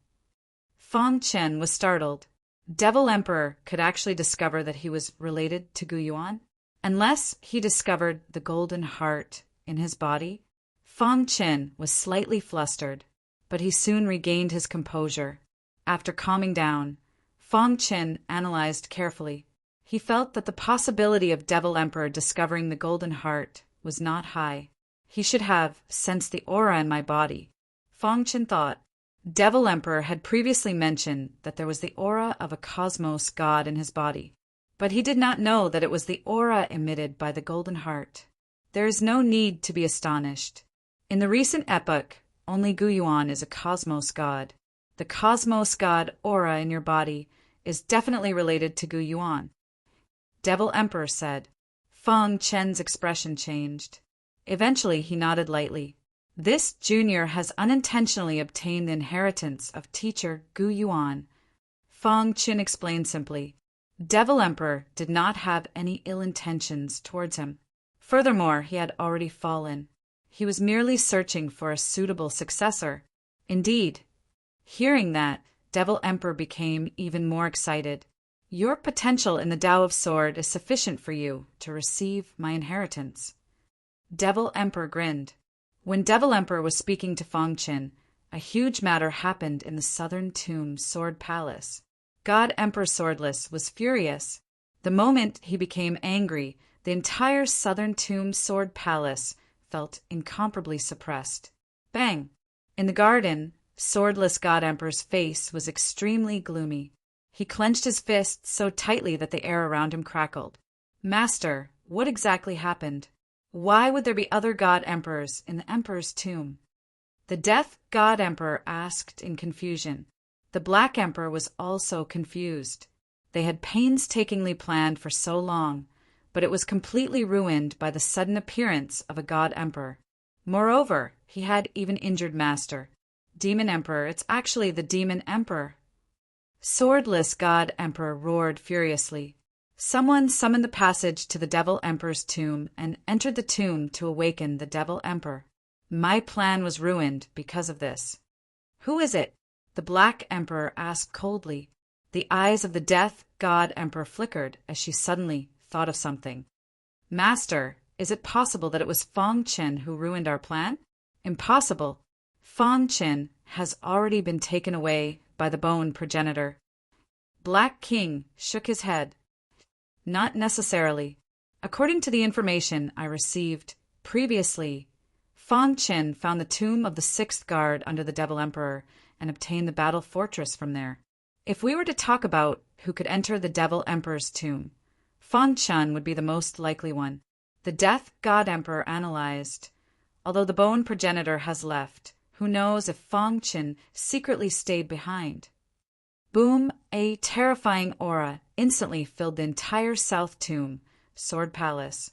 Fong Chen was startled. Devil Emperor could actually discover that he was related to Gu Yuan? Unless he discovered the golden heart in his body? Fong Chen was slightly flustered, but he soon regained his composure. After calming down, Fong Chen analyzed carefully. He felt that the possibility of Devil Emperor discovering the golden heart was not high. He should have sensed the aura in my body. Fong Chen thought. Devil Emperor had previously mentioned that there was the aura of a cosmos god in his body, but he did not know that it was the aura emitted by the golden heart. There is no need to be astonished. In the recent epoch, only Gu Yuan is a cosmos god. The cosmos god aura in your body is definitely related to Gu Yuan. Devil Emperor said. Fong Chen's expression changed. Eventually he nodded lightly. This junior has unintentionally obtained the inheritance of teacher Gu Yuan. Fong Chen explained simply. Devil Emperor did not have any ill intentions towards him. Furthermore, he had already fallen. He was merely searching for a suitable successor. Indeed. Hearing that, Devil Emperor became even more excited. Your potential in the Tao of Sword is sufficient for you to receive my inheritance. Devil Emperor grinned. When Devil Emperor was speaking to Fong Chen, a huge matter happened in the Southern Tomb Sword Palace. God Emperor Swordless was furious. The moment he became angry, the entire Southern Tomb Sword Palace felt incomparably suppressed. Bang! In the garden, Swordless God Emperor's face was extremely gloomy. He clenched his fists so tightly that the air around him crackled. Master, what exactly happened? Why would there be other God Emperors in the Emperor's tomb? The Death God Emperor asked in confusion. The Black Emperor was also confused. They had painstakingly planned for so long, but it was completely ruined by the sudden appearance of a God Emperor. Moreover, he had even injured Master. Demon Emperor, it's actually the Demon Emperor. Swordless God Emperor roared furiously. Someone summoned the passage to the Devil Emperor's tomb and entered the tomb to awaken the Devil Emperor. My plan was ruined because of this. Who is it? The Black Emperor asked coldly. The eyes of the Death God Emperor flickered as she suddenly thought of something. Master, is it possible that it was Fong Chen who ruined our plan? Impossible. Fong Chen has already been taken away by the bone progenitor. Black King shook his head. Not necessarily. According to the information I received previously, Fang Qin found the tomb of the sixth guard under the Devil Emperor and obtained the battle fortress from there. If we were to talk about who could enter the Devil Emperor's tomb, Fang Chen would be the most likely one. The Death God Emperor analyzed. Although the bone progenitor has left, who knows if Fang Qin secretly stayed behind? Boom! A terrifying aura instantly filled the entire South Tomb, Sword Palace.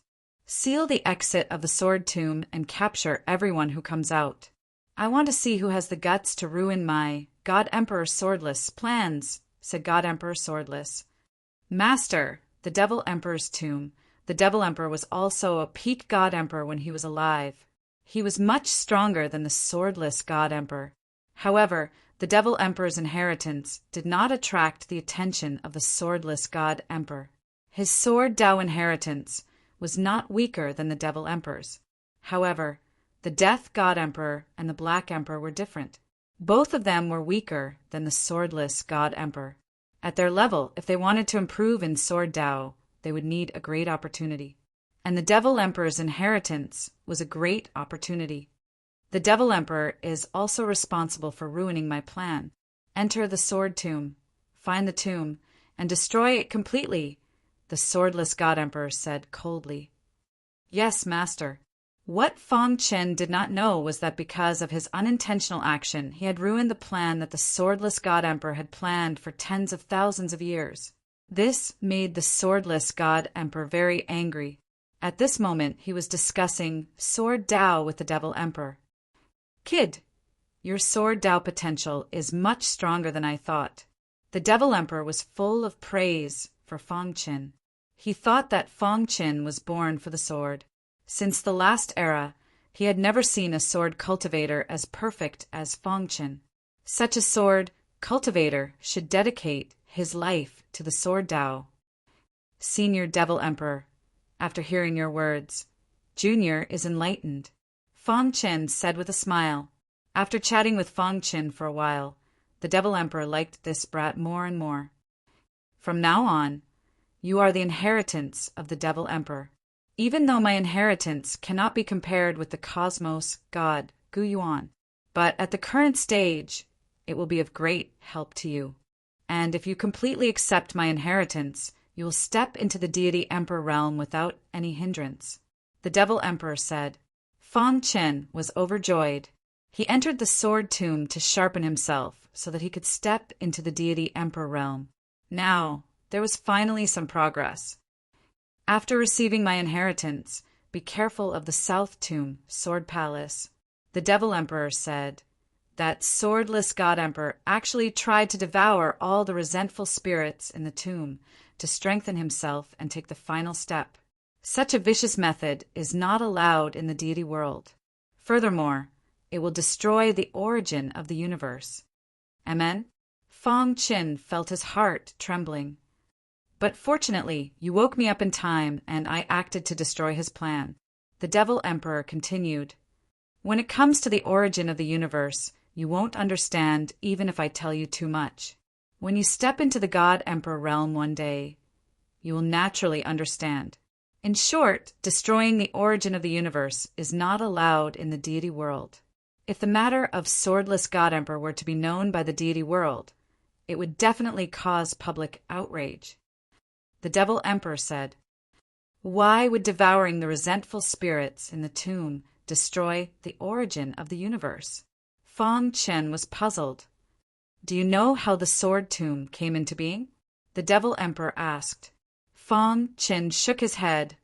Seal the exit of the Sword Tomb and capture everyone who comes out. I want to see who has the guts to ruin my God Emperor Swordless plans, said God Emperor Swordless. Master, the Devil Emperor's tomb. The Devil Emperor was also a peak God Emperor when he was alive. He was much stronger than the swordless God Emperor. However, the Devil Emperor's inheritance did not attract the attention of the swordless God Emperor. His Sword Dao inheritance was not weaker than the Devil Emperor's. However, the Death God Emperor and the Black Emperor were different. Both of them were weaker than the swordless God Emperor. At their level, if they wanted to improve in Sword Dao, they would need a great opportunity. And the Devil Emperor's inheritance was a great opportunity. The Devil Emperor is also responsible for ruining my plan. Enter the Sword Tomb, find the tomb, and destroy it completely, the swordless God Emperor said coldly. Yes, Master. What Fang Chen did not know was that because of his unintentional action, he had ruined the plan that the swordless God Emperor had planned for tens of thousands of years. This made the swordless God Emperor very angry. At this moment, he was discussing Sword Dao with the Devil Emperor. Kid, your Sword Dao potential is much stronger than I thought. The Devil Emperor was full of praise for Fang Qin. He thought that Fang Qin was born for the sword. Since the last era, he had never seen a sword cultivator as perfect as Fang Qin. Such a sword cultivator should dedicate his life to the Sword Dao. Senior Devil Emperor, after hearing your words, Junior is enlightened, Fang Qin said with a smile. After chatting with Fang Qin for a while, the Devil Emperor liked this brat more and more. From now on, you are the inheritance of the Devil Emperor. Even though my inheritance cannot be compared with the cosmos god Gu Yuan, but at the current stage, it will be of great help to you. And if you completely accept my inheritance, you will step into the deity emperor realm without any hindrance. The Devil Emperor said. Fang Qin was overjoyed. He entered the sword tomb to sharpen himself so that he could step into the deity emperor realm. Now, there was finally some progress. After receiving my inheritance, be careful of the South Tomb, Sword Palace. The Devil Emperor said. That swordless God Emperor actually tried to devour all the resentful spirits in the tomb to strengthen himself and take the final step. Such a vicious method is not allowed in the deity world. Furthermore, it will destroy the origin of the universe. Amen? Fang Qin felt his heart trembling. But fortunately, you woke me up in time and I acted to destroy his plan. The Devil Emperor continued. When it comes to the origin of the universe, you won't understand even if I tell you too much. When you step into the God Emperor realm one day, you will naturally understand. In short, destroying the origin of the universe is not allowed in the deity world. If the matter of swordless God Emperor were to be known by the deity world, it would definitely cause public outrage. The Devil Emperor said, Why would devouring the resentful spirits in the tomb destroy the origin of the universe? Fang Qin was puzzled. Do you know how the sword tomb came into being? The Devil Emperor asked. Fang Qin shook his head,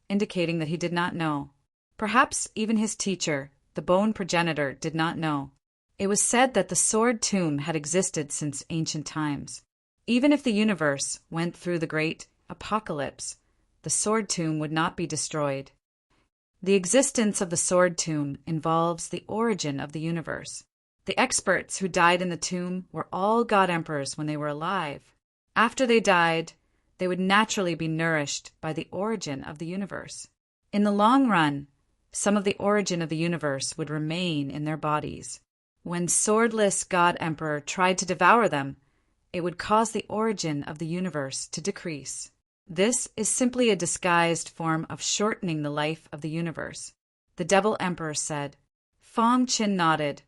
indicating that he did not know. Perhaps even his teacher, the bone progenitor, did not know. It was said that the sword tomb had existed since ancient times. Even if the universe went through the great apocalypse, the sword tomb would not be destroyed. The existence of the sword tomb involves the origin of the universe. The experts who died in the tomb were all God Emperors when they were alive. After they died, they would naturally be nourished by the origin of the universe. In the long run, some of the origin of the universe would remain in their bodies. When swordless God Emperor tried to devour them, it would cause the origin of the universe to decrease. This is simply a disguised form of shortening the life of the universe. the Devil Emperor said. Fong Qin nodded,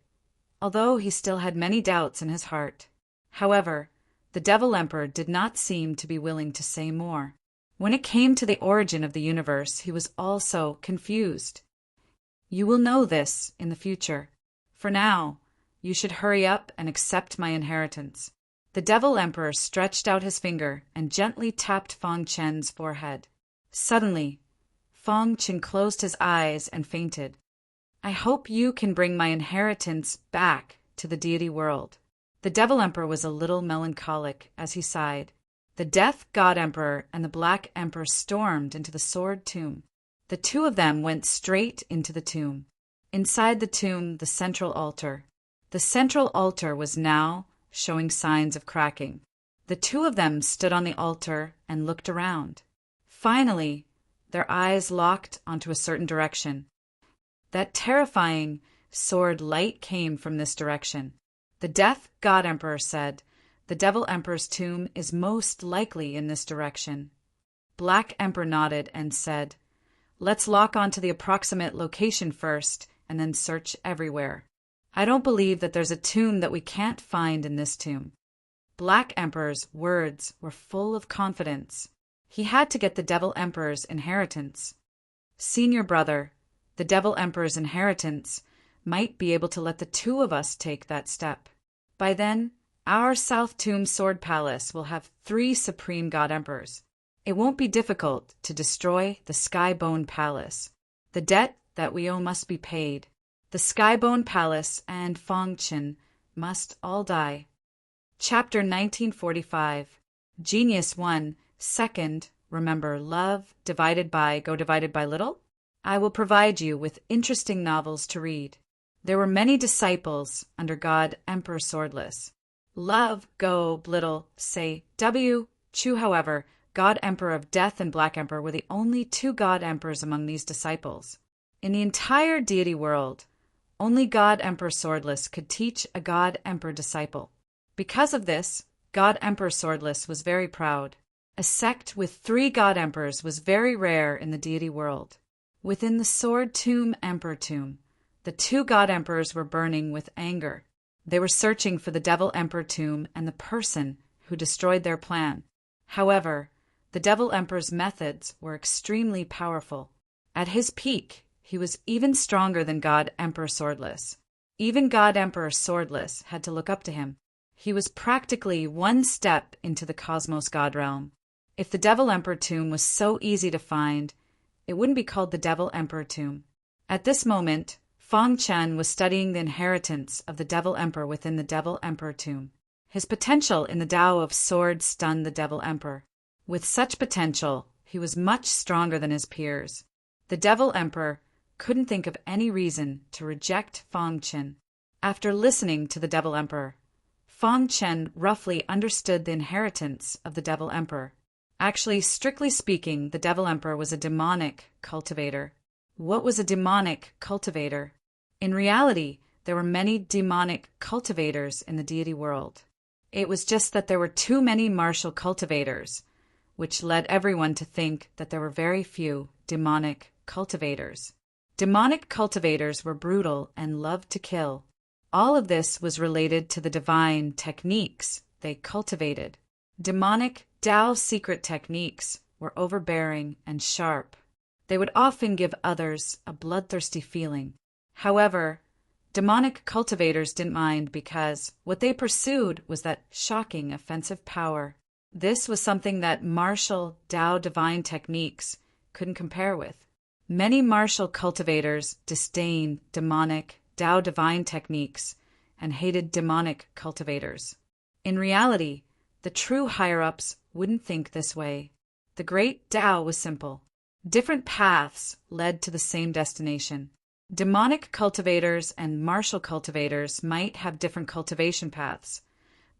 although he still had many doubts in his heart. However, the Devil Emperor did not seem to be willing to say more. When it came to the origin of the universe, he was also confused. You will know this in the future. For now, you should hurry up and accept my inheritance. The Devil Emperor stretched out his finger and gently tapped Fong Chen's forehead. Suddenly, Fong Chen closed his eyes and fainted. I hope you can bring my inheritance back to the deity world. The Devil Emperor was a little melancholic as he sighed. The Death God Emperor and the Black Emperor stormed into the Sword Tomb. The two of them went straight into the tomb. Inside the tomb, the central altar. The central altar was now showing signs of cracking. The two of them stood on the altar and looked around. Finally, their eyes locked onto a certain direction. That terrifying sword light came from this direction. The Death God Emperor said, the Devil Emperor's tomb is most likely in this direction. Black Emperor nodded and said, let's lock onto the approximate location first and then search everywhere. I don't believe that there's a tomb that we can't find in this tomb. Black Emperor's words were full of confidence. He had to get the Devil Emperor's inheritance. Senior brother, the Devil Emperor's inheritance might be able to let the two of us take that step. By then, our South Tomb Sword Palace will have 3 Supreme God Emperors. It won't be difficult to destroy the Skybone Palace. The debt that we owe must be paid. The Skybone Palace and Fong Qin must all die. Chapter 1945. Genius 1. Second, remember love divided by little? I will provide you with interesting novels to read. There were many disciples under God Emperor Swordless. Love, go, little, say, W. Chu, however, God Emperor of Death and Black Emperor were the only 2 God Emperors among these disciples. In the entire deity world, only God Emperor Swordless could teach a God Emperor disciple. Because of this, God Emperor Swordless was very proud. A sect with 3 God Emperors was very rare in the deity world. Within the Sword Tomb Emperor Tomb, the 2 God Emperors were burning with anger. They were searching for the Devil Emperor Tomb and the person who destroyed their plan. However, the Devil Emperor's methods were extremely powerful. At his peak, he was even stronger than God Emperor Swordless. Even God Emperor Swordless had to look up to him. He was practically one step into the Cosmos God realm. If the Devil Emperor Tomb was so easy to find, it wouldn't be called the Devil Emperor Tomb. At this moment, Fong Chen was studying the inheritance of the Devil Emperor within the Devil Emperor Tomb. His potential in the Tao of Sword stunned the Devil Emperor. With such potential, he was much stronger than his peers. The Devil Emperor couldn't think of any reason to reject Fong Chen. After listening to the Devil Emperor, Fong Chen roughly understood the inheritance of the Devil Emperor. Actually, strictly speaking, the Devil Emperor was a demonic cultivator. What was a demonic cultivator? In reality, there were many demonic cultivators in the deity world. It was just that there were too many martial cultivators, which led everyone to think that there were very few demonic cultivators. Demonic cultivators were brutal and loved to kill. All of this was related to the divine techniques they cultivated. Demonic Tao secret techniques were overbearing and sharp. They would often give others a bloodthirsty feeling. However, demonic cultivators didn't mind because what they pursued was that shocking offensive power. This was something that martial Tao divine techniques couldn't compare with. Many martial cultivators disdained demonic Tao divine techniques and hated demonic cultivators. In reality, the true higher-ups wouldn't think this way. The great Tao was simple. Different paths led to the same destination. Demonic cultivators and martial cultivators might have different cultivation paths,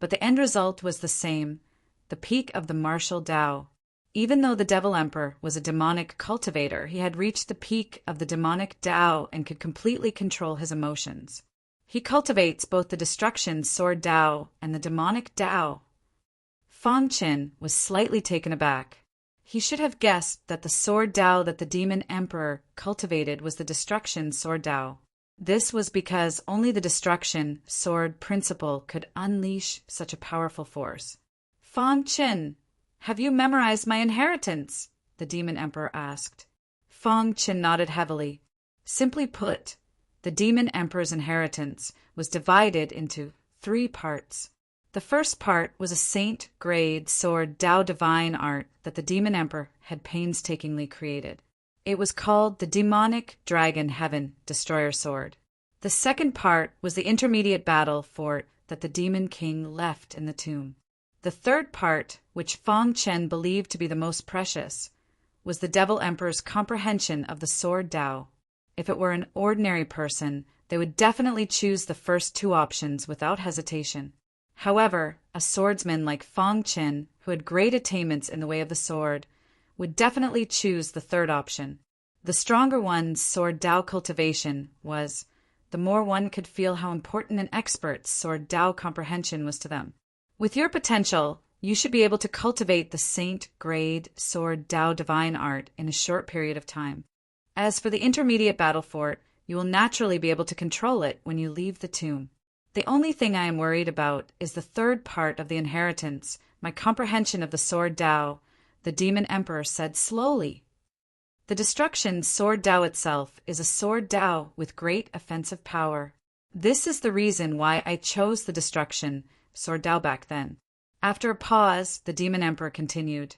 but the end result was the same, the peak of the martial Tao. Even though the Devil Emperor was a demonic cultivator, he had reached the peak of the demonic Tao and could completely control his emotions. He cultivates both the destruction sword Tao and the demonic Tao. Fong Qin was slightly taken aback. He should have guessed that the sword Dao that the demon emperor cultivated was the destruction sword Dao. This was because only the destruction sword principle could unleash such a powerful force. Fang Qin, have you memorized my inheritance? The demon emperor asked. Fang Qin nodded heavily. Simply put, the demon emperor's inheritance was divided into 3 parts. The first part was a saint-grade sword Dao divine art that the demon emperor had painstakingly created. It was called the demonic dragon heaven destroyer sword. The second part was the intermediate battle fort that the demon king left in the tomb. The third part, which Fang Chen believed to be the most precious, was the devil emperor's comprehension of the sword Dao. If it were an ordinary person, they would definitely choose the first 2 options without hesitation. However, a swordsman like Fang Chen, who had great attainments in the way of the sword, would definitely choose the third option. The stronger one's sword Dao cultivation was, the more one could feel how important an expert's sword Dao comprehension was to them. With your potential, you should be able to cultivate the saint-grade sword Dao divine art in a short period of time. As for the intermediate battle fort, you will naturally be able to control it when you leave the tomb. The only thing I am worried about is the third part of the inheritance, my comprehension of the sword Dao, the demon emperor said slowly. The destruction sword Dao itself is a sword Dao with great offensive power. This is the reason why I chose the destruction sword Dao back then. After a pause, the demon emperor continued.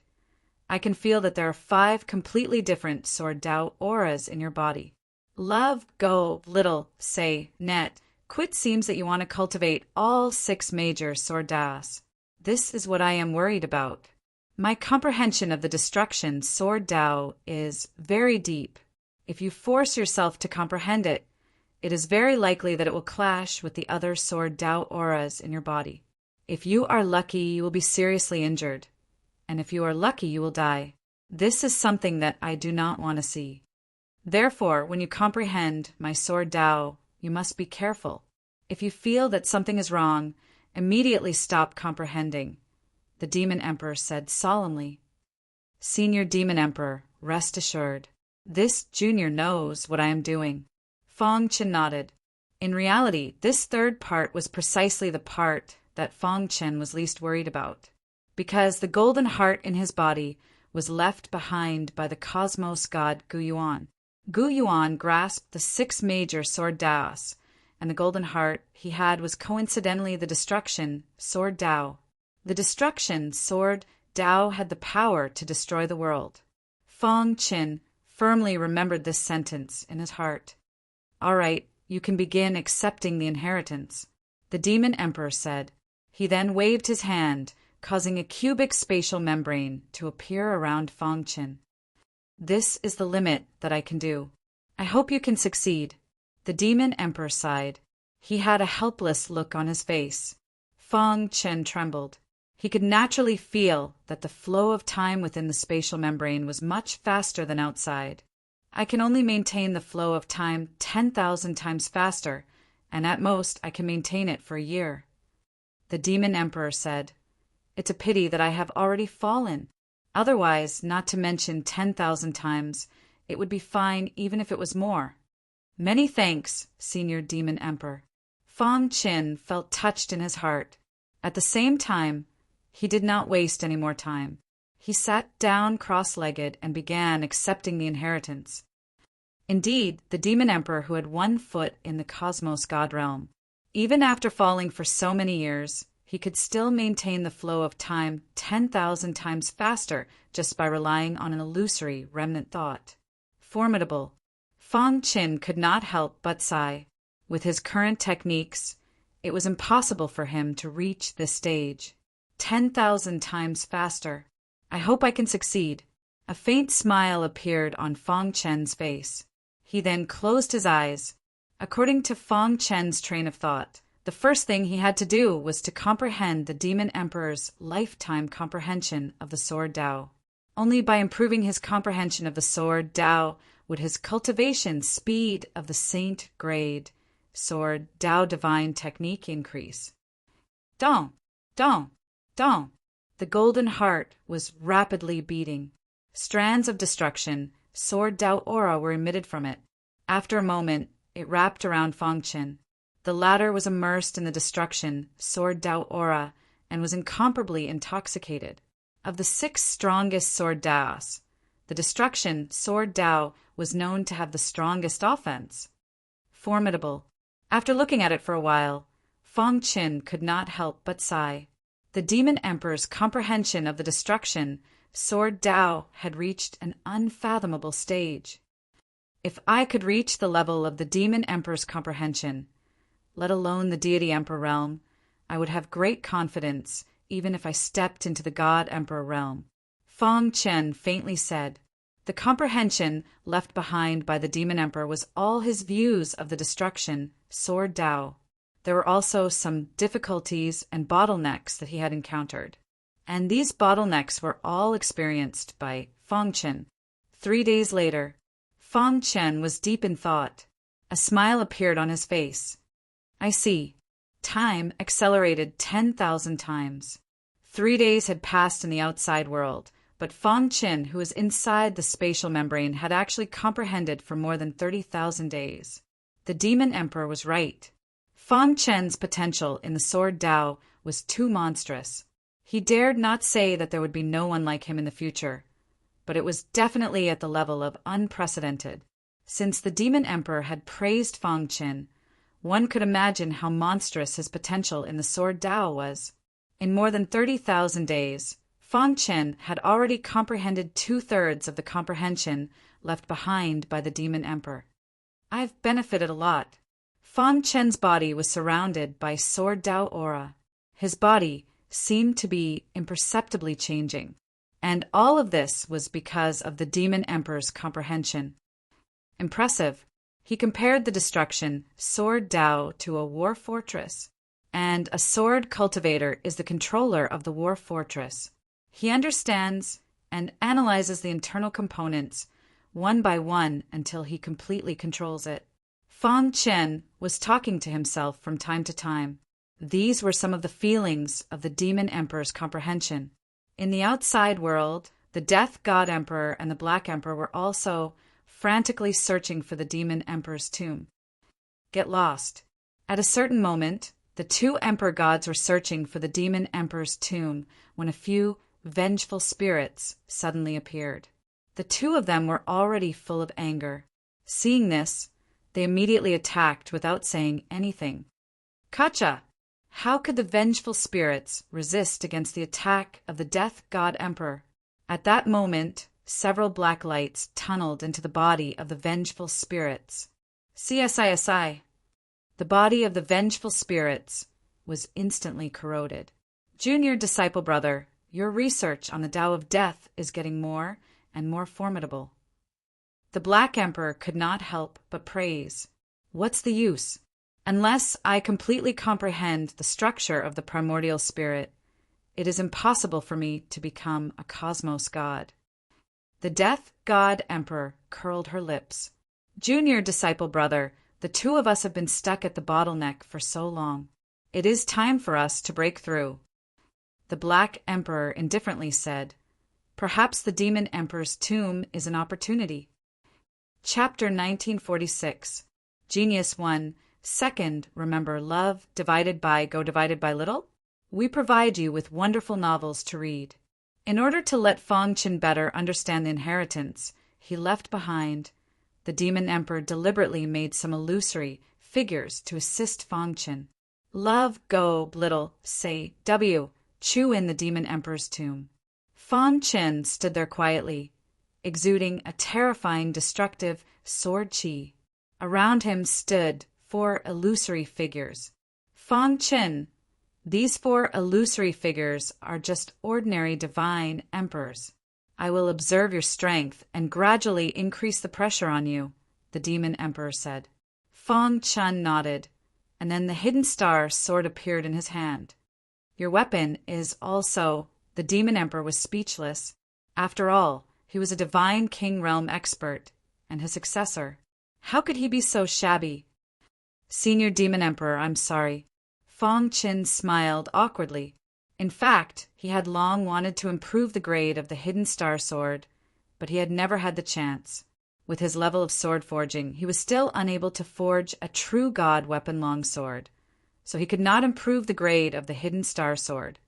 I can feel that there are 5 completely different sword Dao auras in your body. Love, go, little, say, net. Quit seems that you want to cultivate all 6 major sword Daos. This is what I am worried about. My comprehension of the destruction sword Dao is very deep. If you force yourself to comprehend it, it is very likely that it will clash with the other sword Dao auras in your body. If you are lucky, you will be seriously injured. And if you are lucky, you will die. This is something that I do not want to see. Therefore, when you comprehend my sword Dao, you must be careful. If you feel that something is wrong, immediately stop comprehending, the demon emperor said solemnly. Senior demon emperor, rest assured. This junior knows what I am doing. Fang Chen nodded. In reality, this third part was precisely the part that Fang Chen was least worried about, because the golden heart in his body was left behind by the cosmos god Gu Yuan. Gu Yuan grasped the 6 major sword Daos, and the golden heart he had was coincidentally the destruction sword Dao. The destruction sword Dao had the power to destroy the world. Fang Chen firmly remembered this sentence in his heart. All right, you can begin accepting the inheritance, the demon emperor said. He then waved his hand, causing a cubic spatial membrane to appear around Fang Chen. This is the limit that I can do. I hope you can succeed. The demon emperor sighed. He had a helpless look on his face. Fang Chen trembled. He could naturally feel that the flow of time within the spatial membrane was much faster than outside. I can only maintain the flow of time 10,000 times faster, and at most I can maintain it for a year. The demon emperor said, It's a pity that I have already fallen. Otherwise, not to mention 10,000 times, it would be fine even if it was more. Many thanks, Senior Demon Emperor. Fang Chen felt touched in his heart. At the same time, he did not waste any more time. He sat down cross-legged and began accepting the inheritance. Indeed, the Demon Emperor who had 1 foot in the cosmos god realm, even after falling for so many years, he could still maintain the flow of time 10,000 times faster just by relying on an illusory remnant thought. Formidable. Fang Chen could not help but sigh. With his current techniques, it was impossible for him to reach this stage. 10,000 times faster. I hope I can succeed. A faint smile appeared on Fang Chen's face. He then closed his eyes. According to Fang Chen's train of thought, the first thing he had to do was to comprehend the Demon Emperor's lifetime comprehension of the Sword Dao. Only by improving his comprehension of the Sword Dao would his cultivation speed of the Saint grade Sword Dao Divine technique increase. Dong, dong, dong. The golden heart was rapidly beating. Strands of destruction, sword Dao aura were emitted from it. After a moment, it wrapped around Feng Qin. The latter was immersed in the destruction, sword Dao aura, and was incomparably intoxicated. Of the 6 strongest sword Daos, the destruction, sword Dao, was known to have the strongest offense. Formidable. After looking at it for a while, Feng Qin could not help but sigh. The Demon Emperor's comprehension of the destruction, sword Dao, had reached an unfathomable stage. If I could reach the level of the Demon Emperor's comprehension, let alone the Deity Emperor realm, I would have great confidence even if I stepped into the God Emperor realm. Feng Qin faintly said. The comprehension left behind by the Demon Emperor was all his views of the destruction, sword Dao. There were also some difficulties and bottlenecks that he had encountered, and these bottlenecks were all experienced by Feng Qin. 3 days later, Feng Qin was deep in thought. A smile appeared on his face. I see. Time accelerated 10,000 times. 3 days had passed in the outside world, but Feng Qin, who was inside the spatial membrane, had actually comprehended for more than 30,000 days. The Demon Emperor was right. Feng Qin's potential in the sword Dao was too monstrous. He dared not say that there would be no one like him in the future, but it was definitely at the level of unprecedented. Since the Demon Emperor had praised Feng Qin, one could imagine how monstrous his potential in the sword Dao was. In more than 30,000 days, Feng Qin had already comprehended 2/3 of the comprehension left behind by the Demon Emperor. I've benefited a lot. Feng Qin's body was surrounded by sword Dao aura. His body seemed to be imperceptibly changing, and all of this was because of the Demon Emperor's comprehension. Impressive. He compared the destruction, sword Dao, to a war fortress, and a sword cultivator is the controller of the war fortress. He understands and analyzes the internal components one by one until he completely controls it. Feng Qin was talking to himself from time to time. These were some of the feelings of the Demon Emperor's comprehension. In the outside world, the Death God Emperor and the Black Emperor were also frantically searching for the Demon Emperor's tomb. Get lost. At a certain moment, the 2 Emperor gods were searching for the Demon Emperor's tomb when a few vengeful spirits suddenly appeared. The 2 of them were already full of anger. Seeing this, they immediately attacked without saying anything. Kacha! How could the vengeful spirits resist against the attack of the Death God Emperor? At that moment, several black lights tunneled into the body of the vengeful spirits. CSISI. The body of the vengeful spirits was instantly corroded. Junior disciple brother, your research on the Tao of Death is getting more and more formidable. The Black Emperor could not help but praise. What's the use? Unless I completely comprehend the structure of the primordial spirit, it is impossible for me to become a cosmos god. The Death God Emperor curled her lips. Junior disciple brother, the 2 of us have been stuck at the bottleneck for so long. It is time for us to break through. The Black Emperor indifferently said, Perhaps the Demon Emperor's tomb is an opportunity. Chapter 1946. Genius 1. Second, remember love divided by little? We provide you with wonderful novels to read. In order to let Feng Qin better understand the inheritance he left behind, the Demon Emperor deliberately made some illusory figures to assist Feng Qin. Love, go, little, say, W, chew in the Demon Emperor's tomb. Feng Qin stood there quietly, exuding a terrifying, destructive sword qi. Around him stood 4 illusory figures. Feng Qin, these 4 illusory figures are just ordinary divine emperors. I will observe your strength and gradually increase the pressure on you, the Demon Emperor said. Feng Qin nodded, and then the hidden star sword appeared in his hand. Your weapon is also... The Demon Emperor was speechless. After all, he was a divine king realm expert, and his successor. How could he be so shabby? Senior Demon Emperor, I'm sorry. Feng Qin smiled awkwardly. In fact, he had long wanted to improve the grade of the hidden star sword, but he had never had the chance. With his level of sword forging, he was still unable to forge a true god weapon longsword, so he could not improve the grade of the hidden star sword.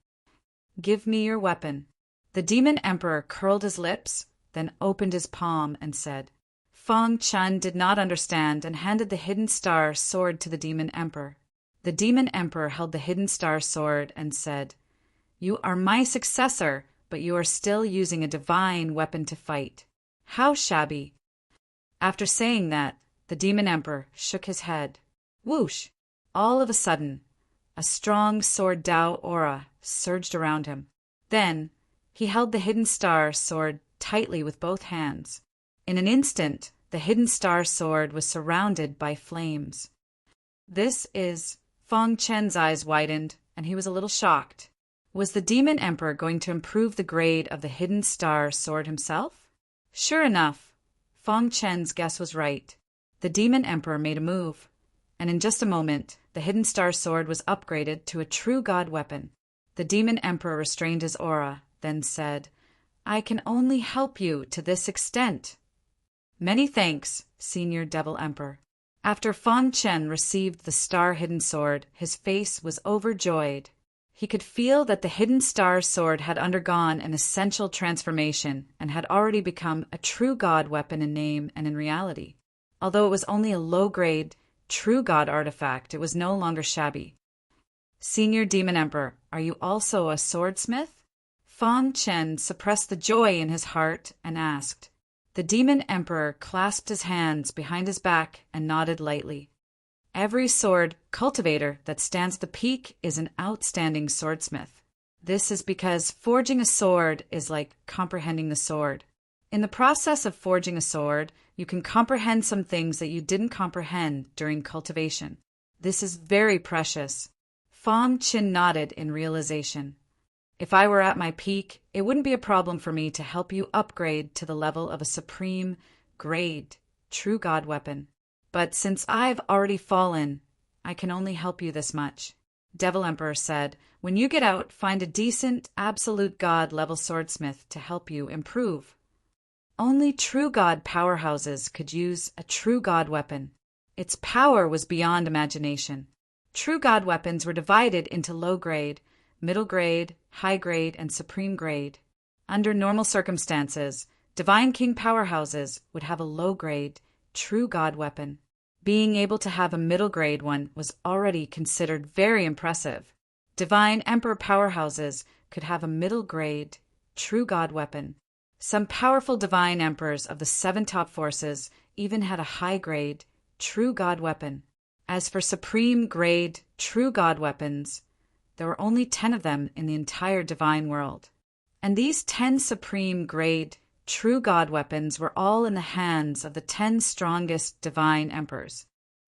"Give me your weapon." The demon emperor curled his lips, then opened his palm and said. Feng Chun did not understand and handed the hidden star sword to the demon emperor. The demon emperor held the hidden star sword and said, "You are my successor, but you are still using a divine weapon to fight. How shabby." After saying that, the demon emperor shook his head. Whoosh! All of a sudden, a strong sword Dao aura surged around him. Then, he held the hidden star sword tightly with both hands. In an instant, the hidden star sword was surrounded by flames. This is... Feng Chen's eyes widened, and he was a little shocked. Was the demon emperor going to improve the grade of the hidden star sword himself? Sure enough, Feng Chen's guess was right. The demon emperor made a move, and in just a moment, the hidden star sword was upgraded to a true god weapon. The demon emperor restrained his aura, then said, "I can only help you to this extent." "Many thanks, Senior Devil Emperor." After Feng Chen received the star-hidden sword, his face was overjoyed. He could feel that the hidden star sword had undergone an essential transformation and had already become a true god weapon in name and in reality. Although it was only a low-grade, true god artifact, it was no longer shabby. "Senior Demon Emperor, are you also a swordsmith?" Feng Chen suppressed the joy in his heart and asked. The demon emperor clasped his hands behind his back and nodded lightly. Every sword cultivator that stands at the peak is an outstanding swordsmith. This is because forging a sword is like comprehending the sword. In the process of forging a sword, you can comprehend some things that you didn't comprehend during cultivation. This is very precious. Feng Chen nodded in realization. If I were at my peak, it wouldn't be a problem for me to help you upgrade to the level of a supreme, grade, true god weapon. But since I've already fallen, I can only help you this much. Devil Emperor said, "When you get out, find a decent, absolute god level swordsmith to help you improve." Only true god powerhouses could use a true god weapon. Its power was beyond imagination. True god weapons were divided into low grade, middle grade, high grade, and supreme grade. Under normal circumstances, Divine King powerhouses would have a low grade, true god weapon. Being able to have a middle grade one was already considered very impressive. Divine Emperor powerhouses could have a middle grade, true god weapon. Some powerful divine emperors of the 7 top forces even had a high grade, true god weapon. As for supreme grade, true god weapons, there were only 10 of them in the entire divine world. And these 10 supreme grade, true god weapons were all in the hands of the 10 strongest divine emperors.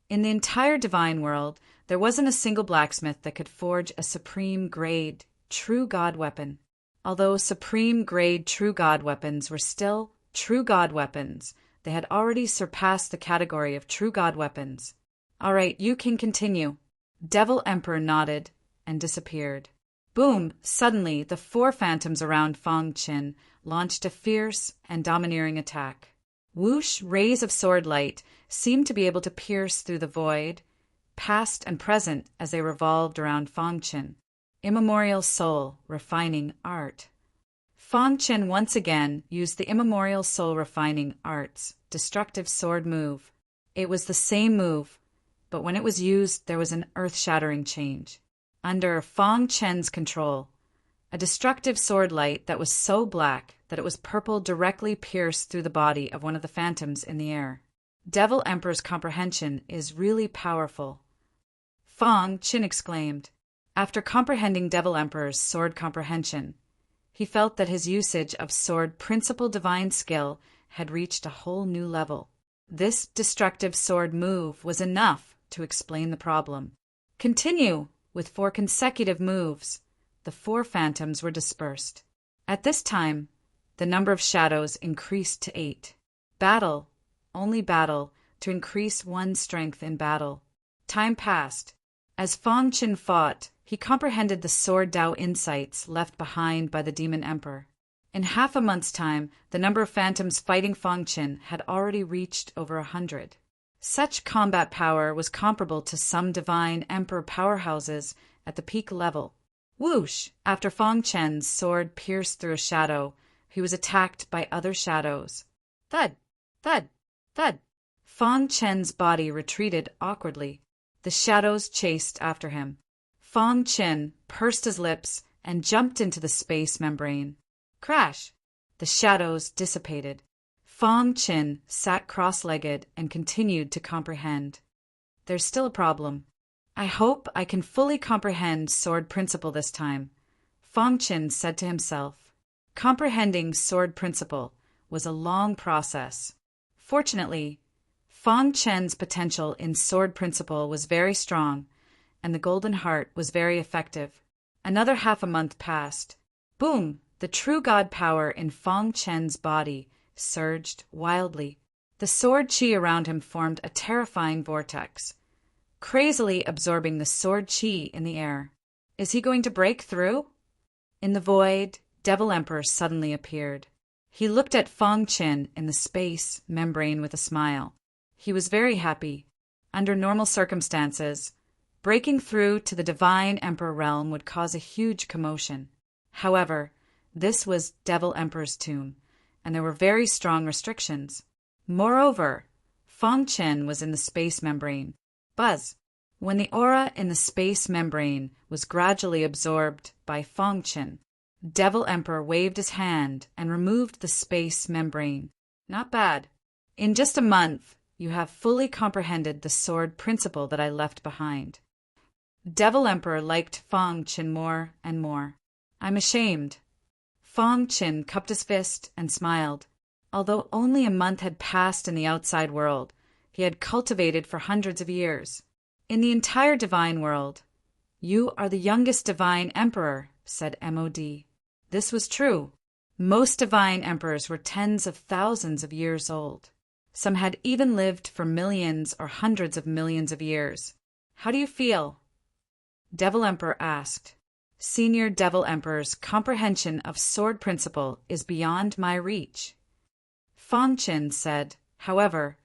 In the entire divine world, there wasn't a single blacksmith that could forge a supreme grade, true god weapon. Although supreme grade true god weapons were still true god weapons, they had already surpassed the category of true god weapons. "All right, you can continue." Devil Emperor nodded and disappeared. Boom! Suddenly, the 4 phantoms around Feng Chen launched a fierce and domineering attack. Whoosh! Rays of sword light seemed to be able to pierce through the void, past and present, as they revolved around Feng Chen. Immemorial soul, refining art. Feng Chen once again used the immemorial soul refining art's destructive sword move. It was the same move, but when it was used, there was an earth-shattering change. Under Feng Chen's control, a destructive sword light that was so black that it was purple directly pierced through the body of one of the phantoms in the air. Devil Emperor's comprehension is really powerful. Feng Chen exclaimed. After comprehending Devil Emperor's sword comprehension, he felt that his usage of sword principal divine skill had reached a whole new level. This destructive sword move was enough to explain the problem. Continue! With 4 consecutive moves, the 4 phantoms were dispersed. At this time, the number of shadows increased to 8. Battle, only battle, to increase one's strength in battle. Time passed. As Feng Chen fought, he comprehended the sword Dao insights left behind by the Demon Emperor. In half a month's time, the number of phantoms fighting Fang Qin had already reached over 100. Such combat power was comparable to some divine emperor powerhouses at the peak level. Whoosh! After Fang Chen's sword pierced through a shadow, he was attacked by other shadows. Thud! Thud! Thud! Fang Chen's body retreated awkwardly. The shadows chased after him. Fang Chen pursed his lips and jumped into the space membrane. Crash! The shadows dissipated. Fang Chen sat cross-legged and continued to comprehend. There's still a problem. I hope I can fully comprehend sword principle this time, Fang Chen said to himself. Comprehending sword principle was a long process. Fortunately, Fang Chen's potential in sword principle was very strong, and the Golden Heart was very effective. Another half a month passed. Boom! The true god power in Fang Chen's body surged wildly. The sword chi around him formed a terrifying vortex, crazily absorbing the sword chi in the air. Is he going to break through? In the void, Devil Emperor suddenly appeared. He looked at Fang Chen in the space membrane with a smile. He was very happy. Under normal circumstances, breaking through to the Divine Emperor realm would cause a huge commotion. However, this was Devil Emperor's tomb, and there were very strong restrictions. Moreover, Fang Chen was in the space membrane. Buzz! When the aura in the space membrane was gradually absorbed by Fang Chen, Devil Emperor waved his hand and removed the space membrane. Not bad. In just a month, you have fully comprehended the sword principle that I left behind. Devil Emperor liked Fang Chen more and more. I'm ashamed. Fang Chen cupped his fist and smiled. Although only a month had passed in the outside world, he had cultivated for hundreds of years. In the entire divine world, you are the youngest divine emperor, said MOD. This was true. Most divine emperors were tens of thousands of years old. Some had even lived for millions or hundreds of millions of years. How do you feel? Devil Emperor asked. Senior Devil Emperor's comprehension of sword principle is beyond my reach. Fang Chen said, however,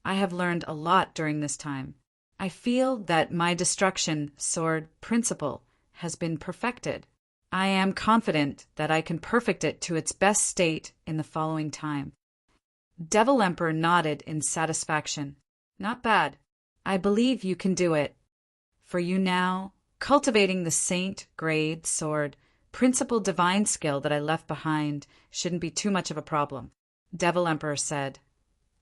I have learned a lot during this time. I feel that my destruction sword principle has been perfected. I am confident that I can perfect it to its best state in the following time. Devil Emperor nodded in satisfaction. Not bad. I believe you can do it. For you now, cultivating the saint grade sword principle divine skill that I left behind shouldn't be too much of a problem, Devil Emperor said.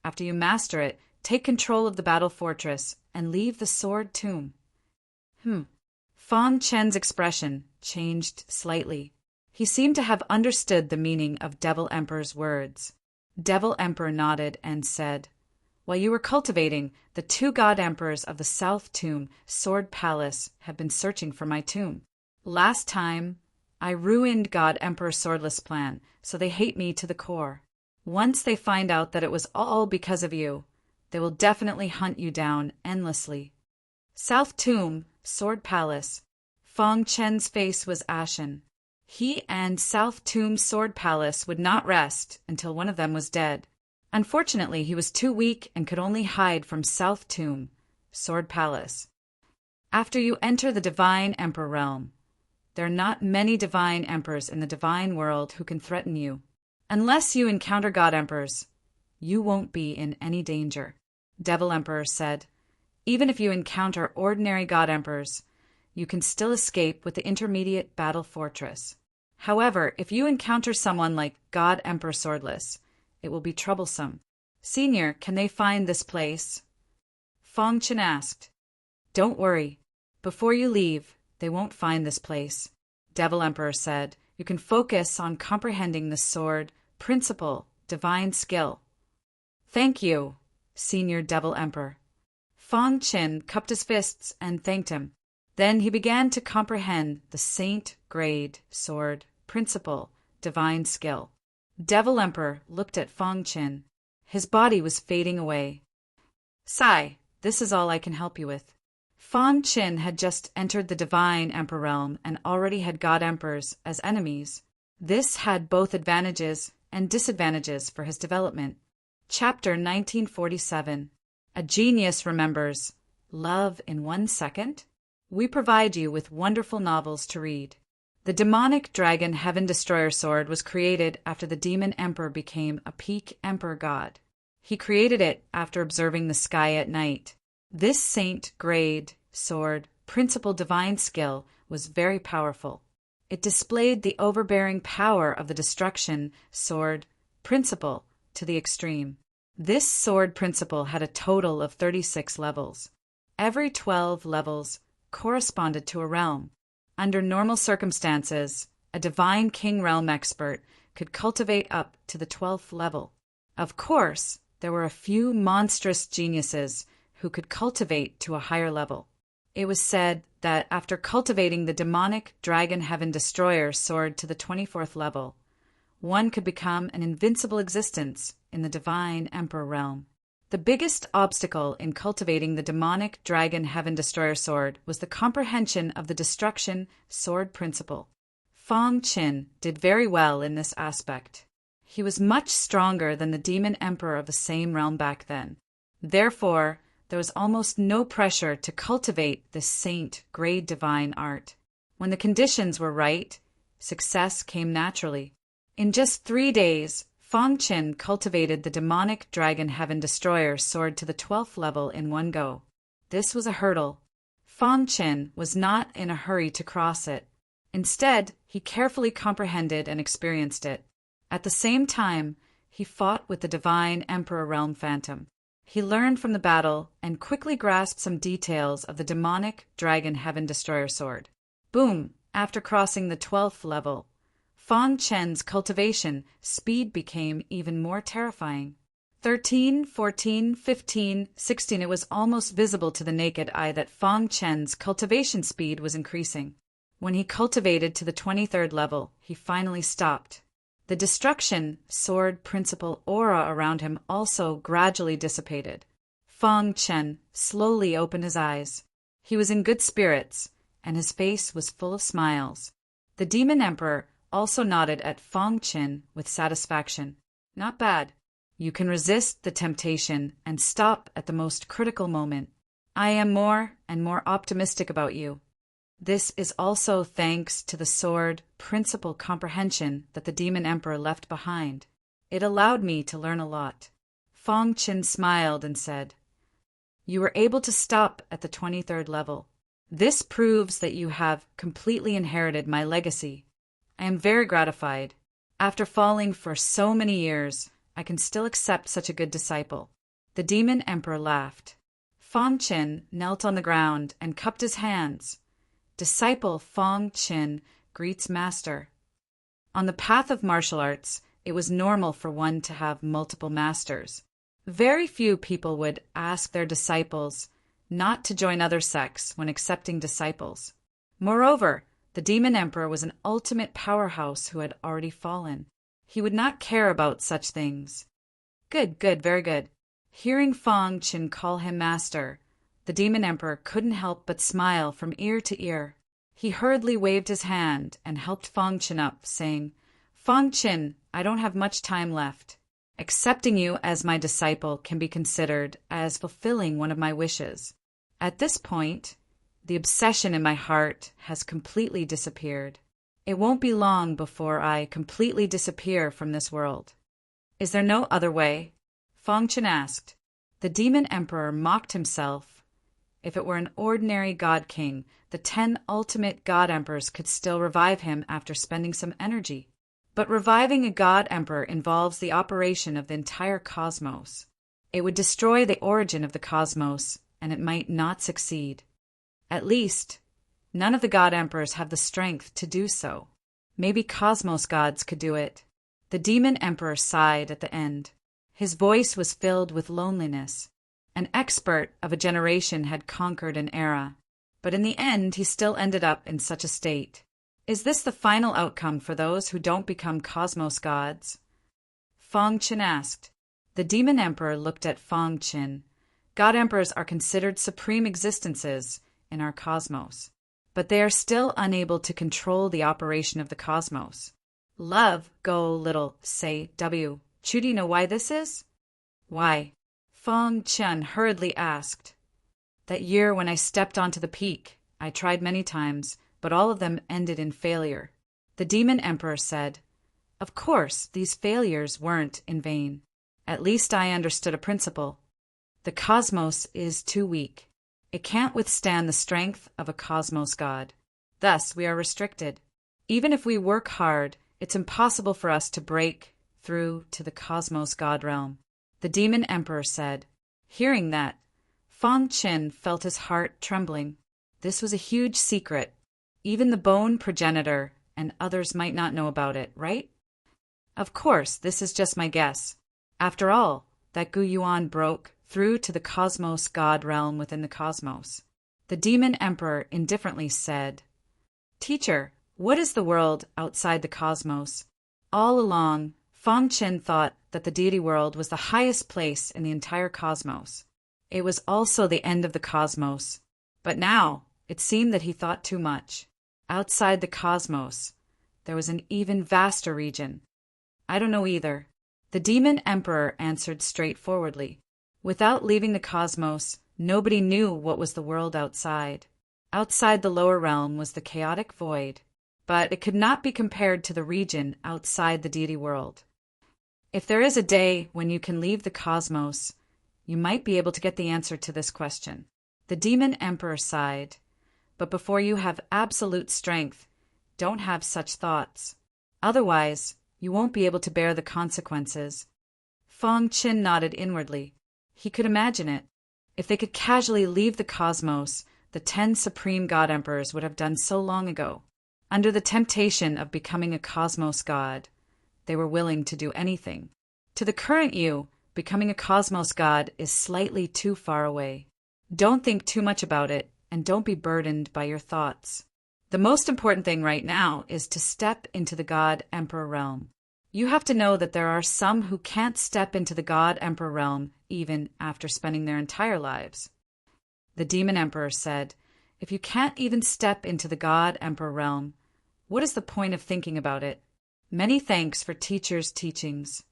After you master it, take control of the battle fortress and leave the sword tomb. Fang Chen's expression changed slightly. He seemed to have understood the meaning of Devil Emperor's words. Devil Emperor nodded and said, While you were cultivating, the 2 god emperors of the South Tomb Sword Palace have been searching for my tomb. Last time, I ruined God Emperor Swordless' plan, so they hate me to the core. Once they find out that it was all because of you, they will definitely hunt you down endlessly. South Tomb Sword Palace. Fang Chen's face was ashen. He and South Tomb Sword Palace would not rest until one of them was dead. Unfortunately, he was too weak and could only hide from South Tomb Sword Palace. After you enter the Divine Emperor realm, there are not many Divine Emperors in the Divine world who can threaten you. Unless you encounter God Emperors, you won't be in any danger, Devil Emperor said. Even if you encounter ordinary God Emperors, you can still escape with the intermediate battle fortress. However, if you encounter someone like God Emperor Swordless, it will be troublesome. Senior, can they find this place? Fang Chen asked. Don't worry. Before you leave, they won't find this place, Devil Emperor said. You can focus on comprehending the sword, principle, divine skill. Thank you, Senior Devil Emperor. Fang Chen cupped his fists and thanked him. Then he began to comprehend the saint grade sword, principle, divine skill. Devil Emperor looked at Fang Chen. His body was fading away. Sigh, this is all I can help you with. Fang Chen had just entered the Divine Emperor realm and already had God Emperors as enemies. This had both advantages and disadvantages for his development. Chapter 1947. A Genius Remembers. Love in 1 second? We provide you with wonderful novels to read. The demonic dragon Heaven Destroyer sword was created after the demon emperor became a peak emperor god. He created it after observing the sky at night. This saint-grade sword, principal divine skill, was very powerful. It displayed the overbearing power of the destruction sword principle to the extreme. This sword principle had a total of 36 levels. Every 12 levels corresponded to a realm. Under normal circumstances, a divine king realm expert could cultivate up to the 12th level. Of course, there were a few monstrous geniuses who could cultivate to a higher level. It was said that after cultivating the demonic dragon Heaven Destroyer sword to the 24th level, one could become an invincible existence in the divine emperor realm. The biggest obstacle in cultivating the demonic dragon Heaven Destroyer sword was the comprehension of the destruction sword principle. Fong Qin did very well in this aspect. He was much stronger than the demon emperor of the same realm back then. Therefore, there was almost no pressure to cultivate this saint-grade divine art. When the conditions were right, success came naturally. In just 3 days, Fong Qin cultivated the demonic dragon Heaven Destroyer sword to the 12th level in one go. This was a hurdle. Fong Qin was not in a hurry to cross it. Instead, he carefully comprehended and experienced it. At the same time, he fought with the divine Emperor Realm Phantom. He learned from the battle and quickly grasped some details of the demonic dragon Heaven Destroyer sword. Boom! After crossing the 12th level, Fong Qin's cultivation speed became even more terrifying. 13, 14, 15, 16 It was almost visible to the naked eye that Fong Qin's cultivation speed was increasing. When he cultivated to the 23rd level, he finally stopped. The destruction sword principle aura around him also gradually dissipated. Fong Qin slowly opened his eyes. He was in good spirits, and his face was full of smiles. The demon emperor also nodded at Fong Qin with satisfaction. Not bad. You can resist the temptation and stop at the most critical moment. I am more and more optimistic about you. This is also thanks to the sword principle comprehension that the demon emperor left behind. It allowed me to learn a lot. Fong Qin smiled and said, "You were able to stop at the 23rd level. This proves that you have completely inherited my legacy. I am very gratified. After falling for so many years, I can still accept such a good disciple." The demon emperor laughed. Fong Qin knelt on the ground and cupped his hands. Disciple Fong Qin greets master. On the path of martial arts, it was normal for one to have multiple masters. Very few people would ask their disciples not to join other sects when accepting disciples. Moreover, the demon emperor was an ultimate powerhouse who had already fallen. He would not care about such things. Good, very good. Hearing Fong Qin call him master, the demon emperor couldn't help but smile from ear to ear. He hurriedly waved his hand and helped Fong Qin up, saying, "Fong Qin, I don't have much time left. Accepting you as my disciple can be considered as fulfilling one of my wishes. At this point, the obsession in my heart has completely disappeared. It won't be long before I completely disappear from this world." "Is there no other way?" Fong Qin asked. The demon emperor mocked himself. If it were an ordinary god king, the 10 ultimate god emperors could still revive him after spending some energy. But reviving a god emperor involves the operation of the entire cosmos. It would destroy the origin of the cosmos, and it might not succeed. At least, none of the god emperors have the strength to do so. Maybe cosmos gods could do it. The demon emperor sighed at the end. His voice was filled with loneliness. An expert of a generation had conquered an era, but in the end he still ended up in such a state. Is this the final outcome for those who don't become cosmos gods? Fong Qin asked. The demon emperor looked at Fong Qin. God emperors are considered supreme existences in our cosmos, but they are still unable to control the operation of the cosmos. Love, go little, say W. Do you know why this is? Why? Feng Chen hurriedly asked. That year when I stepped onto the peak, I tried many times, but all of them ended in failure. The Demon Emperor said, Of course, these failures weren't in vain. At least I understood a principle. The cosmos is too weak. It can't withstand the strength of a cosmos god. Thus, we are restricted. Even if we work hard, it's impossible for us to break through to the cosmos god realm. The Demon Emperor said. Hearing that, Feng Qin felt his heart trembling. This was a huge secret. Even the bone progenitor and others might not know about it, right? Of course, this is just my guess. After all, that Gu Yuan broke through to the cosmos god realm within the cosmos. The Demon Emperor indifferently said, Teacher, what is the world outside the cosmos? All along, Feng Qin thought that the deity world was the highest place in the entire cosmos. It was also the end of the cosmos. But now, it seemed that he thought too much. Outside the cosmos, there was an even vaster region. I don't know either. The Demon Emperor answered straightforwardly. Without leaving the cosmos, nobody knew what was the world outside. Outside the lower realm was the chaotic void, but it could not be compared to the region outside the deity world. If there is a day when you can leave the cosmos, you might be able to get the answer to this question. The Demon Emperor sighed. But before you have absolute strength, don't have such thoughts. Otherwise, you won't be able to bear the consequences. Feng Qin nodded inwardly. He could imagine it. If they could casually leave the cosmos, the 10 supreme god emperors would have done so long ago. Under the temptation of becoming a cosmos god, they were willing to do anything. To the current you, becoming a cosmos god is slightly too far away. Don't think too much about it, and don't be burdened by your thoughts. The most important thing right now is to step into the God Emperor realm. You have to know that there are some who can't step into the God Emperor realm even after spending their entire lives. The Demon Emperor said, If you can't even step into the God Emperor realm, what is the point of thinking about it? Many thanks for teacher's teachings.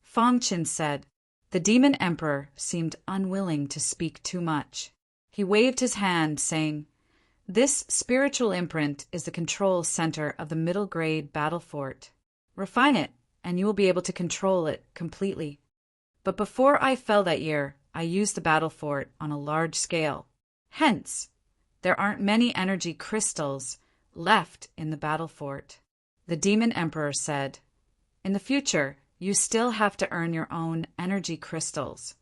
Feng Qin said. The Demon Emperor seemed unwilling to speak too much. He waved his hand, saying, This spiritual imprint is the control center of the middle grade battle fort. Refine it, and you will be able to control it completely. But before I fell that year, I used the battle fort on a large scale. Hence, there aren't many energy crystals left in the battle fort. The Demon Emperor said, In the future, you still have to earn your own energy crystals.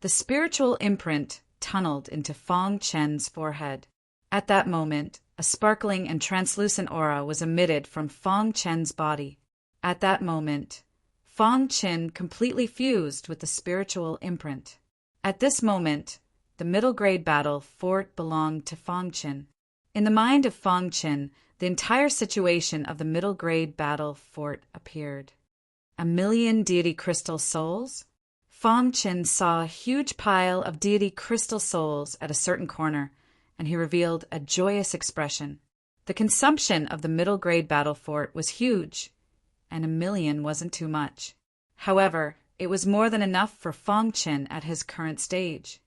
The spiritual imprint tunneled into Feng Chen's forehead. At that moment, a sparkling and translucent aura was emitted from Feng Chen's body. At that moment, Feng Chen completely fused with the spiritual imprint. At this moment, the middle grade battle fort belonged to Feng Chen. In the mind of Feng Chen, the entire situation of the middle grade battle fort appeared. 1,000,000 deity crystal souls? Feng Chen saw a huge pile of deity crystal souls at a certain corner, and he revealed a joyous expression. The consumption of the middle grade battle fort was huge, and 1,000,000 wasn't too much. However, it was more than enough for Feng Chen at his current stage.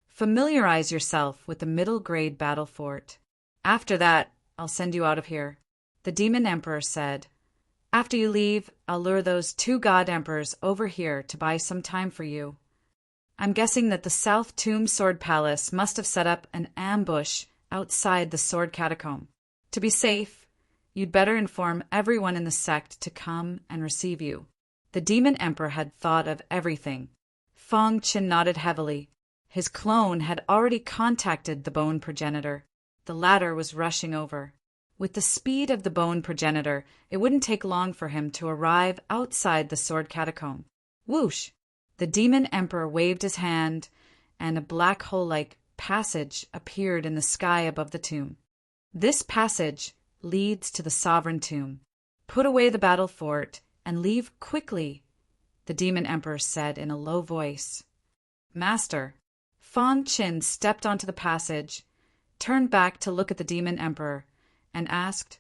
Familiarize yourself with the middle grade battle fort. After that, I'll send you out of here. The Demon Emperor said, After you leave, I'll lure those 2 god emperors over here to buy some time for you. I'm guessing that the South Tomb Sword Palace must have set up an ambush outside the Sword Catacomb. To be safe, you'd better inform everyone in the sect to come and receive you. The Demon Emperor had thought of everything. Feng Qin nodded heavily. His clone had already contacted the bone progenitor. The latter was rushing over. With the speed of the bone progenitor, it wouldn't take long for him to arrive outside the Sword Catacomb. Whoosh! The Demon Emperor waved his hand, and a black hole-like passage appeared in the sky above the tomb. This passage leads to the Sovereign Tomb. Put away the battle fort and leave quickly, the Demon Emperor said in a low voice. Master, Feng Qin stepped onto the passage, turned back to look at the Demon Emperor, and asked,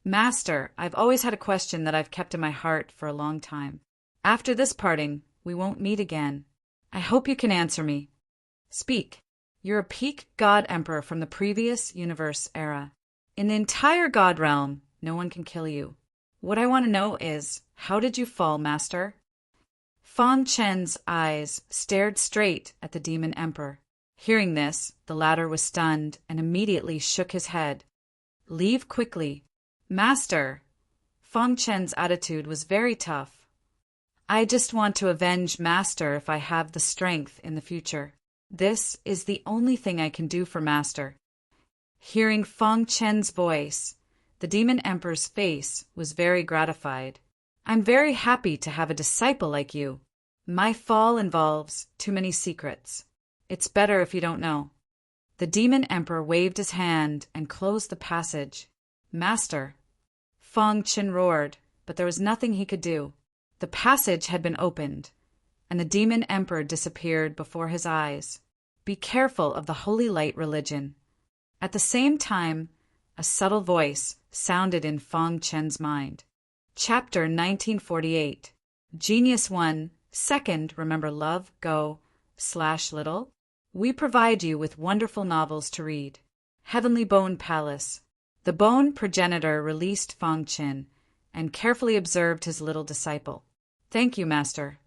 Master, I've always had a question that I've kept in my heart for a long time. After this parting, we won't meet again. I hope you can answer me. Speak. You're a peak god emperor from the previous universe era. In the entire god realm, no one can kill you. What I want to know is, how did you fall, Master? Fang Chen's eyes stared straight at the demon emperor. Hearing this, the latter was stunned and immediately shook his head. Leave quickly. Master. Fang Chen's attitude was very tough. I just want to avenge Master if I have the strength in the future. This is the only thing I can do for Master. Hearing Fang Chen's voice, the demon emperor's face was very gratified. I'm very happy to have a disciple like you. My fall involves too many secrets. It's better if you don't know. The demon emperor waved his hand and closed the passage. Master. Fang Chen roared, but there was nothing he could do. The passage had been opened, and the demon emperor disappeared before his eyes. Be careful of the holy light religion. At the same time, a subtle voice sounded in Fang Chen's mind. Chapter 1948. Genius 1. Second, remember love, go, /little. We provide you with wonderful novels to read. Heavenly Bone Palace. The bone progenitor released Fang Chen and carefully observed his little disciple. Thank you, Master.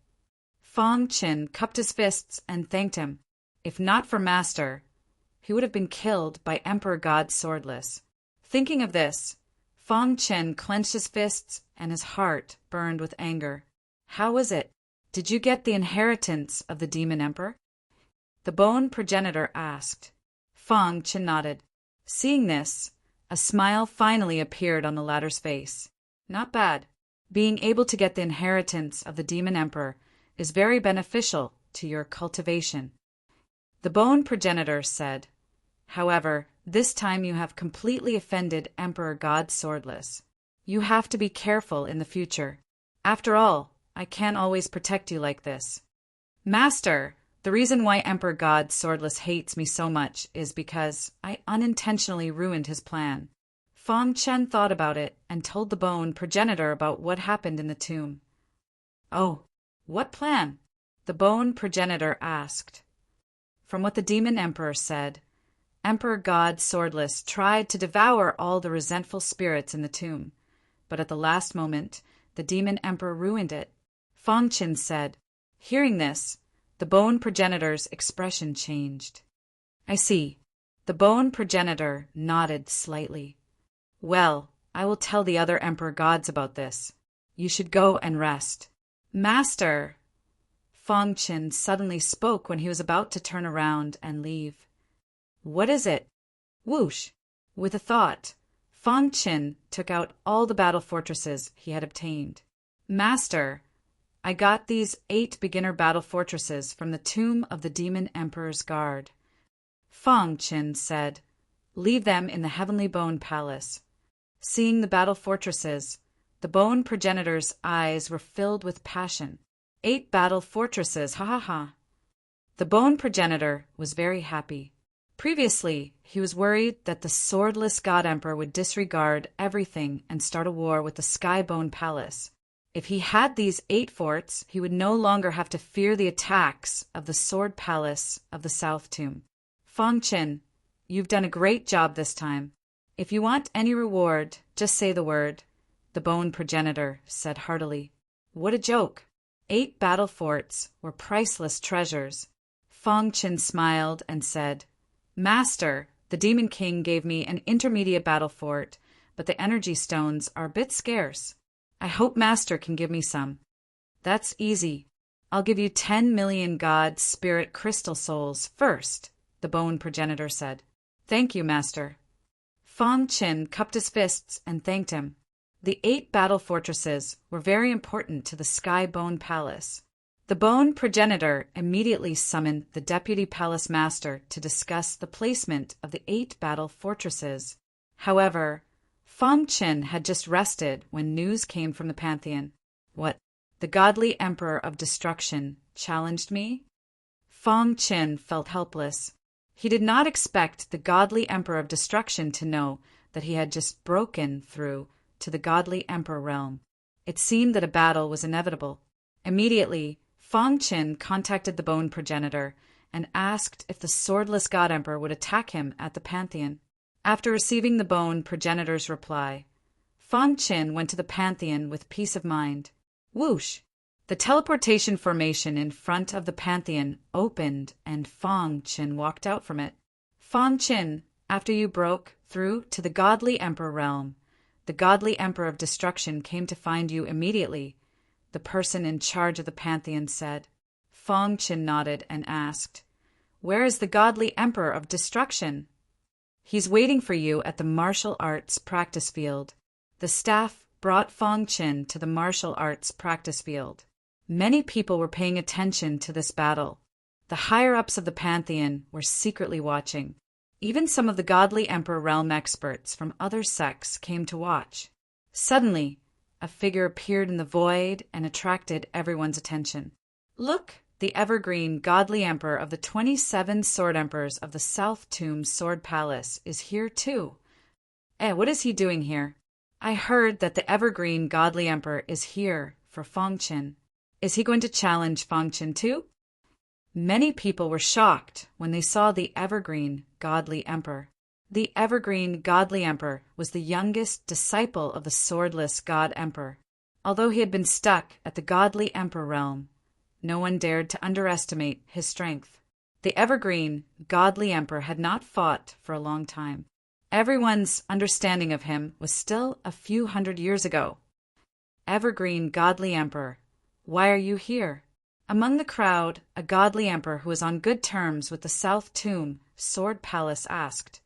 Fang Chen cupped his fists and thanked him. If not for Master, he would have been killed by Emperor God Swordless. Thinking of this, Fang Chen clenched his fists and his heart burned with anger. How is it? Did you get the inheritance of the demon emperor? The bone progenitor asked. Fang Chen nodded. Seeing this, a smile finally appeared on the latter's face. Not bad. Being able to get the inheritance of the demon emperor is very beneficial to your cultivation. The bone progenitor said. However, this time you have completely offended Emperor God Swordless. You have to be careful in the future. After all, I can't always protect you like this. Master, the reason why Emperor God Swordless hates me so much is because I unintentionally ruined his plan. Fang Chen thought about it and told the bone progenitor about what happened in the tomb. Oh, what plan? The bone progenitor asked. From what the demon emperor said, Emperor God Swordless tried to devour all the resentful spirits in the tomb, but at the last moment, the demon emperor ruined it. Fang Chen said. Hearing this, the bone progenitor's expression changed. I see. The bone progenitor nodded slightly. Well, I will tell the other emperor gods about this. You should go and rest. Master! Fang Chen suddenly spoke when he was about to turn around and leave. What is it? Whoosh! With a thought, Fang Chen took out all the battle fortresses he had obtained. Master, I got these 8 beginner battle fortresses from the tomb of the demon emperor's guard. Fang Chen said, leave them in the Heavenly Bone Palace. Seeing the battle fortresses, the bone progenitor's eyes were filled with passion. 8 battle fortresses, ha ha ha. The bone progenitor was very happy. Previously, he was worried that the swordless god emperor would disregard everything and start a war with the Sky Bone Palace. If he had these 8 forts, he would no longer have to fear the attacks of the Sword Palace of the South Tomb. Fang Chen, you've done a great job this time. If you want any reward, just say the word, the bone progenitor said heartily. What a joke! 8 battle forts were priceless treasures. Fang Chen smiled and said, Master, the Demon King gave me an intermediate battle fort, but the energy stones are a bit scarce. I hope Master can give me some. That's easy. I'll give you 10 million God Spirit Crystal Souls first, the bone progenitor said. Thank you, Master. Fang Chen cupped his fists and thanked him. The 8 battle fortresses were very important to the Sky Bone Palace. The bone progenitor immediately summoned the deputy palace master to discuss the placement of the 8 battle fortresses. However, Fang Chen had just rested when news came from the Pantheon. What? The godly Emperor of Destruction challenged me? Fang Chen felt helpless. He did not expect the godly Emperor of Destruction to know that he had just broken through to the godly emperor realm. It seemed that a battle was inevitable. Immediately, Fong Qin contacted the bone progenitor and asked if the swordless god emperor would attack him at the Pantheon. After receiving the bone progenitor's reply, Fong Qin went to the Pantheon with peace of mind. Whoosh! The teleportation formation in front of the Pantheon opened and Fong Qin walked out from it. Fong Qin, after you broke through to the godly emperor realm, the godly emperor of destruction came to find you immediately, the person in charge of the Pantheon said. Fong Qin nodded and asked, "Where is the godly emperor of destruction?" "He's waiting for you at the martial arts practice field." The staff brought Fong Qin to the martial arts practice field. Many people were paying attention to this battle. The higher-ups of the Pantheon were secretly watching. Even some of the godly emperor realm experts from other sects came to watch. Suddenly, a figure appeared in the void and attracted everyone's attention. "Look, the evergreen godly emperor of the 27 sword emperors of the South Tomb Sword Palace is here too." What is he doing here? I heard that the evergreen godly emperor is here for Fong Qin. Is he going to challenge Fong Qin too? Many people were shocked when they saw the evergreen godly emperor. The evergreen godly emperor was the youngest disciple of the swordless god emperor. Although he had been stuck at the godly emperor realm, no one dared to underestimate his strength. The evergreen godly emperor had not fought for a long time. Everyone's understanding of him was still a few hundred years ago. "Evergreen godly emperor, why are you here?" Among the crowd, a godly emperor who was on good terms with the South Tomb Sword Palace asked,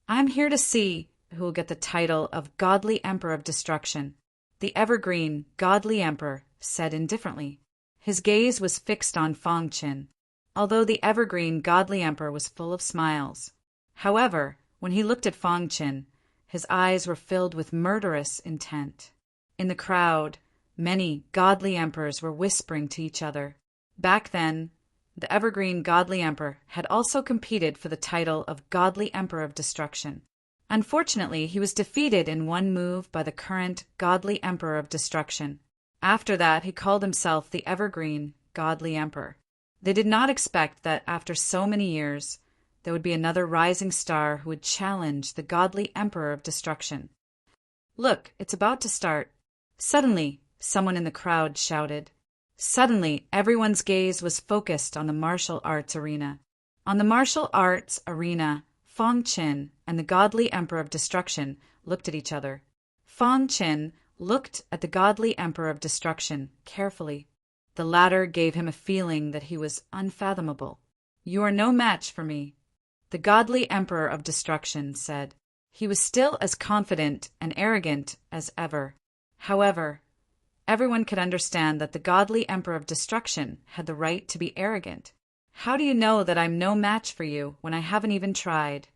"I'm here to see who will get the title of godly emperor of destruction." The evergreen godly emperor said indifferently. His gaze was fixed on Fong Qin, although the evergreen godly emperor was full of smiles. However, when he looked at Fong Qin, his eyes were filled with murderous intent. In the crowd, many godly emperors were whispering to each other. Back then, the evergreen godly emperor had also competed for the title of godly emperor of destruction. Unfortunately, he was defeated in one move by the current godly emperor of destruction. After that, he called himself the evergreen godly emperor. They did not expect that after so many years, there would be another rising star who would challenge the godly emperor of destruction. "Look, it's about to start." Suddenly, someone in the crowd shouted. Suddenly, everyone's gaze was focused on the martial arts arena. On the martial arts arena, Fong Qin and the godly emperor of destruction looked at each other. Fong Qin looked at the godly emperor of destruction carefully. The latter gave him a feeling that he was unfathomable. "You are no match for me," the godly emperor of destruction said. He was still as confident and arrogant as ever. However, everyone could understand that the godly emperor of destruction had the right to be arrogant. "How do you know that I'm no match for you when I haven't even tried?"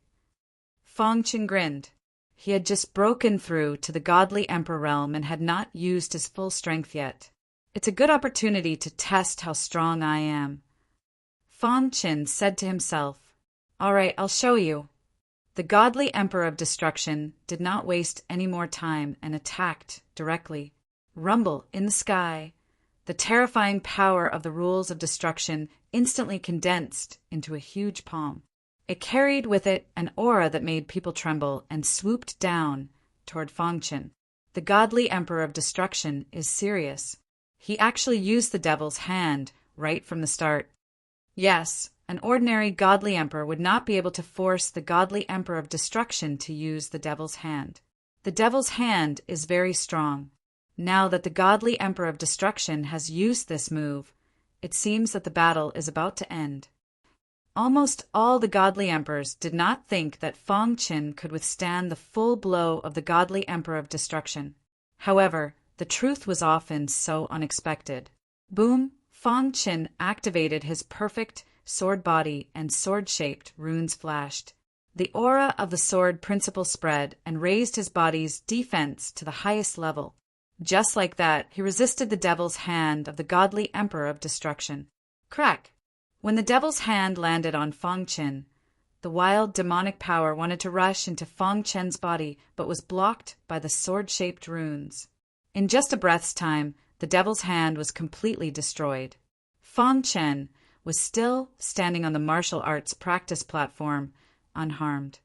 Fong Qin grinned. He had just broken through to the godly emperor realm and had not used his full strength yet. "It's a good opportunity to test how strong I am." Fong Qin said to himself, "All right, I'll show you." The godly emperor of destruction did not waste any more time and attacked directly. Rumble in the sky. The terrifying power of the rules of destruction instantly condensed into a huge palm. It carried with it an aura that made people tremble and swooped down toward Fong Qin. The godly emperor of destruction is serious. He actually used the devil's hand right from the start. Yes, an ordinary godly emperor would not be able to force the godly emperor of destruction to use the devil's hand. The devil's hand is very strong. Now that the godly emperor of destruction has used this move, it seems that the battle is about to end. Almost all the godly emperors did not think that Fong Qin could withstand the full blow of the godly emperor of destruction. However, the truth was often so unexpected. Boom! Fong Qin activated his perfect sword body and sword-shaped runes flashed. The aura of the sword principle spread and raised his body's defense to the highest level. Just like that, he resisted the devil's hand of the godly emperor of destruction. Crack! When the devil's hand landed on Fong Qin, The wild demonic power wanted to rush into Fang Chen's body, but was blocked by the sword-shaped runes. In just a breath's time, the devil's hand was completely destroyed. Fang Chen was still standing on the martial arts practice platform, unharmed.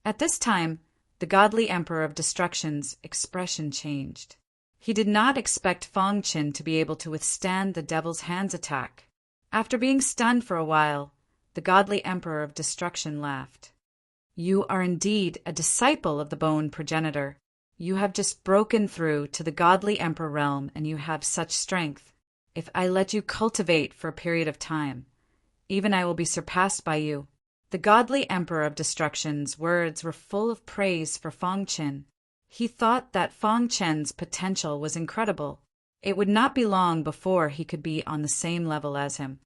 At this time, the godly Emperor of Destruction's expression changed. He did not expect Fang Chen to be able to withstand the devil's hand's attack. After being stunned for a while, the godly Emperor of Destruction laughed. "You are indeed a disciple of the Bone Progenitor. You have just broken through to the godly Emperor realm, and you have such strength. If I let you cultivate for a period of time, even I will be surpassed by you." The godly Emperor of Destruction's words were full of praise for Fang Chen. He thought that Fang Chen's potential was incredible. It would not be long before he could be on the same level as him.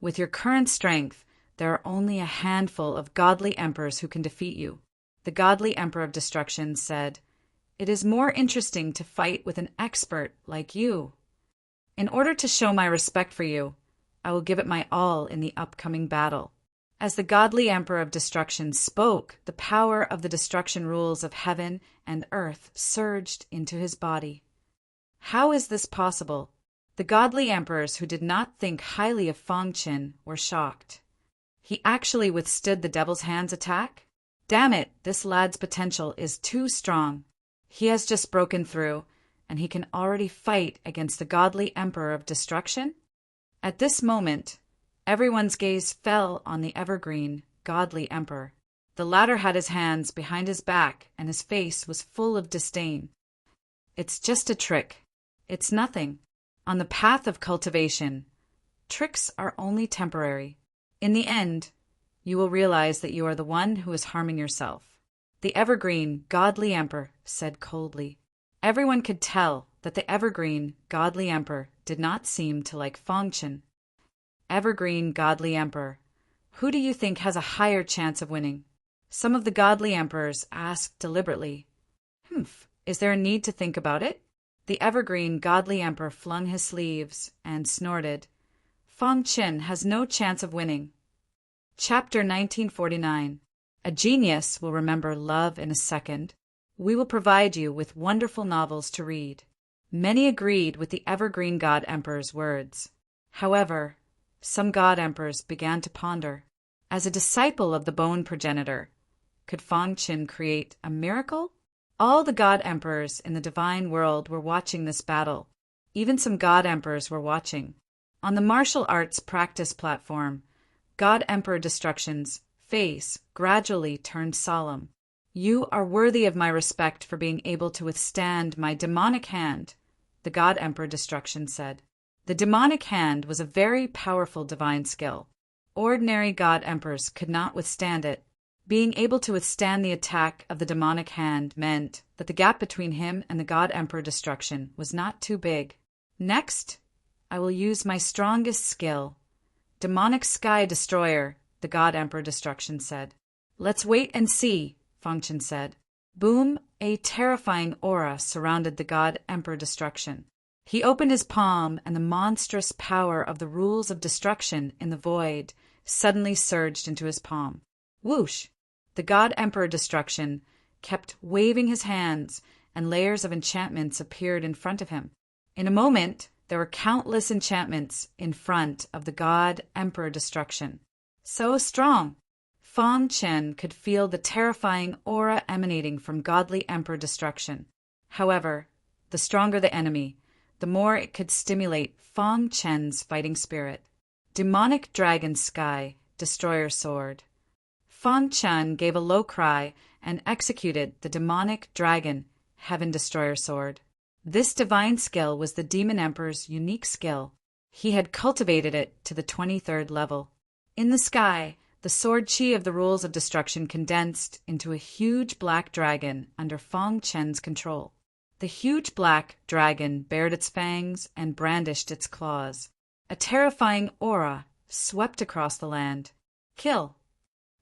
"With your current strength, there are only a handful of godly emperors who can defeat you," the godly Emperor of Destruction said. "It is more interesting to fight with an expert like you. In order to show my respect for you, I will give it my all in the upcoming battle." As the godly Emperor of Destruction spoke, the power of the destruction rules of heaven and earth surged into his body. How is this possible? The godly emperors who did not think highly of Fang Chen were shocked. He actually withstood the devil's hand's attack? Damn it, this lad's potential is too strong. He has just broken through, and he can already fight against the godly Emperor of Destruction? At this moment, everyone's gaze fell on the evergreen, godly Emperor. The latter had his hands behind his back, and his face was full of disdain. "It's just a trick. It's nothing. On the path of cultivation, tricks are only temporary. In the end, you will realize that you are the one who is harming yourself," the evergreen, godly Emperor said coldly. Everyone could tell that the evergreen, godly Emperor did not seem to like Fang Chen. "Evergreen, godly Emperor, who do you think has a higher chance of winning?" Some of the godly emperors asked deliberately. Is there a need to think about it?" The evergreen, godly Emperor flung his sleeves and snorted. "Fang Chen has no chance of winning." Chapter 1949. A genius will remember love in a second. We will provide you with wonderful novels to read. Many agreed with the evergreen god emperor's words. However, some god emperors began to ponder. As a disciple of the Bone Progenitor, could Fang Chen create a miracle? All the god emperors in the divine world were watching this battle. Even some god emperors were watching. On the martial arts practice platform, God Emperor Destruction's face gradually turned solemn. "You are worthy of my respect for being able to withstand my demonic hand," the God Emperor Destruction said. The demonic hand was a very powerful divine skill. Ordinary god emperors could not withstand it. Being able to withstand the attack of the demonic hand meant that the gap between him and the God Emperor Destruction was not too big. "Next, I will use my strongest skill, Demonic Sky Destroyer," the God Emperor Destruction said. "Let's wait and see," Fang Chen said. Boom, a terrifying aura surrounded the God Emperor Destruction. He opened his palm, and the monstrous power of the rules of destruction in the void suddenly surged into his palm. Whoosh! The God Emperor Destruction kept waving his hands, and layers of enchantments appeared in front of him. In a moment, there were countless enchantments in front of the God Emperor Destruction. So strong! Fang Chen could feel the terrifying aura emanating from godly Emperor Destruction. However, the stronger the enemy, the more it could stimulate Fang Chen's fighting spirit. Demonic Dragon Sky Destroyer Sword. Fang Chen gave a low cry and executed the demonic dragon Heaven Destroyer Sword. This divine skill was the Demon Emperor's unique skill. He had cultivated it to the 23rd level. In the sky, the sword chi of the rules of destruction condensed into a huge black dragon under Fang Chen's control. The huge black dragon bared its fangs and brandished its claws. A terrifying aura swept across the land. "Kill!"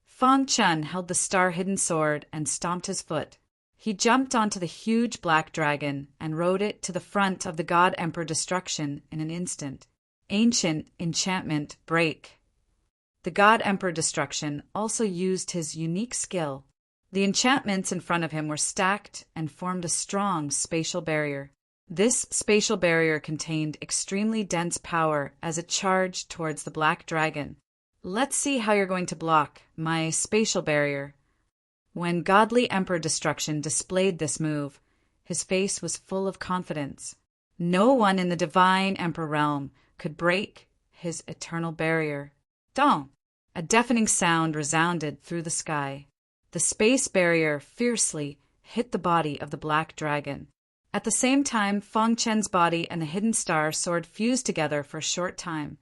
Fang Chen held the star-hidden sword and stomped his foot. He jumped onto the huge black dragon and rode it to the front of the God Emperor Destruction in an instant. Ancient enchantment break. The God Emperor Destruction also used his unique skill. The enchantments in front of him were stacked and formed a strong spatial barrier. This spatial barrier contained extremely dense power as it charged towards the black dragon. Let's see how you're going to block my spatial barrier. When Godly Emperor Destruction displayed this move, his face was full of confidence. No one in the divine Emperor realm could break his eternal barrier. Dong! A deafening sound resounded through the sky. The space barrier fiercely hit the body of the black dragon. At the same time, Feng Chen's body and the hidden star sword fused together for a short time,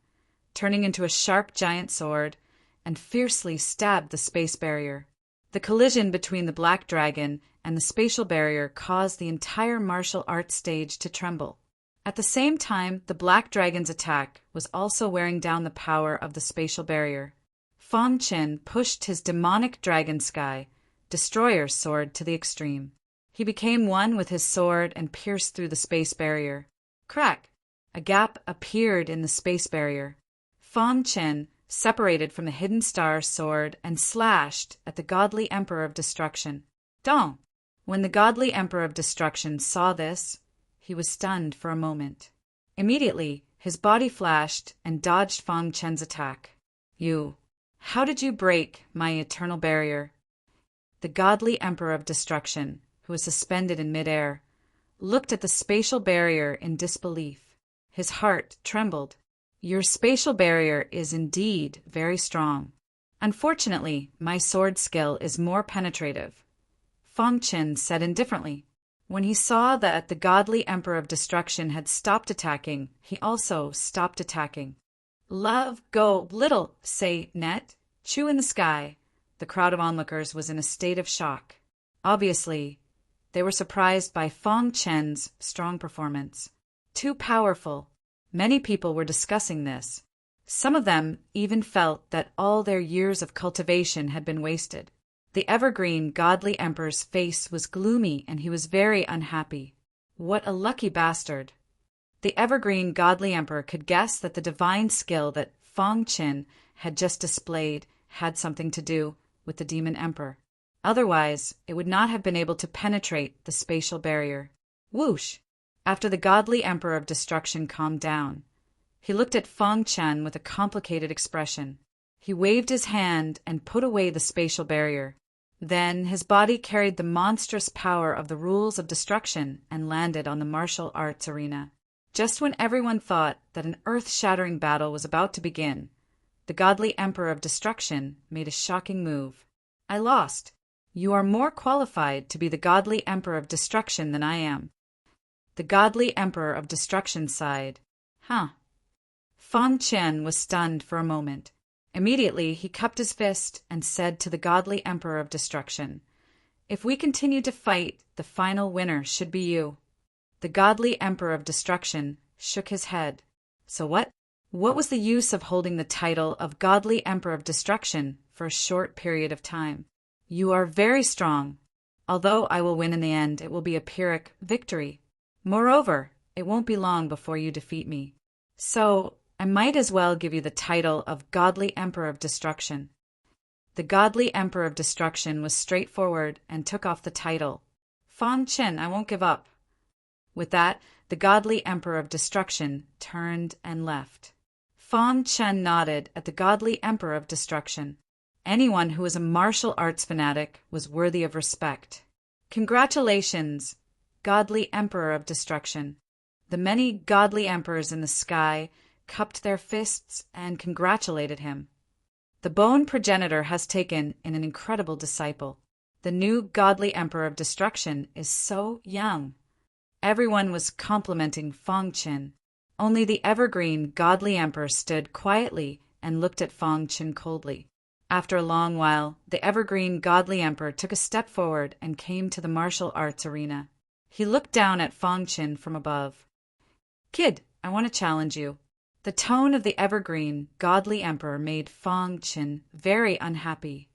turning into a sharp giant sword, and fiercely stabbed the space barrier. The collision between the black dragon and the spatial barrier caused the entire martial arts stage to tremble. At the same time, the black dragon's attack was also wearing down the power of the spatial barrier. Feng Chen pushed his demonic dragon sky destroyer's sword to the extreme. He became one with his sword and pierced through the space barrier. Crack! A gap appeared in the space barrier. Feng Chen separated from the hidden star sword and slashed at the Godly Emperor of Destruction. Dong! When the Godly Emperor of Destruction saw this, he was stunned for a moment. Immediately, his body flashed and dodged Feng Chen's attack. How did you break my eternal barrier? The Godly Emperor of Destruction, who was suspended in midair, looked at the spatial barrier in disbelief. His heart trembled. Your spatial barrier is indeed very strong. Unfortunately, my sword skill is more penetrative, Feng Chen said indifferently. When he saw that the Godly Emperor of Destruction had stopped attacking, he also stopped attacking. Love, go, little, say, net, chew in the sky. The crowd of onlookers was in a state of shock. Obviously, they were surprised by Feng Chen's strong performance. Too powerful. Many people were discussing this. Some of them even felt that all their years of cultivation had been wasted. The evergreen Godly Emperor's face was gloomy and he was very unhappy. What a lucky bastard. The evergreen Godly Emperor could guess that the divine skill that Feng Chen had just displayed had something to do with the Demon Emperor. Otherwise, it would not have been able to penetrate the spatial barrier. Whoosh! After the Godly Emperor of Destruction calmed down, he looked at Feng Chen with a complicated expression. He waved his hand and put away the spatial barrier. Then his body carried the monstrous power of the rules of destruction and landed on the martial arts arena. Just when everyone thought that an earth-shattering battle was about to begin, the Godly Emperor of Destruction made a shocking move. I lost. You are more qualified to be the Godly Emperor of Destruction than I am. The Godly Emperor of Destruction sighed. Feng Chen was stunned for a moment. Immediately, he cupped his fist and said to the Godly Emperor of Destruction, If we continue to fight, the final winner should be you. The Godly Emperor of Destruction shook his head. So what? What was the use of holding the title of Godly Emperor of Destruction for a short period of time? You are very strong. Although I will win in the end, it will be a Pyrrhic victory. Moreover, it won't be long before you defeat me. So, I might as well give you the title of Godly Emperor of Destruction. The Godly Emperor of Destruction was straightforward and took off the title. Feng Chen, I won't give up. With that, the Godly Emperor of Destruction turned and left. Feng Chen nodded at the Godly Emperor of Destruction. Anyone who was a martial arts fanatic was worthy of respect. Congratulations, Godly Emperor of Destruction. The many godly emperors in the sky cupped their fists and congratulated him. The bone progenitor has taken in an incredible disciple. The new Godly Emperor of Destruction is so young. Everyone was complimenting Feng Chen. Only the evergreen Godly Emperor stood quietly and looked at Feng Chen coldly. After a long while, the evergreen Godly Emperor took a step forward and came to the martial arts arena. He looked down at Feng Chen from above. Kid, I want to challenge you. The tone of the evergreen Godly Emperor made Feng Chen very unhappy.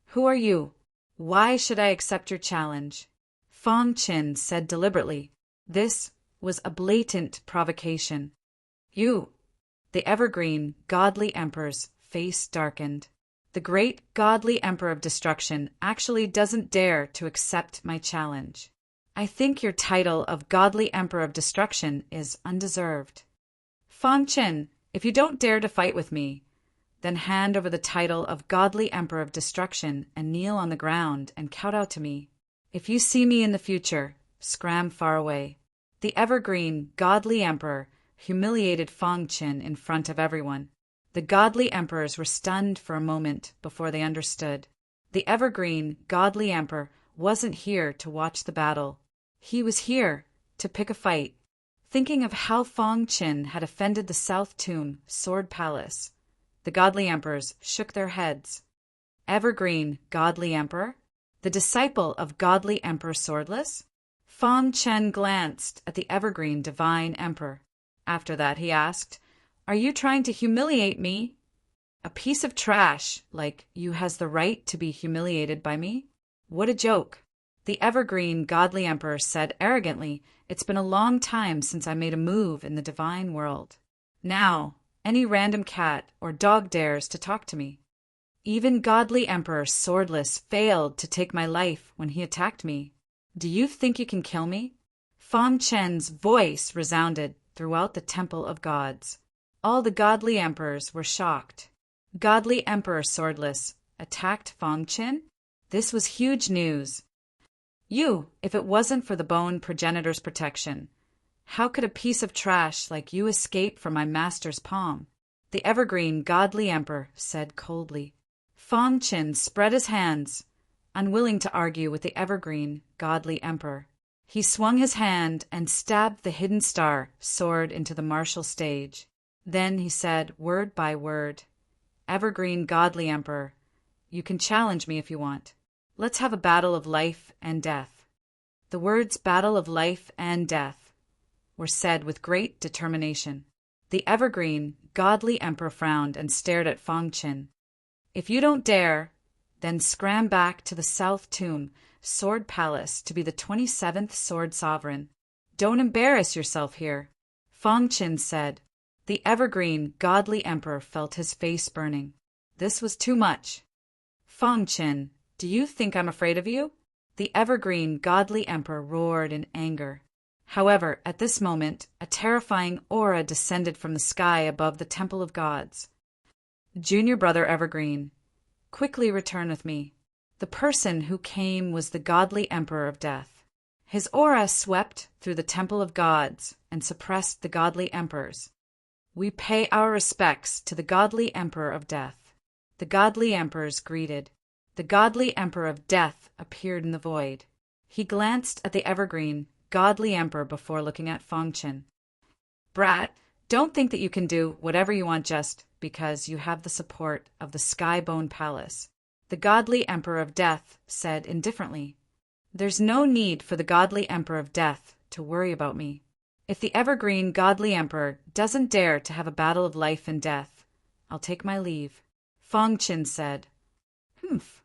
Who are you? Why should I accept your challenge? Feng Chen said deliberately. This was a blatant provocation. You, the evergreen Godly Emperor's face darkened. The great godly Emperor of Destruction actually doesn't dare to accept my challenge. I think your title of Godly Emperor of Destruction is undeserved. Fang Qin, if you don't dare to fight with me, then hand over the title of Godly Emperor of Destruction and kneel on the ground and kowtow to me. If you see me in the future, scram far away. The evergreen Godly Emperor humiliated Fang Qin in front of everyone. The godly emperors were stunned for a moment before they understood. The evergreen Godly Emperor wasn't here to watch the battle. He was here to pick a fight. Thinking of how Fang Qin had offended the South Tomb Sword Palace, the godly emperors shook their heads. Evergreen Godly Emperor? The disciple of Godly Emperor Swordless? Fang Qin glanced at the evergreen Divine Emperor. After that he asked, "Are you trying to humiliate me? A piece of trash like you has the right to be humiliated by me? What a joke." The evergreen Godly Emperor said arrogantly, "It's been a long time since I made a move in the divine world. Now, any random cat or dog dares to talk to me. Even Godly Emperor Swordless failed to take my life when he attacked me. Do you think you can kill me?" Fang Qin's voice resounded throughout the Temple of Gods. All the godly emperors were shocked. Godly Emperor Swordless attacked Fang Qin? This was huge news. If it wasn't for the bone progenitor's protection, how could a piece of trash like you escape from my master's palm? The evergreen Godly Emperor said coldly. Fang Qin spread his hands, unwilling to argue with the evergreen Godly Emperor. He swung his hand and stabbed the hidden star sword into the martial stage. Then he said, word by word, "Evergreen Godly Emperor, you can challenge me if you want. Let's have a battle of life and death." The words "battle of life and death" were said with great determination. The evergreen Godly Emperor frowned and stared at Fang Qin. "If you don't dare, then scram back to the South Tomb Sword Palace to be the 27th Sword Sovereign. Don't embarrass yourself here," Fang Qin said. The evergreen Godly Emperor felt his face burning. This was too much. "Fang Qin, do you think I'm afraid of you?" The evergreen Godly Emperor roared in anger. However, at this moment, a terrifying aura descended from the sky above the Temple of Gods. "Junior brother Evergreen, quickly return with me." The person who came was the Godly Emperor of Death. His aura swept through the Temple of Gods and suppressed the godly emperors. "We pay our respects to the Godly Emperor of Death." The godly emperors greeted. The Godly Emperor of Death appeared in the void. He glanced at the evergreen Godly Emperor before looking at Fang Qin. "Brat, don't think that you can do whatever you want just because you have the support of the Skybone Palace," the Godly Emperor of Death said indifferently. "There's no need for the Godly Emperor of Death to worry about me. If the evergreen Godly Emperor doesn't dare to have a battle of life and death, I'll take my leave." Fang Qin said, "Humph.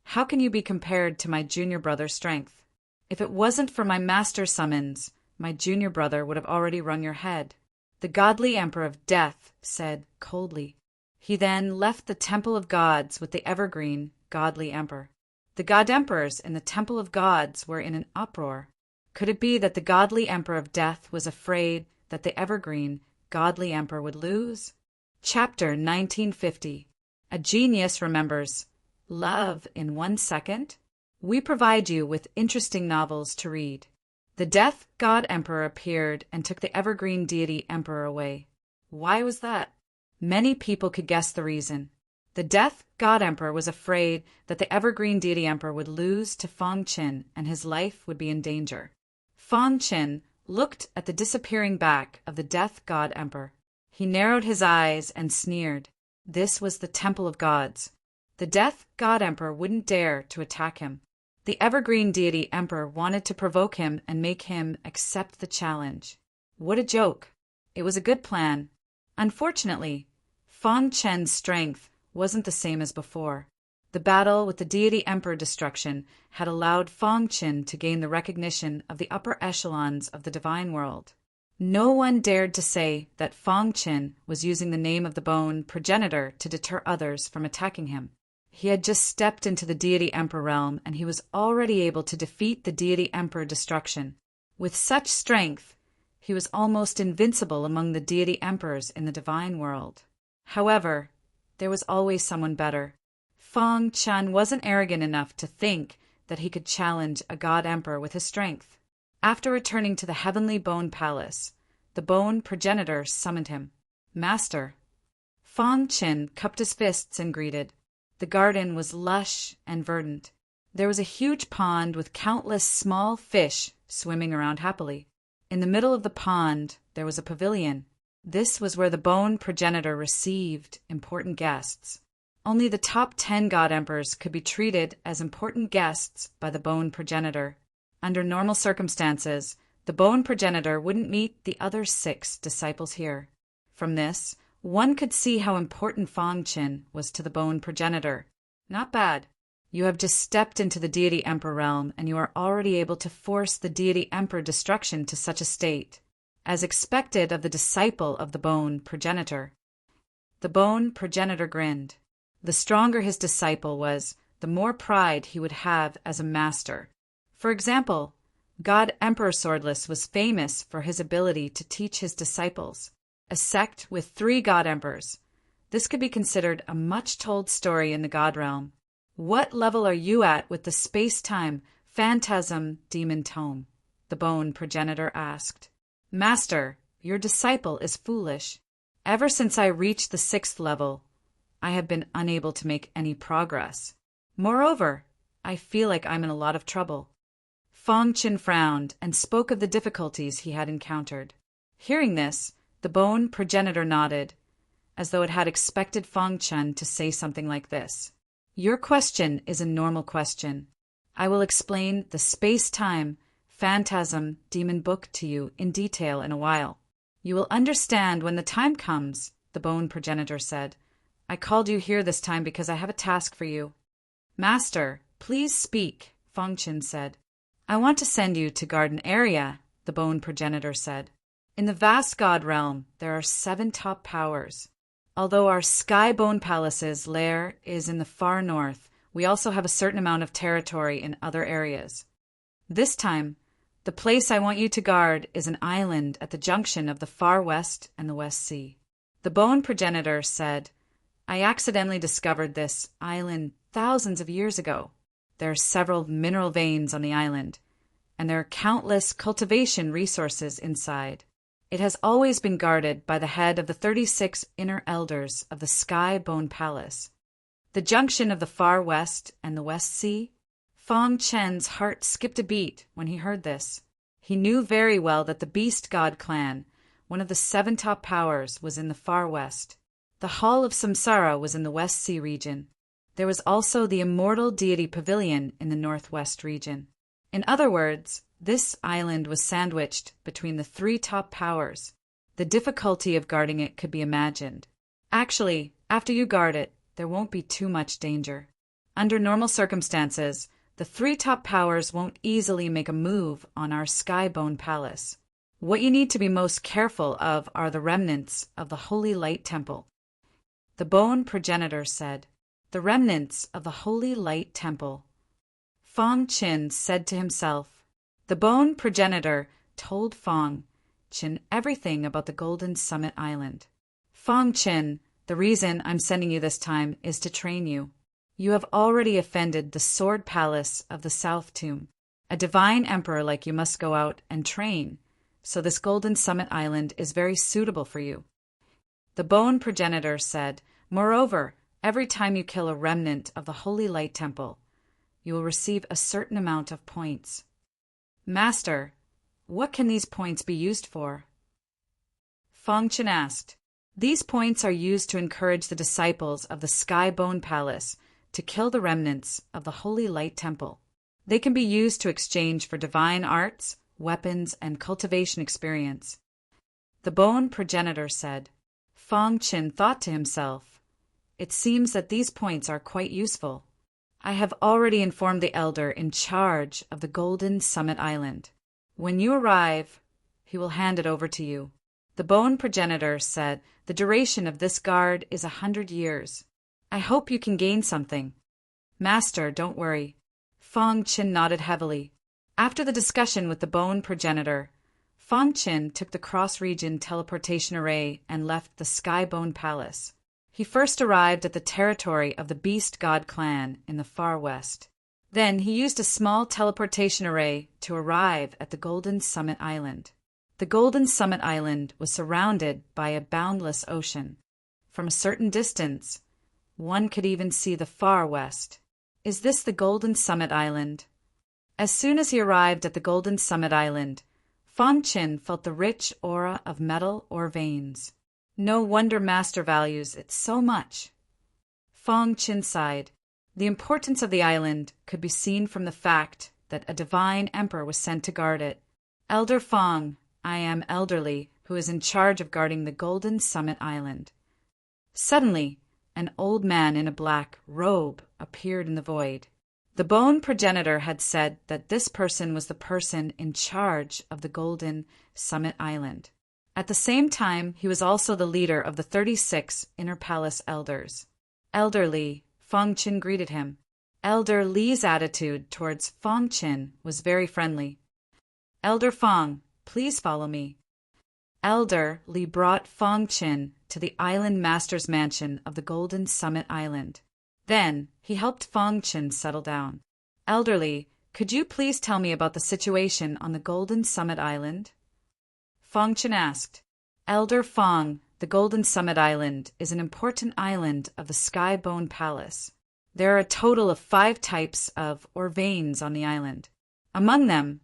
How can you be compared to my junior brother's strength? If it wasn't for my master summons, my junior brother would have already wrung your head," the Godly Emperor of Death said coldly. He then left the Temple of Gods with the evergreen Godly Emperor. The God Emperors in the Temple of Gods were in an uproar. Could it be that the Godly Emperor of Death was afraid that the evergreen Godly Emperor would lose? Chapter 1950. A Genius Remembers. Love in 1 second? We provide you with interesting novels to read. The Death God Emperor appeared and took the evergreen deity Emperor away. Why was that? Many people could guess the reason. The Death God Emperor was afraid that the evergreen deity Emperor would lose to Fang Qin and his life would be in danger. Fang Qin looked at the disappearing back of the Death God Emperor. He narrowed his eyes and sneered. This was the Temple of Gods. The Death God Emperor wouldn't dare to attack him. The evergreen deity Emperor wanted to provoke him and make him accept the challenge. What a joke. It was a good plan. Unfortunately, Fang Qin's strength wasn't the same as before. The battle with the deity Emperor Destruction had allowed Fang Qin to gain the recognition of the upper echelons of the divine world. No one dared to say that Fong Qin was using the name of the bone progenitor to deter others from attacking him. He had just stepped into the deity emperor realm, and he was already able to defeat the deity emperor destruction. With such strength, he was almost invincible among the deity emperors in the divine world. However, there was always someone better. Fong Qin wasn't arrogant enough to think that he could challenge a god emperor with his strength. After returning to the heavenly bone palace, the bone progenitor summoned him. "Master." Fong Qin cupped his fists and greeted. The garden was lush and verdant. There was a huge pond with countless small fish swimming around happily. In the middle of the pond, there was a pavilion. This was where the bone progenitor received important guests. Only the top 10 god emperors could be treated as important guests by the bone progenitor. Under normal circumstances, the bone progenitor wouldn't meet the other 6 disciples here. From this, one could see how important Fong Qin was to the bone progenitor. Not bad. You have just stepped into the deity emperor realm, and you are already able to force the deity emperor destruction to such a state, as expected of the disciple of the bone progenitor. The bone progenitor grinned. The stronger his disciple was, the more pride he would have as a master. For example, God Emperor Swordless was famous for his ability to teach his disciples. A sect with 3 god emperors. This could be considered a much-told story in the god realm. What level are you at with the space-time phantasm demon tome? The bone progenitor asked. Master, your disciple is foolish. Ever since I reached the 6th level, I have been unable to make any progress. Moreover, I feel like I'm in a lot of trouble. Fong Qin frowned and spoke of the difficulties he had encountered. Hearing this, the bone progenitor nodded, as though it had expected Fong Qin to say something like this. Your question is a normal question. I will explain the space-time phantasm demon book to you in detail in a while. You will understand when the time comes, the bone progenitor said. I called you here this time because I have a task for you. Master, please speak, Fong Qin said. I want to send you to Garden Area, the bone progenitor said. In the vast god realm, there are 7 top powers. Although our Sky Bone Palace's lair is in the far north, we also have a certain amount of territory in other areas. This time, the place I want you to guard is an island at the junction of the far west and the West Sea. The bone progenitor said, I accidentally discovered this island thousands of years ago. There are several mineral veins on the island, and there are countless cultivation resources inside. It has always been guarded by the head of the 36 inner elders of the Sky Bone Palace. The junction of the far west and the West Sea? Fong Qin's heart skipped a beat when he heard this. He knew very well that the Beast God clan, one of the 7 top powers, was in the far west. The Hall of Samsara was in the West Sea region. There was also the Immortal Deity Pavilion in the Northwest region. In other words, this island was sandwiched between the 3 top powers. The difficulty of guarding it could be imagined. Actually, after you guard it, there won't be too much danger. Under normal circumstances, the 3 top powers won't easily make a move on our Sky Bone Palace. What you need to be most careful of are the remnants of the Holy Light Temple. The bone progenitor said, The remnants of the Holy Light Temple. Fong Qin said to himself. The bone progenitor told Fong Qin everything about the Golden Summit Island. Fong Qin, the reason I'm sending you this time is to train you. You have already offended the Sword Palace of the South Tomb. A divine emperor like you must go out and train, so this Golden Summit Island is very suitable for you. The bone progenitor said, Moreover, every time you kill a remnant of the Holy Light Temple, you will receive a certain amount of points. Master, what can these points be used for? Fong Qin asked. These points are used to encourage the disciples of the Sky Bone Palace to kill the remnants of the Holy Light Temple. They can be used to exchange for divine arts, weapons, and cultivation experience. The bone progenitor said. Fong Qin thought to himself, It seems that these points are quite useful. I have already informed the elder in charge of the Golden Summit Island. When you arrive, he will hand it over to you. The bone progenitor said, the duration of this guard is 100 years. I hope you can gain something. Master, don't worry. Fong Qin nodded heavily. After the discussion with the bone progenitor, Fong Qin took the cross-region teleportation array and left the Skybone Palace. He first arrived at the territory of the Beast God clan in the far west. Then he used a small teleportation array to arrive at the Golden Summit Island. The Golden Summit Island was surrounded by a boundless ocean. From a certain distance, one could even see the far west. Is this the Golden Summit Island? As soon as he arrived at the Golden Summit Island, Fong Qin felt the rich aura of metal or veins. No wonder Master values it so much. Fong Qin sighed. The importance of the island could be seen from the fact that a divine emperor was sent to guard it. Elder Fong, I am elderly, who is in charge of guarding the Golden Summit Island. Suddenly, an old man in a black robe appeared in the void. The bone progenitor had said that this person was the person in charge of the Golden Summit Island. At the same time, he was also the leader of the 36 Inner Palace Elders. Elder Li, Fong Qin greeted him. Elder Li's attitude towards Fong Qin was very friendly. Elder Fong, please follow me. Elder Li brought Fong Qin to the Island Master's mansion of the Golden Summit Island. Then he helped Fong Qin settle down. Elder Li, could you please tell me about the situation on the Golden Summit Island? Fong Qin asked. Elder Fong, the Golden Summit Island is an important island of the Skybone Palace. There are a total of 5 types of or veins on the island. Among them,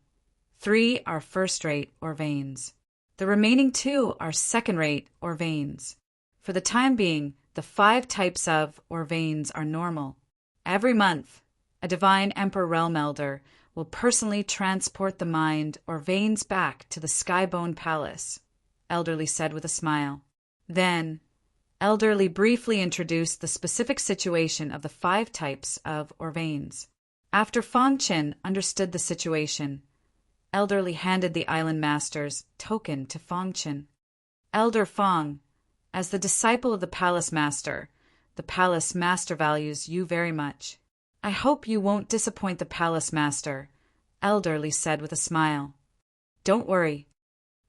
3 are first-rate or veins. The remaining 2 are second-rate or veins. For the time being, the 5 types of or veins are normal. Every month, a Divine Emperor Realm Elder will personally transport the mind or veins back to the Skybone Palace, Elderly said with a smile. Then, Elderly briefly introduced the specific situation of the 5 types of or veins. After Fong Qin understood the situation, Elderly handed the Island Master's token to Fong Qin. Elder Fong, as the disciple of the Palace Master values you very much. I hope you won't disappoint the Palace Master, Elderly said with a smile. Don't worry.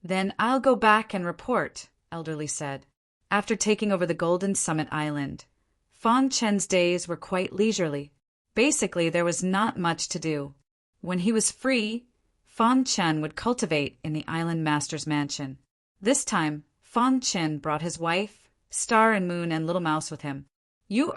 Then I'll go back and report, Elderly said. After taking over the Golden Summit Island, Fong Qin's days were quite leisurely. Basically, there was not much to do. When he was free, Fong Qin would cultivate in the Island Master's mansion. This time, Fong Qin brought his wife, Star and Moon and Little Mouse with him. You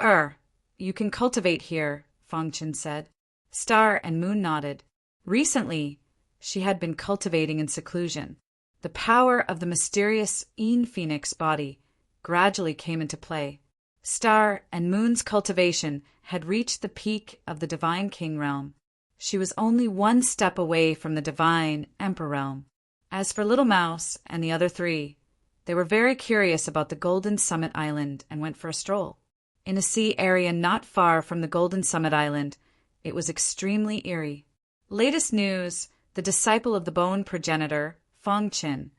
can cultivate here, Fong Qin said. Star and Moon nodded. Recently, she had been cultivating in seclusion. The power of the mysterious Een Phoenix body gradually came into play. Star and Moon's cultivation had reached the peak of the Divine King realm. She was only 1 step away from the Divine Emperor realm. As for Little Mouse and the other 3, they were very curious about the Golden Summit Island and went for a stroll. In a sea area not far from the Golden Summit Island, it was extremely eerie. Latest news, the disciple of the bone progenitor, Fong Qin,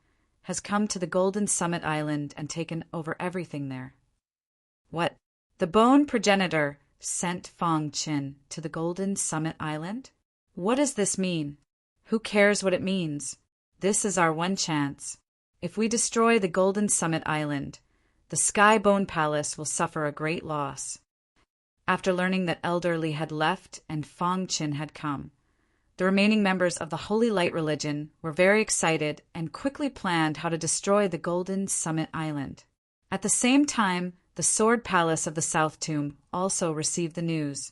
has come to the Golden Summit Island and taken over everything there. What? The bone progenitor sent Fong Qin to the Golden Summit Island? What does this mean? Who cares what it means? This is our one chance. If we destroy the Golden Summit Island, the Skybone Palace will suffer a great loss. After learning that Elderly had left and Fong Qin had come, the remaining members of the Holy Light religion were very excited and quickly planned how to destroy the Golden Summit Island. At the same time, the Sword Palace of the South Tomb also received the news.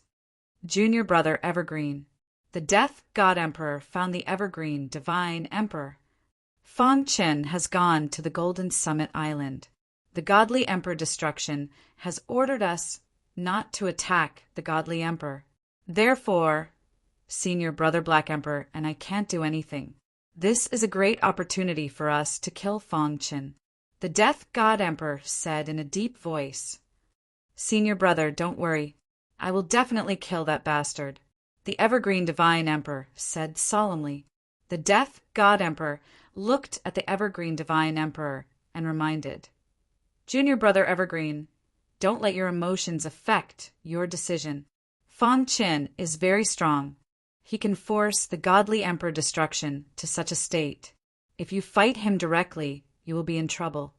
Junior brother Evergreen. The Death God Emperor found the Evergreen Divine Emperor. Fong Qin has gone to the Golden Summit Island. The Godly Emperor Destruction has ordered us not to attack the Godly Emperor. Therefore, Senior Brother Black Emperor and I can't do anything. This is a great opportunity for us to kill Fong Qin. The Death God Emperor said in a deep voice. Senior Brother, don't worry. I will definitely kill that bastard. The Evergreen Divine Emperor said solemnly. The Death God Emperor looked at the Evergreen Divine Emperor and reminded, "Junior brother Evergreen, don't let your emotions affect your decision. Feng Qin is very strong. He can force the godly emperor destruction to such a state. If you fight him directly, you will be in trouble."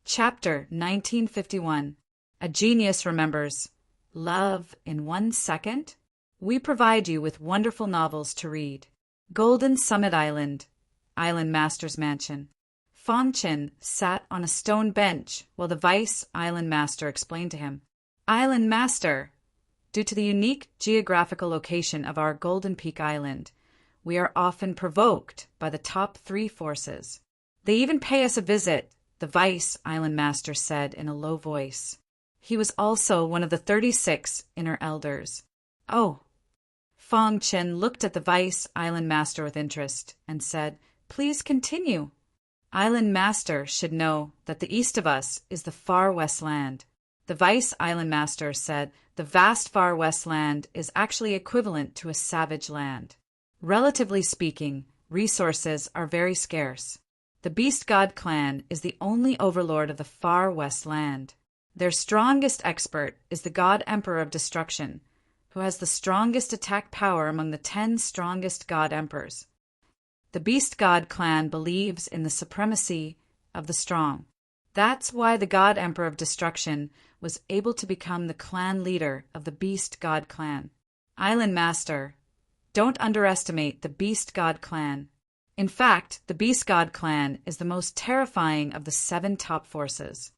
Chapter 1951. A Genius Remembers. Love in 1 second? We provide you with wonderful novels to read. Golden Summit Island, Island Master's Mansion. Feng Qin sat on a stone bench while the Vice Island Master explained to him, "Island Master, due to the unique geographical location of our Golden Peak Island, we are often provoked by the top 3 forces. They even pay us a visit," the Vice Island Master said in a low voice. He was also one of the 36 Inner Elders. "Oh." Feng Qin looked at the Vice Island Master with interest and said, "Please continue." "Island Master should know that the east of us is the Far West Land." The Vice Island Master said, "The vast Far West Land is actually equivalent to a savage land. Relatively speaking, resources are very scarce. The Beast God clan is the only overlord of the Far West Land. Their strongest expert is the God Emperor of Destruction, who has the strongest attack power among the 10 strongest God Emperors. The Beast God clan believes in the supremacy of the strong. That's why the God Emperor of Destruction was able to become the clan leader of the Beast God clan. Island Master, don't underestimate the Beast God clan. In fact, the Beast God clan is the most terrifying of the 7 top forces.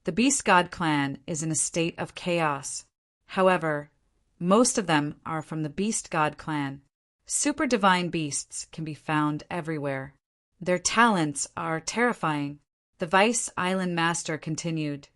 The Beast God clan is in a state of chaos. However, most of them are from the Beast God clan. Super divine beasts can be found everywhere. Their talents are terrifying." The Vice Island Master continued,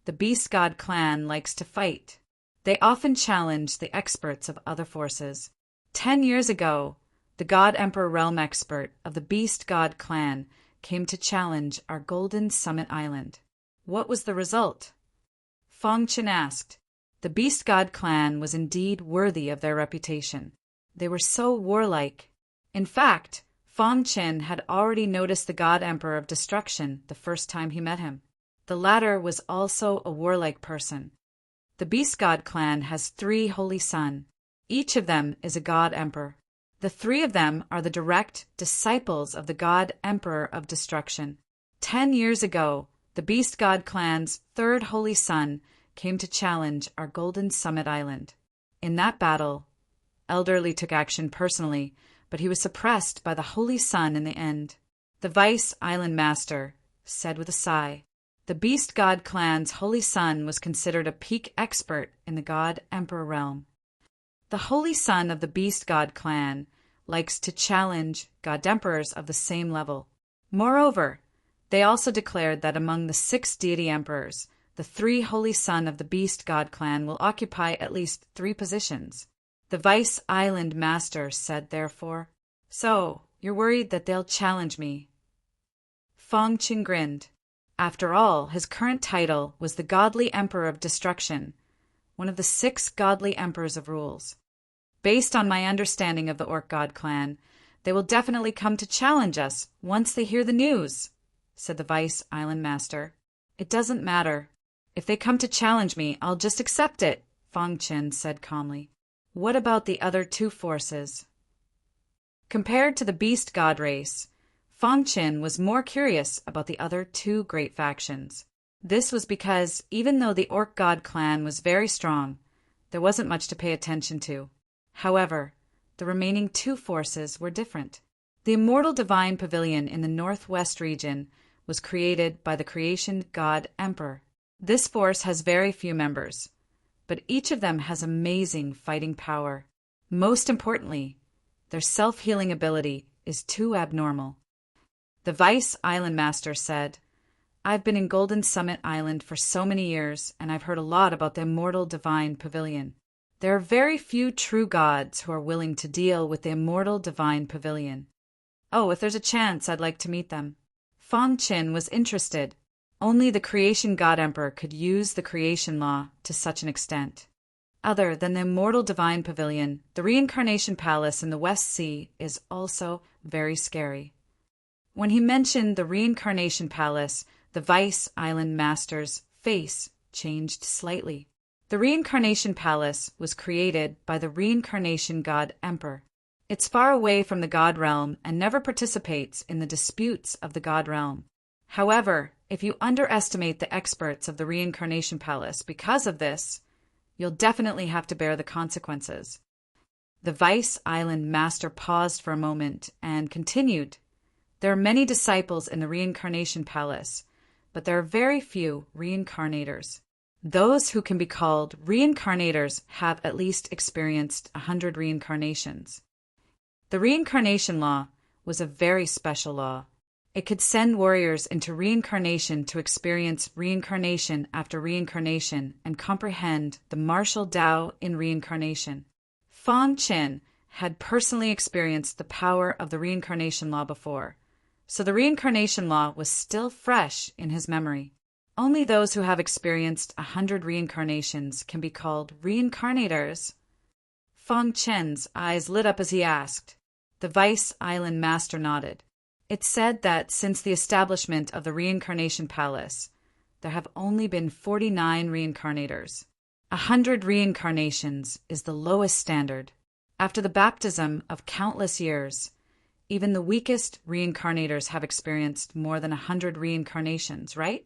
"The Beast God clan likes to fight. They often challenge the experts of other forces. 10 years ago, the God Emperor Realm expert of the Beast God clan came to challenge our Golden Summit Island. What was the result?" Feng Qin asked. The Beast God clan was indeed worthy of their reputation. They were so warlike. In fact, Feng Qin had already noticed the God Emperor of Destruction the first time he met him. The latter was also a warlike person. The Beast God clan has 3 holy sons. Each of them is a God Emperor. The 3 of them are the direct disciples of the God Emperor of Destruction. 10 years ago, the Beast God clan's 3rd holy son came to challenge our Golden Summit Island. In that battle, Elderly took action personally, but he was suppressed by the Holy Sun in the end. The Vice Island Master said with a sigh, "The Beast God clan's Holy Sun was considered a peak expert in the God Emperor realm. The Holy Sun of the Beast God clan likes to challenge God Emperors of the same level. Moreover, they also declared that among the 6 deity emperors, the 3 Holy Sun of the Beast God clan will occupy at least 3 positions. The Vice Island Master said, therefore, "So, you're worried that they'll challenge me?" Feng Qin grinned. After all, his current title was the Godly Emperor of Destruction, one of the 6 godly emperors of rules. Based on my understanding of the Orc God clan, they will definitely come to challenge us once they hear the news, said the Vice Island Master. It doesn't matter. If they come to challenge me, I'll just accept it, Feng Qin said calmly. What about the other 2 forces? Compared to the Beast God race, Feng Qin was more curious about the other 2 great factions. This was because even though the Orc God clan was very strong, there wasn't much to pay attention to. However, the remaining 2 forces were different. The Immortal Divine Pavilion in the Northwest region was created by the Creation God Emperor. This force has very few members, but each of them has amazing fighting power. Most importantly, their self-healing ability is too abnormal. The Vice Island Master said, "I've been in Golden Summit Island for so many years, and I've heard a lot about the Immortal Divine Pavilion. There are very few true gods who are willing to deal with the Immortal Divine Pavilion. Oh, if there's a chance, I'd like to meet them." Feng Qin was interested. Only the Creation God Emperor could use the creation law to such an extent. Other than the Immortal Divine Pavilion, the Reincarnation Palace in the West Sea is also very scary. When he mentioned the Reincarnation Palace, the Vice Island Master's face changed slightly. The Reincarnation Palace was created by the Reincarnation God Emperor. It's far away from the God realm and never participates in the disputes of the God realm. However, if you underestimate the experts of the Reincarnation Palace because of this, you'll definitely have to bear the consequences. The Vice Island Master paused for a moment and continued. There are many disciples in the Reincarnation Palace, but there are very few reincarnators. Those who can be called reincarnators have at least experienced 100 reincarnations. The reincarnation law was a very special law. It could send warriors into reincarnation to experience reincarnation after reincarnation and comprehend the martial Tao in reincarnation. Fang Qin had personally experienced the power of the reincarnation law before, so the reincarnation law was still fresh in his memory. Only those who have experienced 100 reincarnations can be called reincarnators. Fang Chen's eyes lit up as he asked. The Vice Island Master nodded. It's said that since the establishment of the Reincarnation Palace, there have only been 49 reincarnators. 100 reincarnations is the lowest standard. After the baptism of countless years, even the weakest reincarnators have experienced more than 100 reincarnations, right?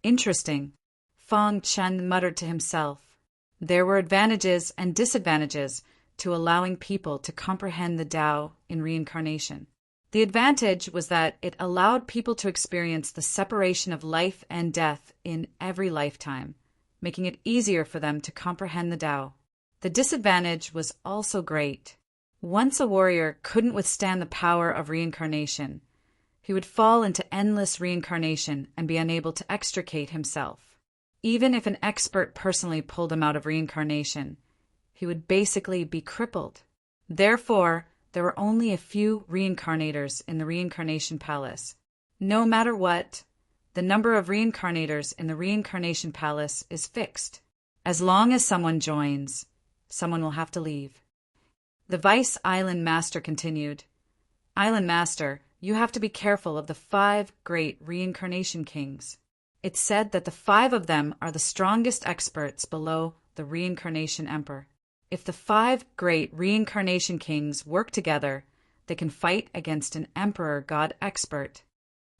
Interesting, Fang Chen muttered to himself. There were advantages and disadvantages to allowing people to comprehend the Tao in reincarnation. The advantage was that it allowed people to experience the separation of life and death in every lifetime, making it easier for them to comprehend the Tao. The disadvantage was also great. Once a warrior couldn't withstand the power of reincarnation, he would fall into endless reincarnation and be unable to extricate himself. Even if an expert personally pulled him out of reincarnation, he would basically be crippled. Therefore, there were only a few reincarnators in the Reincarnation Palace. No matter what, the number of reincarnators in the Reincarnation Palace is fixed. As long as someone joins, someone will have to leave. The Vice Island Master continued. Island Master, you have to be careful of the 5 great reincarnation kings. It's said that the 5 of them are the strongest experts below the Reincarnation Emperor. If the 5 great reincarnation kings work together, they can fight against an emperor god expert.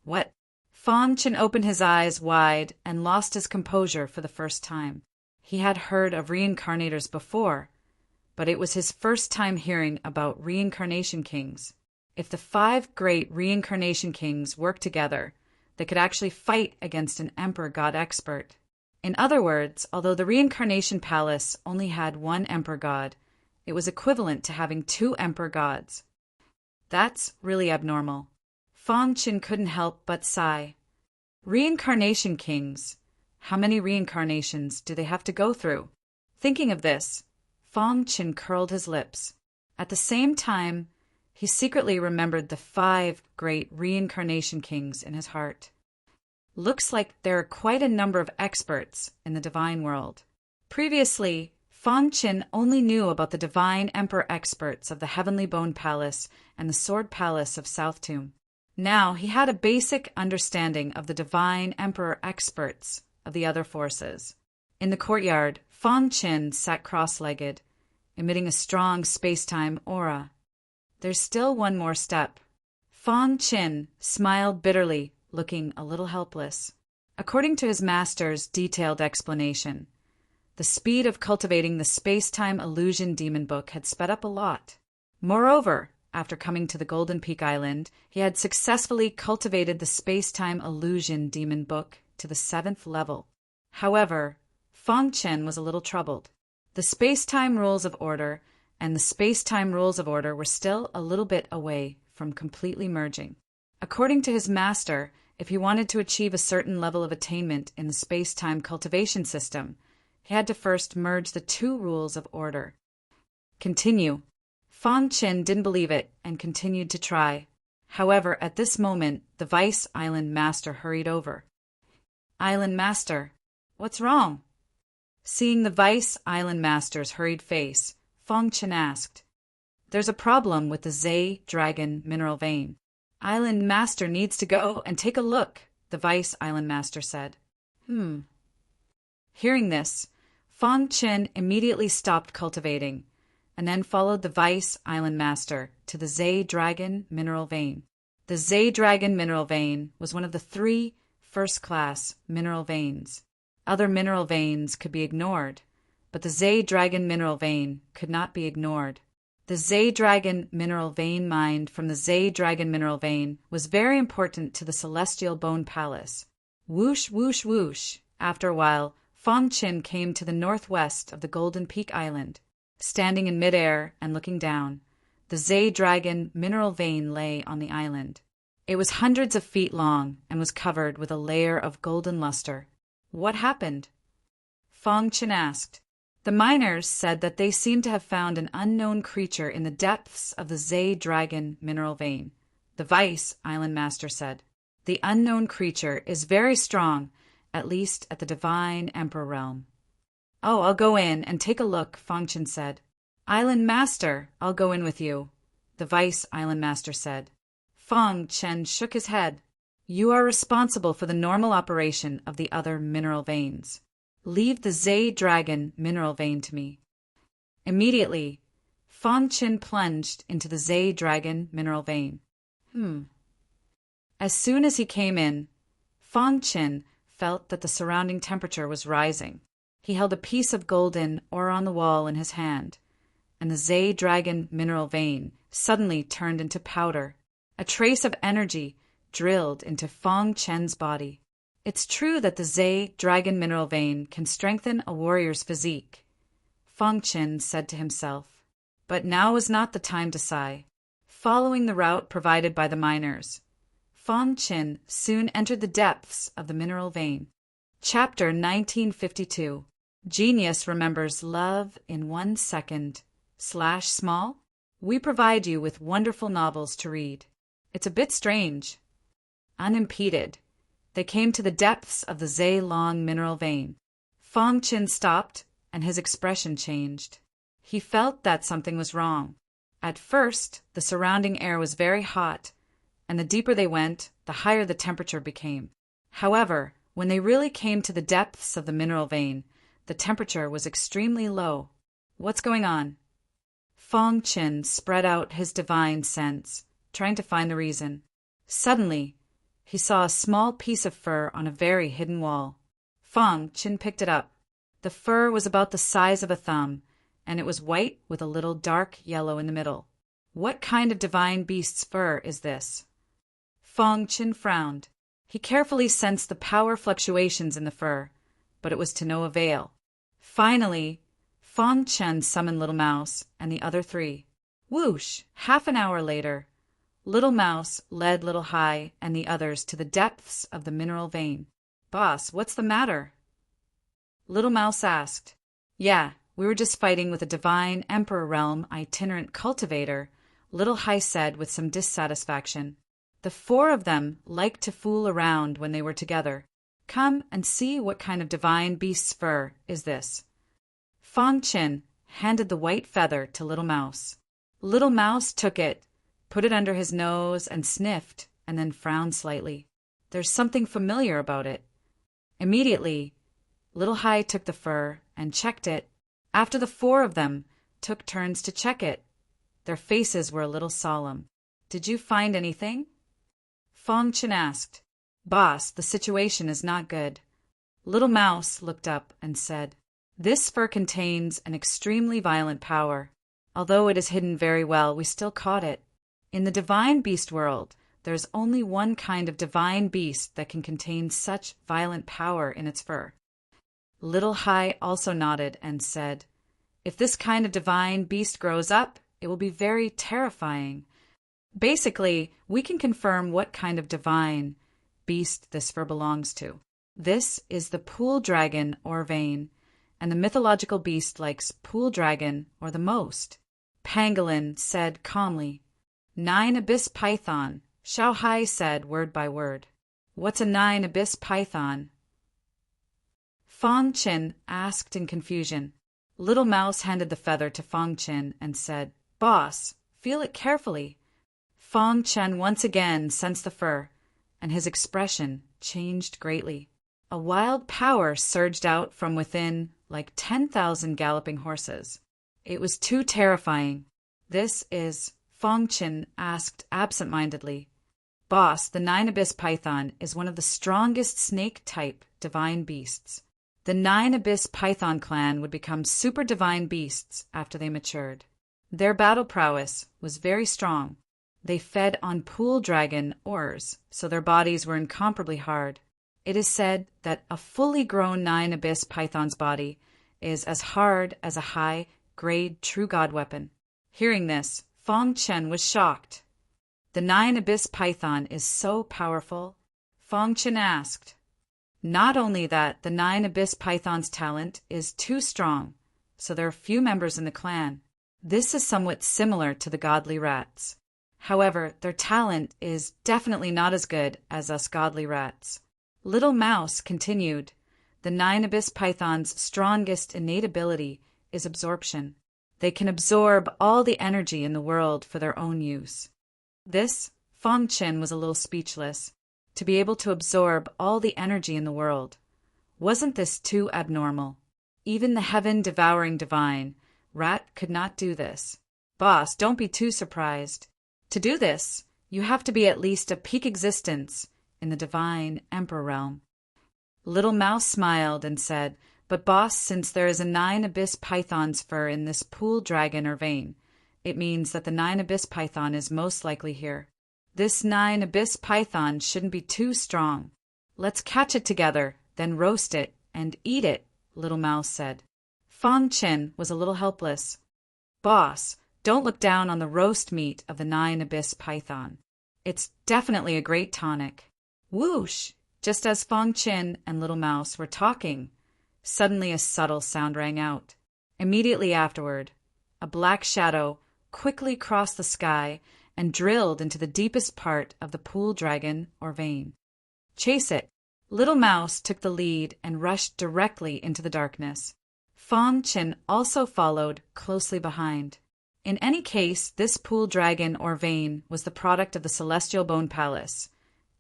What? Fang Chen opened his eyes wide and lost his composure for the first time. He had heard of reincarnators before, but it was his first time hearing about reincarnation kings. If the 5 great reincarnation kings work together, they could actually fight against an emperor god expert. In other words, although the Reincarnation Palace only had 1 emperor god, it was equivalent to having 2 emperor gods. That's really abnormal. Fang Chen couldn't help but sigh. Reincarnation kings. How many reincarnations do they have to go through? Thinking of this, Fang Chen curled his lips. At the same time, he secretly remembered the 5 great reincarnation kings in his heart. Looks like there are quite a number of experts in the divine world. Previously, Fang Chen only knew about the divine emperor experts of the Heavenly Bone Palace and the Sword Palace of South Tomb. Now he had a basic understanding of the divine emperor experts of the other forces. In the courtyard, Fang Chen sat cross-legged, emitting a strong space-time aura. There's still one more step. Fang Chen smiled bitterly, looking a little helpless. According to his master's detailed explanation, the speed of cultivating the space-time illusion demon book had sped up a lot. Moreover, after coming to the Golden Peak Island, he had successfully cultivated the space-time illusion demon book to the 7th level. However, Fang Chen was a little troubled. The space-time rules of order and the space-time rules of order were still a little bit away from completely merging. According to his master, if he wanted to achieve a certain level of attainment in the space-time cultivation system, he had to first merge the 2 rules of order. Continue. Fang Chen didn't believe it and continued to try. However, at this moment, the Vice Island Master hurried over. Island Master, what's wrong? Seeing the Vice Island Master's hurried face, Fang Chen asked, There's a problem with the Zay Dragon mineral vein. Island Master needs to go and take a look, the Vice Island Master said. Hearing this, Fong Qin immediately stopped cultivating, and then followed the Vice Island Master to the Zay Dragon mineral vein. The Zay Dragon mineral vein was one of the 3 first-class mineral veins. Other mineral veins could be ignored, but the Zay Dragon mineral vein could not be ignored. The Zay Dragon mineral vein mined from the Zay Dragon mineral vein was very important to the Celestial Bone Palace. Whoosh, whoosh, whoosh. After a while, Fong Qin came to the northwest of the Golden Peak Island. Standing in midair and looking down, the Zay Dragon mineral vein lay on the island. It was hundreds of feet long and was covered with a layer of golden luster. What happened? Fong Qin asked. The miners said that they seemed to have found an unknown creature in the depths of the Zay Dragon mineral vein. The Vice Island Master said, The unknown creature is very strong, at least at the Divine Emperor realm. Oh, I'll go in and take a look, Fong Qin said. Island Master, I'll go in with you, the Vice Island Master said. Fong Qin shook his head. You are responsible for the normal operation of the other mineral veins. Leave the Zay Dragon mineral vein to me. Immediately, Fong Qin plunged into the Zay Dragon mineral vein. As soon as he came in, Fong Qin felt that the surrounding temperature was rising. He held a piece of golden ore on the wall in his hand, and the Zay Dragon mineral vein suddenly turned into powder. A trace of energy drilled into Fong Qin's body. It's true that the Zay Dragon mineral vein can strengthen a warrior's physique, Fong Qin said to himself. But now was not the time to sigh. Following the route provided by the miners, Fong Qin soon entered the depths of the mineral vein. Chapter 1952. Genius Remembers Love in 1 Second /small. We provide you with wonderful novels to read. It's a bit strange. Unimpeded, they came to the depths of the Zay Long mineral vein. Fong Qin stopped, and his expression changed. He felt that something was wrong. At first, the surrounding air was very hot, and the deeper they went, the higher the temperature became. However, when they really came to the depths of the mineral vein, the temperature was extremely low. What's going on? Fong Qin spread out his divine sense, trying to find the reason. Suddenly, he saw a small piece of fur on a very hidden wall. Fong Qin picked it up. The fur was about the size of a thumb, and it was white with a little dark yellow in the middle. What kind of divine beast's fur is this? Fong Qin frowned. He carefully sensed the power fluctuations in the fur, but it was to no avail. Finally, Fong Qin summoned Little Mouse and the other 3. Whoosh! Half an hour later, Little Mouse led Little Hai and the others to the depths of the mineral vein. Boss, what's the matter? Little Mouse asked. Yeah, we were just fighting with a Divine Emperor Realm itinerant cultivator, Little Hai said with some dissatisfaction. The 4 of them liked to fool around when they were together. Come and see what kind of divine beast's fur is this. Fong Qin handed the white feather to Little Mouse. Little Mouse took it, put it under his nose and sniffed, and then frowned slightly. There's something familiar about it. Immediately, Little Hai took the fur and checked it. After the 4 of them took turns to check it, their faces were a little solemn. Did you find anything? Fong Qin asked. Boss, the situation is not good. Little Mouse looked up and said, This fur contains an extremely violent power. Although it is hidden very well, we still caught it. In the divine beast world, there's only one kind of divine beast that can contain such violent power in its fur. Little Hai also nodded and said, If this kind of divine beast grows up, it will be very terrifying. Basically, we can confirm what kind of divine beast this fur belongs to. This is the pool dragon or vein, and the mythological beast likes pool dragon or the most. Pangolin said calmly. 9 abyss python, Xiao Hai said word by word. What's a 9 abyss python? Fong Qin asked in confusion. Little Mouse handed the feather to Fong Qin and said, Boss, feel it carefully. Fong Chen once again sensed the fur, and his expression changed greatly. A wild power surged out from within like 10,000 galloping horses. It was too terrifying. "This is," Fong Chen asked absent-mindedly. "Boss, the Nine Abyss Python is one of the strongest snake-type divine beasts. The Nine Abyss Python clan would become super divine beasts after they matured. Their battle prowess was very strong. They fed on pool dragon ores, so their bodies were incomparably hard. It is said that a fully grown Nine Abyss Python's body is as hard as a high-grade True God weapon." Hearing this, Fong Chen was shocked. "The Nine Abyss Python is so powerful?" Fong Chen asked. "Not only that, the Nine Abyss Python's talent is too strong, so there are few members in the clan. This is somewhat similar to the godly rats. However, their talent is definitely not as good as us godly rats." Little Mouse continued, "The Nine Abyss Python's strongest innate ability is absorption. They can absorb all the energy in the world for their own use." This, Fong Chen was a little speechless. To be able to absorb all the energy in the world. Wasn't this too abnormal? Even the heaven-devouring divine rat could not do this. "Boss, don't be too surprised. To do this, you have to be at least a peak existence in the divine emperor realm." Little Mouse smiled and said, "But boss, since there is a Nine Abyss Python's fur in this pool dragon or vein, it means that the Nine Abyss Python is most likely here. This Nine Abyss Python shouldn't be too strong. Let's catch it together, then roast it and eat it," Little Mouse said. Fong Chen was a little helpless. "Boss, don't look down on the roast meat of the Nine Abyss Python. It's definitely a great tonic." Whoosh! Just as Fong Chen and Little Mouse were talking, suddenly a subtle sound rang out. Immediately afterward, a black shadow quickly crossed the sky and drilled into the deepest part of the pool dragon or vein. "Chase it!" Little Mouse took the lead and rushed directly into the darkness. Fong Chen also followed closely behind. In any case, this pool dragon or vein was the product of the Celestial Bone Palace,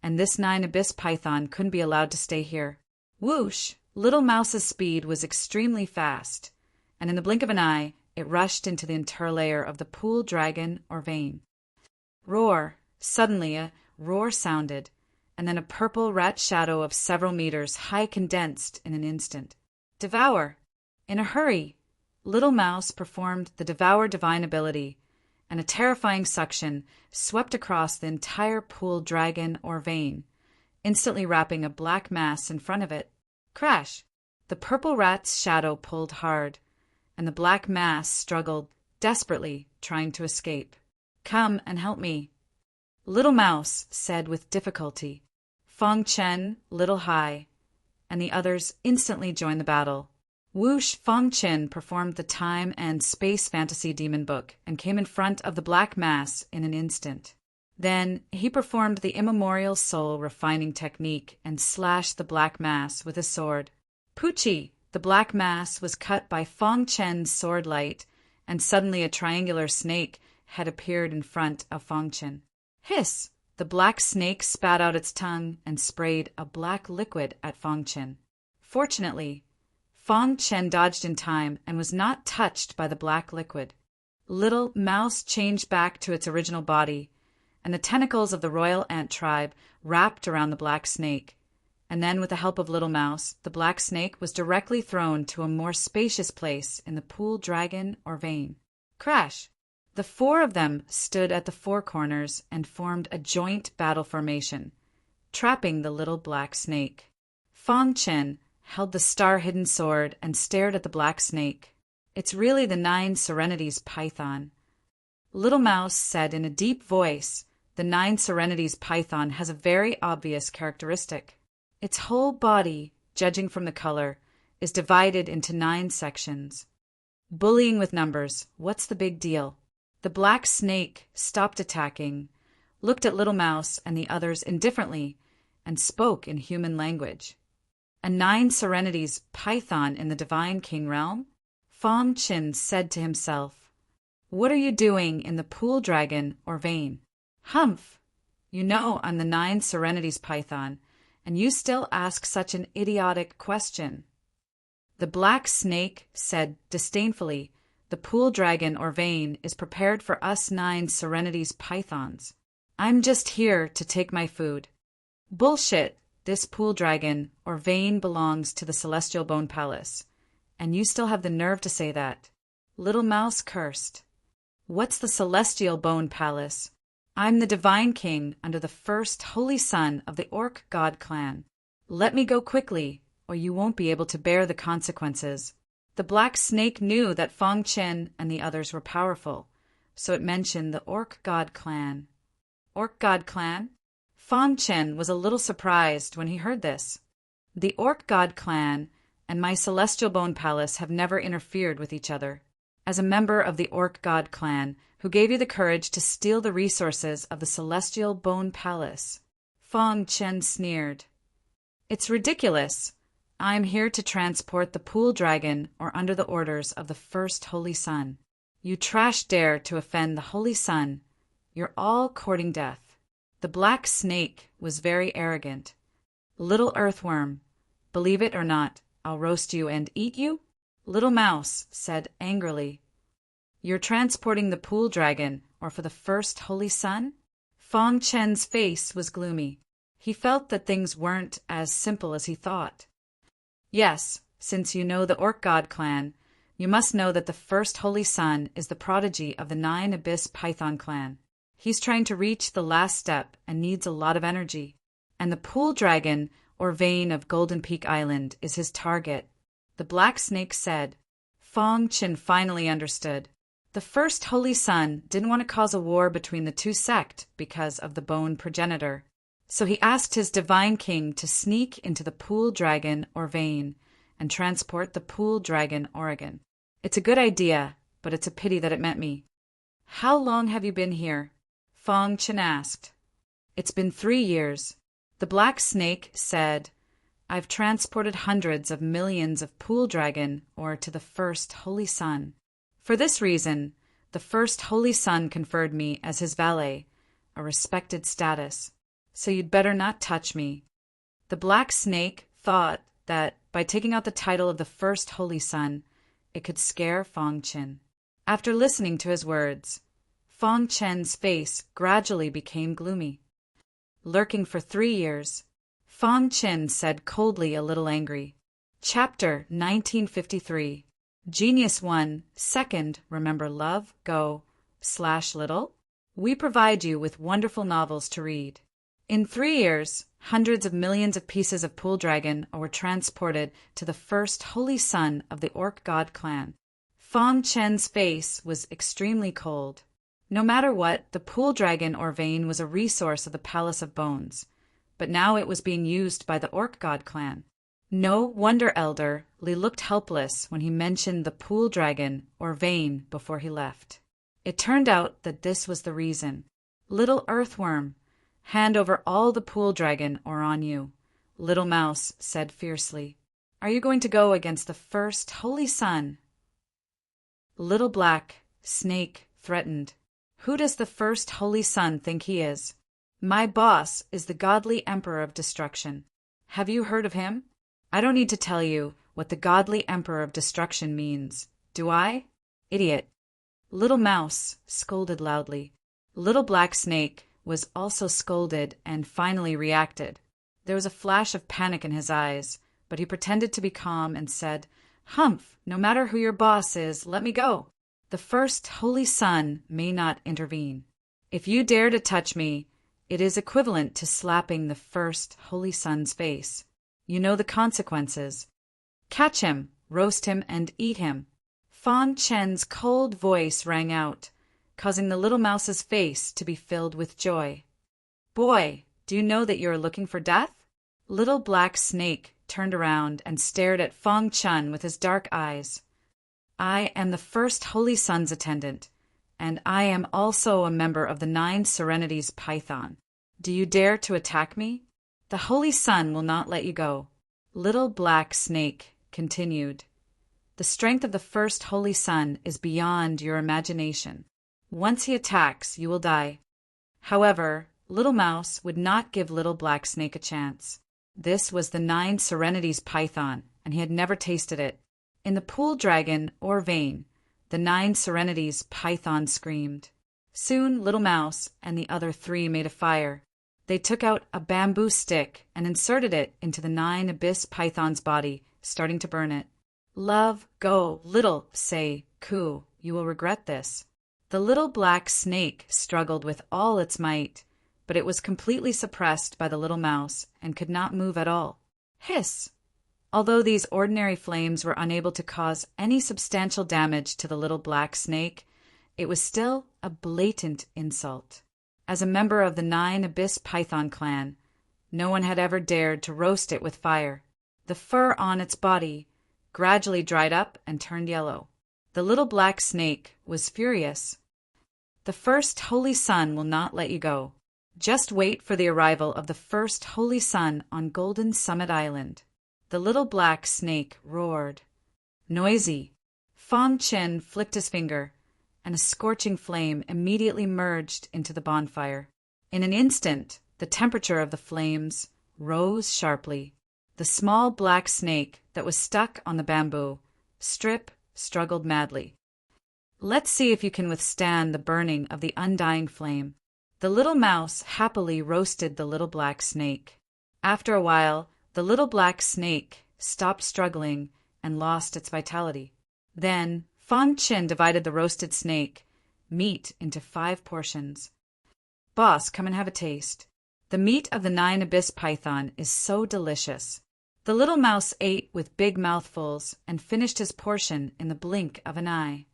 and this Nine Abyss Python couldn't be allowed to stay here. Whoosh! Little Mouse's speed was extremely fast, and in the blink of an eye, it rushed into the interlayer of the pool dragon or vein. Roar! Suddenly a roar sounded, and then a purple rat shadow of several meters high condensed in an instant. "Devour!" In a hurry, Little Mouse performed the Devour divine ability, and a terrifying suction swept across the entire pool dragon or vein, instantly wrapping a black mass in front of it. Crash! The purple rat's shadow pulled hard, and the black mass struggled desperately, trying to escape. "Come and help me," Little Mouse said with difficulty. Fong Chen, Little Hai, and the others instantly joined the battle. Whoosh! Fong Chen performed the time and space fantasy demon book and came in front of the black mass in an instant. Then he performed the immemorial soul refining technique and slashed the black mass with his sword. Poochie! The black mass was cut by Fong Chen's sword light, and suddenly a triangular snake had appeared in front of Fong Chen. Hiss! The black snake spat out its tongue and sprayed a black liquid at Fong Chen. Fortunately, Fong Chen dodged in time and was not touched by the black liquid. Little Mouse changed back to its original body, and the tentacles of the royal ant tribe wrapped around the black snake. And then, with the help of Little Mouse, the black snake was directly thrown to a more spacious place in the pool dragon or vein. Crash! The four of them stood at the four corners and formed a joint battle formation, trapping the little black snake. Fong Chen held the star-hidden sword and stared at the black snake. "It's really the Nine Serenities Python," Little Mouse said in a deep voice. "The Nine Serenities Python has a very obvious characteristic. Its whole body, judging from the color, is divided into 9 sections. Bullying with numbers, what's the big deal?" The black snake stopped attacking, looked at Little Mouse and the others indifferently, and spoke in human language. "A Nine Serenities Python in the Divine King realm?" Fong Chen said to himself. "What are you doing in the pool dragon or vein?" Humph! You know I'm the Nine Serenities python, and you still ask such an idiotic question. The black snake said disdainfully, the pool dragon or vein is prepared for us Nine Serenities pythons. I'm just here to take my food. Bullshit! This pool dragon or vein belongs to the Celestial Bone Palace, and you still have the nerve to say that. Little Mouse cursed. What's the Celestial Bone Palace? I'm the Divine King under the first holy son of the Orc God clan. Let me go quickly, or you won't be able to bear the consequences. The black snake knew that Fong Chen and the others were powerful, so it mentioned the Orc God clan. Orc God clan? Fong Chen was a little surprised when he heard this. The Orc God clan and my Celestial Bone Palace have never interfered with each other. As a member of the Orc God clan, who gave you the courage to steal the resources of the Celestial Bone Palace? Fong Chen sneered. It's ridiculous. I'm here to transport the pool dragon or under the orders of the first holy sun. You trash dare to offend the holy sun. You're all courting death. The black snake was very arrogant. Little earthworm, believe it or not, I'll roast you and eat you? Little Mouse said angrily. You're transporting the pool dragon, or for the first holy sun? Fong Chen's face was gloomy. He felt that things weren't as simple as he thought. Yes, since you know the Orc God clan, you must know that the first holy sun is the prodigy of the Nine Abyss Python clan. He's trying to reach the last step and needs a lot of energy. And the pool dragon, or vein of Golden Peak Island, is his target. The black snake said. Fong Chen finally understood. The first holy sun didn't want to cause a war between the two sects because of the bone progenitor. So he asked his divine king to sneak into the pool dragon or vein and transport the pool dragon Oregon. It's a good idea, but it's a pity that it met me. How long have you been here? Fong Chen asked. It's been 3 years. The black snake said, I've transported hundreds of millions of pool dragon or to the first holy sun. For this reason, the first holy sun conferred me as his valet, a respected status. So you'd better not touch me. The black snake thought that by taking out the title of the first holy sun, it could scare Fong Chen. After listening to his words, Fong Chen's face gradually became gloomy. Lurking for 3 years, Fong Chen said coldly, a little angry. Chapter 1953. Genius 1, Second, Remember Love, Go, /little. We provide you with wonderful novels to read. In 3 years, hundreds of millions of pieces of pool dragon were transported to the first holy sun of the Orc God clan. Fong Chen's face was extremely cold. No matter what, the pool dragon or vein was a resource of the Palace of Bones, but now it was being used by the Orc God clan. No wonder Elder Li looked helpless when he mentioned the pool dragon or vein before he left. It turned out that this was the reason. Little earthworm, hand over all the pool dragon or on you, Little Mouse said fiercely. Are you going to go against the first holy sun? Little black snake threatened. Who does the first holy sun think he is? My boss is the godly emperor of destruction. Have you heard of him? I don't need to tell you what the godly emperor of destruction means, do I? Idiot. Little Mouse scolded loudly. Little black snake was also scolded and finally reacted. There was a flash of panic in his eyes, but he pretended to be calm and said, Humph, no matter who your boss is, let me go. The first holy sun may not intervene. If you dare to touch me, it is equivalent to slapping the first holy sun's face. You know the consequences. Catch him, roast him, and eat him. Fong Chen's cold voice rang out, causing the little mouse's face to be filled with joy. Boy, do you know that you are looking for death? Little black snake turned around and stared at Fong Chen with his dark eyes. I am the first holy sun's attendant, and I am also a member of the Nine Serenities Python. Do you dare to attack me? The holy sun will not let you go. Little black snake continued. The strength of the first holy sun is beyond your imagination. Once he attacks, you will die. However, Little Mouse would not give Little Black Snake a chance. This was the 9 Serenities python, and he had never tasted it. In the pool dragon, or vein, the 9 Serenities python screamed. Soon Little Mouse and the other 3 made a fire. They took out a bamboo stick and inserted it into the 9 abyss python's body, starting to burn it. Love, go, little, say, coo, you will regret this. The little black snake struggled with all its might, but it was completely suppressed by the little mouse and could not move at all. Hiss! Although these ordinary flames were unable to cause any substantial damage to the little black snake, it was still a blatant insult. As a member of the 9 Abyss Python clan, no one had ever dared to roast it with fire. The fur on its body gradually dried up and turned yellow. The little black snake was furious. The first holy sun will not let you go. Just wait for the arrival of the first holy sun on Golden Summit Island. The little black snake roared. Noisy. Fong Chin flicked his finger, and a scorching flame immediately merged into the bonfire. In an instant, the temperature of the flames rose sharply. The small black snake that was stuck on the bamboo strip struggled madly. Let's see if you can withstand the burning of the undying flame. The little mouse happily roasted the little black snake. After a while, the little black snake stopped struggling and lost its vitality. Then Fong Chin divided the roasted snake meat into 5 portions. Boss, come and have a taste. The meat of the 9 abyss python is so delicious. The little mouse ate with big mouthfuls and finished his portion in the blink of an eye.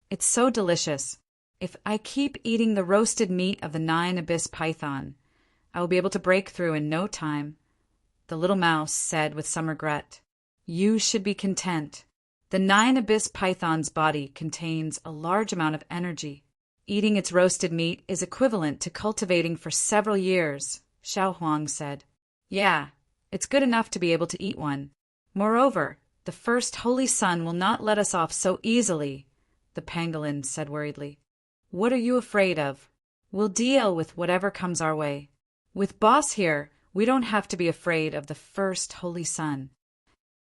It's so delicious. If I keep eating the roasted meat of the 9 abyss python, I will be able to break through in no time. The little mouse said with some regret. You should be content. The 9 abyss python's body contains a large amount of energy. Eating its roasted meat is equivalent to cultivating for several years, Xiao Huang said. Yeah, it's good enough to be able to eat one. Moreover, the first holy sun will not let us off so easily, the pangolin said worriedly. What are you afraid of? We'll deal with whatever comes our way. With Boss here, we don't have to be afraid of the first holy sun.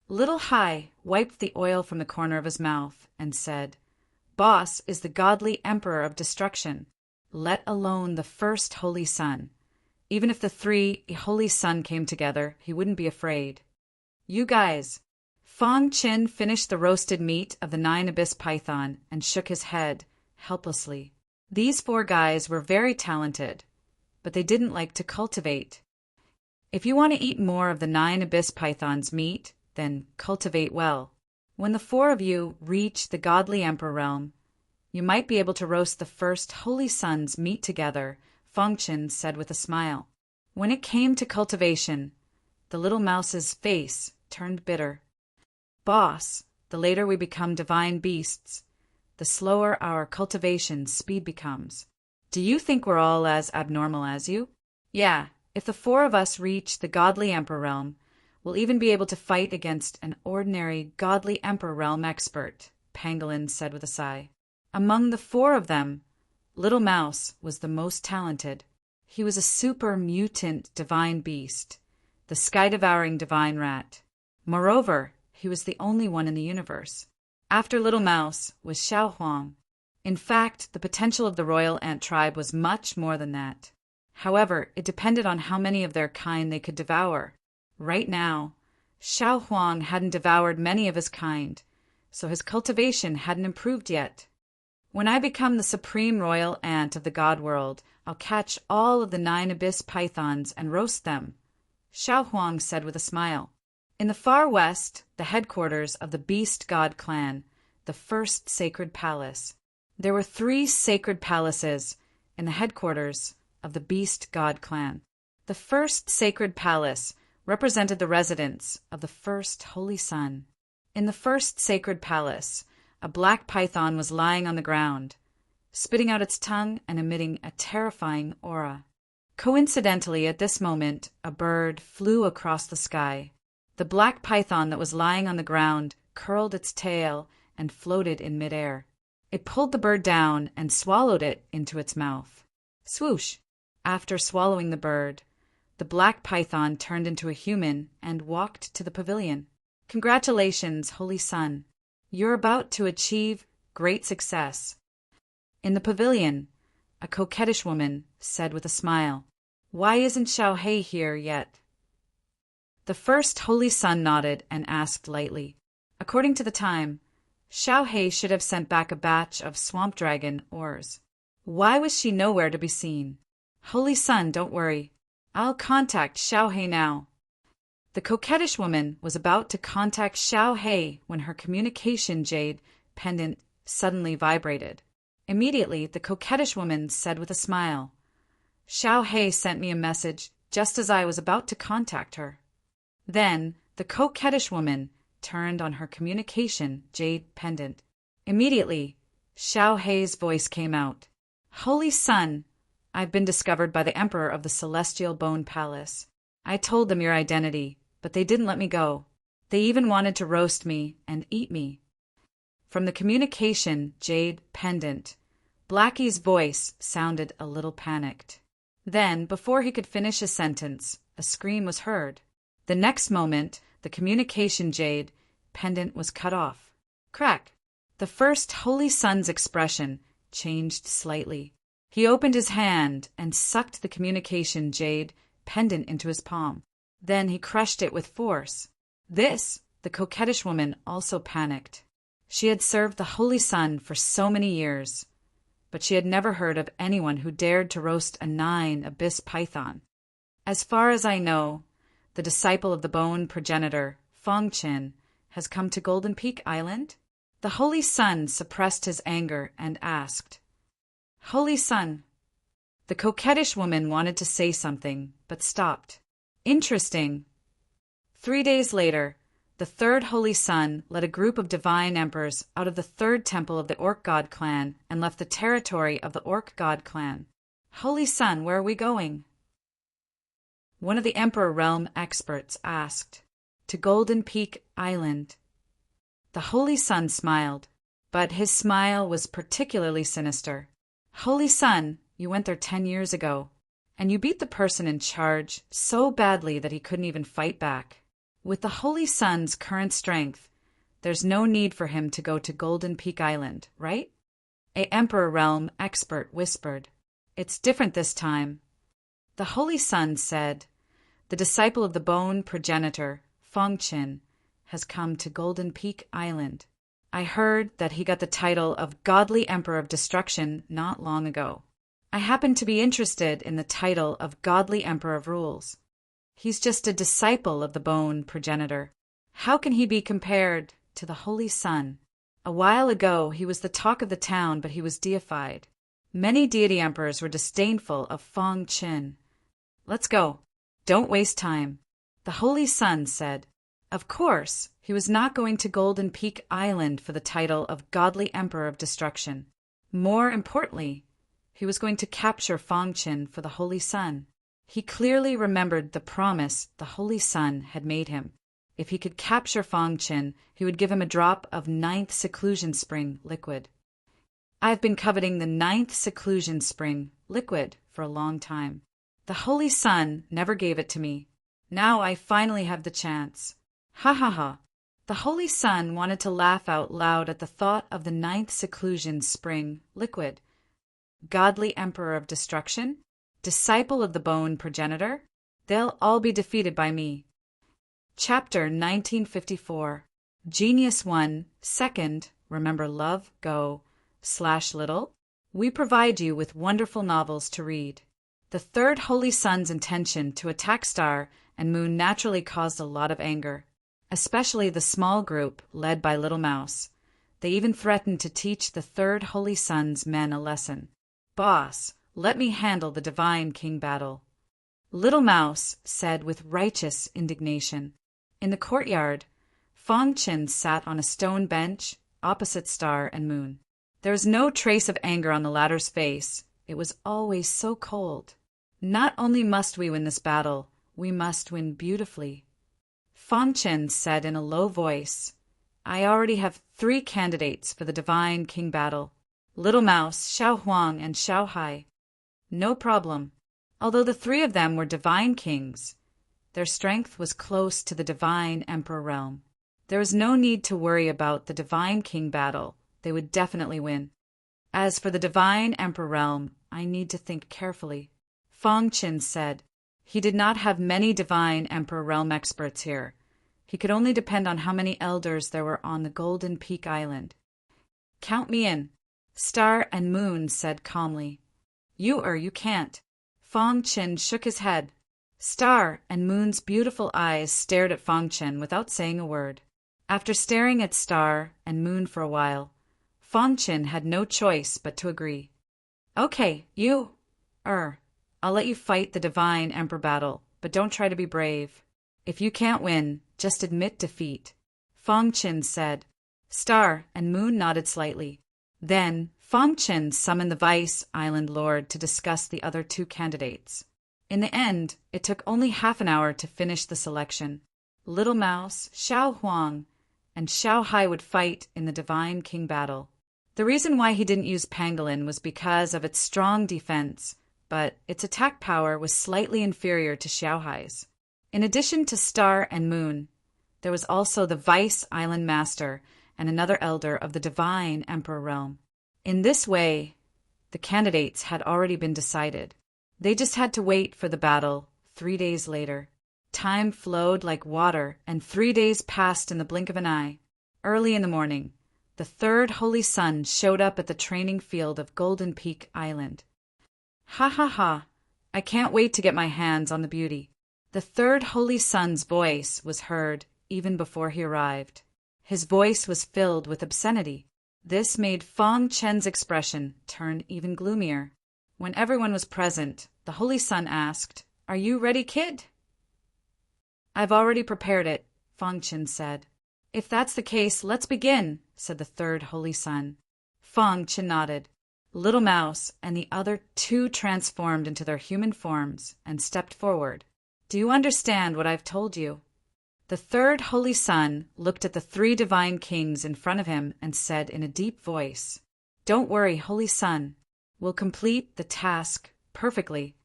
Little Hai wiped the oil from the corner of his mouth and said, Boss is the godly emperor of destruction, let alone the first holy sun. Even if the 3 holy sun came together, he wouldn't be afraid. You guys. Fong Chin finished the roasted meat of the 9 abyss python and shook his head helplessly. These 4 guys were very talented, but they didn't like to cultivate. If you want to eat more of the 9 abyss python's meat, then cultivate well. When the 4 of you reach the godly emperor realm, you might be able to roast the first holy sun's meat together, Fong Chin said with a smile. When it came to cultivation, the little mouse's face turned bitter. Boss, the later we become divine beasts, the slower our cultivation speed becomes. Do you think we're all as abnormal as you? Yeah, if the 4 of us reach the godly emperor realm, we'll even be able to fight against an ordinary godly emperor realm expert, Pangolin said with a sigh. Among the 4 of them, Little Mouse was the most talented. He was a super mutant divine beast, the sky-devouring divine rat. Moreover, he was the only one in the universe. After Little Mouse was Xiao Huang. In fact, the potential of the royal ant tribe was much more than that. However, it depended on how many of their kind they could devour. Right now, Xiao Huang hadn't devoured many of his kind, so his cultivation hadn't improved yet. When I become the supreme royal ant of the god world, I'll catch all of the 9 abyss pythons and roast them, Xiao Huang said with a smile. In the far west, the headquarters of the beast god clan, the first sacred palace. There were 3 sacred palaces in the headquarters of the beast god clan. The first sacred palace represented the residence of the first holy sun. In the first sacred palace, a black python was lying on the ground, spitting out its tongue and emitting a terrifying aura. Coincidentally, at this moment, a bird flew across the sky. The black python that was lying on the ground curled its tail and floated in midair. It pulled the bird down and swallowed it into its mouth. Swoosh! After swallowing the bird, the black python turned into a human and walked to the pavilion. Congratulations, Holy Sun. You're about to achieve great success. In the pavilion, a coquettish woman said with a smile, "Why isn't Xiaohei here yet?" The first Holy Sun nodded and asked lightly, "According to the time, Xiaohei should have sent back a batch of swamp dragon ores. Why was she nowhere to be seen? Holy Sun, don't worry. I'll contact Xiaohei now." The coquettish woman was about to contact Xiaohei when her communication jade pendant suddenly vibrated. Immediately, the coquettish woman said with a smile, "Xiaohei sent me a message just as I was about to contact her." Then, the coquettish woman turned on her communication jade pendant. Immediately, Xiaohei's voice came out. "Holy Sun, I've been discovered by the Emperor of the Celestial Bone Palace. I told them your identity, but they didn't let me go. They even wanted to roast me and eat me." From the communication jade pendant, Blackie's voice sounded a little panicked. Then, before he could finish a sentence, a scream was heard. The next moment, the communication jade pendant was cut off. Crack! The first Holy Sun's expression changed slightly. He opened his hand and sucked the communication jade pendant into his palm. Then he crushed it with force. The coquettish woman also panicked. She had served the Holy Sun for so many years, but she had never heard of anyone who dared to roast a 9 abyss python. "As far as I know, the disciple of the bone progenitor, Feng Qin, has come to Golden Peak Island?" The Holy Sun suppressed his anger and asked, "Holy Sun." The coquettish woman wanted to say something, but stopped. "Interesting." 3 days later, the third Holy Sun led a group of divine emperors out of the third temple of the Orc God clan and left the territory of the Orc God clan. "Holy Sun, where are we going?" One of the Emperor Realm experts asked. "To Golden Peak Island." The Holy Sun smiled, but his smile was particularly sinister. "Holy Sun, you went there 10 years ago, and you beat the person in charge so badly that he couldn't even fight back. With the Holy Sun's current strength, there's no need for him to go to Golden Peak Island, right?" A Emperor Realm expert whispered. "It's different this time." The Holy Sun said, "The disciple of the bone progenitor, Feng Qin, has come to Golden Peak Island. I heard that he got the title of Godly Emperor of Destruction not long ago. I happen to be interested in the title of Godly Emperor of Rules. He's just a disciple of the bone progenitor. How can he be compared to the Holy Sun? A while ago he was the talk of the town, but he was deified. Many deity emperors were disdainful of Feng Qin. Let's go. Don't waste time." The Holy Sun said. Of course, he was not going to Golden Peak Island for the title of Godly Emperor of Destruction. More importantly, he was going to capture Feng Qin for the Holy Sun. He clearly remembered the promise the Holy Sun had made him. If he could capture Feng Qin, he would give him a drop of 9th Seclusion Spring liquid. "I've been coveting the 9th Seclusion Spring liquid for a long time. The Holy Sun never gave it to me. Now I finally have the chance. Ha ha ha." The Holy Sun wanted to laugh out loud at the thought of the 9th Seclusion Spring liquid. Godly Emperor of Destruction? Disciple of the bone progenitor? They'll all be defeated by me. Chapter 1954. Genius 1, 2nd, remember love, go, /little. We provide you with wonderful novels to read. The third Holy Sun's intention to attack Star and Moon naturally caused a lot of anger, especially the small group led by Little Mouse. They even threatened to teach the third Holy Sun's men a lesson. "Boss, let me handle the Divine King battle," Little Mouse said with righteous indignation. In the courtyard, Feng Qin sat on a stone bench opposite Star and Moon. There was no trace of anger on the latter's face. It was always so cold. "Not only must we win this battle, we must win beautifully," Feng Qin said in a low voice. "I already have 3 candidates for the Divine King battle. Little Mouse, Xiao Huang, and Xiao Hai." "No problem. Although the three of them were divine kings, their strength was close to the divine emperor realm. There was no need to worry about the divine king battle. They would definitely win. As for the divine emperor realm, I need to think carefully. Fong Qin said. He did not have many divine emperor realm experts here. He could only depend on how many elders there were on the Golden Peak Island. Count me in, Star and Moon said calmly. You can't. Fong Qin shook his head. Star and Moon's beautiful eyes stared at Fong Qin without saying a word. After staring at Star and Moon for a while, Fong Qin had no choice but to agree. Okay, I'll let you fight the divine emperor battle, but don't try to be brave. If you can't win, just admit defeat, Fong Qin said. Star and Moon nodded slightly. Then Fong Qin summoned the Vice Island Lord to discuss the other two candidates. In the end, it took only half an hour to finish the selection. Little Mouse, Xiao Huang, and Xiao Hai would fight in the Divine King battle. The reason why he didn't use Pangolin was because of its strong defense, but its attack power was slightly inferior to Xiao Hai's. In addition to Star and Moon, there was also the Vice Island Master and another elder of the Divine Emperor realm. In this way, the candidates had already been decided. They just had to wait for the battle 3 days later. Time flowed like water, and 3 days passed in the blink of an eye. Early in the morning, the third Holy Sun showed up at the training field of Golden Peak Island. Ha ha ha, I can't wait to get my hands on the beauty. The third Holy Sun's voice was heard even before he arrived. His voice was filled with obscenity. This made Fong Chen's expression turn even gloomier. When everyone was present, the Holy Sun asked, "Are you ready, kid?" "I've already prepared it," Fong Chen said. "If that's the case, let's begin," said the third Holy Sun. Fong Chen nodded. Little Mouse and the other two transformed into their human forms and stepped forward. "Do you understand what I've told you?" The third Holy Sun looked at the three divine kings in front of him and said in a deep voice, "Don't worry, Holy Sun. We'll complete the task perfectly."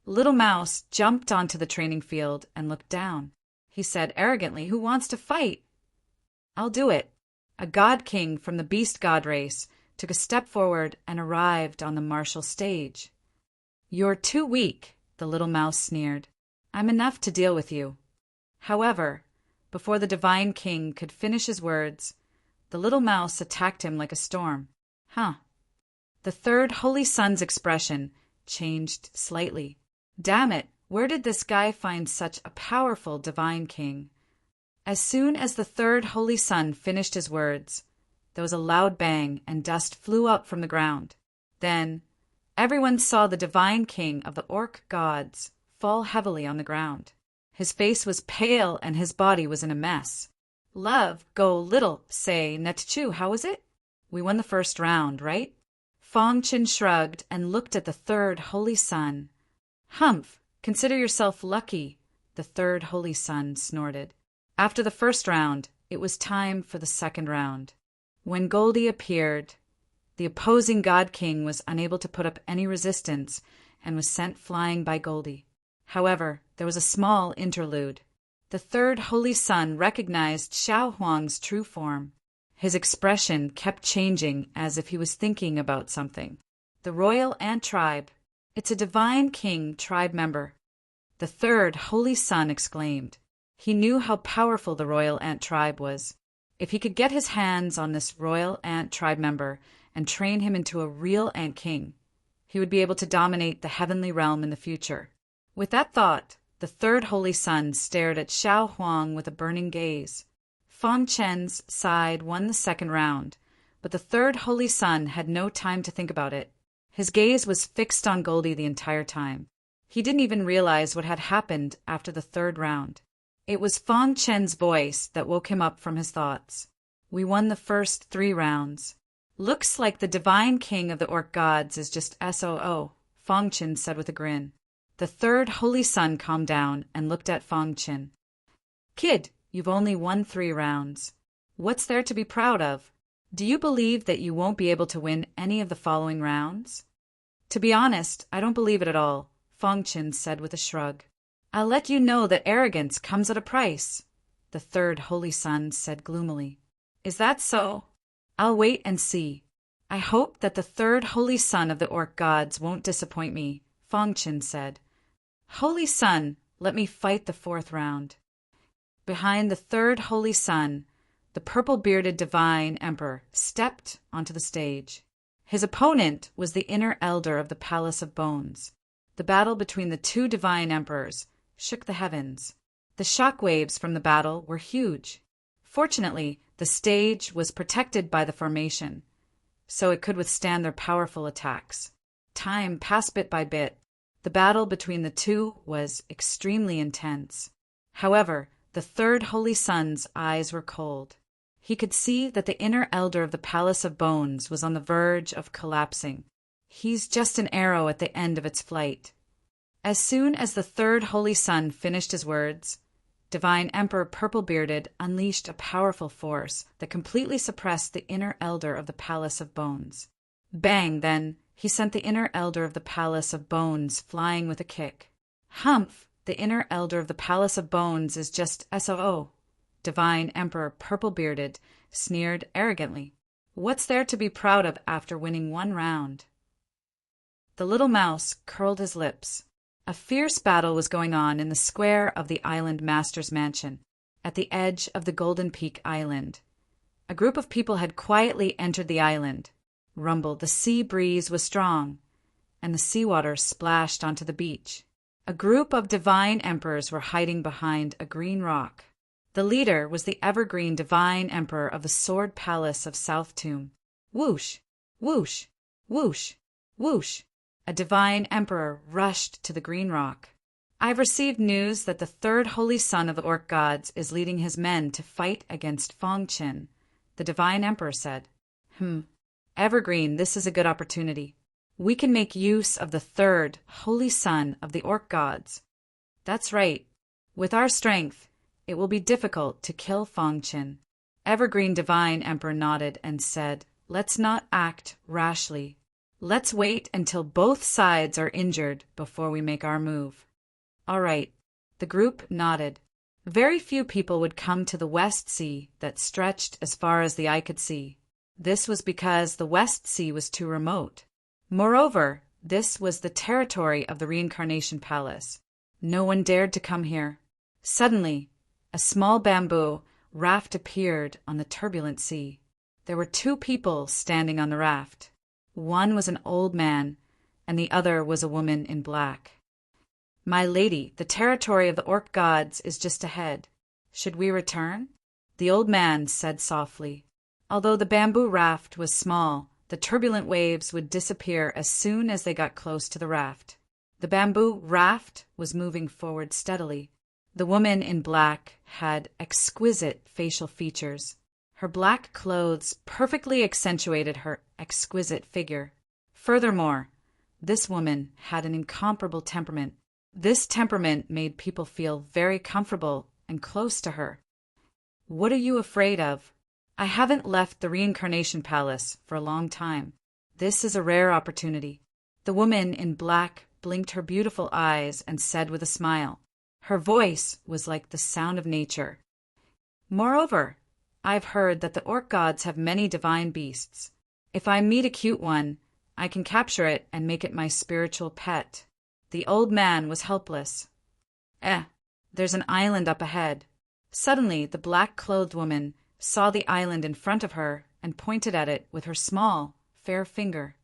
Little Mouse jumped onto the training field and looked down. He said arrogantly, "Who wants to fight?" "I'll do it." A god king from the beast god race took a step forward and arrived on the martial stage. "You're too weak," the little mouse sneered. "I'm enough to deal with you." However, before the divine king could finish his words, the little mouse attacked him like a storm. The third Holy Sun's expression changed slightly. Damn it, where did this guy find such a powerful divine king? As soon as the third Holy Sun finished his words, there was a loud bang and dust flew up from the ground. Then, everyone saw the divine king of the orc gods fall heavily on the ground. His face was pale and his body was in a mess. "Love, go little, say, Netchu, how was it? We won the first round, right?" Fong Chin shrugged and looked at the third Holy Sun. "Humph, consider yourself lucky," the third Holy Sun snorted. After the first round, it was time for the second round. When Goldie appeared, the opposing God King was unable to put up any resistance and was sent flying by Goldie. However, there was a small interlude. The third Holy Sun recognized Xiao Huang's true form. His expression kept changing as if he was thinking about something. "The Royal Ant Tribe. It's a Divine King tribe member," the third Holy Sun exclaimed. He knew how powerful the Royal Ant Tribe was. If he could get his hands on this Royal Ant Tribe member and train him into a real Ant King, he would be able to dominate the heavenly realm in the future. With that thought, the third Holy Sun stared at Xiao Huang with a burning gaze. Fong Chen's side won the second round, but the third Holy Sun had no time to think about it. His gaze was fixed on Goldie the entire time. He didn't even realize what had happened after the third round. It was Fong Chen's voice that woke him up from his thoughts. "We won the first 3 rounds. Looks like the Divine King of the Orc Gods is just SOO, Fong Chen said with a grin. The third Holy Sun calmed down and looked at Fong Chen. "Kid, you've only won 3 rounds. What's there to be proud of? Do you believe that you won't be able to win any of the following rounds?" "To be honest, I don't believe it at all," Fong Qin said with a shrug. I'll let you know that arrogance comes at a price, the third holy son said gloomily. Is that so? I'll wait and see. I hope that the third holy son of the orc gods won't disappoint me, Fong Qin said. Holy son, let me fight the fourth round. Behind the third holy son, the purple-bearded divine emperor stepped onto the stage. His opponent was the inner elder of the Palace of Bones. The battle between the two divine emperors shook the heavens. The shockwaves from the battle were huge. Fortunately, the stage was protected by the formation, so it could withstand their powerful attacks. Time passed bit by bit. The battle between the two was extremely intense. However, the third holy son's eyes were cold. He could see that the inner elder of the Palace of Bones was on the verge of collapsing. He's just an arrow at the end of its flight. As soon as the third holy son finished his words, Divine Emperor Purple-Bearded unleashed a powerful force that completely suppressed the inner elder of the Palace of Bones. Bang, then, he sent the inner elder of the Palace of Bones flying with a kick. Humph, the inner elder of the Palace of Bones is just SOO. Divine Emperor Purple-Bearded sneered arrogantly. What's there to be proud of after winning one round? The little mouse curled his lips. A fierce battle was going on in the square of the Island Master's mansion, at the edge of the Golden Peak Island. A group of people had quietly entered the island. Rumble, the sea breeze was strong, and the seawater splashed onto the beach. A group of divine emperors were hiding behind a green rock. The leader was the evergreen divine emperor of the Sword Palace of South Tomb. Whoosh, whoosh, whoosh, whoosh. A divine emperor rushed to the green rock. I've received news that the third holy son of the orc gods is leading his men to fight against Fong Qin, the divine emperor said. Evergreen, this is a good opportunity. We can make use of the third holy son of the orc gods. That's right. With our strength, it will be difficult to kill Fong Qin. Evergreen divine emperor nodded and said, let's not act rashly. Let's wait until both sides are injured before we make our move. All right. The group nodded. Very few people would come to the West Sea that stretched as far as the eye could see. This was because the West Sea was too remote. Moreover, this was the territory of the Reincarnation Palace. No one dared to come here. Suddenly, a small bamboo raft appeared on the turbulent sea. There were two people standing on the raft. One was an old man, and the other was a woman in black. My lady, the territory of the orc gods is just ahead. Should we return? The old man said softly. Although the bamboo raft was small, the turbulent waves would disappear as soon as they got close to the raft. The bamboo raft was moving forward steadily. The woman in black had exquisite facial features. Her black clothes perfectly accentuated her exquisite figure. Furthermore, this woman had an incomparable temperament. This temperament made people feel very comfortable and close to her. What are you afraid of? I haven't left the Reincarnation Palace for a long time. This is a rare opportunity. The woman in black blinked her beautiful eyes and said with a smile. Her voice was like the sound of nature. Moreover, I've heard that the orc gods have many divine beasts. If I meet a cute one, I can capture it and make it my spiritual pet. The old man was helpless. There's an island up ahead. Suddenly, the black-clothed woman saw the island in front of her and pointed at it with her small, fair finger.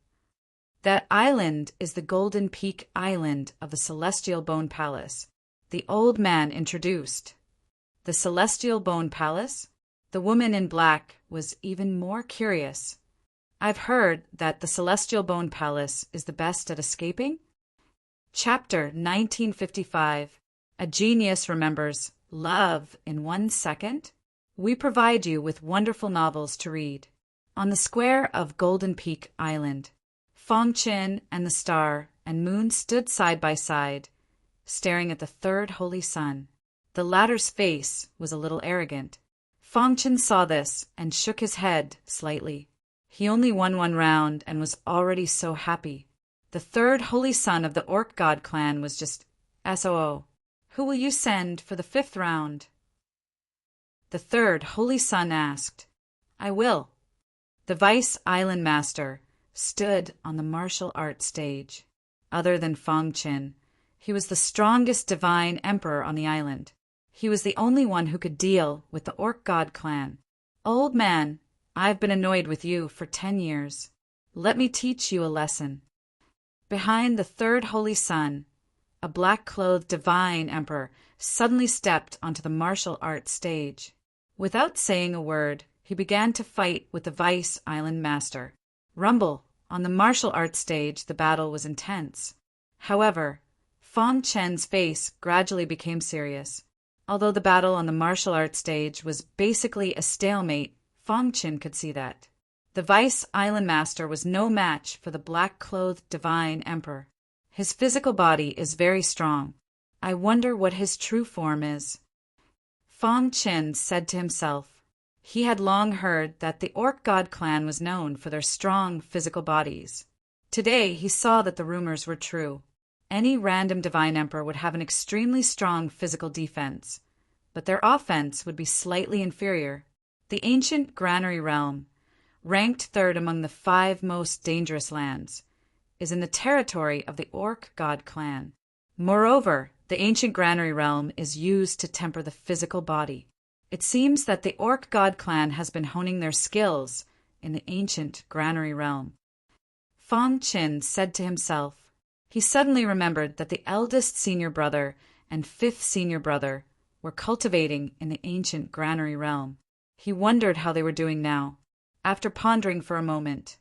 That island is the Golden Peak Island of the Celestial Bone Palace. The old man introduced. The Celestial Bone Palace? The woman in black was even more curious. I've heard that the Celestial Bone Palace is the best at escaping? Chapter 1955. A Genius Remembers Love in 1 Second? We provide you with wonderful novels to read. On the square of Golden Peak Island, Fong Qin and the star and moon stood side by side, staring at the third holy son. The latter's face was a little arrogant. Fong Qin saw this and shook his head slightly. He only won one round and was already so happy. The third holy son of the orc god clan was just SOO. Who will you send for the 5th round? The third holy son asked. I will. The vice island master stood on the martial arts stage. Other than Fong Qin, he was the strongest divine emperor on the island. He was the only one who could deal with the orc god clan. Old man, I've been annoyed with you for 10 years. Let me teach you a lesson. Behind the third holy son, a black-clothed divine emperor suddenly stepped onto the martial arts stage. Without saying a word, he began to fight with the vice island master. Rumble! On the martial arts stage, the battle was intense. However, Fong Chen's face gradually became serious. Although the battle on the martial arts stage was basically a stalemate, Fong Chen could see that. The vice island master was no match for the black-clothed divine emperor. His physical body is very strong. I wonder what his true form is. Fong Chen said to himself. He had long heard that the orc god clan was known for their strong physical bodies. Today he saw that the rumors were true. Any random divine emperor would have an extremely strong physical defense, but their offense would be slightly inferior. The ancient Granary realm, ranked 3rd among the 5 most dangerous lands, is in the territory of the orc god clan. Moreover, the ancient Granary realm is used to temper the physical body. It seems that the orc god clan has been honing their skills in the ancient Granary realm. Fong Qin said to himself. He suddenly remembered that the eldest senior brother and 5th senior brother were cultivating in the ancient Granary realm. He wondered how they were doing now. After pondering for a moment,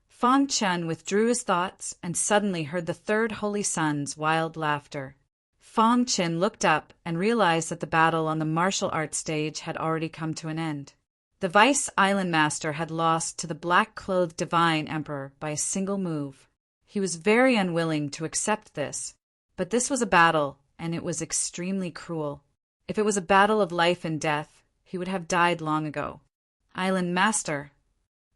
Fong Chen withdrew his thoughts and suddenly heard the third holy son's wild laughter. Fong Chen looked up and realized that the battle on the martial arts stage had already come to an end. The vice island master had lost to the black-clothed divine emperor by a single move. He was very unwilling to accept this, but this was a battle, and it was extremely cruel. If it was a battle of life and death, he would have died long ago. Island master.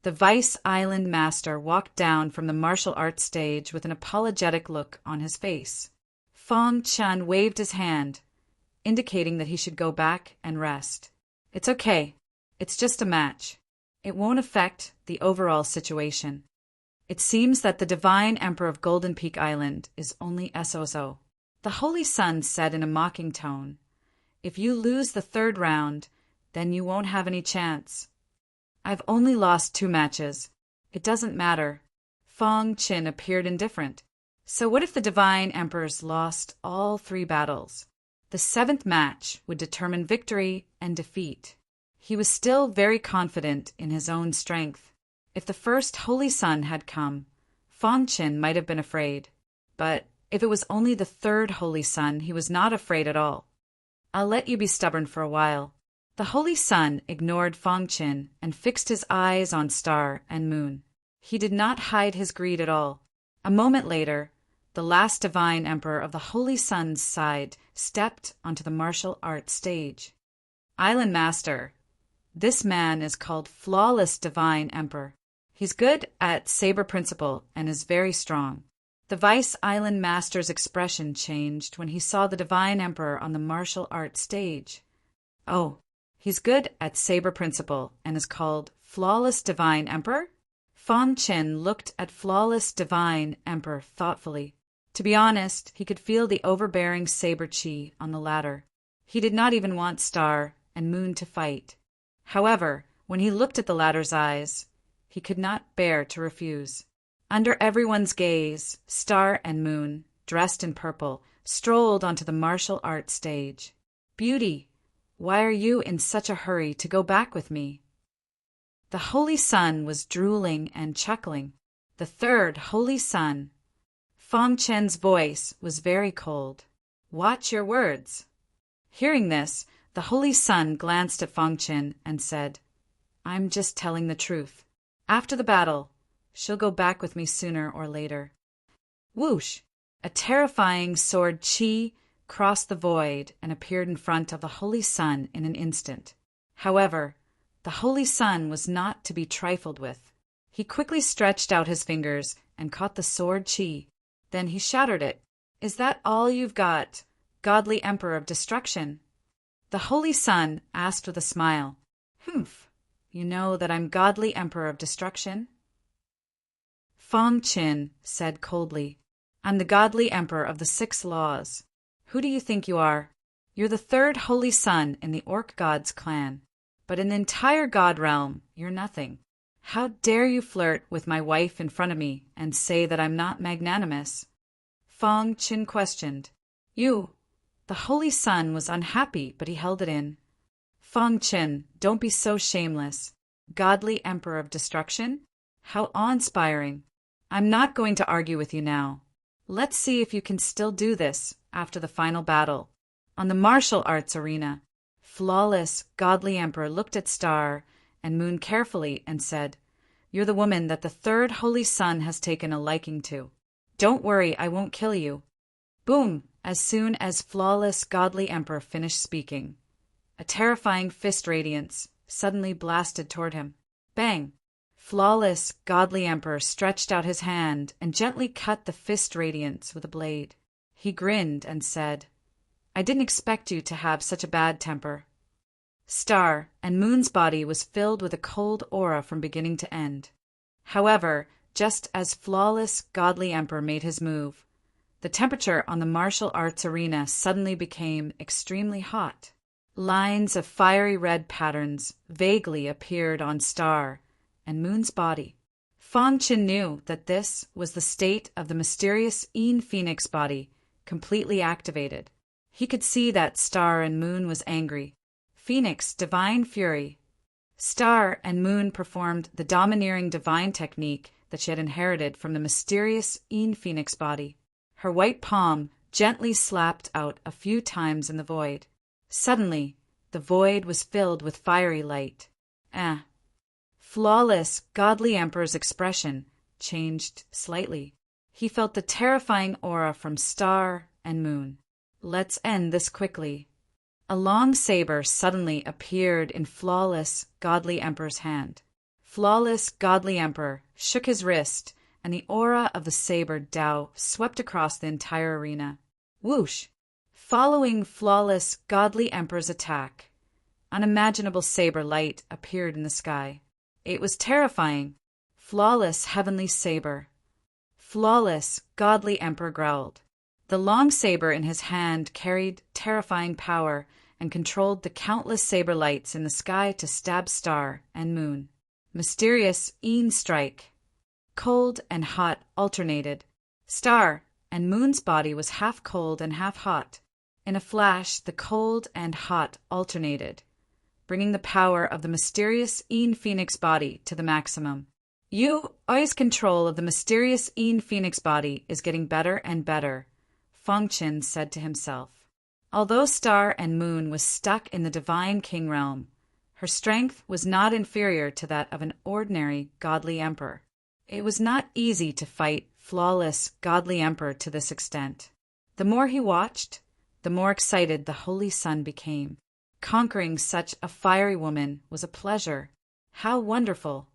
The vice island master walked down from the martial arts stage with an apologetic look on his face. Fong Chen waved his hand, indicating that he should go back and rest. It's okay. It's just a match. It won't affect the overall situation. It seems that the divine emperor of Golden Peak Island is only SOSO. The holy son said in a mocking tone, If you lose the 3rd round, then you won't have any chance. I've only lost 2 matches. It doesn't matter. Fong Qin appeared indifferent. So what if the divine emperors lost all 3 battles? The 7th match would determine victory and defeat. He was still very confident in his own strength. If the first holy son had come, Fong Qin might have been afraid. But if it was only the 3rd holy son, he was not afraid at all. I'll let you be stubborn for a while. The holy son ignored Fong Qin and fixed his eyes on star and moon. He did not hide his greed at all. A moment later, the last divine emperor of the holy son's side stepped onto the martial arts stage. Island master. This man is called Flawless Divine Emperor. He's good at saber principle and is very strong. The vice island master's expression changed when he saw the divine emperor on the martial arts stage. Oh, he's good at saber principle and is called Flawless Divine Emperor? Fong Qin looked at Flawless Divine Emperor thoughtfully. To be honest, he could feel the overbearing saber chi on the latter. He did not even want Star and Moon to fight. However, when he looked at the latter's eyes, he could not bear to refuse. Under everyone's gaze, Star and Moon, dressed in purple, strolled onto the martial arts stage. Beauty, why are you in such a hurry to go back with me? The holy son was drooling and chuckling. The 3rd holy son. Fong Chen's voice was very cold. Watch your words. Hearing this, the holy son glanced at Fong Chen and said, I'm just telling the truth. After the battle, she'll go back with me sooner or later. Whoosh! A terrifying sword chi crossed the void and appeared in front of the holy son in an instant. However, the holy son was not to be trifled with. He quickly stretched out his fingers and caught the sword chi. Then he shattered it. "Is that all you've got, godly Emperor of Destruction?" The Holy Sun asked with a smile. "Humph. You know that I'm godly Emperor of Destruction?" Fong Qin said coldly, "I'm the godly Emperor of the 6 Laws. Who do you think you are? You're the 3rd Holy Sun in the Orc God's clan. But in the entire God realm, you're nothing. How dare you flirt with my wife in front of me and say that I'm not magnanimous?" Fong Qin questioned. "You." The Holy Sun was unhappy, but he held it in. "Fong Qin, don't be so shameless. Godly Emperor of Destruction? How awe-inspiring. I'm not going to argue with you now. Let's see if you can still do this after the final battle. On the martial arts arena, Flawless, Godly Emperor looked at Star and Moon carefully and said, "You're the woman that the 3rd Holy Sun has taken a liking to. Don't worry, I won't kill you." Boom! As soon as Flawless, Godly Emperor finished speaking, a terrifying fist radiance suddenly blasted toward him. Bang! Flawless, Godly Emperor stretched out his hand and gently cut the fist radiance with a blade. He grinned and said, "I didn't expect you to have such a bad temper." Star and Moon's body was filled with a cold aura from beginning to end. However, just as Flawless, Godly Emperor made his move, the temperature on the martial arts arena suddenly became extremely hot. Lines of fiery red patterns vaguely appeared on Star and Moon's body. Fong Qin knew that this was the state of the mysterious Yin Phoenix body, completely activated. He could see that Star and Moon was angry. Phoenix, divine fury. Star and Moon performed the domineering divine technique that she had inherited from the mysterious Yin Phoenix body. Her white palm gently slapped out a few times in the void. Suddenly, the void was filled with fiery light. Flawless, Godly Emperor's expression changed slightly. He felt the terrifying aura from Star and Moon. "Let's end this quickly." A long saber suddenly appeared in Flawless, Godly Emperor's hand. Flawless, Godly Emperor shook his wrist, and the aura of the saber Dao swept across the entire arena. Whoosh! Following Flawless, Godly Emperor's attack, unimaginable saber light appeared in the sky. It was terrifying. Flawless, heavenly saber. Flawless, Godly Emperor growled. The long saber in his hand carried terrifying power and controlled the countless saber lights in the sky to stab Star and Moon. Mysterious Yin strike. Cold and hot alternated. Star and Moon's body was half cold and half hot. In a flash, the cold and hot alternated, bringing the power of the mysterious Yin Phoenix body to the maximum. Yu's control of the mysterious Yin Phoenix body is getting better and better, Fong Qin said to himself. Although Star and Moon was stuck in the divine king realm, her strength was not inferior to that of an ordinary godly emperor. It was not easy to fight Flawless, Godly Emperor to this extent. The more he watched, the more excited the Holy Sun became. Conquering such a fiery woman was a pleasure. How wonderful!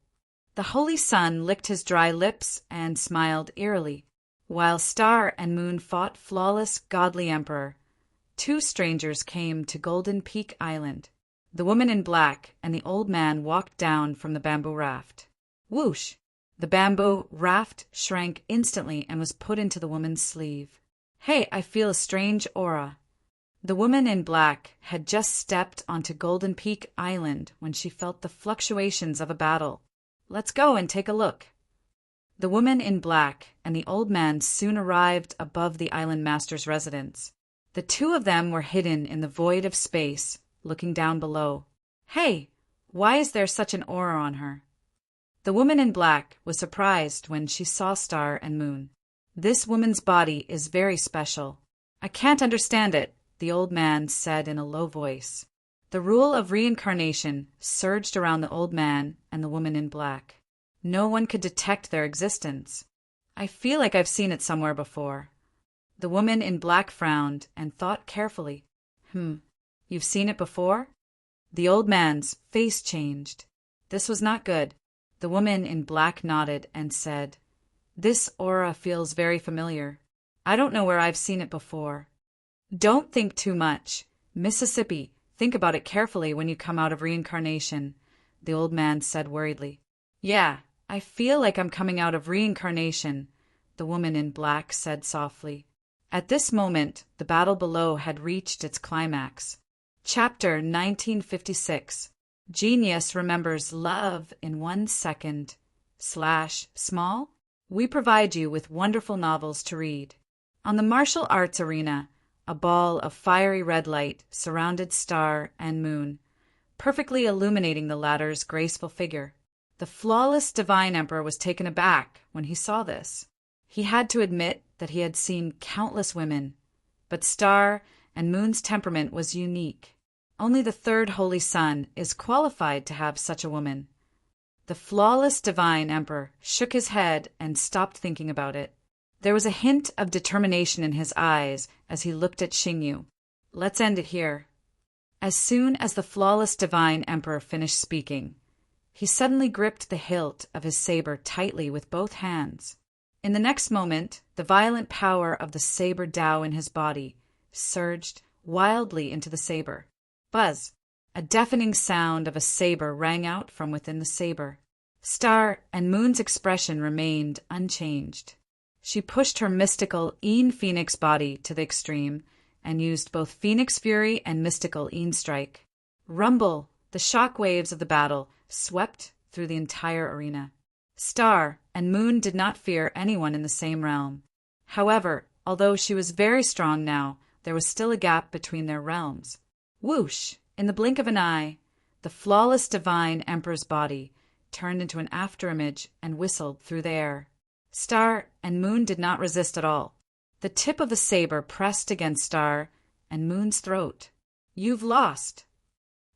The Holy Sun licked his dry lips and smiled eerily. While Star and Moon fought Flawless, Godly Emperor, 2 strangers came to Golden Peak Island. The woman in black and the old man walked down from the bamboo raft. Whoosh! The bamboo raft shrank instantly and was put into the woman's sleeve. "Hey, I feel a strange aura." The woman in black had just stepped onto Golden Peak Island when she felt the fluctuations of a battle. "Let's go and take a look." The woman in black and the old man soon arrived above the island master's residence. The 2 of them were hidden in the void of space, looking down below. "Hey, why is there such an aura on her?" The woman in black was surprised when she saw Star and Moon. "This woman's body is very special. I can't understand it," the old man said in a low voice. The rule of reincarnation surged around the old man and the woman in black. No one could detect their existence. "I feel like I've seen it somewhere before." The woman in black frowned and thought carefully. You've seen it before?" The old man's face changed. This was not good. The woman in black nodded and said, "This aura feels very familiar." I don't know where I've seen it before. Don't think too much. Mississippi, think about it carefully when you come out of reincarnation, the old man said worriedly. Yeah, I feel like I'm coming out of reincarnation, the woman in black said softly. At this moment, the battle below had reached its climax. Chapter 1956. Genius remembers love in 1 second. /small. We provide you with wonderful novels to read. On the martial arts arena, a ball of fiery red light surrounded Star and Moon, perfectly illuminating the latter's graceful figure. The flawless Divine Emperor was taken aback when he saw this. He had to admit that he had seen countless women, but Star and Moon's temperament was unique. Only the third Holy Son is qualified to have such a woman. The flawless Divine Emperor shook his head and stopped thinking about it. There was a hint of determination in his eyes as he looked at Xingyu. Let's end it here. As soon as the flawless Divine Emperor finished speaking, he suddenly gripped the hilt of his saber tightly with both hands. In the next moment, the violent power of the saber Tao in his body surged wildly into the saber. Buzz! A deafening sound of a saber rang out from within the saber. Star and Moon's expression remained unchanged. She pushed her mystical Een Phoenix body to the extreme and used both Phoenix Fury and mystical Een Strike. Rumble! The shock waves of the battle swept through the entire arena. Star and Moon did not fear anyone in the same realm. However, although she was very strong now, there was still a gap between their realms. Whoosh! In the blink of an eye, the flawless Divine Emperor's body turned into an afterimage and whistled through the air. Star and Moon did not resist at all. The tip of the saber pressed against Star and Moon's throat. You've lost.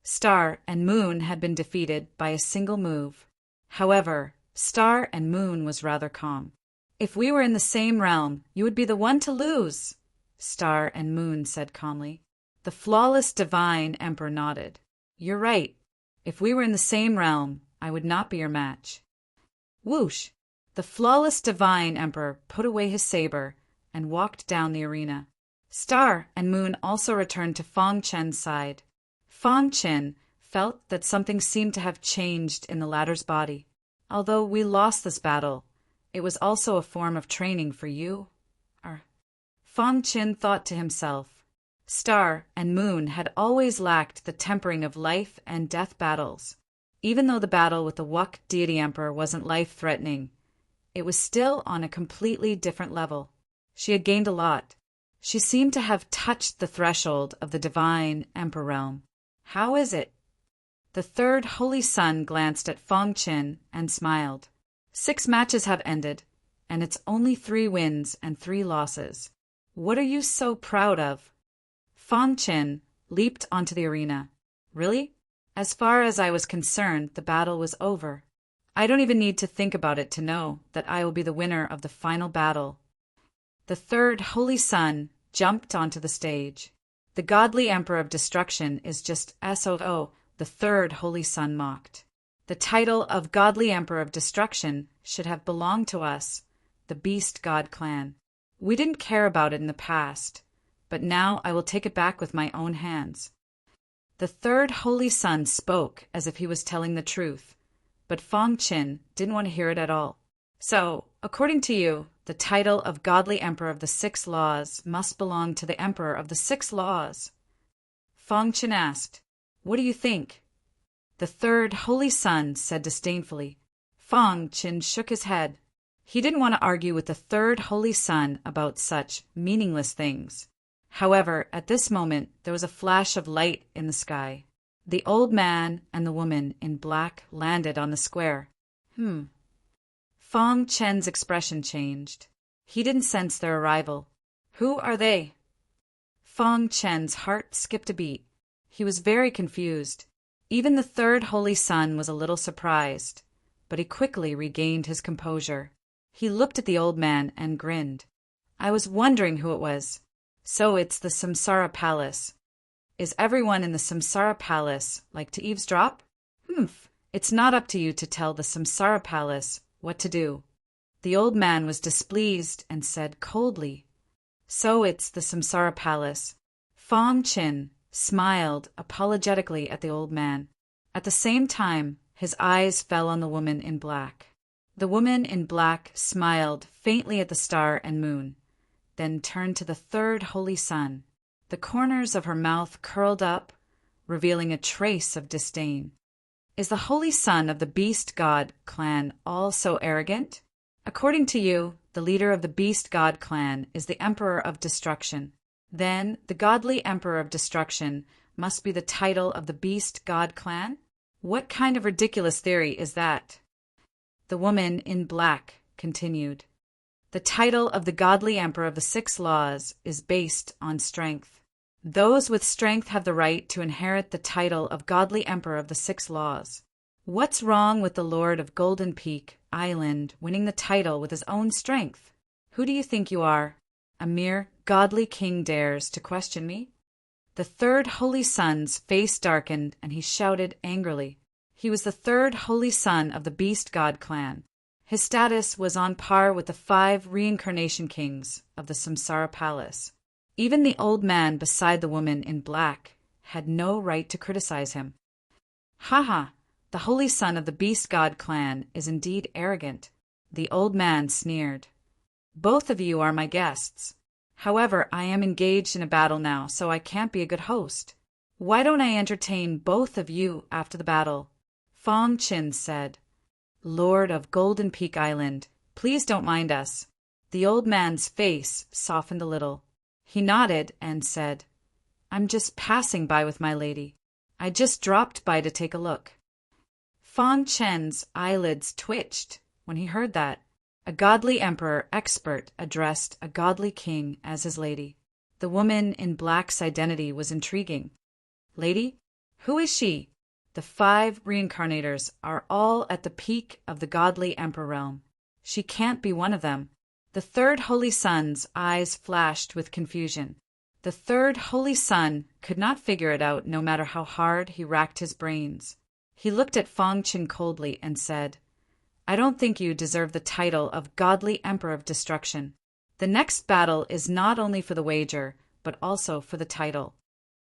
Star and Moon had been defeated by a single move. However, Star and Moon was rather calm. If we were in the same realm, you would be the one to lose, Star and Moon said calmly. The flawless Divine Emperor nodded. You're right. If we were in the same realm, I would not be your match. Whoosh! The flawless Divine Emperor put away his saber and walked down the arena. Star and Moon also returned to Fong Chen's side. Fong Chen felt that something seemed to have changed in the latter's body. Although we lost this battle, it was also a form of training for you. Fong Chen thought to himself. Star and Moon had always lacked the tempering of life and death battles. Even though the battle with the Wuk Deity Emperor wasn't life-threatening, it was still on a completely different level. She had gained a lot. She seemed to have touched the threshold of the Divine Emperor realm. How is it? The third Holy Son glanced at Fong Chen and smiled. 6 matches have ended, and it's only 3 wins and 3 losses. What are you so proud of? Fong Chen leaped onto the arena. Really? As far as I was concerned, the battle was over. I don't even need to think about it to know that I will be the winner of the final battle. The third Holy Son jumped onto the stage. The godly Emperor of Destruction is just SOO, the third Holy Son mocked. The title of Godly Emperor of Destruction should have belonged to us, the Beast God clan. We didn't care about it in the past, but now I will take it back with my own hands. The third Holy Son spoke as if he was telling the truth, but Fong Chen didn't want to hear it at all. So, according to you, the title of Godly Emperor of the 6 Laws must belong to the Emperor of the 6 Laws. Fong Chen asked, What do you think? The third Holy Son said disdainfully. Fong Chen shook his head. He didn't want to argue with the third Holy Son about such meaningless things. However, at this moment, there was a flash of light in the sky. The old man and the woman in black landed on the square. Fong Chen's expression changed. He didn't sense their arrival. Who are they? Fong Chen's heart skipped a beat. He was very confused. Even the third Holy Son was a little surprised, but he quickly regained his composure. He looked at the old man and grinned. I was wondering who it was. So it's the Samsara Palace. Is everyone in the Samsara Palace like to eavesdrop? It's not up to you to tell the Samsara Palace what to do. The old man was displeased and said coldly, So it's the Samsara Palace. Fong Chin smiled apologetically at the old man. At the same time, his eyes fell on the woman in black. The woman in black smiled faintly at the star and moon, then turned to the third holy sun. The corners of her mouth curled up, revealing a trace of disdain. Is the holy son of the beast god clan all so arrogant? According to you, the leader of the beast god clan is the emperor of destruction. Then the godly emperor of destruction must be the title of the beast god clan? What kind of ridiculous theory is that? The woman in black continued. The title of the godly emperor of the 6 laws is based on strength. Those with strength have the right to inherit the title of godly emperor of the 6 laws. What's wrong with the Lord of Golden Peak Island winning the title with his own strength? Who do you think you are? A mere godly king dares to question me? The third holy son's face darkened and he shouted angrily. He was the third holy son of the beast god clan. His status was on par with the 5 reincarnation kings of the Samsara Palace. Even the old man beside the woman in black had no right to criticize him. Ha! The holy son of the beast god clan is indeed arrogant. The old man sneered. Both of you are my guests. However, I am engaged in a battle now, so I can't be a good host. Why don't I entertain both of you after the battle? Fong Chin said. Lord of Golden Peak Island, please don't mind us. The old man's face softened a little. He nodded and said, I'm just passing by with my lady. I just dropped by to take a look. Fong Chen's eyelids twitched when he heard that. A godly emperor expert addressed a godly king as his lady. The woman in black's identity was intriguing. Lady? Who is she? The 5 reincarnators are all at the peak of the godly emperor realm. She can't be one of them. The third holy son's eyes flashed with confusion. The third holy son could not figure it out no matter how hard he racked his brains. He looked at Fong Chin coldly and said, I don't think you deserve the title of godly emperor of destruction. The next battle is not only for the wager, but also for the title.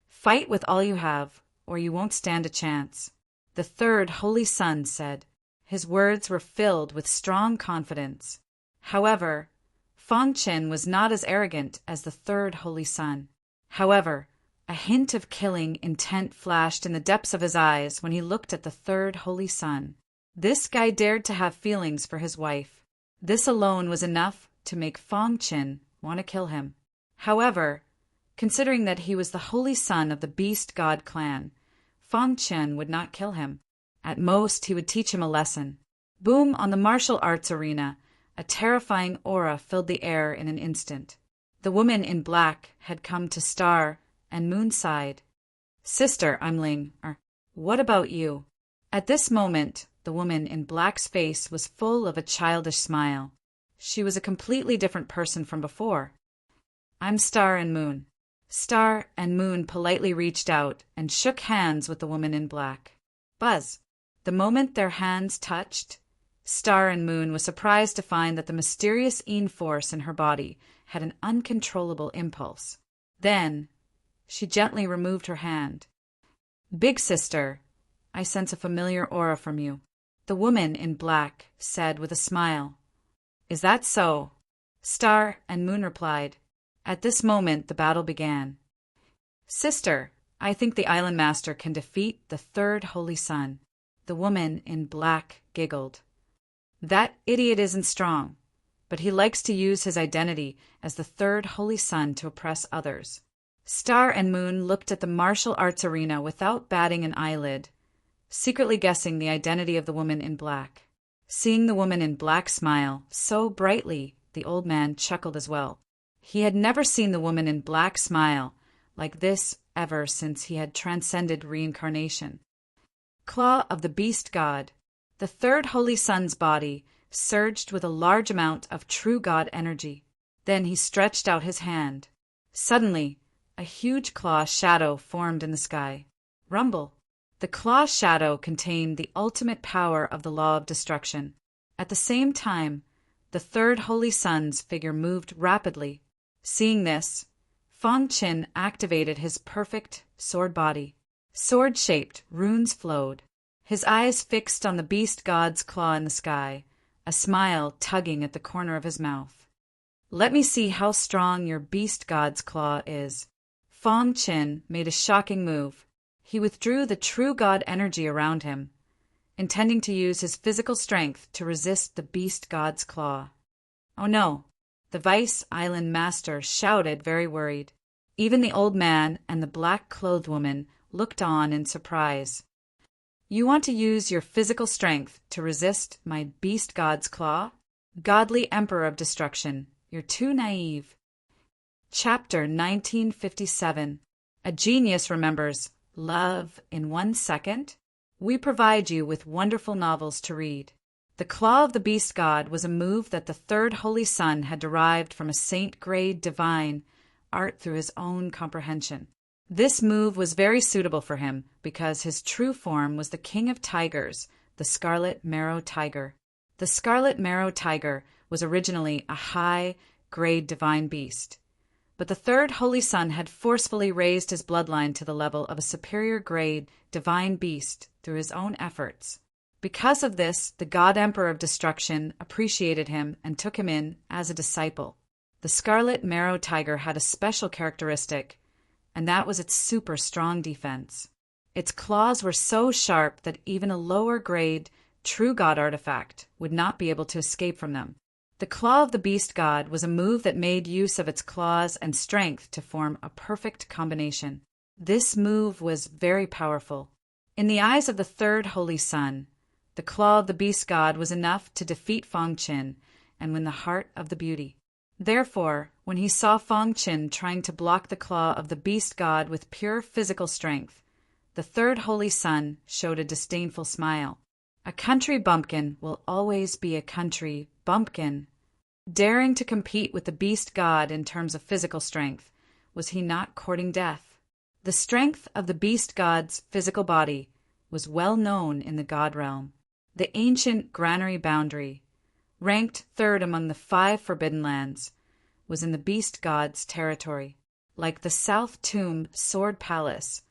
Fight with all you have, or you won't stand a chance. The third holy son said. His words were filled with strong confidence. However, Fong Chin was not as arrogant as the third holy son. However, a hint of killing intent flashed in the depths of his eyes when he looked at the third holy son. This guy dared to have feelings for his wife. This alone was enough to make Fong Chin want to kill him. However, considering that he was the holy son of the beast god clan, Fong Chin would not kill him. At most, he would teach him a lesson. Boom! On the martial arts arena, a terrifying aura filled the air in an instant. The woman in black had come to Star and Moon's side. Sister, I'm Ling. What about you? At this moment, the woman in black's face was full of a childish smile. She was a completely different person from before. I'm Star and Moon. Star and Moon politely reached out and shook hands with the woman in black. Buzz. The moment their hands touched, Star and Moon was surprised to find that the mysterious Een force in her body had an uncontrollable impulse. Then, she gently removed her hand. Big sister, I sense a familiar aura from you. The woman in black said with a smile. Is that so? Star and Moon replied. At this moment, the battle began. Sister, I think the Island Master can defeat the third holy son. The woman in black giggled. That idiot isn't strong, but he likes to use his identity as the third holy son to oppress others. Star and Moon looked at the martial arts arena without batting an eyelid, secretly guessing the identity of the woman in black. Seeing the woman in black smile so brightly, the old man chuckled as well. He had never seen the woman in black smile like this ever since he had transcended reincarnation. Claw of the beast god. The third holy son's body surged with a large amount of true god energy. Then he stretched out his hand. Suddenly, a huge claw shadow formed in the sky. Rumble. The claw shadow contained the ultimate power of the law of destruction. At the same time, the third holy son's figure moved rapidly. Seeing this, Fong Qin activated his perfect sword body. Sword-shaped runes flowed, his eyes fixed on the beast god's claw in the sky, a smile tugging at the corner of his mouth. "Let me see how strong your beast god's claw is." Fong Qin made a shocking move. He withdrew the true god energy around him, intending to use his physical strength to resist the beast god's claw. "Oh no!" the Vice Island master shouted, very worried. Even the old man and the black-clothed woman looked on in surprise. "You want to use your physical strength to resist my beast god's claw? Godly Emperor of Destruction, you're too naive." Chapter 1957. A Genius Remembers Love in 1 Second. We provide you with wonderful novels to read. The Claw of the Beast God was a move that the third Holy Son had derived from a saint-grade divine art through his own comprehension. This move was very suitable for him because his true form was the King of Tigers, the Scarlet Marrow Tiger. The Scarlet Marrow Tiger was originally a high-grade divine beast, but the third Holy Son had forcefully raised his bloodline to the level of a superior-grade divine beast through his own efforts. Because of this, the God Emperor of Destruction appreciated him and took him in as a disciple. The Scarlet Marrow Tiger had a special characteristic, and that was its super strong defense. Its claws were so sharp that even a lower-grade true god artifact would not be able to escape from them. The Claw of the Beast God was a move that made use of its claws and strength to form a perfect combination. This move was very powerful. In the eyes of the third Holy Son, the Claw of the Beast God was enough to defeat Fong Qin and win the heart of the beauty. Therefore, when he saw Fong Qin trying to block the Claw of the Beast God with pure physical strength, the third Holy Son showed a disdainful smile. A country bumpkin will always be a country bumpkin. Daring to compete with the Beast God in terms of physical strength, was he not courting death? The strength of the Beast God's physical body was well known in the God realm. The ancient granary boundary, ranked third among the 5 forbidden lands, was in the Beast God's territory. Like the South Tomb Sword Palace,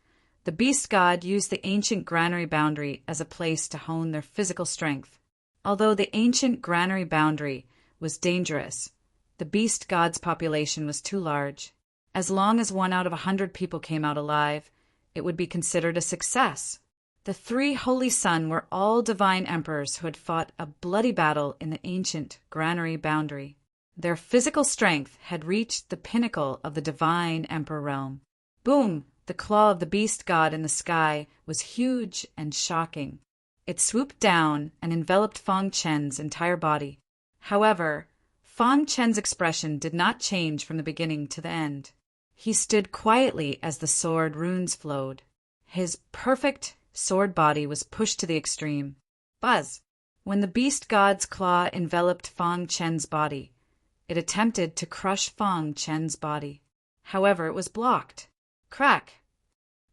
the Beast God used the ancient granary boundary as a place to hone their physical strength. Although the ancient granary boundary was dangerous, the Beast God's population was too large. As long as 1 out of 100 people came out alive, it would be considered a success. The 3 Holy Son were all divine emperors who had fought a bloody battle in the ancient granary boundary. Their physical strength had reached the pinnacle of the divine emperor realm. Boom! The Claw of the Beast God in the sky was huge and shocking. It swooped down and enveloped Fong Qin's entire body. However, Fong Qin's expression did not change from the beginning to the end. He stood quietly as the sword runes flowed. His perfect sword body was pushed to the extreme. Buzz! When the Beast God's claw enveloped Fong Qin's body, it attempted to crush Fong Qin's body. However, it was blocked. Crack!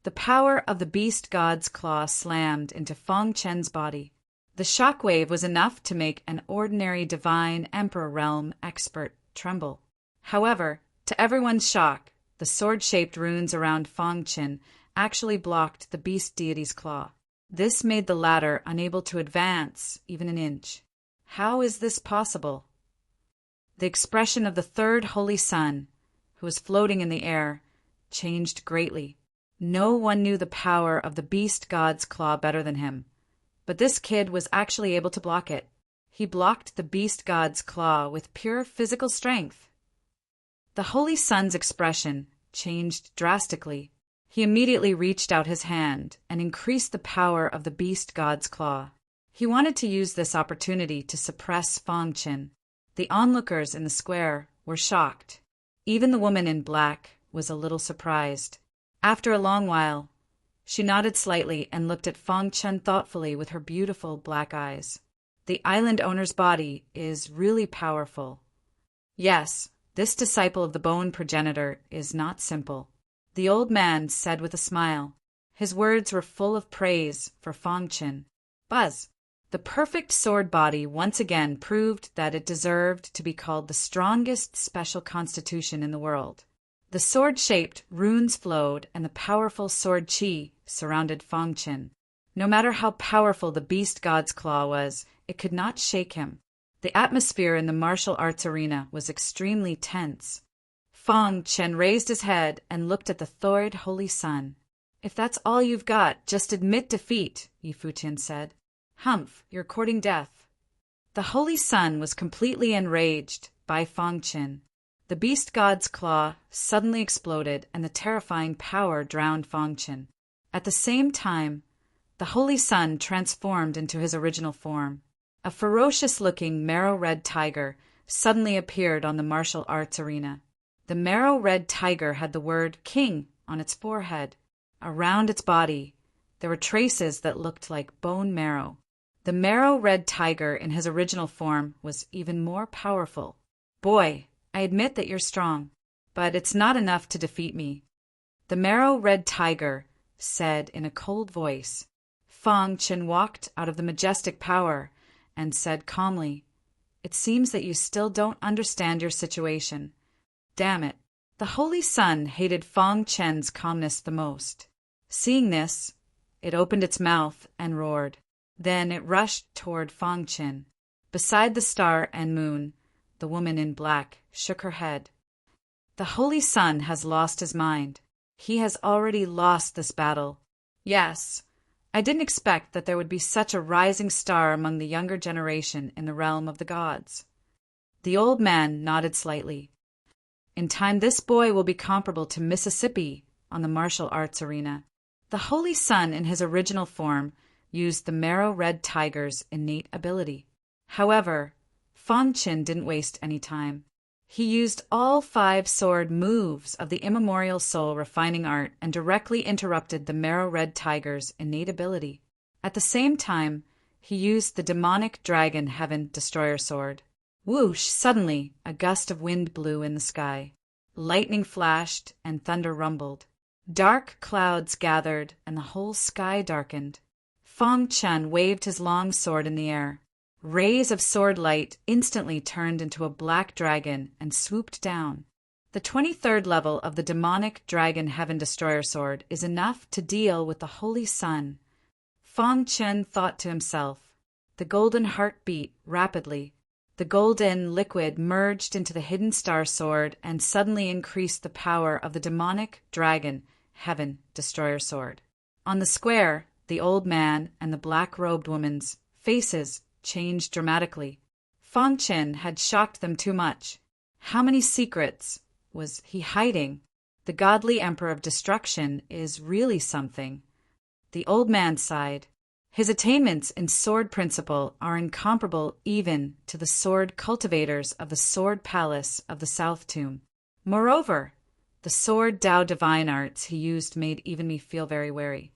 The power of the Beast God's claw slammed into Fong Qin's body. The shockwave was enough to make an ordinary divine emperor realm expert tremble. However, to everyone's shock, the sword-shaped runes around Fong Qin actually blocked the beast deity's claw. This made the latter unable to advance even an inch. How is this possible? The expression of the third Holy Son, who was floating in the air, changed greatly. No one knew the power of the Beast God's claw better than him, but this kid was actually able to block it. He blocked the Beast God's claw with pure physical strength. The Holy Son's expression changed drastically. He immediately reached out his hand and increased the power of the Beast God's claw. He wanted to use this opportunity to suppress Fong Qin. The onlookers in the square were shocked. Even the woman in black was a little surprised. After a long while, she nodded slightly and looked at Fong Qin thoughtfully with her beautiful black eyes. The island owner's body is really powerful. Yes, this disciple of the bone progenitor is not simple, the old man said with a smile. His words were full of praise for Fong Qin. Buzz! The perfect sword body once again proved that it deserved to be called the strongest special constitution in the world. The sword-shaped runes flowed, and the powerful sword chi surrounded Fang Qin. No matter how powerful the beast god's claw was, it could not shake him. The atmosphere in the martial arts arena was extremely tense. Fang Qin raised his head and looked at the third holy sun. "If that's all you've got, just admit defeat," Yi Fuqian said. "Humph, you're courting death." The holy sun was completely enraged by Fang Qin. The beast god's claw suddenly exploded, and the terrifying power drowned Fang Qin. At the same time, the holy sun transformed into his original form. A ferocious-looking marrow-red tiger suddenly appeared on the martial arts arena. The marrow-red tiger had the word "King" on its forehead. Around its body, there were traces that looked like bone marrow. The marrow-red tiger in his original form was even more powerful. "Boy, I admit that you're strong, but it's not enough to defeat me," the marrow-red tiger said in a cold voice. Fang Qin walked out of the majestic power and said calmly, "It seems that you still don't understand your situation. Damn it." The holy sun hated Fang Qin's calmness the most. Seeing this, it opened its mouth and roared. Then it rushed toward Fang Qin. Beside the star and moon, the woman in black shook her head. "The holy sun has lost his mind. He has already lost this battle. Yes, I didn't expect that there would be such a rising star among the younger generation in the realm of the gods." The old man nodded slightly. "In time this boy will be comparable to Mississippi on the martial arts arena." The holy sun in his original form used the marrow-red tiger's innate ability. However, Fang Qin didn't waste any time. He used all 5 sword moves of the immemorial soul refining art and directly interrupted the marrow-red tiger's innate ability. At the same time, he used the demonic dragon heaven destroyer sword. Whoosh! Suddenly, a gust of wind blew in the sky. Lightning flashed and thunder rumbled. Dark clouds gathered and the whole sky darkened. Fang Qin waved his long sword in the air. Rays of sword light instantly turned into a black dragon and swooped down. The 23rd level of the demonic dragon heaven destroyer sword is enough to deal with the holy sun. Fang Qin thought to himself. The golden heart beat rapidly. The golden liquid merged into the hidden star sword and suddenly increased the power of the demonic dragon heaven destroyer sword. On the square, the old man and the black-robed woman's faces changed dramatically. Fang Qin had shocked them too much. How many secrets was he hiding? The godly emperor of destruction is really something. The old man sighed. His attainments in sword principle are incomparable even to the sword cultivators of the sword palace of the South Tomb. Moreover, the sword Tao divine arts he used made even me feel very wary.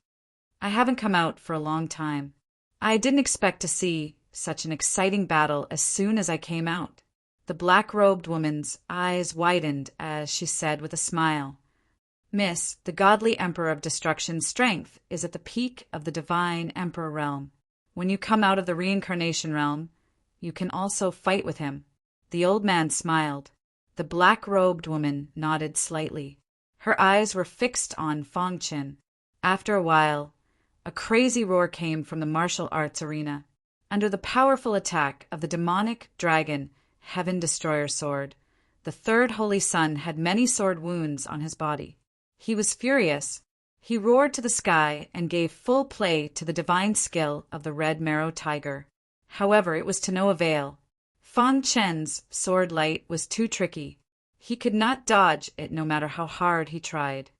I haven't come out for a long time. I didn't expect to see such an exciting battle as soon as I came out. The black-robed woman's eyes widened as she said with a smile, "Miss, the godly emperor of destruction's strength is at the peak of the divine emperor realm. When you come out of the reincarnation realm, you can also fight with him." The old man smiled. The black-robed woman nodded slightly. Her eyes were fixed on Fang Qin. After a while, a crazy roar came from the martial arts arena. Under the powerful attack of the demonic dragon heaven destroyer sword, the third holy sun had many sword wounds on his body. He was furious. He roared to the sky and gave full play to the divine skill of the red marrow tiger. However, it was to no avail. Fang Qin's sword light was too tricky. He could not dodge it no matter how hard he tried.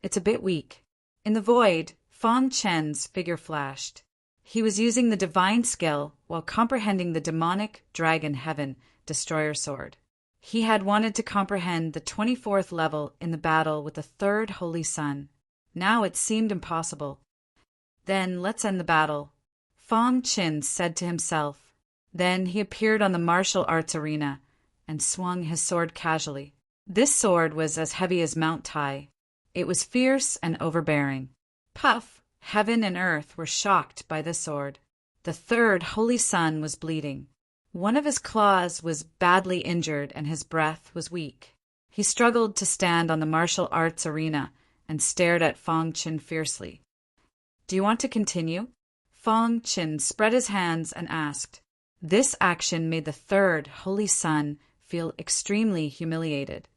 It's a bit weak. In the void, Fang Qin's figure flashed. He was using the divine skill while comprehending the demonic dragon heaven destroyer sword. He had wanted to comprehend the 24th level in the battle with the third holy sun. Now it seemed impossible. Then let's end the battle, Fang Qin said to himself. Then he appeared on the martial arts arena and swung his sword casually. This sword was as heavy as Mount Tai. It was fierce and overbearing. Puff, heaven and earth were shocked by this sword. The third holy son was bleeding. One of his claws was badly injured and his breath was weak. He struggled to stand on the martial arts arena and stared at Fang Qin fiercely. "Do you want to continue?" Fang Qin spread his hands and asked. This action made the third holy son feel extremely humiliated.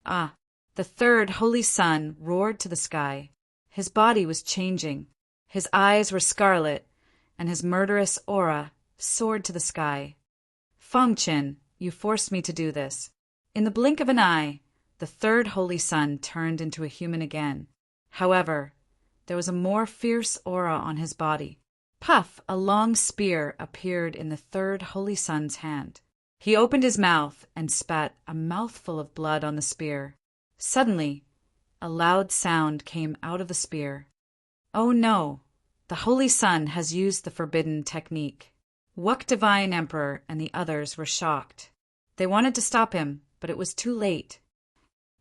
"Ah!" The third holy son roared to the sky. His body was changing. His eyes were scarlet, and his murderous aura soared to the sky. "Fang Qin, you forced me to do this." In the blink of an eye, the third holy son turned into a human again. However, there was a more fierce aura on his body. Puff, a long spear appeared in the third holy son's hand. He opened his mouth and spat a mouthful of blood on the spear. Suddenly, a loud sound came out of the spear. "Oh no! The holy son has used the forbidden technique." Wuk Divine Emperor and the others were shocked. They wanted to stop him, but it was too late.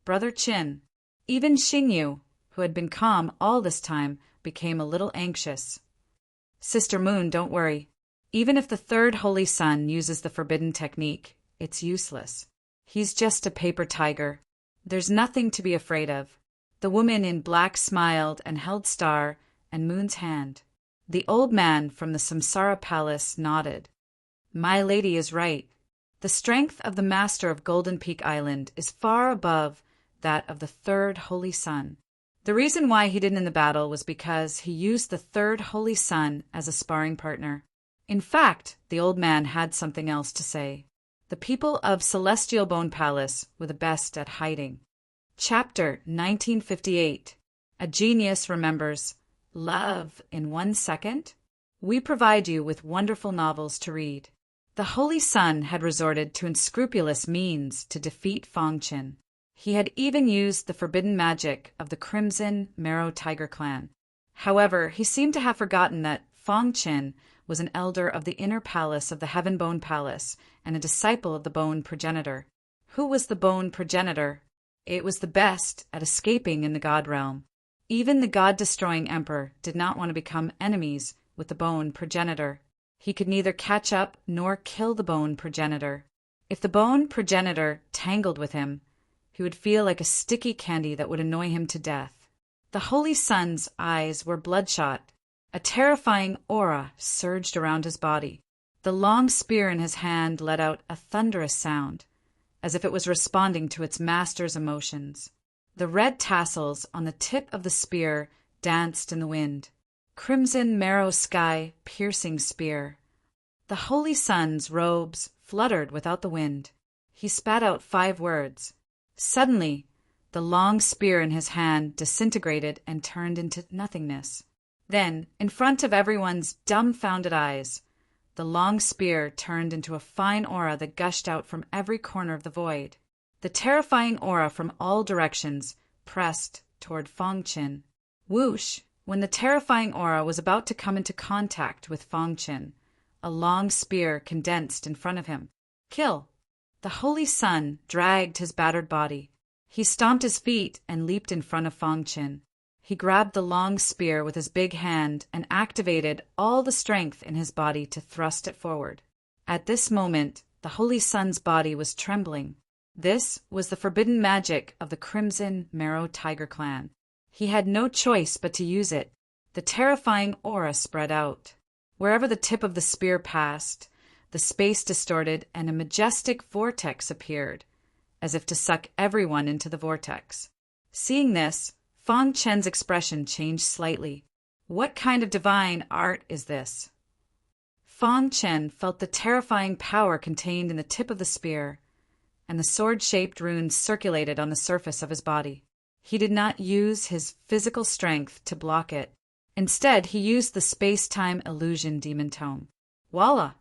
Brother Qin, even Xingyu, who had been calm all this time, became a little anxious. "Sister Moon, don't worry. Even if the third holy son uses the forbidden technique, it's useless. He's just a paper tiger. There's nothing to be afraid of." The woman in black smiled and held Star and Moon's hand. The old man from the Samsara Palace nodded. "My lady is right. The strength of the master of Golden Peak Island is far above that of the third holy son. The reason why he didn't in the battle was because he used the third holy son as a sparring partner. In fact, the old man had something else to say. The people of Celestial Bone Palace were the best at hiding. Chapter 1958. A Genius Remembers Love in 1 Second? We provide you with wonderful novels to read. The Holy Son had resorted to unscrupulous means to defeat Fang Qin. He had even used the forbidden magic of the Crimson Marrow Tiger clan. However, he seemed to have forgotten that Fang Qin was an elder of the inner palace of the Heaven Bone Palace and a disciple of the Bone Progenitor. Who was the Bone Progenitor? It was the best at escaping in the God realm. Even the God-destroying emperor did not want to become enemies with the Bone Progenitor. He could neither catch up nor kill the Bone Progenitor. If the Bone Progenitor tangled with him, he would feel like a sticky candy that would annoy him to death. The Holy Son's eyes were bloodshot. A terrifying aura surged around his body. The long spear in his hand let out a thunderous sound, as if it was responding to its master's emotions. The red tassels on the tip of the spear danced in the wind. Crimson marrow sky, piercing spear. The Holy Son's robes fluttered without the wind. He spat out 5 words. Suddenly, the long spear in his hand disintegrated and turned into nothingness. Then, in front of everyone's dumbfounded eyes, the long spear turned into a fine aura that gushed out from every corner of the void. The terrifying aura from all directions pressed toward Fang Qin. Whoosh! When the terrifying aura was about to come into contact with Fang Qin, a long spear condensed in front of him. Kill! The Holy Son dragged his battered body. He stomped his feet and leaped in front of Fang Qin. He grabbed the long spear with his big hand and activated all the strength in his body to thrust it forward. At this moment, the Holy Son's body was trembling. This was the forbidden magic of the Crimson Marrow Tiger clan. He had no choice but to use it. The terrifying aura spread out. Wherever the tip of the spear passed, the space distorted and a majestic vortex appeared, as if to suck everyone into the vortex. Seeing this, Fang Qin's expression changed slightly. What kind of divine art is this? Fang Qin felt the terrifying power contained in the tip of the spear, and the sword-shaped runes circulated on the surface of his body. He did not use his physical strength to block it. Instead, he used the space-time illusion demon tome. Voila!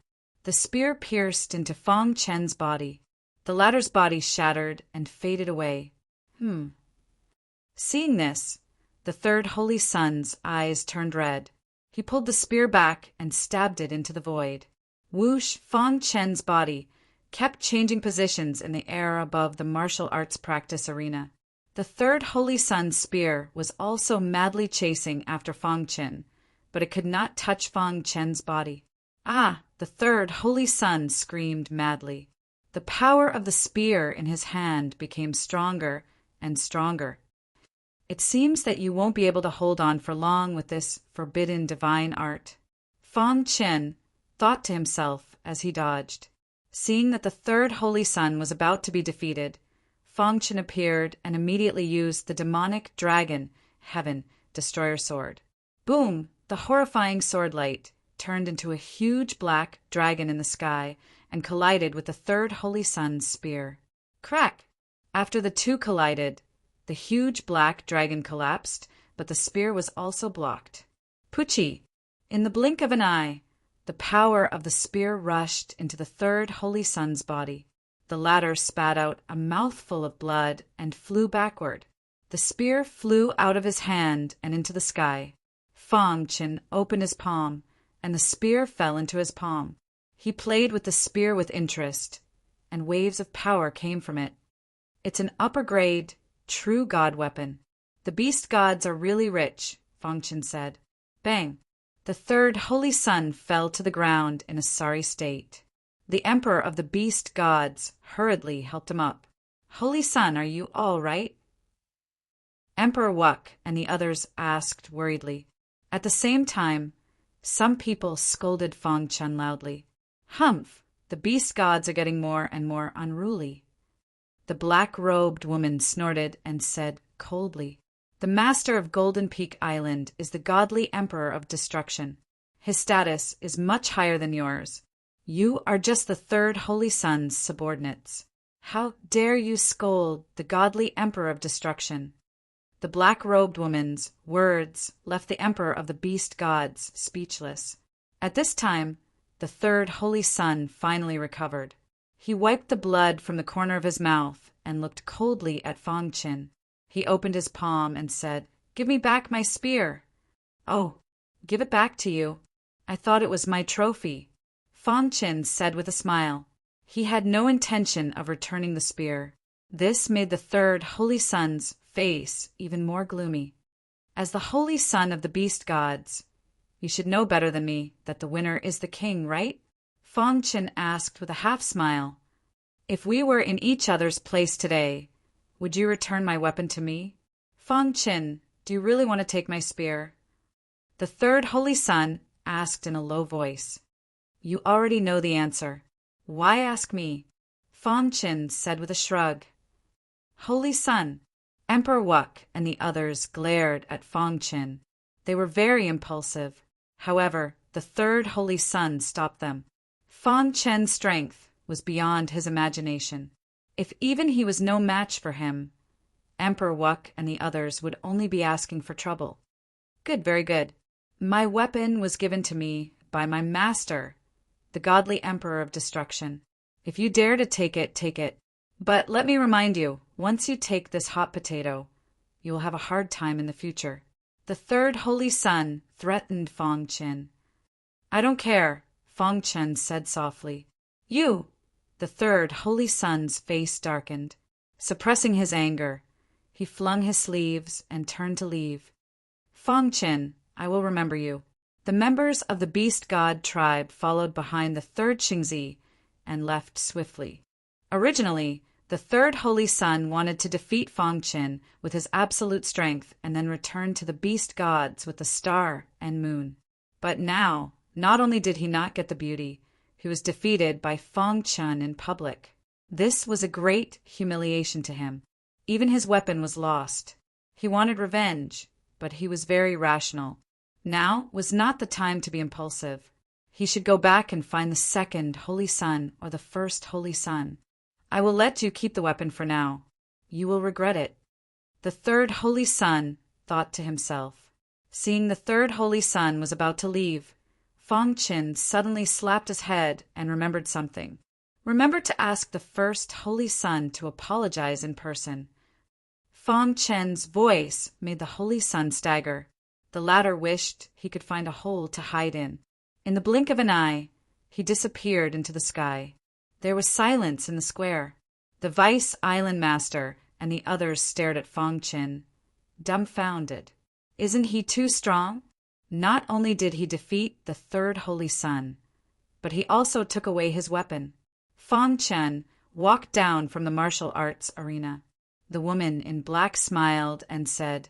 The spear pierced into Fang Qin's body. The latter's body shattered and faded away. Seeing this, the third Holy Son's eyes turned red. He pulled the spear back and stabbed it into the void. Whoosh! Fang Qin's body kept changing positions in the air above the martial arts practice arena. The third Holy Son's spear was also madly chasing after Fang Qin, but it could not touch Fang Qin's body. Ah, the third holy son screamed madly. The power of the spear in his hand became stronger and stronger. It seems that you won't be able to hold on for long with this forbidden divine art. Fang Chen thought to himself as he dodged. Seeing that the third holy son was about to be defeated, Fang Chen appeared and immediately used the demonic dragon, heaven, destroyer sword. Boom! The horrifying sword light turned into a huge black dragon in the sky and collided with the third holy son's spear. Crack! After the two collided, the huge black dragon collapsed, but the spear was also blocked. Pucci! In the blink of an eye, the power of the spear rushed into the third holy son's body. The latter spat out a mouthful of blood and flew backward. The spear flew out of his hand and into the sky. Fang Chen opened his palm, and the spear fell into his palm. He played with the spear with interest, and waves of power came from it. It's an upper-grade, true god weapon. The beast gods are really rich, Fang Chen said. Bang! The third holy son fell to the ground in a sorry state. The emperor of the beast gods hurriedly helped him up. Holy son, are you all right? Emperor Wuck and the others asked worriedly. At the same time, some people scolded Fang Chen loudly. Humph! The beast gods are getting more and more unruly. The black-robed woman snorted and said coldly, "The master of Golden Peak Island is the godly emperor of destruction. His status is much higher than yours. You are just the third holy son's subordinates. How dare you scold the godly emperor of destruction?" The black-robed woman's words left the emperor of the beast gods speechless. At this time, the third holy son finally recovered. He wiped the blood from the corner of his mouth and looked coldly at Fang Chen. He opened his palm and said, "Give me back my spear." "Oh, give it back to you. I thought it was my trophy," Fang Chen said with a smile. He had no intention of returning the spear. This made the third holy son's face even more gloomy. As the holy son of the beast gods, you should know better than me that the winner is the king, right? Fang Chen asked with a half-smile. "If we were in each other's place today, would you return my weapon to me? Fang Chen, do you really want to take my spear?" The third holy son asked in a low voice. "You already know the answer. Why ask me?" Fang Chen said with a shrug. Holy son, Emperor Wuck and the others glared at Fang Chen. They were very impulsive. However, the third holy son stopped them. Fang Chen's strength was beyond his imagination. If even he was no match for him, Emperor Wuck and the others would only be asking for trouble. Good, very good. My weapon was given to me by my master, the godly emperor of destruction. If you dare to take it, take it. But let me remind you, once you take this hot potato, you will have a hard time in the future. The third holy son threatened Fang Chen. I don't care, Fang Chen said softly. You! The third holy son's face darkened. Suppressing his anger, he flung his sleeves and turned to leave. Fang Chen, I will remember you. The members of the beast god tribe followed behind the third Xingzi and left swiftly. Originally, the third holy son wanted to defeat Fang Chen with his absolute strength and then return to the beast gods with the star and moon. But now, not only did he not get the beauty, he was defeated by Fang Chen in public. This was a great humiliation to him. Even his weapon was lost. He wanted revenge, but he was very rational. Now was not the time to be impulsive. He should go back and find the second holy son or the first holy son. I will let you keep the weapon for now. You will regret it. The third holy son thought to himself. Seeing the third holy son was about to leave, Fang Chen suddenly slapped his head and remembered something. Remember to ask the first holy son to apologize in person. Fang Chen's voice made the holy son stagger. The latter wished he could find a hole to hide in. In the blink of an eye, he disappeared into the sky. There was silence in the square. The vice island master and the others stared at Fang Chen, dumbfounded. Isn't he too strong? Not only did he defeat the third holy son, but he also took away his weapon. Fang Chen walked down from the martial arts arena. The woman in black smiled and said,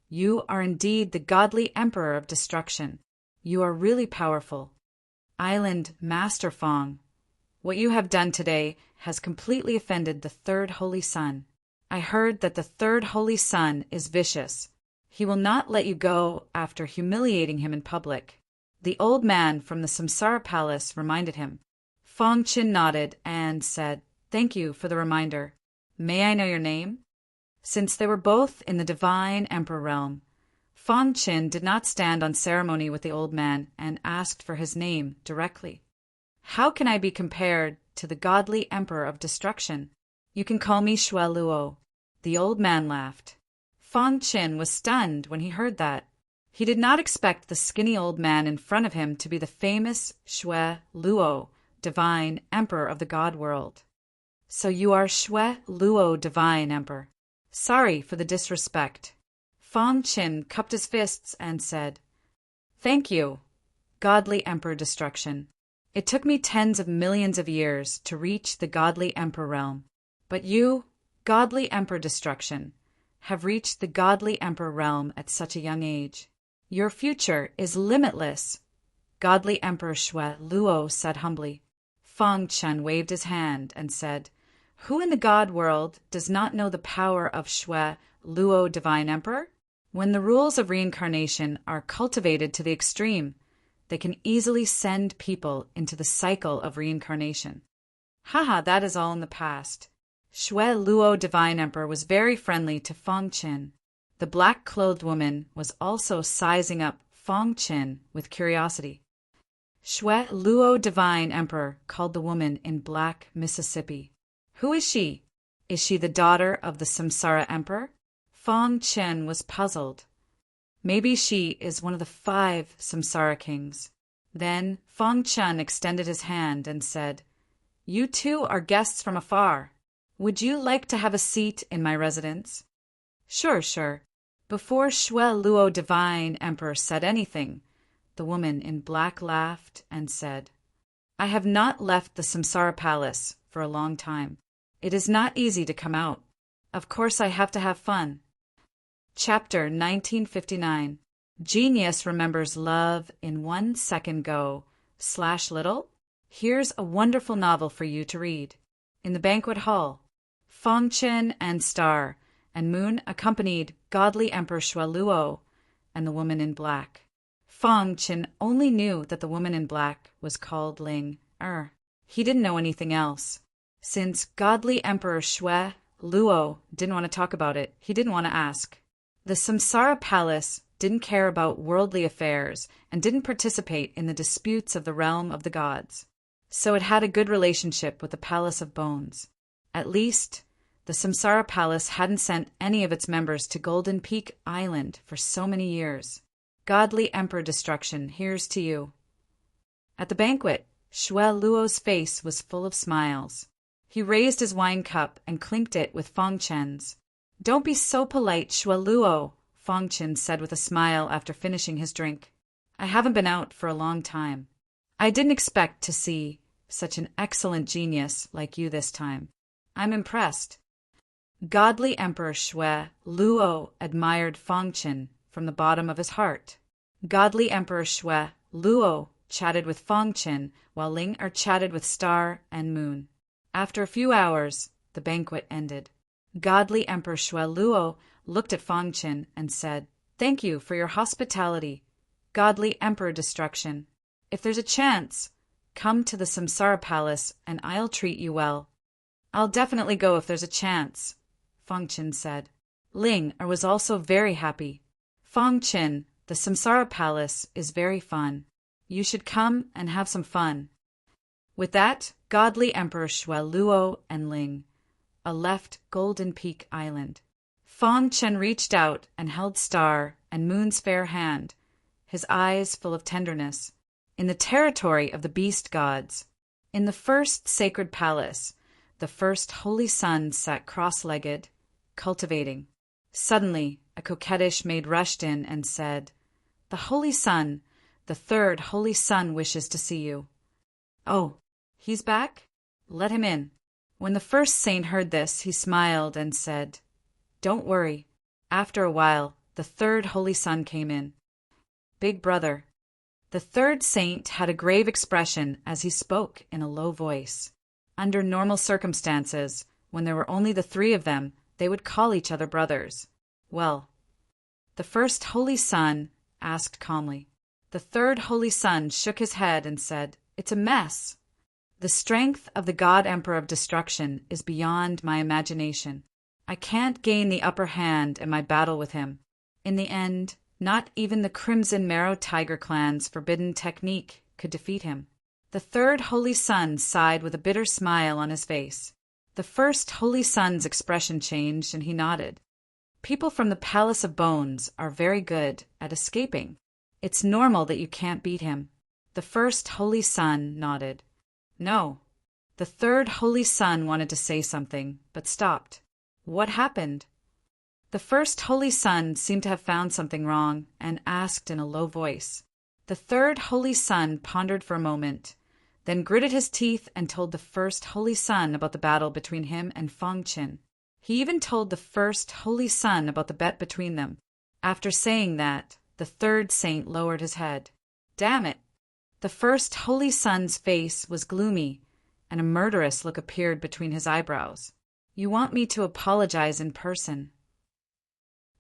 "You are indeed the godly emperor of destruction. You are really powerful. Island Master Fang, what you have done today has completely offended the third holy sun. I heard that the third holy sun is vicious. He will not let you go after humiliating him in public." The old man from the Samsara Palace reminded him. Fang Chen nodded and said, "Thank you for the reminder. May I know your name?" Since they were both in the divine emperor realm, Fang Chen did not stand on ceremony with the old man and asked for his name directly. "How can I be compared to the godly emperor of destruction? You can call me Xue Luo." The old man laughed. Fang Chen was stunned when he heard that. He did not expect the skinny old man in front of him to be the famous Xue Luo, divine emperor of the god world. "So you are Xue Luo, divine emperor. Sorry for the disrespect." Fang Chen cupped his fists and said, "Thank you, godly emperor destruction. It took me tens of millions of years to reach the godly emperor realm, but you, godly emperor destruction, have reached the godly emperor realm at such a young age. Your future is limitless," godly Emperor Xue Luo said humbly. Fang Chen waved his hand and said, "Who in the god world does not know the power of Xue Luo, divine emperor? When the rules of reincarnation are cultivated to the extreme, they can easily send people into the cycle of reincarnation." Haha, that is all in the past. Xue Luo, divine emperor, was very friendly to Fang Chen. The black-clothed woman was also sizing up Fang Chen with curiosity. Xue Luo, divine emperor, called the woman in black Mississippi. "Who is she? Is she the daughter of the Samsara emperor?" Fang Chen was puzzled. Maybe she is one of the 5 Samsara kings. Then Fang Chen extended his hand and said, "You two are guests from afar. Would you like to have a seat in my residence?" Sure. Before Xue Luo, divine emperor, said anything, the woman in black laughed and said, "I have not left the Samsara Palace for a long time. It is not easy to come out. Of course I have to have fun." Chapter 1959. Genius remembers love in 1 second go / little. Here's a wonderful novel for you to read. In the banquet hall, Fang Chen and Star and Moon accompanied godly Emperor Xue Luo and the woman in black. Fang Chen only knew that the woman in black was called Ling. He didn't know anything else. Since godly Emperor Xue Luo didn't want to talk about it, he didn't want to ask. The Samsara Palace didn't care about worldly affairs and didn't participate in the disputes of the realm of the gods. So it had a good relationship with the Palace of Bones. At least, the Samsara Palace hadn't sent any of its members to Golden Peak Island for so many years. Godly Emperor Destruction, here's to you. At the banquet, Xue Luo's face was full of smiles. He raised his wine cup and clinked it with Fang Chen's. "Don't be so polite, Xue Luo," Fang Chen said with a smile after finishing his drink. "I haven't been out for a long time. I didn't expect to see such an excellent genius like you this time. I'm impressed." Godly Emperor Xue Luo admired Fang Chen from the bottom of his heart. Godly Emperor Xue Luo chatted with Fang Chen while Ling chatted with Star and Moon. After a few hours, the banquet ended. Godly Emperor Xue Luo looked at Fang Chen and said, "Thank you for your hospitality, godly Emperor Destruction. If there's a chance, come to the Samsara Palace and I'll treat you well." "I'll definitely go if there's a chance," Fang Chen said. Ling was also very happy. "Fang Chen, the Samsara Palace is very fun. You should come and have some fun." With that, godly Emperor Xue Luo and Ling left Golden Peak Island. Fang Chen reached out and held Star and Moon's fair hand, his eyes full of tenderness. In the territory of the beast gods, in the first sacred palace, the first holy sun sat cross-legged, cultivating. Suddenly, a coquettish maid rushed in and said, "The holy sun, the third holy sun wishes to see you." Oh, he's back? Let him in. When the first saint heard this, he smiled and said, Don't worry. After a while, the third holy son came in. Big brother. The third saint had a grave expression as he spoke in a low voice. Under normal circumstances, when there were only the three of them, they would call each other brothers. Well, the first holy son asked calmly. The third holy son shook his head and said, It's a mess. The strength of the God Emperor of Destruction is beyond my imagination. I can't gain the upper hand in my battle with him. In the end, not even the Crimson Marrow Tiger clan's forbidden technique could defeat him. The third holy son sighed with a bitter smile on his face. The first holy son's expression changed and he nodded. People from the Palace of Bones are very good at escaping. It's normal that you can't beat him. The first holy son nodded. No. The third holy son wanted to say something, but stopped. What happened? The first holy son seemed to have found something wrong and asked in a low voice. The third holy son pondered for a moment, then gritted his teeth and told the first holy son about the battle between him and Fong Qin. He even told the first holy son about the bet between them. After saying that, the third saint lowered his head. Damn it! The first holy son's face was gloomy, and a murderous look appeared between his eyebrows. You want me to apologize in person?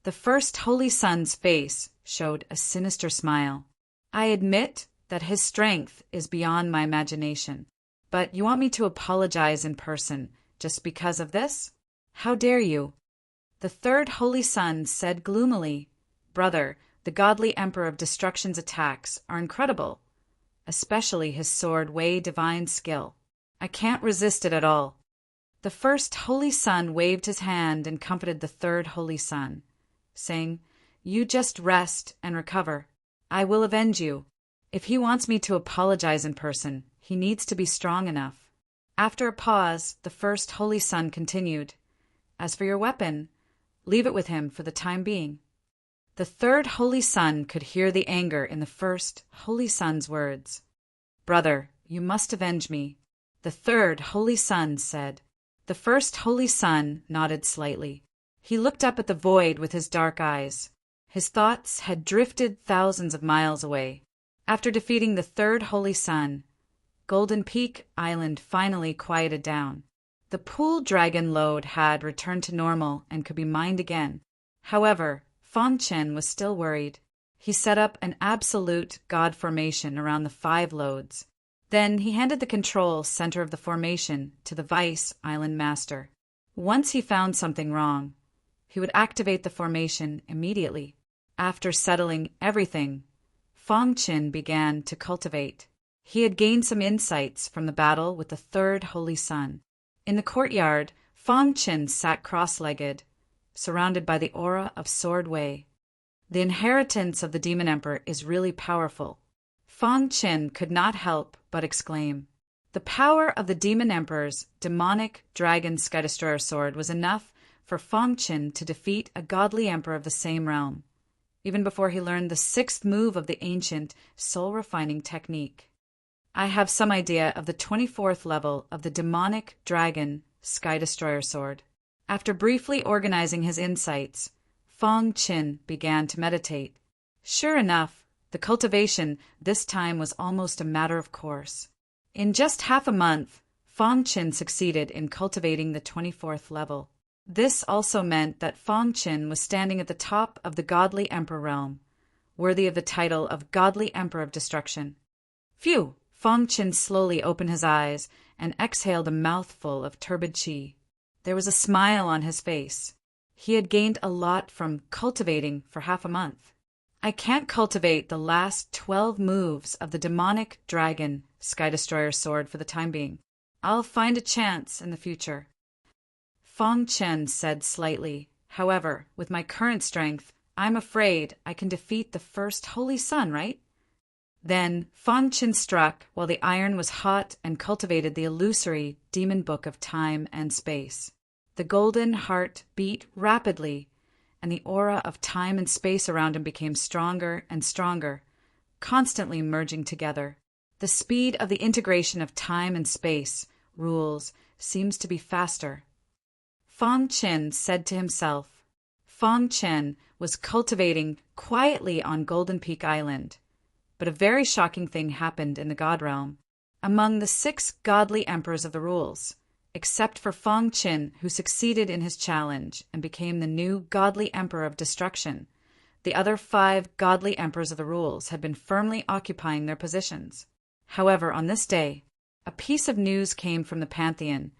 The first holy son's face showed a sinister smile. I admit that his strength is beyond my imagination, but you want me to apologize in person just because of this? How dare you? The third holy son said gloomily, Brother, the godly Emperor of Destruction's attacks are incredible, especially his sword Wei divine skill. I can't resist it at all. The first holy son waved his hand and comforted the third holy son, saying, You just rest and recover. I will avenge you. If he wants me to apologize in person, he needs to be strong enough. After a pause, the first holy son continued, As for your weapon, leave it with him for the time being. The third holy son could hear the anger in the first holy son's words. Brother, you must avenge me, the third holy son said. The first holy son nodded slightly. He looked up at the void with his dark eyes. His thoughts had drifted thousands of miles away. After defeating the third holy son, Golden Peak Island finally quieted down. The pool dragon load had returned to normal and could be mined again. However, Fong Chen was still worried. He set up an absolute god formation around the 5 loads. Then he handed the control center of the formation to the Vice Island Master. Once he found something wrong, he would activate the formation immediately. After settling everything, Fong Chen began to cultivate. He had gained some insights from the battle with the third holy son. In the courtyard, Fong Chen sat cross-legged, surrounded by the aura of Sword Wei. The inheritance of the Demon Emperor is really powerful. Fong Chen could not help but exclaim. The power of the Demon Emperor's demonic dragon Sky Destroyer sword was enough for Fong Chen to defeat a godly emperor of the same realm, even before he learned the 6th move of the ancient soul-refining technique. I have some idea of the 24th level of the demonic dragon Sky Destroyer sword. After briefly organizing his insights, Fong Chen began to meditate. Sure enough, the cultivation this time was almost a matter of course. In just half a month, Fong Chen succeeded in cultivating the 24th level. This also meant that Fong Chen was standing at the top of the godly emperor realm, worthy of the title of Godly Emperor of Destruction. Phew! Fong Chen slowly opened his eyes and exhaled a mouthful of turbid qi. There was a smile on his face. He had gained a lot from cultivating for half a month. I can't cultivate the last 12 moves of the demonic dragon Sky Destroyer sword for the time being. I'll find a chance in the future. Fong Chen said slightly, However, with my current strength, I'm afraid I can defeat the first holy son, right? Then Fong Chen struck while the iron was hot and cultivated the illusory demon book of time and space. The golden heart beat rapidly, and the aura of time and space around him became stronger and stronger, constantly merging together. The speed of the integration of time and space rules seems to be faster. Fong Chen said to himself. Fong Chen was cultivating quietly on Golden Peak Island. But a very shocking thing happened in the God Realm. Among the 6 godly emperors of the rules, except for Fong Chen, who succeeded in his challenge and became the new godly emperor of destruction, the other 5 godly emperors of the rules had been firmly occupying their positions. However, on this day, a piece of news came from the Pantheon,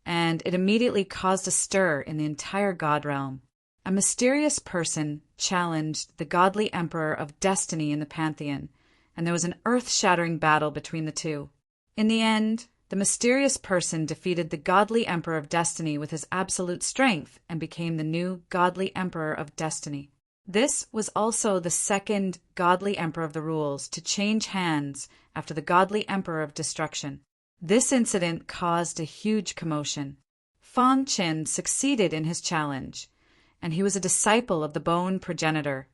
and it immediately caused a stir in the entire God Realm. A mysterious person challenged the godly emperor of destiny in the Pantheon, and there was an earth-shattering battle between the two. In the end, the mysterious person defeated the godly emperor of destiny with his absolute strength and became the new godly emperor of destiny. This was also the 2nd godly emperor of the rules to change hands after the godly emperor of destruction. This incident caused a huge commotion. Fong Chen succeeded in his challenge, and he was a disciple of the Bone Progenitor,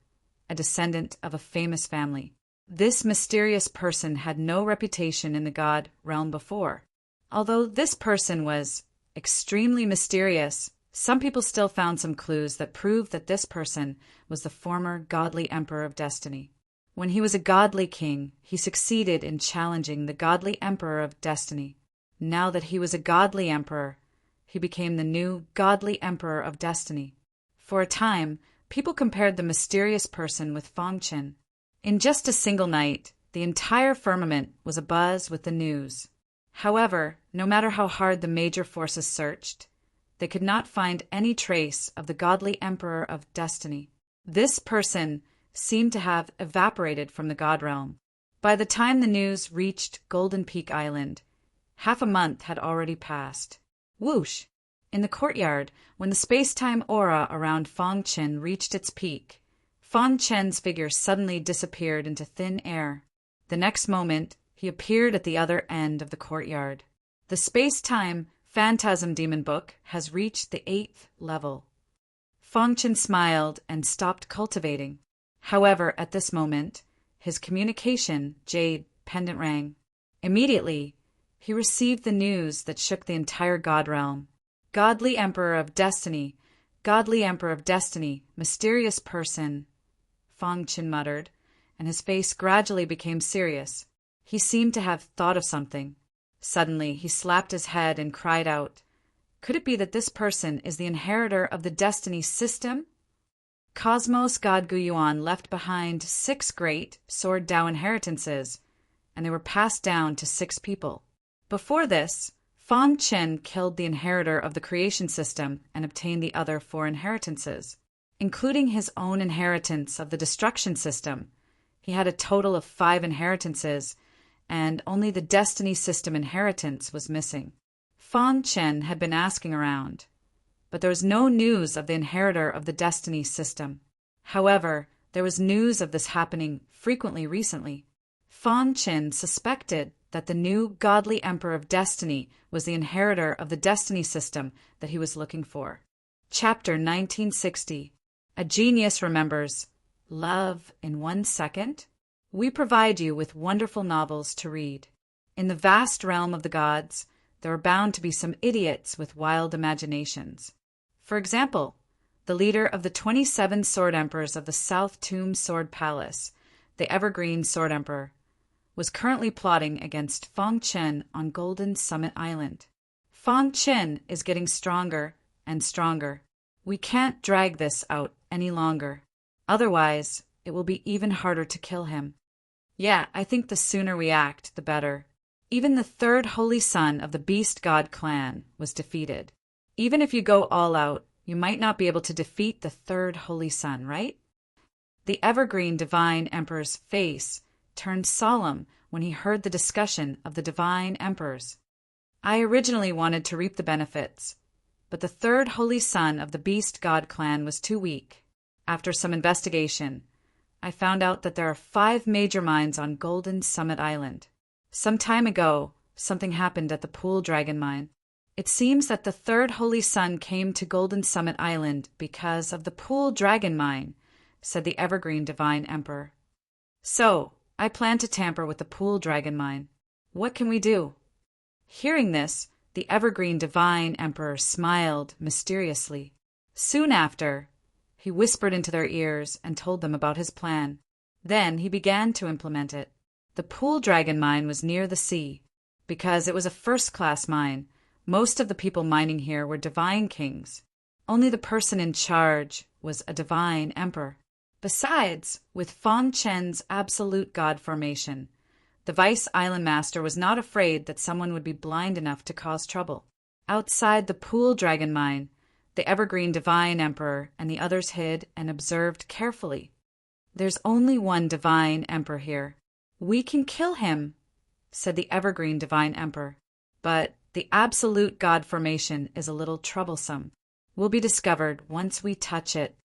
a descendant of a famous family. This mysterious person had no reputation in the God realm before. Although this person was extremely mysterious, some people still found some clues that proved that this person was the former godly emperor of destiny. When he was a godly king, he succeeded in challenging the godly emperor of destiny. Now that he was a godly emperor, he became the new godly emperor of destiny. For a time, people compared the mysterious person with Fong Chen. In just a single night, the entire firmament was abuzz with the news. However, no matter how hard the major forces searched, they could not find any trace of the godly emperor of destiny. This person seemed to have evaporated from the God realm. By the time the news reached Golden Peak Island, half a month had already passed. Whoosh! In the courtyard, when the space-time aura around Fong Chen reached its peak, Fong Chen's figure suddenly disappeared into thin air. The next moment, he appeared at the other end of the courtyard. The space-time Phantasm Demon Book has reached the 8th level. Fong Chen smiled and stopped cultivating. However, at this moment, his communication jade pendant rang. Immediately, he received the news that shook the entire God realm. Godly Emperor of Destiny, Godly Emperor of Destiny, mysterious person, Fong Chen muttered, and his face gradually became serious. He seemed to have thought of something. Suddenly, he slapped his head and cried out, "Could it be that this person is the inheritor of the Destiny system?" Cosmos God Guyuan left behind 6 great Sword Dao inheritances, and they were passed down to 6 people. Before this, Fong Chen killed the inheritor of the creation system and obtained the other 4 inheritances. Including his own inheritance of the destruction system, he had a total of 5 inheritances, and only the Destiny system inheritance was missing. Fong Chen had been asking around, but there was no news of the inheritor of the Destiny system. However, there was news of this happening frequently recently. Fong Chen suspected that the new godly Emperor of Destiny was the inheritor of the Destiny system that he was looking for. Chapter 1960. A Genius Remembers. Love in 1 second? We provide you with wonderful novels to read. In the vast realm of the gods, there are bound to be some idiots with wild imaginations. For example, the leader of the 27 Sword Emperors of the South Tomb Sword Palace, the Evergreen Sword Emperor, was currently plotting against Fong Chen on Golden Summit Island. Fong Chen is getting stronger and stronger. We can't drag this out any longer. Otherwise, it will be even harder to kill him. Yeah, I think the sooner we act, the better. Even the 3rd holy son of the Beast God clan was defeated. Even if you go all out, you might not be able to defeat the 3rd holy son, right? The Evergreen Divine Emperor's face turned solemn when he heard the discussion of the Divine Emperors. I originally wanted to reap the benefits, but the 3rd holy son of the Beast God clan was too weak. After some investigation, I found out that there are 5 major mines on Golden Summit Island. Some time ago, something happened at the Pool Dragon mine. It seems that the 3rd holy son came to Golden Summit Island because of the Pool Dragon mine, said the Evergreen Divine Emperor. So, I plan to tamper with the Pool Dragon mine. What can we do?" Hearing this, the Evergreen Divine Emperor smiled mysteriously. Soon after, he whispered into their ears and told them about his plan. Then he began to implement it. The Pool Dragon mine was near the sea. Because it was a first-class mine, most of the people mining here were divine kings. Only the person in charge was a divine emperor. Besides, with Fong Chen's absolute god formation, the Vice Island Master was not afraid that someone would be blind enough to cause trouble. Outside the Pool Dragon mine, the Evergreen Divine Emperor and the others hid and observed carefully. "There's only one Divine Emperor here. We can kill him," said the Evergreen Divine Emperor. "But the absolute god formation is a little troublesome. Will be discovered once we touch it."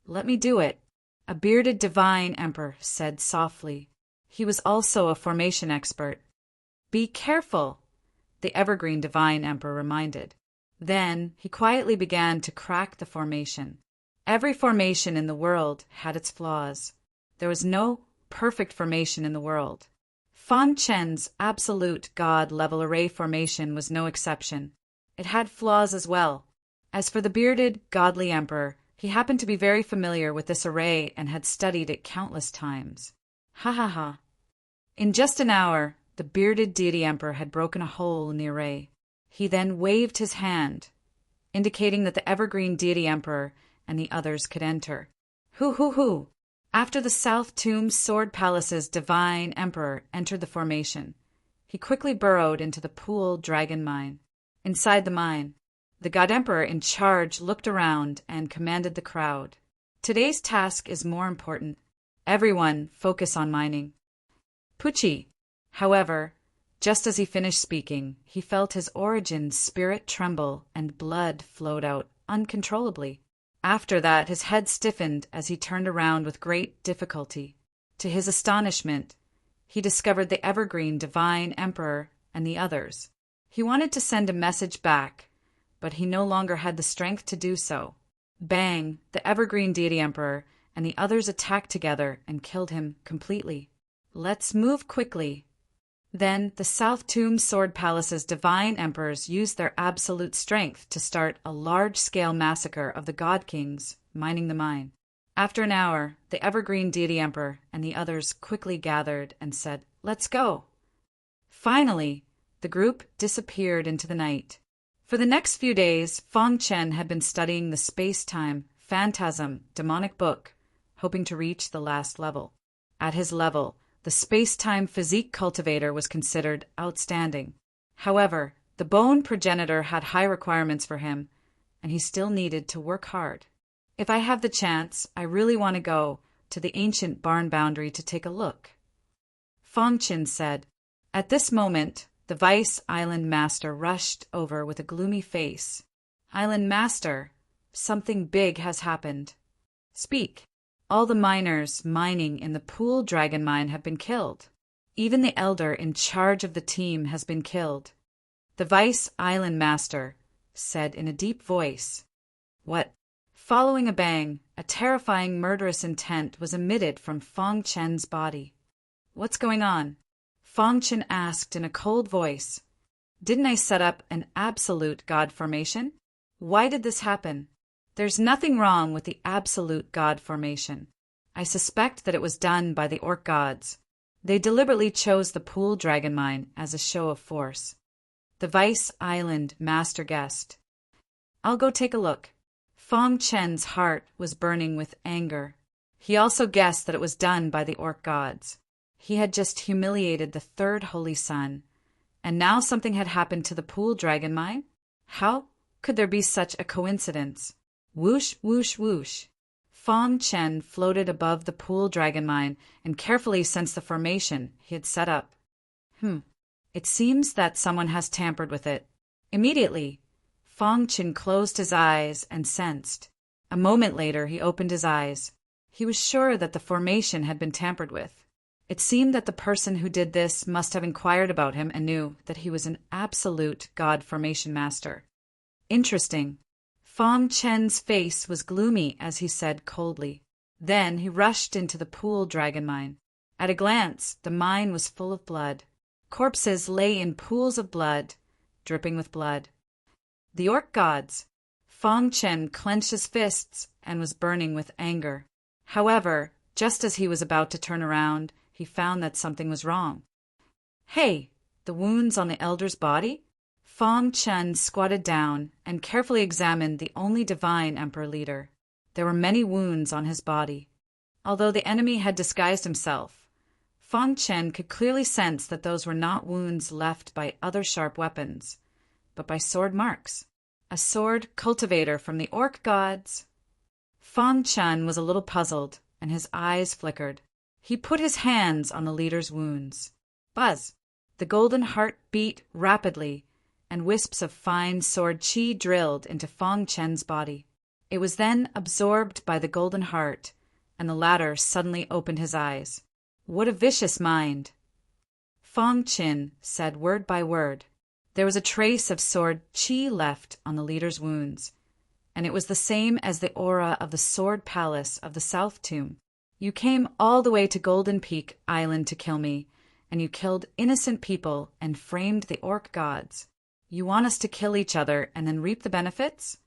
"Let me do it," a bearded Divine Emperor said softly. He was also a formation expert. "Be careful," the Evergreen Divine Emperor reminded. Then he quietly began to crack the formation. Every formation in the world had its flaws. There was no perfect formation in the world. Fong Chen's absolute god-level array formation was no exception. It had flaws as well. As for the bearded, godly emperor, he happened to be very familiar with this array and had studied it countless times. Ha ha ha. In just an hour, the bearded deity emperor had broken a hole in the array. He then waved his hand, indicating that the Evergreen Deity Emperor and the others could enter. Hoo! After the South Tomb Sword Palace's Divine Emperor entered the formation, he quickly burrowed into the Pool Dragon mine. Inside the mine, the God Emperor in charge looked around and commanded the crowd. "Today's task is more important. Everyone focus on mining." Pucci, however, just as he finished speaking, he felt his origin spirit tremble and blood flowed out uncontrollably. After that, his head stiffened as he turned around with great difficulty. To his astonishment, he discovered the Evergreen Divine Emperor and the others. He wanted to send a message back, but he no longer had the strength to do so. Bang! The Evergreen Deity Emperor and the others attacked together and killed him completely. "Let's move quickly." Then the South Tomb Sword Palace's Divine Emperors used their absolute strength to start a large-scale massacre of the God Kings mining the mine. After an hour, the Evergreen Deity Emperor and the others quickly gathered and said, "Let's go." Finally, the group disappeared into the night. For the next few days, Fong Chen had been studying the space-time phantasm demonic book, hoping to reach the last level. At his level, the space-time physique cultivator was considered outstanding. However, the bone progenitor had high requirements for him, and he still needed to work hard. "If I have the chance, I really want to go to the ancient barn boundary to take a look," Fong Chen said. At this moment, the Vice Island Master rushed over with a gloomy face. "Island Master, something big has happened. Speak." "All the miners mining in the Pool Dragon mine have been killed. Even the elder in charge of the team has been killed," the Vice Island Master said in a deep voice. "What?" Following a bang, a terrifying murderous intent was emitted from Fong Chen's body. "What's going on?" Fong Chen asked in a cold voice. "Didn't I set up an absolute god formation? Why did this happen?" "There's nothing wrong with the absolute god formation. I suspect that it was done by the orc gods. They deliberately chose the Pool Dragon mine as a show of force," the Vice Island Master guessed. "I'll go take a look." Fong Chen's heart was burning with anger. He also guessed that it was done by the orc gods. He had just humiliated the third Holy Sun, and now something had happened to the Pool Dragon mine? How could there be such a coincidence? Whoosh, whoosh, whoosh. Fong Chen floated above the Pool Dragon mine and carefully sensed the formation he had set up. It seems that someone has tampered with it. Immediately, Fong Chen closed his eyes and sensed. A moment later, he opened his eyes. He was sure that the formation had been tampered with. It seemed that the person who did this must have inquired about him and knew that he was an absolute god formation master. Interesting. Fong Chen's face was gloomy as he said coldly. Then he rushed into the Pool Dragon mine. At a glance, the mine was full of blood. Corpses lay in pools of blood, dripping with blood. The orc gods. Fong Chen clenched his fists and was burning with anger. However, just as he was about to turn around, he found that something was wrong. Hey, the wounds on the elder's body? Fong Chen squatted down and carefully examined the only divine emperor leader. There were many wounds on his body. Although the enemy had disguised himself, Fong Chen could clearly sense that those were not wounds left by other sharp weapons, but by sword marks. A sword cultivator from the orc gods. Fong Chen was a little puzzled, and his eyes flickered. He put his hands on the leader's wounds. Buzz! The golden heart beat rapidly, and wisps of fine sword chi drilled into Fong Chen's body. It was then absorbed by the golden heart, and the latter suddenly opened his eyes. What a vicious mind! Fong Chen said word by word. There was a trace of sword chi left on the leader's wounds, and it was the same as the aura of the sword palace of the South Tomb. You came all the way to Golden Peak Island to kill me, and you killed innocent people and framed the orc gods. You want us to kill each other and then reap the benefits?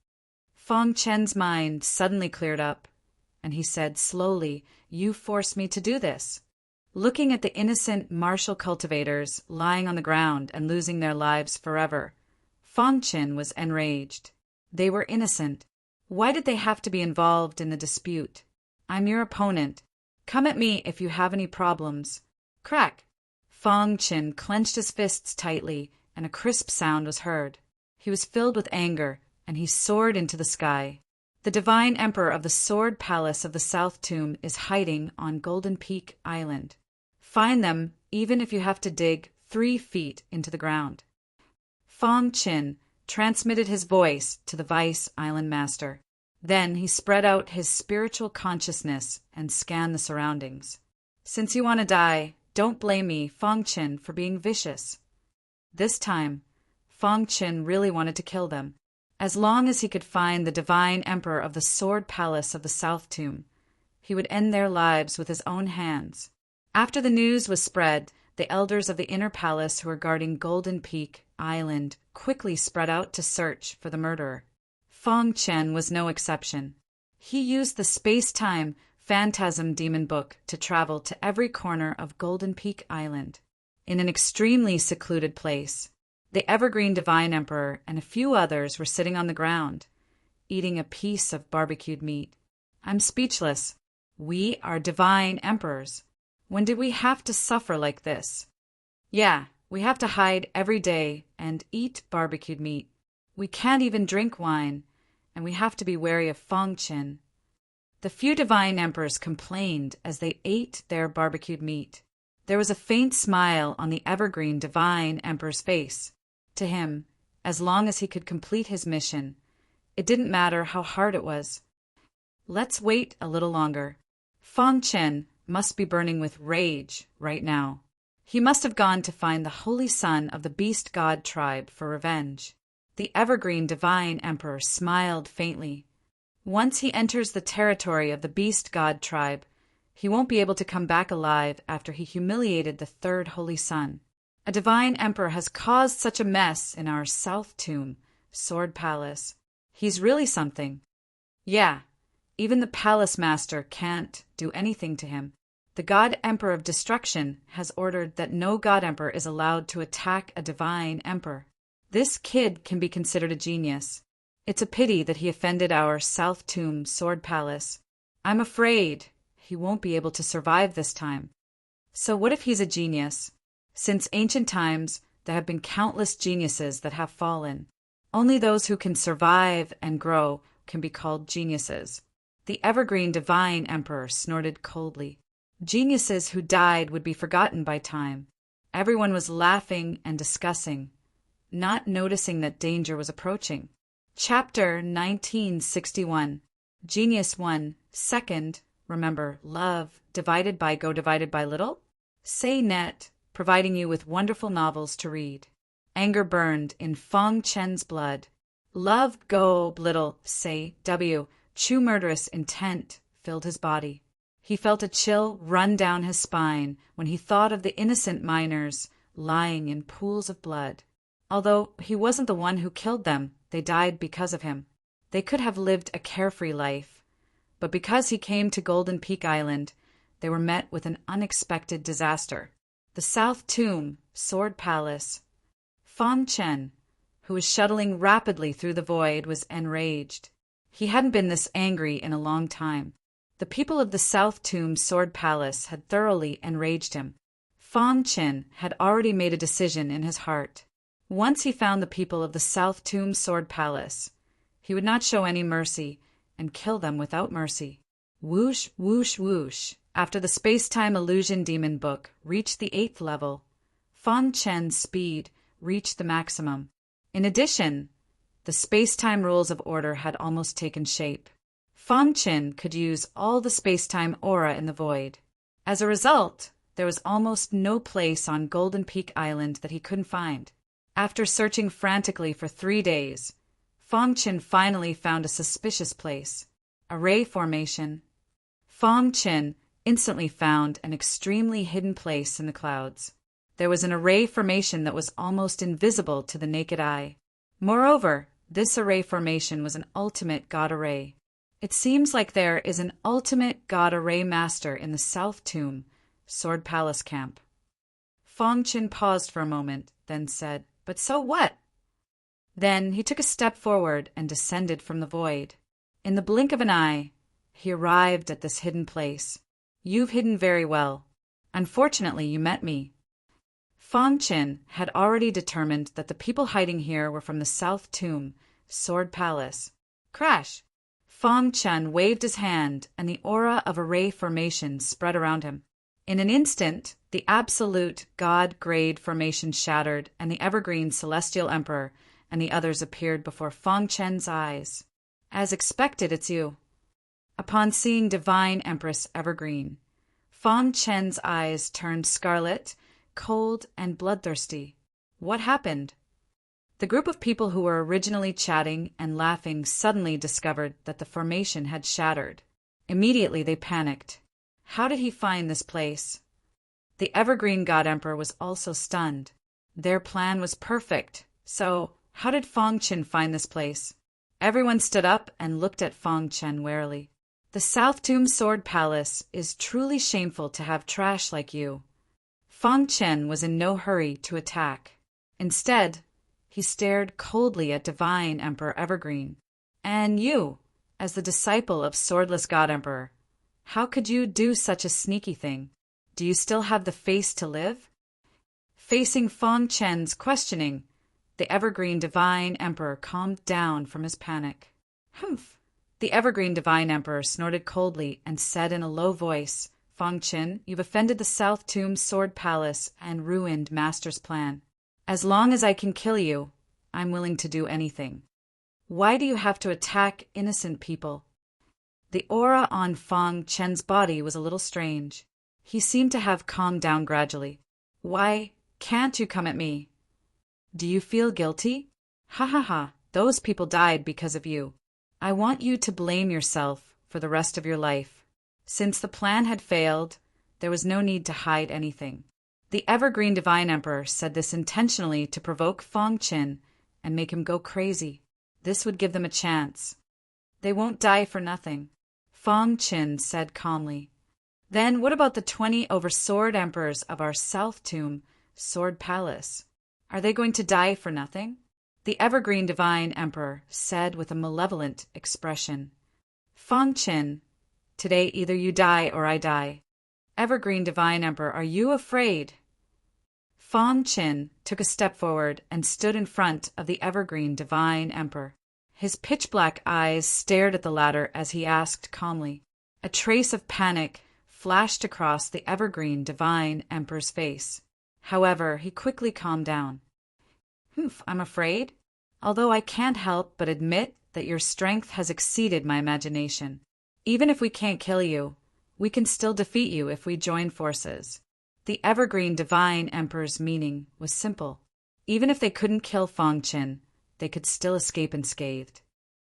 Fong Chen's mind suddenly cleared up, and he said slowly, "You forced me to do this." Looking at the innocent martial cultivators lying on the ground and losing their lives forever, Fong Chen was enraged. They were innocent. Why did they have to be involved in the dispute? I'm your opponent. Come at me if you have any problems. Crack! Fong Chen clenched his fists tightly, and a crisp sound was heard. He was filled with anger, and he soared into the sky. The divine emperor of the Sword Palace of the South Tomb is hiding on Golden Peak Island. Find them, even if you have to dig 3 feet into the ground. Fong Chen transmitted his voice to the Vice Island Master. Then he spread out his spiritual consciousness and scanned the surroundings. Since you want to die, don't blame me, Fong Chen, for being vicious. This time, Fong Chen really wanted to kill them. As long as he could find the divine emperor of the Sword Palace of the South Tomb, he would end their lives with his own hands. After the news was spread, the elders of the inner palace who were guarding Golden Peak Island quickly spread out to search for the murderer. Fong Chen was no exception. He used the space-time phantasm demon book to travel to every corner of Golden Peak Island. In an extremely secluded place, the Evergreen Divine Emperor and a few others were sitting on the ground, eating a piece of barbecued meat. I'm speechless. We are divine emperors. When did we have to suffer like this? Yeah, we have to hide every day and eat barbecued meat. We can't even drink wine, and we have to be wary of Fong Chen. The few divine emperors complained as they ate their barbecued meat. There was a faint smile on the Evergreen Divine Emperor's face. To him, as long as he could complete his mission, it didn't matter how hard it was. Let's wait a little longer. Fong Chen must be burning with rage right now. He must have gone to find the holy son of the beast god tribe for revenge. The Evergreen Divine Emperor smiled faintly. Once he enters the territory of the beast god tribe, he won't be able to come back alive after he humiliated the third holy son. A divine emperor has caused such a mess in our South Tomb, Sword Palace. He's really something. Yeah, even the palace master can't do anything to him. The God Emperor of Destruction has ordered that no God Emperor is allowed to attack a divine emperor. This kid can be considered a genius. It's a pity that he offended our South Tomb Sword Palace. I'm afraid he won't be able to survive this time. So what if he's a genius? Since ancient times, there have been countless geniuses that have fallen. Only those who can survive and grow can be called geniuses. The Evergreen Divine Emperor snorted coldly. Geniuses who died would be forgotten by time. Everyone was laughing and discussing, not noticing that danger was approaching. Chapter 1961. Genius 1. Second, remember, love divided by go divided by little? Say net, providing you with wonderful novels to read. Anger burned in Fong Chen's blood. Love go little, say W. True murderous intent filled his body. He felt a chill run down his spine when he thought of the innocent miners lying in pools of blood. Although he wasn't the one who killed them, they died because of him. They could have lived a carefree life, but because he came to Golden Peak Island, they were met with an unexpected disaster. The South Tomb, Sword Palace. Fang Chen, who was shuttling rapidly through the void, was enraged. He hadn't been this angry in a long time. The people of the South Tomb Sword Palace had thoroughly enraged him. Fang Chen had already made a decision in his heart. Once he found the people of the South Tomb Sword Palace, he would not show any mercy and kill them without mercy. Whoosh, whoosh, whoosh. After the Space-Time Illusion Demon book reached the 8th level, Fang Chen's speed reached the maximum. In addition, the space-time rules of order had almost taken shape. Fang Chen could use all the space-time aura in the void. As a result, there was almost no place on Golden Peak Island that he couldn't find. After searching frantically for 3 days, Fang Chen finally found a suspicious place, a ray formation. Fang Chen instantly found an extremely hidden place in the clouds. There was an array formation that was almost invisible to the naked eye. Moreover, this array formation was an ultimate god array. It seems like there is an ultimate god array master in the South Tomb, Sword Palace camp. Fang Chen paused for a moment, then said, "But so what?" Then he took a step forward and descended from the void. In the blink of an eye, he arrived at this hidden place. "You've hidden very well. Unfortunately, you met me." Fang Chen had already determined that the people hiding here were from the South Tomb, Sword Palace. Crash! Fang Chen waved his hand, and the aura of array formation spread around him. In an instant, the absolute God-grade formation shattered, and the evergreen Celestial Emperor and the others appeared before Fang Chen's eyes. "As expected, it's you." Upon seeing Divine Empress Evergreen, Fang Chen's eyes turned scarlet, cold, and bloodthirsty. What happened? The group of people who were originally chatting and laughing suddenly discovered that the formation had shattered. Immediately they panicked. How did he find this place? The Evergreen God Emperor was also stunned. Their plan was perfect, so how did Fang Chen find this place? Everyone stood up and looked at Fang Chen warily. "The South Tomb Sword Palace is truly shameful to have trash like you." Fang Chen was in no hurry to attack. Instead, he stared coldly at Divine Emperor Evergreen. "And you, as the disciple of Swordless God Emperor, how could you do such a sneaky thing? Do you still have the face to live?" Facing Fang Chen's questioning, the Evergreen Divine Emperor calmed down from his panic. "Humph!" The Evergreen Divine Emperor snorted coldly and said in a low voice, "Fang Chen, you've offended the South Tomb Sword Palace and ruined Master's plan. As long as I can kill you, I'm willing to do anything. Why do you have to attack innocent people?" The aura on Fang Chen's body was a little strange. He seemed to have calmed down gradually. "Why can't you come at me? Do you feel guilty? Ha ha ha, those people died because of you. I want you to blame yourself for the rest of your life. Since the plan had failed, there was no need to hide anything." The Evergreen Divine Emperor said this intentionally to provoke Fang Chen and make him go crazy. This would give them a chance. "They won't die for nothing," Fang Chen said calmly. "Then what about the 20 Oversword Emperors of our South Tomb, Sword Palace? Are they going to die for nothing?" The Evergreen Divine Emperor said with a malevolent expression. "Fang Chen, today either you die or I die. Evergreen Divine Emperor, are you afraid?" Fang Chen took a step forward and stood in front of the Evergreen Divine Emperor. His pitch-black eyes stared at the latter as he asked calmly. A trace of panic flashed across the Evergreen Divine Emperor's face. However, he quickly calmed down. "Humph, I'm afraid? Although I can't help but admit that your strength has exceeded my imagination. Even if we can't kill you, we can still defeat you if we join forces." The Evergreen Divine Emperor's meaning was simple. Even if they couldn't kill Fang Chen, they could still escape unscathed.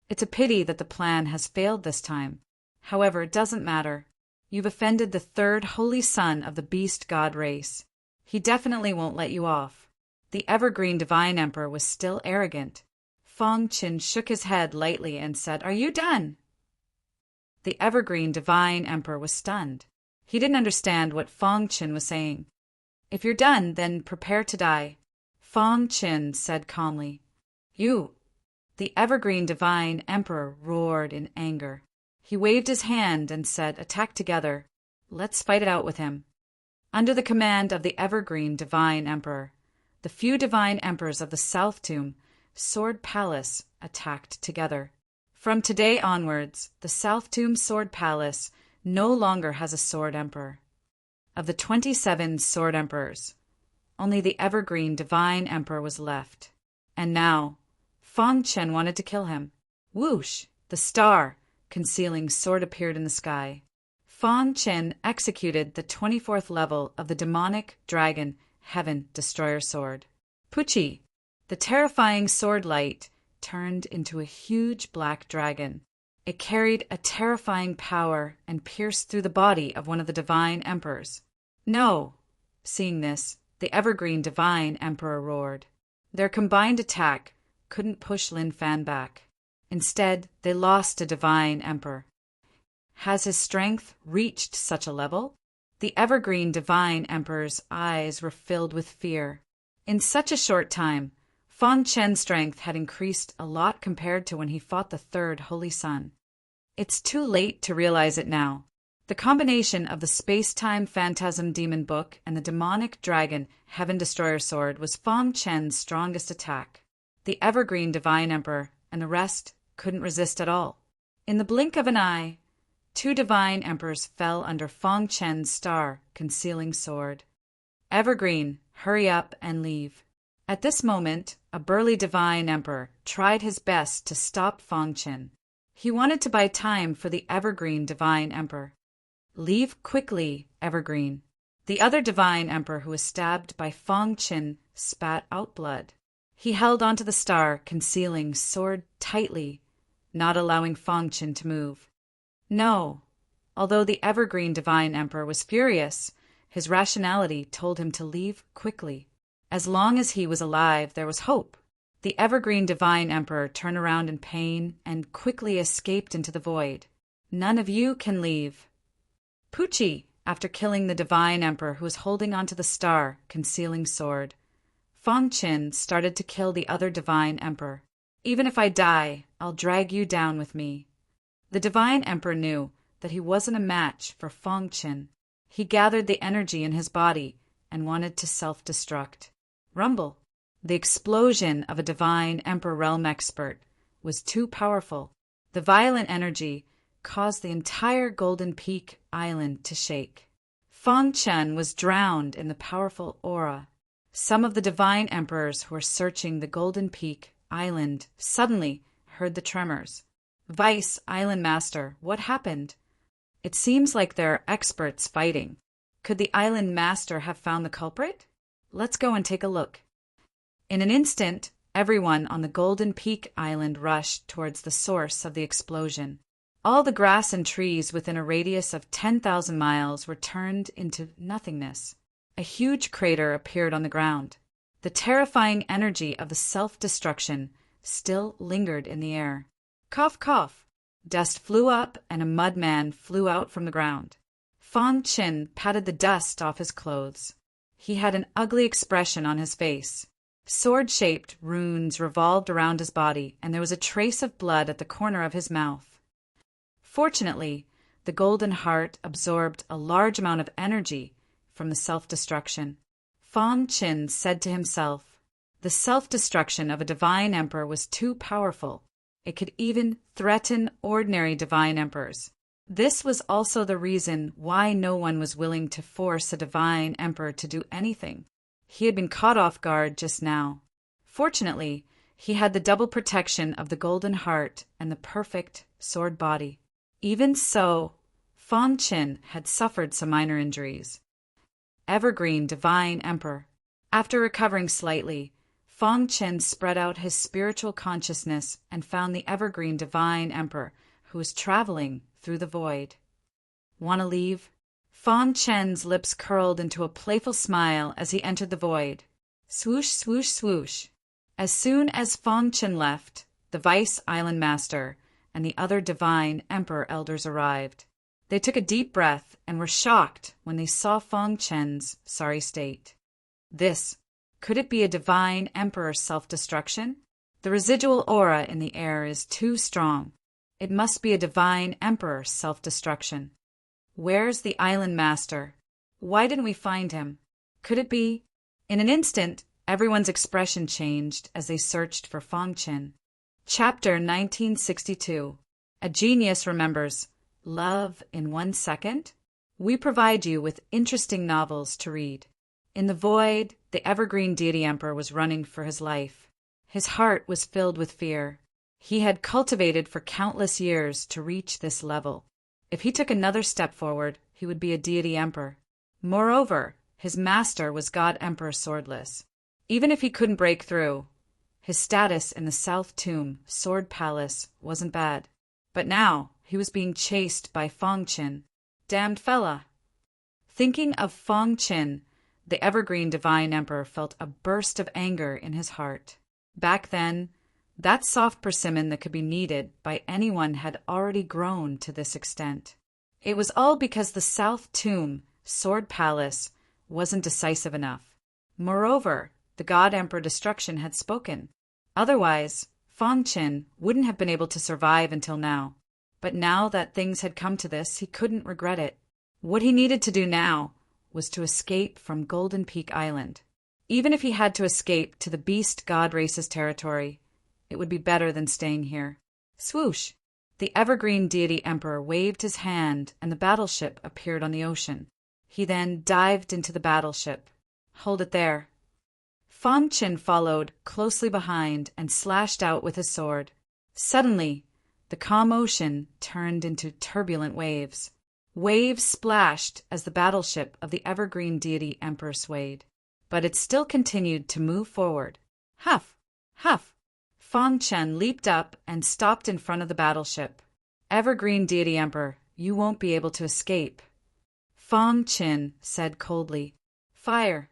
It's a pity that the plan has failed this time. However, it doesn't matter. You've offended the third holy son of the beast god race. He definitely won't let you off. The Evergreen Divine Emperor was still arrogant. Feng Qin shook his head lightly and said, "Are you done?" The Evergreen Divine Emperor was stunned. He didn't understand what Feng Qin was saying. "If you're done, then prepare to die," Feng Qin said calmly. "You!" The Evergreen Divine Emperor roared in anger. He waved his hand and said, "Attack together. Let's fight it out with him." Under the command of the Evergreen Divine Emperor, the few Divine Emperors of the South Tomb, Sword Palace, attacked together. From today onwards, the South Tomb Sword Palace no longer has a Sword Emperor. Of the 27 Sword Emperors, only the Evergreen Divine Emperor was left. And now, Feng Qin wanted to kill him. Whoosh! The star, concealing sword appeared in the sky. Feng Qin executed the 24th level of the demonic dragon Heaven Destroyer Sword. Pucci, the terrifying sword light, turned into a huge black dragon. It carried a terrifying power and pierced through the body of one of the Divine Emperors. "No!" Seeing this, the Evergreen Divine Emperor roared. Their combined attack couldn't push Lin Fan back. Instead, they lost a Divine Emperor. Has his strength reached such a level? The Evergreen Divine Emperor's eyes were filled with fear. In such a short time, Feng Qin's strength had increased a lot compared to when he fought the third Holy Sun. It's too late to realize it now. The combination of the Space-Time Phantasm Demon Book and the demonic dragon Heaven Destroyer Sword was Feng Qin's strongest attack. The Evergreen Divine Emperor and the rest couldn't resist at all. In the blink of an eye, 2 Divine Emperors fell under Feng Qin's star-concealing sword. "Evergreen, hurry up and leave." At this moment, a burly Divine Emperor tried his best to stop Feng Qin. He wanted to buy time for the Evergreen Divine Emperor. "Leave quickly, Evergreen." The other Divine Emperor who was stabbed by Feng Qin spat out blood. He held onto the star, concealing sword tightly, not allowing Feng Qin to move. No. Although the Evergreen Divine Emperor was furious, his rationality told him to leave quickly. As long as he was alive, there was hope. The Evergreen Divine Emperor turned around in pain and quickly escaped into the void. "None of you can leave." Pucci, after killing the Divine Emperor who was holding onto the star, concealing sword, Feng Qin started to kill the other Divine Emperor. "Even if I die, I'll drag you down with me." The Divine Emperor knew that he wasn't a match for Feng Qin. He gathered the energy in his body and wanted to self-destruct. Rumble. The explosion of a Divine Emperor Realm expert was too powerful. The violent energy caused the entire Golden Peak Island to shake. Feng Qin was drowned in the powerful aura. Some of the Divine Emperors who were searching the Golden Peak Island suddenly heard the tremors. "Vice Island Master, what happened? It seems like there are experts fighting. Could the Island Master have found the culprit? Let's go and take a look." In an instant, everyone on the Golden Peak Island rushed towards the source of the explosion. All the grass and trees within a radius of 10,000 miles were turned into nothingness. A huge crater appeared on the ground. The terrifying energy of the self-destruction still lingered in the air. Cough, cough. Dust flew up and a mudman flew out from the ground. Feng Qin patted the dust off his clothes. He had an ugly expression on his face. Sword-shaped runes revolved around his body, and there was a trace of blood at the corner of his mouth. Fortunately, the Golden Heart absorbed a large amount of energy from the self-destruction. Feng Qin said to himself, the self-destruction of a Divine Emperor was too powerful. It could even threaten ordinary Divine Emperors. This was also the reason why no one was willing to force a Divine Emperor to do anything. He had been caught off guard just now. Fortunately, he had the double protection of the Golden Heart and the perfect sword body. Even so, Feng Qin had suffered some minor injuries. Evergreen Divine Emperor. After recovering slightly, Feng Qin spread out his spiritual consciousness and found the Evergreen Divine Emperor, who was traveling through the void. "Want to leave?" Fang Chen's lips curled into a playful smile as he entered the void. Swoosh, swoosh, swoosh. As soon as Fang Chen left, the Vice Island Master and the other Divine Emperor Elders arrived. They took a deep breath and were shocked when they saw Fang Chen's sorry state. Could it be a Divine Emperor self-destruction? The residual aura in the air is too strong. It must be a Divine Emperor self-destruction. Where's the Island Master? Why didn't we find him? Could it be? In an instant, everyone's expression changed as they searched for Fang Chen. Chapter 1962. A Genius Remembers. Love in 1 second? We provide you with interesting novels to read. In the void, the evergreen deity emperor was running for his life. His heart was filled with fear. He had cultivated for countless years to reach this level. If he took another step forward, he would be a deity emperor. Moreover, his master was God Emperor Swordless. Even if he couldn't break through, his status in the South Tomb, Sword Palace, wasn't bad. But now, he was being chased by Fang Chen. Damned fella! Thinking of Fang Chen, the evergreen Divine Emperor felt a burst of anger in his heart. Back then, that soft persimmon that could be needed by anyone had already grown to this extent. It was all because the South Tomb, Sword Palace, wasn't decisive enough. Moreover, the God Emperor Destruction had spoken. Otherwise, Fang Chen wouldn't have been able to survive until now. But now that things had come to this, he couldn't regret it. What he needed to do now was to escape from Golden Peak Island. Even if he had to escape to the beast god race's territory, it would be better than staying here. Swoosh! The evergreen deity emperor waved his hand and the battleship appeared on the ocean. He then dived into the battleship. Hold it there. Fang Chen followed closely behind and slashed out with his sword. Suddenly, the calm ocean turned into turbulent waves. Waves splashed as the battleship of the evergreen deity emperor swayed. But it still continued to move forward. Huff! Huff! Fang Chen leaped up and stopped in front of the battleship. Evergreen deity emperor, you won't be able to escape. Fang Chen said coldly. Fire!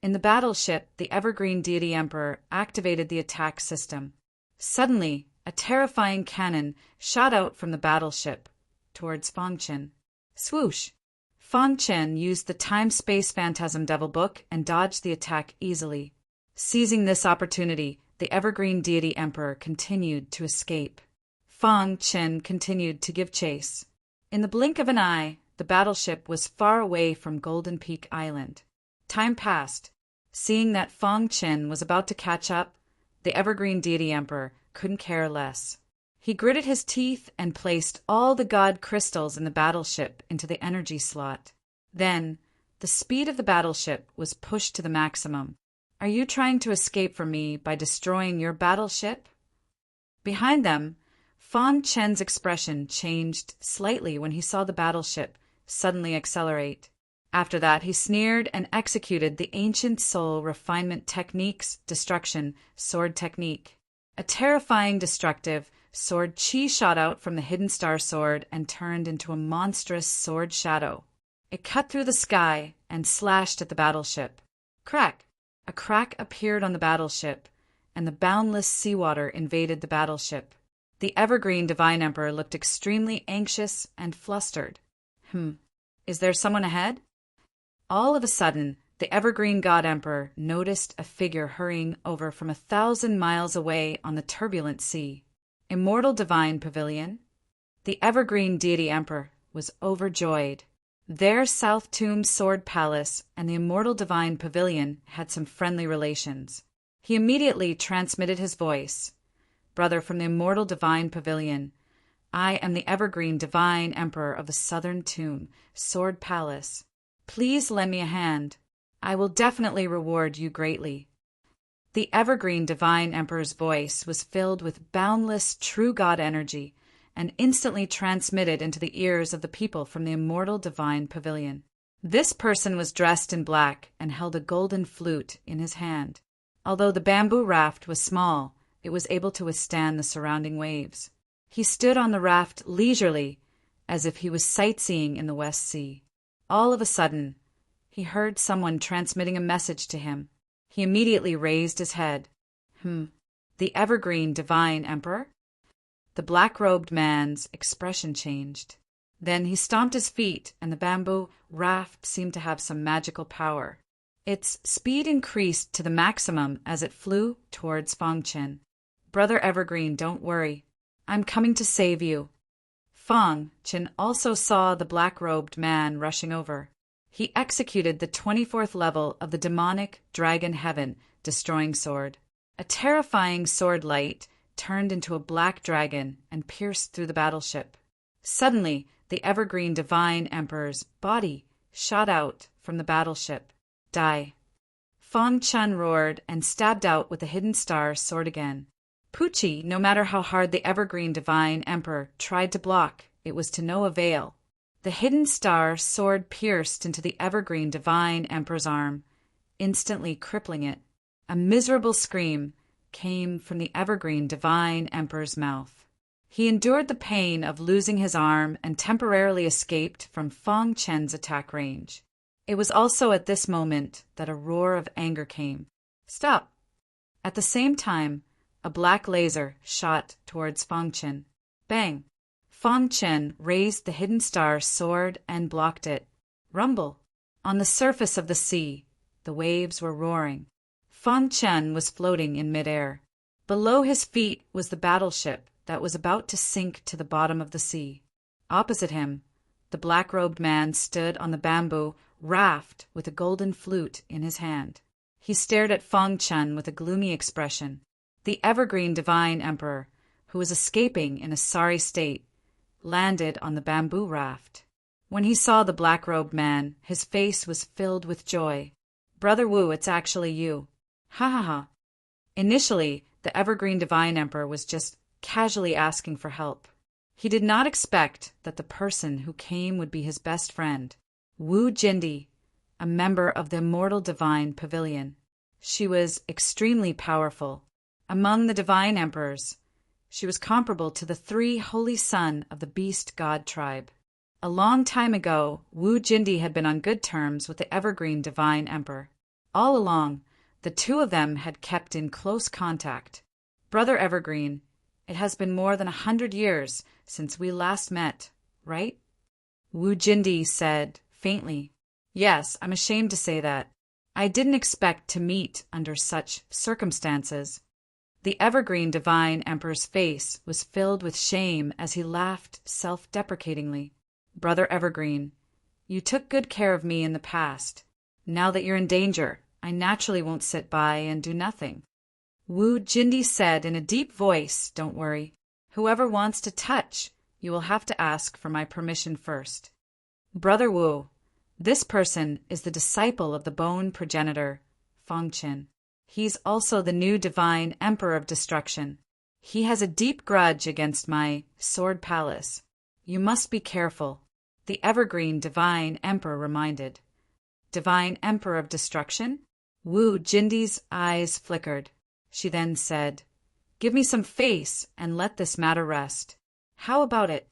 In the battleship, the evergreen deity emperor activated the attack system. Suddenly, a terrifying cannon shot out from the battleship towards Fang Chen. Swoosh! Fang Chen used the Time-Space Phantasm Devil Book and dodged the attack easily. Seizing this opportunity, the evergreen deity emperor continued to escape. Fang Chen continued to give chase. In the blink of an eye, the battleship was far away from Golden Peak Island. Time passed. Seeing that Fang Chen was about to catch up, the evergreen deity emperor couldn't care less. He gritted his teeth and placed all the god crystals in the battleship into the energy slot. Then, the speed of the battleship was pushed to the maximum. Are you trying to escape from me by destroying your battleship? Behind them, Fang Chen's expression changed slightly when he saw the battleship suddenly accelerate. After that, he sneered and executed the ancient soul refinement technique's destruction sword technique. A terrifying, destructive sword chi shot out from the hidden star sword and turned into a monstrous sword shadow. It cut through the sky and slashed at the battleship. Crack! A crack appeared on the battleship, and the boundless seawater invaded the battleship. The evergreen Divine Emperor looked extremely anxious and flustered. Is there someone ahead? All of a sudden, the evergreen God Emperor noticed a figure hurrying over from 1,000 miles away on the turbulent sea. Immortal Divine Pavilion? The evergreen deity emperor was overjoyed. Their South Tomb Sword Palace and the Immortal Divine Pavilion had some friendly relations. He immediately transmitted his voice. Brother from the Immortal Divine Pavilion, I am the Evergreen Divine Emperor of the Southern Tomb, Sword Palace. Please lend me a hand. I will definitely reward you greatly. The Evergreen Divine Emperor's voice was filled with boundless true God energy and instantly transmitted into the ears of the people from the Immortal Divine Pavilion. This person was dressed in black and held a golden flute in his hand. Although the bamboo raft was small, it was able to withstand the surrounding waves. He stood on the raft leisurely, as if he was sightseeing in the West Sea. All of a sudden, he heard someone transmitting a message to him. He immediately raised his head. The evergreen divine emperor? The black-robed man's expression changed. Then he stomped his feet, and the bamboo raft seemed to have some magical power. Its speed increased to the maximum as it flew towards Fang Chen. "Brother Evergreen, don't worry. I'm coming to save you." Fang Chen also saw the black-robed man rushing over. He executed the 24th level of the demonic Dragon Heaven destroying sword. A terrifying sword light turned into a black dragon and pierced through the battleship. Suddenly, the evergreen divine emperor's body shot out from the battleship. "Die!" Fang Chen roared and stabbed out with the hidden star sword again. Pucci, no matter how hard the evergreen divine emperor tried to block, it was to no avail. The hidden star sword pierced into the evergreen divine emperor's arm, instantly crippling it. A miserable scream came from the evergreen divine emperor's mouth. He endured the pain of losing his arm and temporarily escaped from Fang Chen's attack range. It was also at this moment that a roar of anger came. "Stop!" At the same time, a black laser shot towards Fang Chen. Bang! Fang Chen raised the hidden star sword and blocked it. Rumble! On the surface of the sea, the waves were roaring. Fang Chen was floating in midair. Below his feet was the battleship that was about to sink to the bottom of the sea. Opposite him, the black-robed man stood on the bamboo raft with a golden flute in his hand. He stared at Fang Chen with a gloomy expression. The evergreen divine emperor, who was escaping in a sorry state, landed on the bamboo raft. When he saw the black-robed man, his face was filled with joy. "Brother Wu, it's actually you." "Ha ha ha." Initially, the evergreen divine emperor was just casually asking for help. He did not expect that the person who came would be his best friend, Wu Jindi, a member of the immortal divine pavilion. She was extremely powerful. Among the divine emperors, she was comparable to the 3 holy son of the beast god tribe. A long time ago, Wu Jindi had been on good terms with the evergreen divine emperor. All along, the two of them had kept in close contact. "Brother Evergreen, it has been more than 100 years since we last met, right?" Wu Jindi said faintly. "Yes, I'm ashamed to say that. I didn't expect to meet under such circumstances." The evergreen divine emperor's face was filled with shame as he laughed self-deprecatingly. "Brother Evergreen, you took good care of me in the past. Now that you're in danger, I naturally won't sit by and do nothing." Wu Jindi said in a deep voice, "Don't worry. Whoever wants to touch, you will have to ask for my permission first." "Brother Wu, this person is the disciple of the bone progenitor, Fang Chen. He's also the new divine emperor of destruction. He has a deep grudge against my sword palace. You must be careful," the evergreen divine emperor reminded. "Divine emperor of destruction?" Wu Jindi's eyes flickered. She then said, "Give me some face and let this matter rest. How about it?"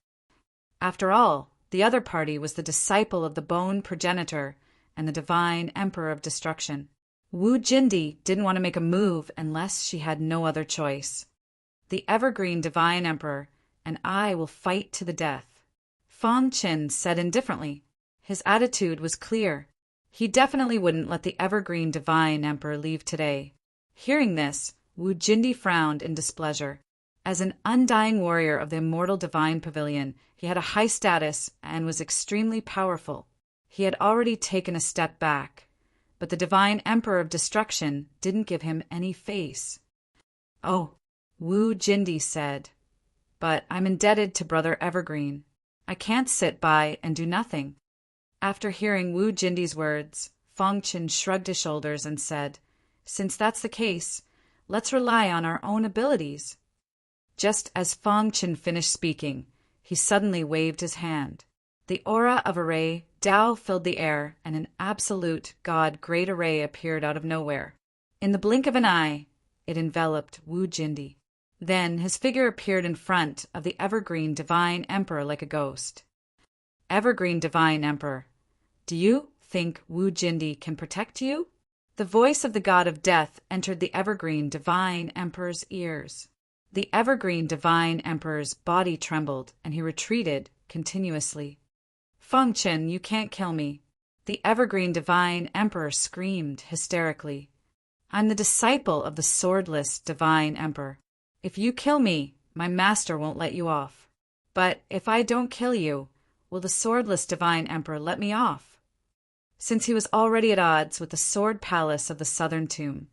After all, the other party was the disciple of the bone progenitor and the divine emperor of destruction. Wu Jindi didn't want to make a move unless she had no other choice. "The evergreen divine emperor and I will fight to the death," Fang Chen said indifferently. His attitude was clear. He definitely wouldn't let the evergreen divine emperor leave today. Hearing this, Wu Jindi frowned in displeasure. As an undying warrior of the immortal divine pavilion, he had a high status and was extremely powerful. He had already taken a step back, but the divine emperor of destruction didn't give him any face. "Oh," Wu Jindi said, "but I'm indebted to Brother Evergreen. I can't sit by and do nothing." After hearing Wu Jindi's words, Fang Chen shrugged his shoulders and said, "Since that's the case, let's rely on our own abilities." Just as Fang Chen finished speaking, he suddenly waved his hand. The aura of array Tao filled the air, and an absolute God great array appeared out of nowhere. In the blink of an eye, it enveloped Wu Jindi. Then his figure appeared in front of the evergreen divine emperor like a ghost. "Evergreen divine emperor, Do you think Wu Jindi can protect you? The voice of the god of death entered the evergreen divine emperor's ears. The evergreen divine emperor's body trembled, and he retreated continuously. Feng Chen, you can't kill me. The evergreen divine emperor screamed hysterically. I'm the disciple of the swordless divine emperor. If you kill me, my master won't let you off. But if I don't kill you, will the swordless divine emperor let me off? Since he was already at odds with the sword palace of the southern tomb,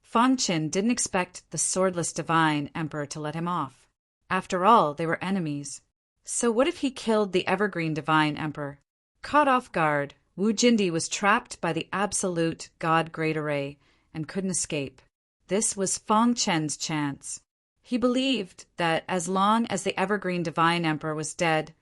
Feng Chen didn't expect the swordless divine emperor to let him off. After all, they were enemies. So what if he killed the evergreen divine emperor? Caught off guard, Wu Jindi was trapped by the absolute God Great Array and couldn't escape. This was Feng Chen's chance. He believed that as long as the evergreen divine emperor was dead,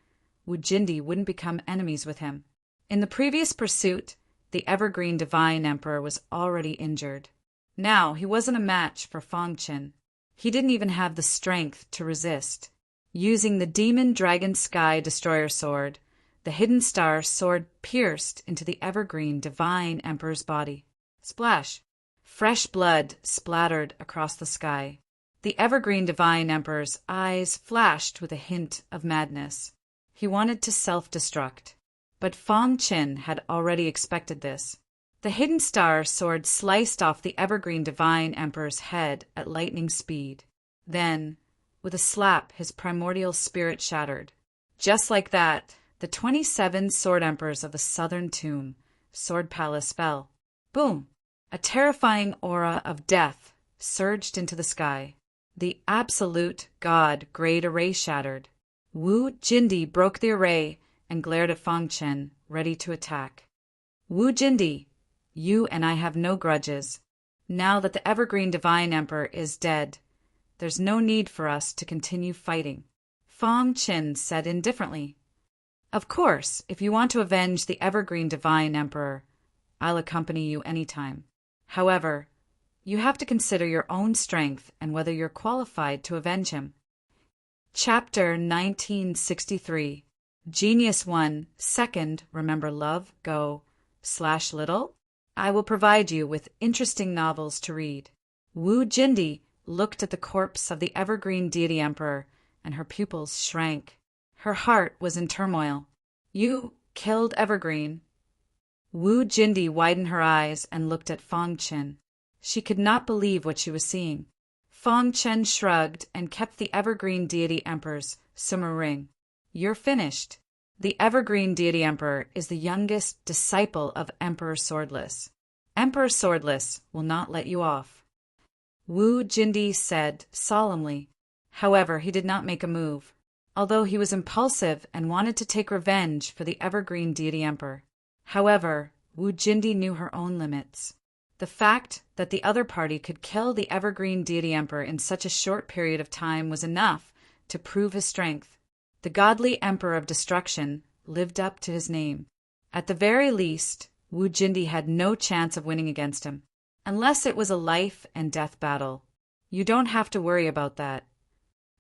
Wu Jindi wouldn't become enemies with him. In the previous pursuit, the evergreen divine emperor was already injured. Now he wasn't a match for Feng Chen. He didn't even have the strength to resist. Using the demon dragon sky destroyer sword, the hidden star sword pierced into the evergreen divine emperor's body. Splash! Fresh blood splattered across the sky. The evergreen divine emperor's eyes flashed with a hint of madness. He wanted to self-destruct. But Feng Chen had already expected this. The hidden star sword sliced off the evergreen divine emperor's head at lightning speed. Then, with a slap, his primordial spirit shattered. Just like that, the 27 sword emperors of the southern tomb, Sword Palace, fell. Boom! A terrifying aura of death surged into the sky. The absolute God Great Array shattered. Wu Jindi broke the array and glared at Feng Chen, ready to attack. Wu Jindi, you and I have no grudges. Now that the evergreen divine emperor is dead, there's no need for us to continue fighting. Feng Chen said indifferently. Of course, if you want to avenge the evergreen divine emperor, I'll accompany you anytime. However, you have to consider your own strength and whether you're qualified to avenge him. Chapter 1963. Genius 1, Second, Remember Love, Go, /little? I will provide you with interesting novels to read. Wu Jindi looked at the corpse of the evergreen deity emperor, and her pupils shrank. Her heart was in turmoil. You killed Evergreen? Wu Jindi widened her eyes and looked at Feng Chen. She could not believe what she was seeing. Feng Chen shrugged and kept the evergreen deity emperor's summer ring. You're finished. The evergreen deity emperor is the youngest disciple of Emperor Swordless. Emperor Swordless will not let you off. Wu Jindi said solemnly. However, he did not make a move, although he was impulsive and wanted to take revenge for the evergreen deity emperor. However, Wu Jindi knew her own limits. The fact that the other party could kill the evergreen deity emperor in such a short period of time was enough to prove his strength. The godly Emperor of Destruction lived up to his name. At the very least, Wu Jindi had no chance of winning against him, unless it was a life and death battle. You don't have to worry about that.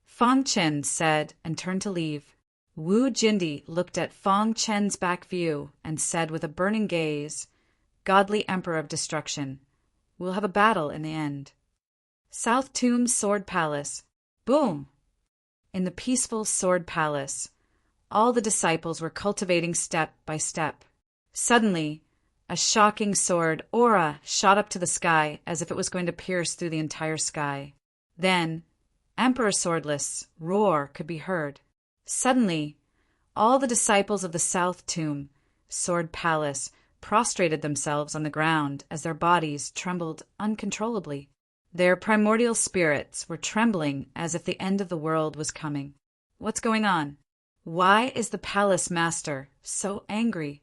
Feng Chen said and turned to leave. Wu Jindi looked at Feng Chen's back view and said with a burning gaze, Godly Emperor of Destruction, we'll have a battle in the end. South Tomb Sword Palace. Boom! In the peaceful Sword Palace, all the disciples were cultivating step by step. Suddenly, a shocking sword aura shot up to the sky as if it was going to pierce through the entire sky. Then, Emperor Swordless' roar could be heard. Suddenly, all the disciples of the South Tomb, Sword Palace, prostrated themselves on the ground as their bodies trembled uncontrollably. Their primordial spirits were trembling as if the end of the world was coming. What's going on? Why is the palace master so angry?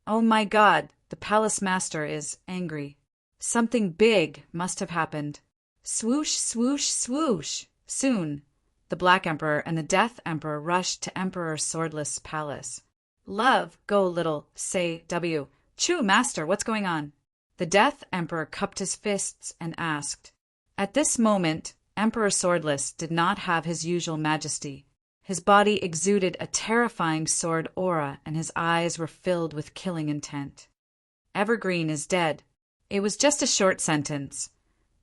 Oh my God, the palace master is angry. Something big must have happened. Swoosh, swoosh, swoosh. Soon, the Black Emperor and the Death Emperor rushed to Emperor Swordless' palace. Love, go little, say W. Choo, master, what's going on? The Death Emperor cupped his fists and asked. At this moment, Emperor Swordless did not have his usual majesty. His body exuded a terrifying sword aura, and his eyes were filled with killing intent. Evergreen is dead. It was just a short sentence,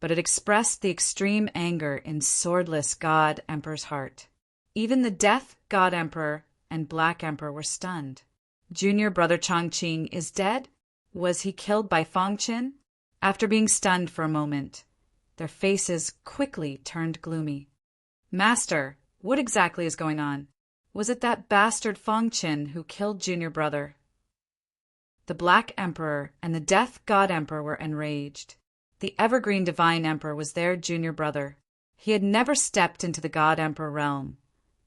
but it expressed the extreme anger in swordless God Emperor's heart. Even the Death God Emperor and Black Emperor were stunned. Junior brother Chongqing is dead? Was he killed by Fangchen? After being stunned for a moment, their faces quickly turned gloomy. Master, what exactly is going on? Was it that bastard Fangchen who killed junior brother? The Black Emperor and the Death God Emperor were enraged. The Evergreen Divine Emperor was their junior brother. He had never stepped into the God Emperor realm,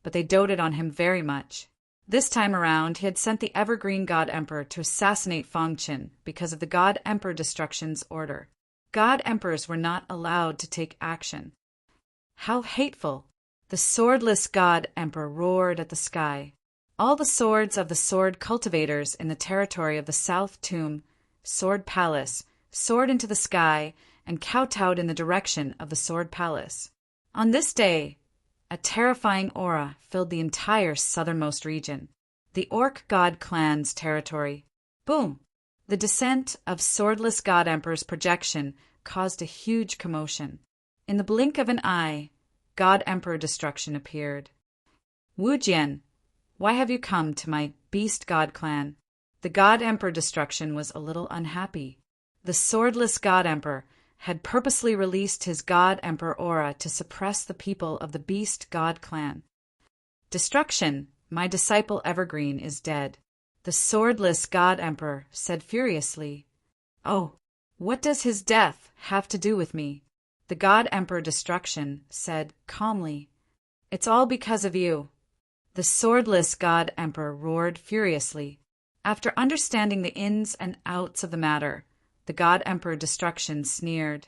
but they doted on him very much. This time around, he had sent the Evergreen God Emperor to assassinate Fangchen because of the God Emperor Destruction's order. God Emperors were not allowed to take action. How hateful! The swordless God Emperor roared at the sky. All the swords of the sword cultivators in the territory of the South Tomb, Sword Palace, soared into the sky and kowtowed in the direction of the Sword Palace. On this day, a terrifying aura filled the entire southernmost region, the Orc God Clan's territory. Boom! The descent of Swordless God Emperor's projection caused a huge commotion. In the blink of an eye, God Emperor Destruction appeared. Wu Jian, why have you come to my Beast God Clan? The God Emperor Destruction was a little unhappy. The Swordless God Emperor had purposely released his God Emperor aura to suppress the people of the Beast God Clan. Destruction, my disciple Evergreen is dead. The swordless God Emperor said furiously. Oh, what does his death have to do with me? The God Emperor Destruction said calmly. It's all because of you. The swordless God Emperor roared furiously. After understanding the ins and outs of the matter, the God Emperor Destruction sneered.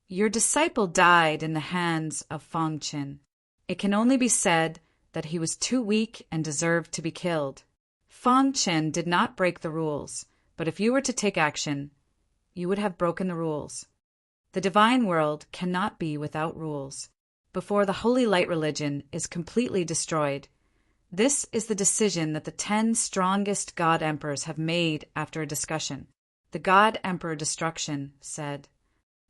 Your disciple died in the hands of Fangchen. It can only be said that he was too weak and deserved to be killed. Fangchen did not break the rules, but if you were to take action, you would have broken the rules. The divine world cannot be without rules. Before the Holy Light religion is completely destroyed, this is the decision that the 10 strongest God Emperors have made after a discussion. The God Emperor Destruction said,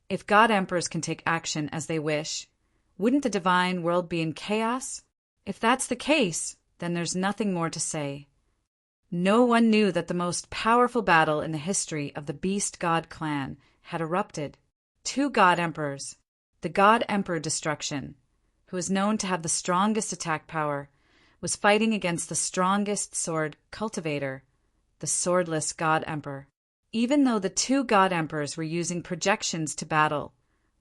if God Emperors can take action as they wish, wouldn't the divine world be in chaos? If that's the case, then there's nothing more to say. No one knew that the most powerful battle in the history of the Beast God Clan had erupted. 2 God Emperors, the God Emperor Destruction, who is known to have the strongest attack power, was fighting against the strongest sword cultivator, the swordless God Emperor. Even though the 2 God Emperors were using projections to battle,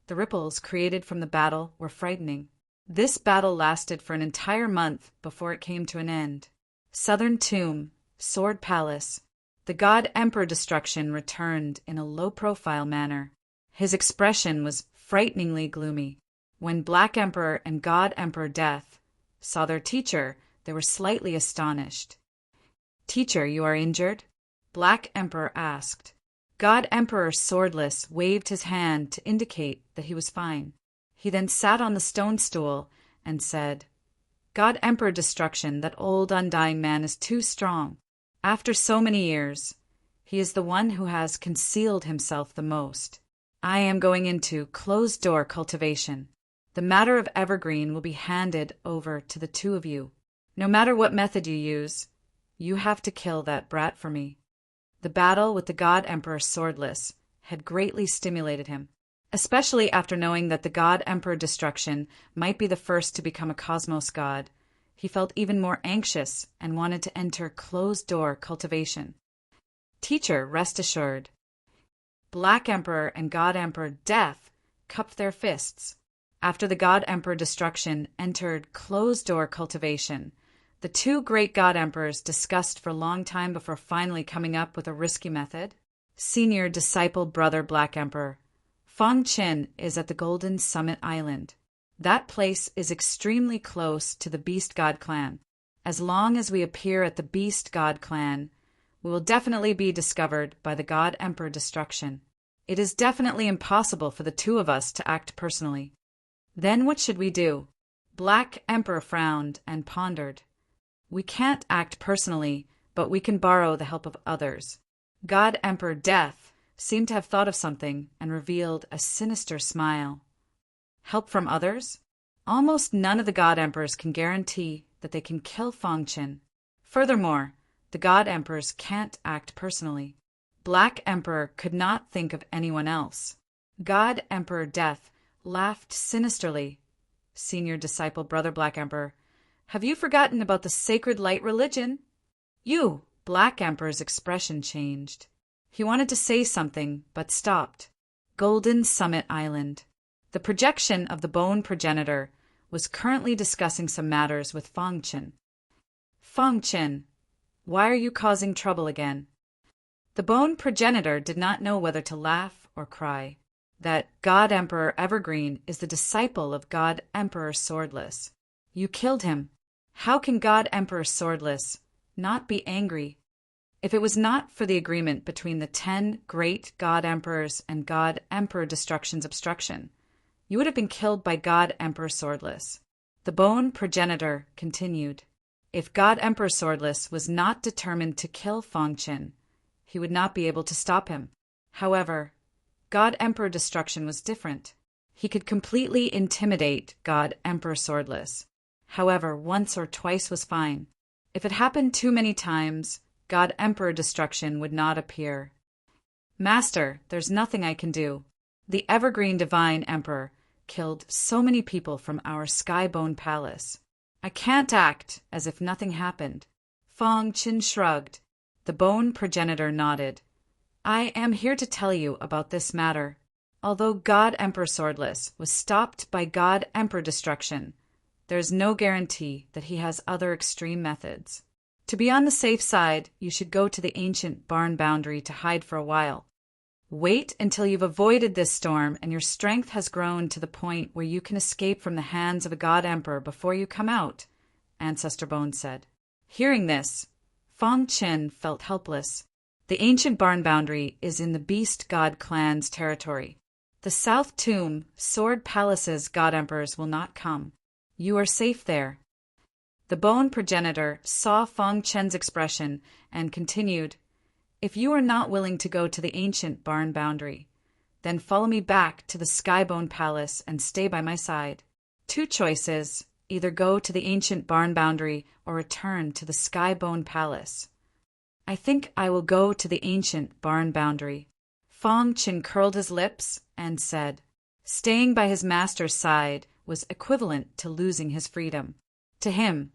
the ripples created from the battle were frightening. This battle lasted for an entire month before it came to an end. Southern Tomb, Sword Palace. The God Emperor Destruction returned in a low-profile manner. His expression was frighteningly gloomy. When Black Emperor and God Emperor Death saw their teacher, they were slightly astonished. Teacher, you are injured? Black Emperor asked. God Emperor Swordless waved his hand to indicate that he was fine. He then sat on the stone stool and said, God Emperor Destruction, that old undying man is too strong. After so many years, he is the one who has concealed himself the most. I am going into closed-door cultivation. The matter of Evergreen will be handed over to the 2 of you. No matter what method you use, you have to kill that brat for me. The battle with the God Emperor Swordless had greatly stimulated him, especially after knowing that the God Emperor Destruction might be the first to become a cosmos god. He felt even more anxious and wanted to enter closed-door cultivation. Teacher, rest assured. Black Emperor and God Emperor Death cupped their fists. After the God Emperor Destruction entered closed-door cultivation, the 2 great God Emperors discussed for a long time before finally coming up with a risky method. Senior disciple brother Black Emperor, Fangchen is at the Golden Summit Island. That place is extremely close to the Beast God Clan. As long as we appear at the Beast God Clan, we will definitely be discovered by the God Emperor Destruction. It is definitely impossible for the 2 of us to act personally. Then what should we do? Black Emperor frowned and pondered. We can't act personally, but we can borrow the help of others. God Emperor Death seemed to have thought of something and revealed a sinister smile. Help from others? Almost none of the God Emperors can guarantee that they can kill Fong Qin. Furthermore, the God Emperors can't act personally. Black Emperor could not think of anyone else. God Emperor Death laughed sinisterly. Senior disciple Brother Black Emperor, have you forgotten about the sacred light religion? You! Black Emperor's expression changed. He wanted to say something, but stopped. Golden Summit Island. The projection of the bone progenitor was currently discussing some matters with Fong Qin. Fong Qin, why are you causing trouble again? The bone progenitor did not know whether to laugh or cry. That God Emperor Evergreen is the disciple of God Emperor Swordless. You killed him. How can God Emperor Swordless not be angry? If it was not for the agreement between the 10 great God Emperors and God Emperor Destruction's obstruction, you would have been killed by God Emperor Swordless. The bone progenitor continued. If God Emperor Swordless was not determined to kill Fong Qin, he would not be able to stop him. However, God Emperor Destruction was different. He could completely intimidate God Emperor Swordless. However, once or twice was fine. If it happened too many times, God Emperor Destruction would not appear. Master, there's nothing I can do. The Evergreen Divine Emperor killed so many people from our Skybone Palace. I can't act as if nothing happened. Fong Qin shrugged. The bone progenitor nodded. I am here to tell you about this matter. Although God Emperor Swordless was stopped by God Emperor Destruction, there is no guarantee that he has other extreme methods. To be on the safe side, you should go to the ancient barn boundary to hide for a while. Wait until you've avoided this storm and your strength has grown to the point where you can escape from the hands of a God Emperor before you come out, Ancestor Bone said. Hearing this, Fong Qin felt helpless. The ancient barn boundary is in the Beast God clan's territory. The South Tomb, Sword Palace's God Emperors will not come. You are safe there. The bone progenitor saw Fong Qin's expression and continued, If you are not willing to go to the ancient barn boundary, then follow me back to the Skybone Palace and stay by my side. 2 choices, either go to the ancient barn boundary or return to the Skybone Palace. I think I will go to the ancient barn boundary. Fong Qin curled his lips and said, staying by his master's side was equivalent to losing his freedom. To him,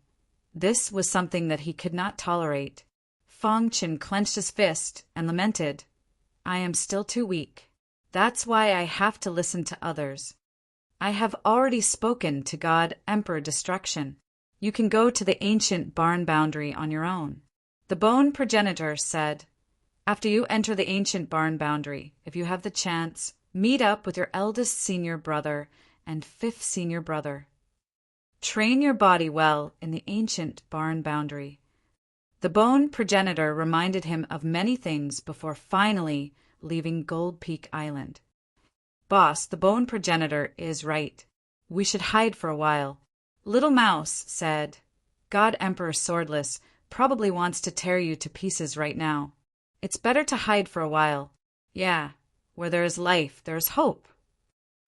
this was something that he could not tolerate. Fong Qin clenched his fist and lamented, I am still too weak. That's why I have to listen to others. I have already spoken to God Emperor Destruction. You can go to the ancient barn boundary on your own. The bone progenitor said, After you enter the ancient barn boundary, if you have the chance, meet up with your eldest senior brother and 5th senior brother. Train your body well in the ancient barn boundary. The bone progenitor reminded him of many things before finally leaving Gold Peak Island. Boss, the bone progenitor is right. We should hide for a while. Little Mouse said, God Emperor Swordless probably wants to tear you to pieces right now. It's better to hide for a while. Yeah, where there is life, there is hope.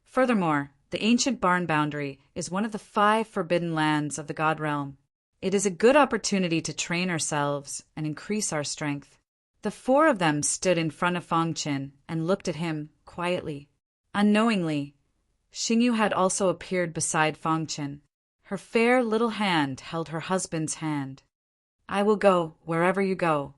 Furthermore, the ancient barn boundary is one of the 5 forbidden lands of the God Realm. It is a good opportunity to train ourselves and increase our strength. The 4 of them stood in front of Fong Qin and looked at him quietly. Unknowingly, Xingyu had also appeared beside Fong Qin. Her fair little hand held her husband's hand. I will go wherever you go.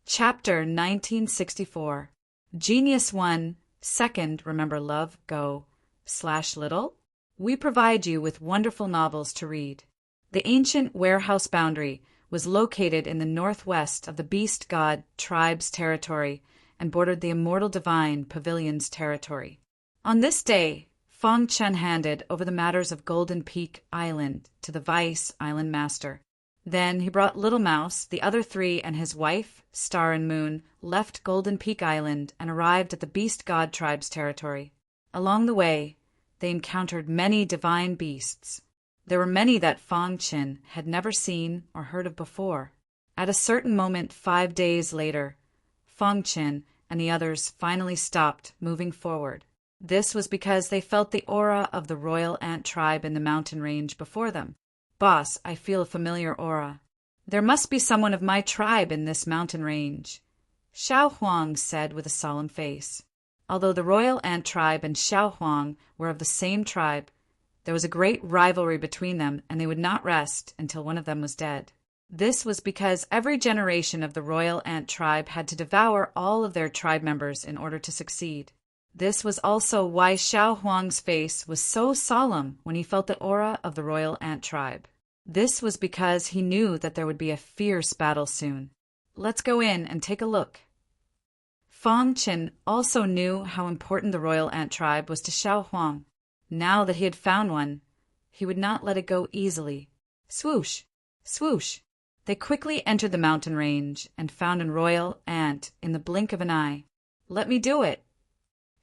Chapter 1964. Genius 1, 2nd Remember Love, Go, /little. We provide you with wonderful novels to read. The ancient warehouse boundary was located in the northwest of the Beast God tribe's territory and bordered the Immortal Divine Pavilion's territory. On this day, Fong Qin handed over the matters of Golden Peak Island to the Vice Island Master. Then he brought Little Mouse, the other 3, and his wife, Star and Moon, left Golden Peak Island and arrived at the Beast God tribe's territory. Along the way, they encountered many divine beasts. There were many that Fang Qin had never seen or heard of before. At a certain moment 5 days later, Fang Qin and the others finally stopped moving forward. This was because they felt the aura of the royal ant tribe in the mountain range before them. Boss, I feel a familiar aura. There must be someone of my tribe in this mountain range, Xiao Huang said with a solemn face. Although the royal ant tribe and Xiao Huang were of the same tribe, there was a great rivalry between them, and they would not rest until one of them was dead. This was because every generation of the royal ant tribe had to devour all of their tribe members in order to succeed. This was also why Xiao Huang's face was so solemn when he felt the aura of the royal ant tribe. This was because he knew that there would be a fierce battle soon. Let's go in and take a look. Fang Qin also knew how important the royal ant tribe was to Xiao Huang. Now that he had found one, he would not let it go easily. Swoosh! Swoosh! They quickly entered the mountain range and found a royal ant in the blink of an eye. Let me do it!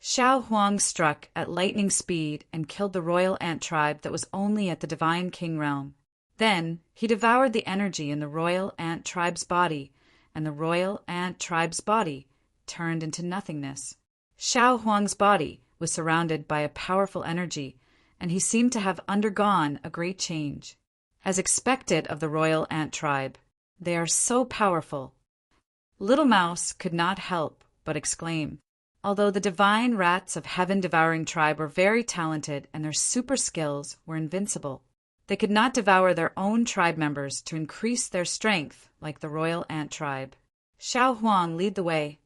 Xiao Huang struck at lightning speed and killed the royal ant tribe that was only at the divine king realm. Then he devoured the energy in the royal ant tribe's body, and the royal ant tribe's body turned into nothingness. Xiao Huang's body was surrounded by a powerful energy, and he seemed to have undergone a great change. As expected of the royal ant tribe, they are so powerful. Little Mouse could not help but exclaim. Although the divine rats of heaven-devouring tribe were very talented and their super skills were invincible, they could not devour their own tribe members to increase their strength like the royal ant tribe. Xiao Huang, lead the way,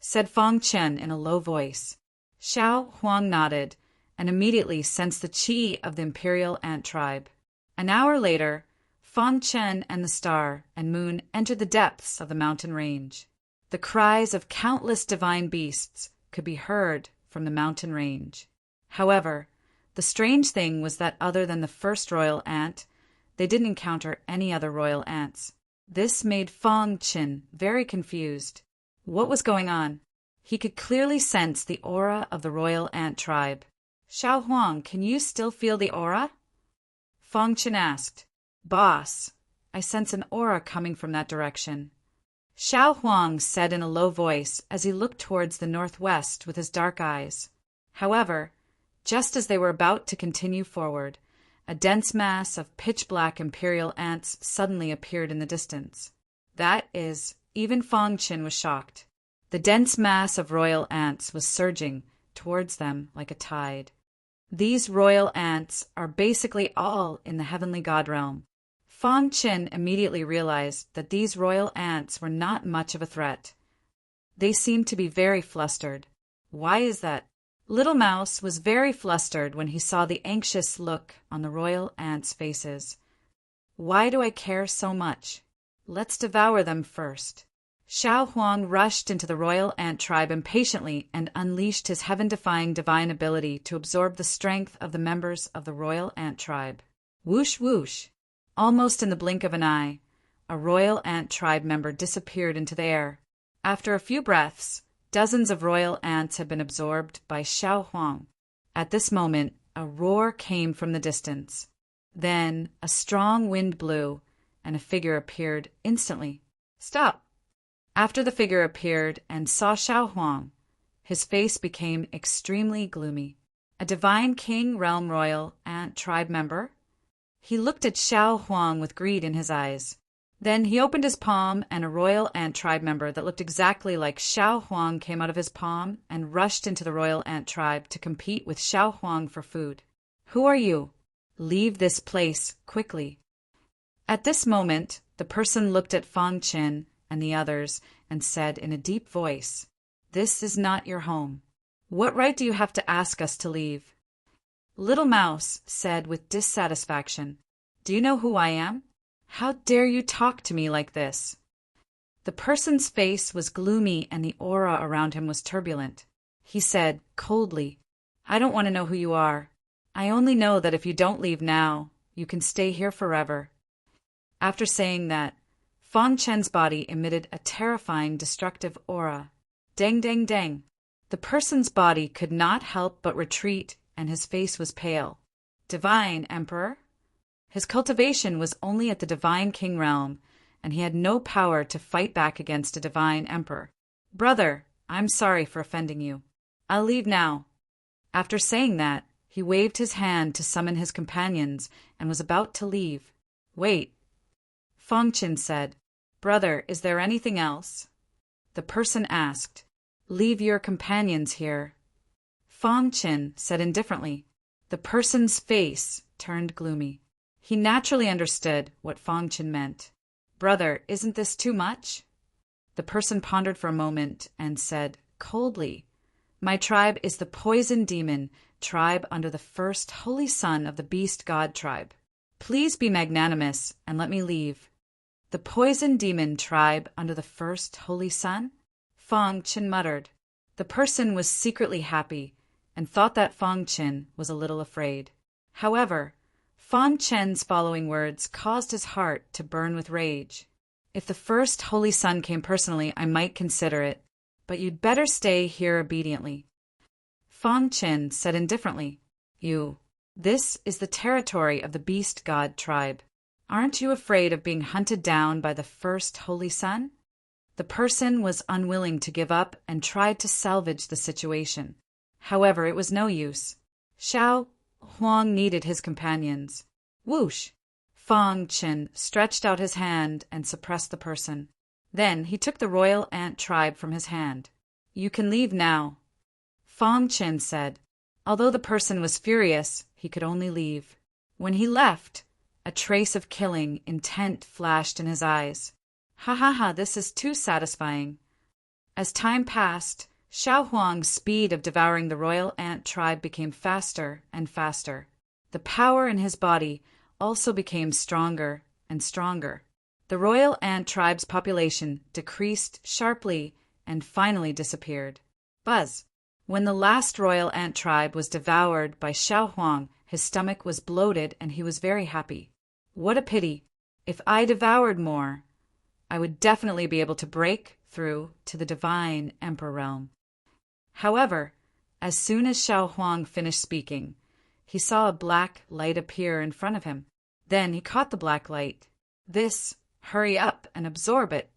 said Fang Qin in a low voice. Xiao Huang nodded and immediately sensed the qi of the imperial ant tribe. An hour later, Fang Qin and the star and moon entered the depths of the mountain range. The cries of countless divine beasts could be heard from the mountain range. However, the strange thing was that other than the first royal ant, they didn't encounter any other royal ants. This made Fang Qin very confused. What was going on? He could clearly sense the aura of the royal ant tribe. Xiao Huang, can you still feel the aura? Fang Qin asked. Boss, I sense an aura coming from that direction. Xiao Huang said in a low voice as he looked towards the northwest with his dark eyes. However, just as they were about to continue forward, a dense mass of pitch-black imperial ants suddenly appeared in the distance. That is, even Fang Qin was shocked. The dense mass of royal ants was surging towards them like a tide. These royal ants are basically all in the heavenly god realm. Fang Qin immediately realized that these royal ants were not much of a threat. They seemed to be very flustered. Why is that? Little Mouse was very flustered when he saw the anxious look on the royal ants' faces. Why do I care so much? Let's devour them first. Xiao Huang rushed into the royal ant tribe impatiently and unleashed his heaven-defying divine ability to absorb the strength of the members of the royal ant tribe. Whoosh whoosh! Almost in the blink of an eye, a royal ant tribe member disappeared into the air. After a few breaths, dozens of royal ants had been absorbed by Xiao Huang. At this moment, a roar came from the distance. Then a strong wind blew, and a figure appeared instantly. Stop! After the figure appeared and saw Xiao Huang, his face became extremely gloomy. A divine king realm royal ant tribe member? He looked at Xiao Huang with greed in his eyes. Then he opened his palm, and a royal ant tribe member that looked exactly like Xiao Huang came out of his palm and rushed into the royal ant tribe to compete with Xiao Huang for food. Who are you? Leave this place quickly. At this moment, the person looked at Fang Qin and the others and said in a deep voice, This is not your home. What right do you have to ask us to leave? Little Mouse said with dissatisfaction, Do you know who I am? How dare you talk to me like this? The person's face was gloomy and the aura around him was turbulent. He said coldly, I don't want to know who you are. I only know that if you don't leave now, you can stay here forever. After saying that, Fang Qin's body emitted a terrifying destructive aura. Dang, dang, dang. The person's body could not help but retreat and his face was pale. Divine Emperor? His cultivation was only at the divine king realm, and he had no power to fight back against a divine emperor. Brother, I'm sorry for offending you. I'll leave now. After saying that, he waved his hand to summon his companions and was about to leave. Wait. Fangchen said, Brother, is there anything else? The person asked, Leave your companions here. Fangchen said indifferently. The person's face turned gloomy. He naturally understood what Fangchen meant. Brother, isn't this too much? The person pondered for a moment and said, coldly, My tribe is the Poison Demon tribe under the first holy son of the Beast God tribe. Please be magnanimous and let me leave. The Poison Demon tribe under the first holy son? Fangchen muttered. The person was secretly happy and thought that Fangchen was a little afraid. However, Fangchen's following words caused his heart to burn with rage. If the first holy son came personally, I might consider it, but you'd better stay here obediently. Fangchen said indifferently, This is the territory of the Beast God tribe. Aren't you afraid of being hunted down by the first holy son? The person was unwilling to give up and tried to salvage the situation. However, it was no use. Xiao Huang needed his companions. Whoosh! Fangchen stretched out his hand and suppressed the person. Then he took the royal ant tribe from his hand. You can leave now. Fangchen said. Although the person was furious, he could only leave. When he left, a trace of killing intent flashed in his eyes. Ha ha ha, this is too satisfying. As time passed, Xiao Huang's speed of devouring the royal ant tribe became faster and faster. The power in his body also became stronger and stronger. The royal ant tribe's population decreased sharply and finally disappeared. Buzz! When the last royal ant tribe was devoured by Xiao Huang, his stomach was bloated and he was very happy. What a pity! If I devoured more, I would definitely be able to break through to the divine emperor realm. However, as soon as Xiao Huang finished speaking, he saw a black light appear in front of him. Then he caught the black light. Hurry up and absorb it.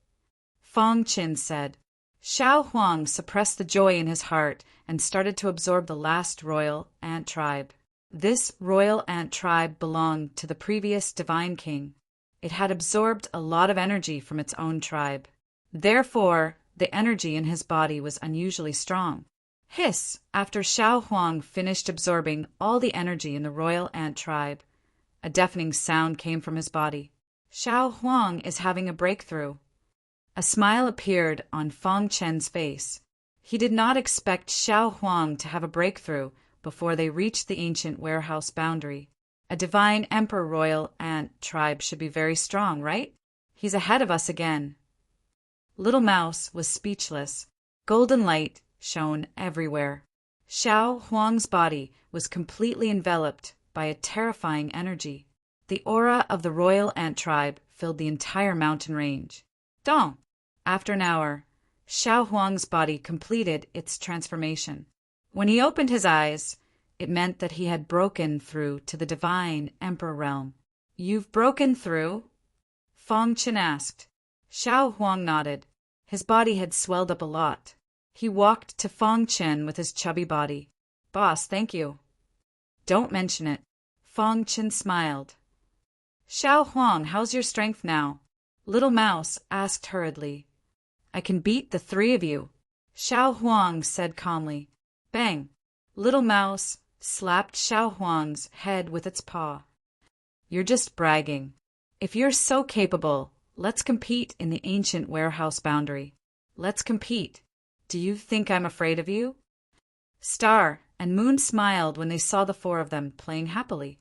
Fangchen said. Xiao Huang suppressed the joy in his heart and started to absorb the last royal ant tribe. This royal ant tribe belonged to the previous divine king. It had absorbed a lot of energy from its own tribe. Therefore, the energy in his body was unusually strong. Hiss! After Xiao Huang finished absorbing all the energy in the royal ant tribe, a deafening sound came from his body. Xiao Huang is having a breakthrough. A smile appeared on Fangchen's face. He did not expect Xiao Huang to have a breakthrough before they reached the ancient warehouse boundary. A divine emperor royal ant tribe should be very strong, right? He's ahead of us again. Little Mouse was speechless. Golden light shone everywhere. Xiao Huang's body was completely enveloped by a terrifying energy. The aura of the royal ant tribe filled the entire mountain range. Dong! After an hour, Xiao Huang's body completed its transformation. When he opened his eyes, it meant that he had broken through to the divine emperor realm. You've broken through? Fangchen asked. Xiao Huang nodded. His body had swelled up a lot. He walked to Fangchen with his chubby body. Boss, thank you. Don't mention it. Fangchen smiled. Xiao Huang, how's your strength now? Little Mouse asked hurriedly. I can beat the three of you. Xiao Huang said calmly. Bang! Little Mouse slapped Xiao Huang's head with its paw. You're just bragging. If you're so capable, let's compete in the ancient warehouse boundary. Let's compete. Do you think I'm afraid of you? Star and Moon smiled when they saw the four of them playing happily.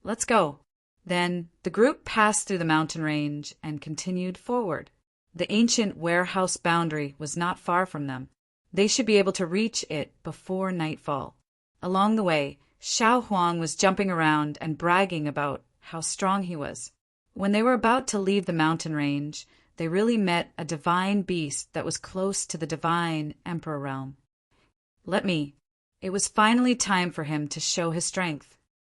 Let's go. Then the group passed through the mountain range and continued forward. The ancient warehouse boundary was not far from them. They should be able to reach it before nightfall. Along the way, Xiao Huang was jumping around and bragging about how strong he was. When they were about to leave the mountain range, they really met a divine beast that was close to the divine emperor realm. It was finally time for him to show his strength.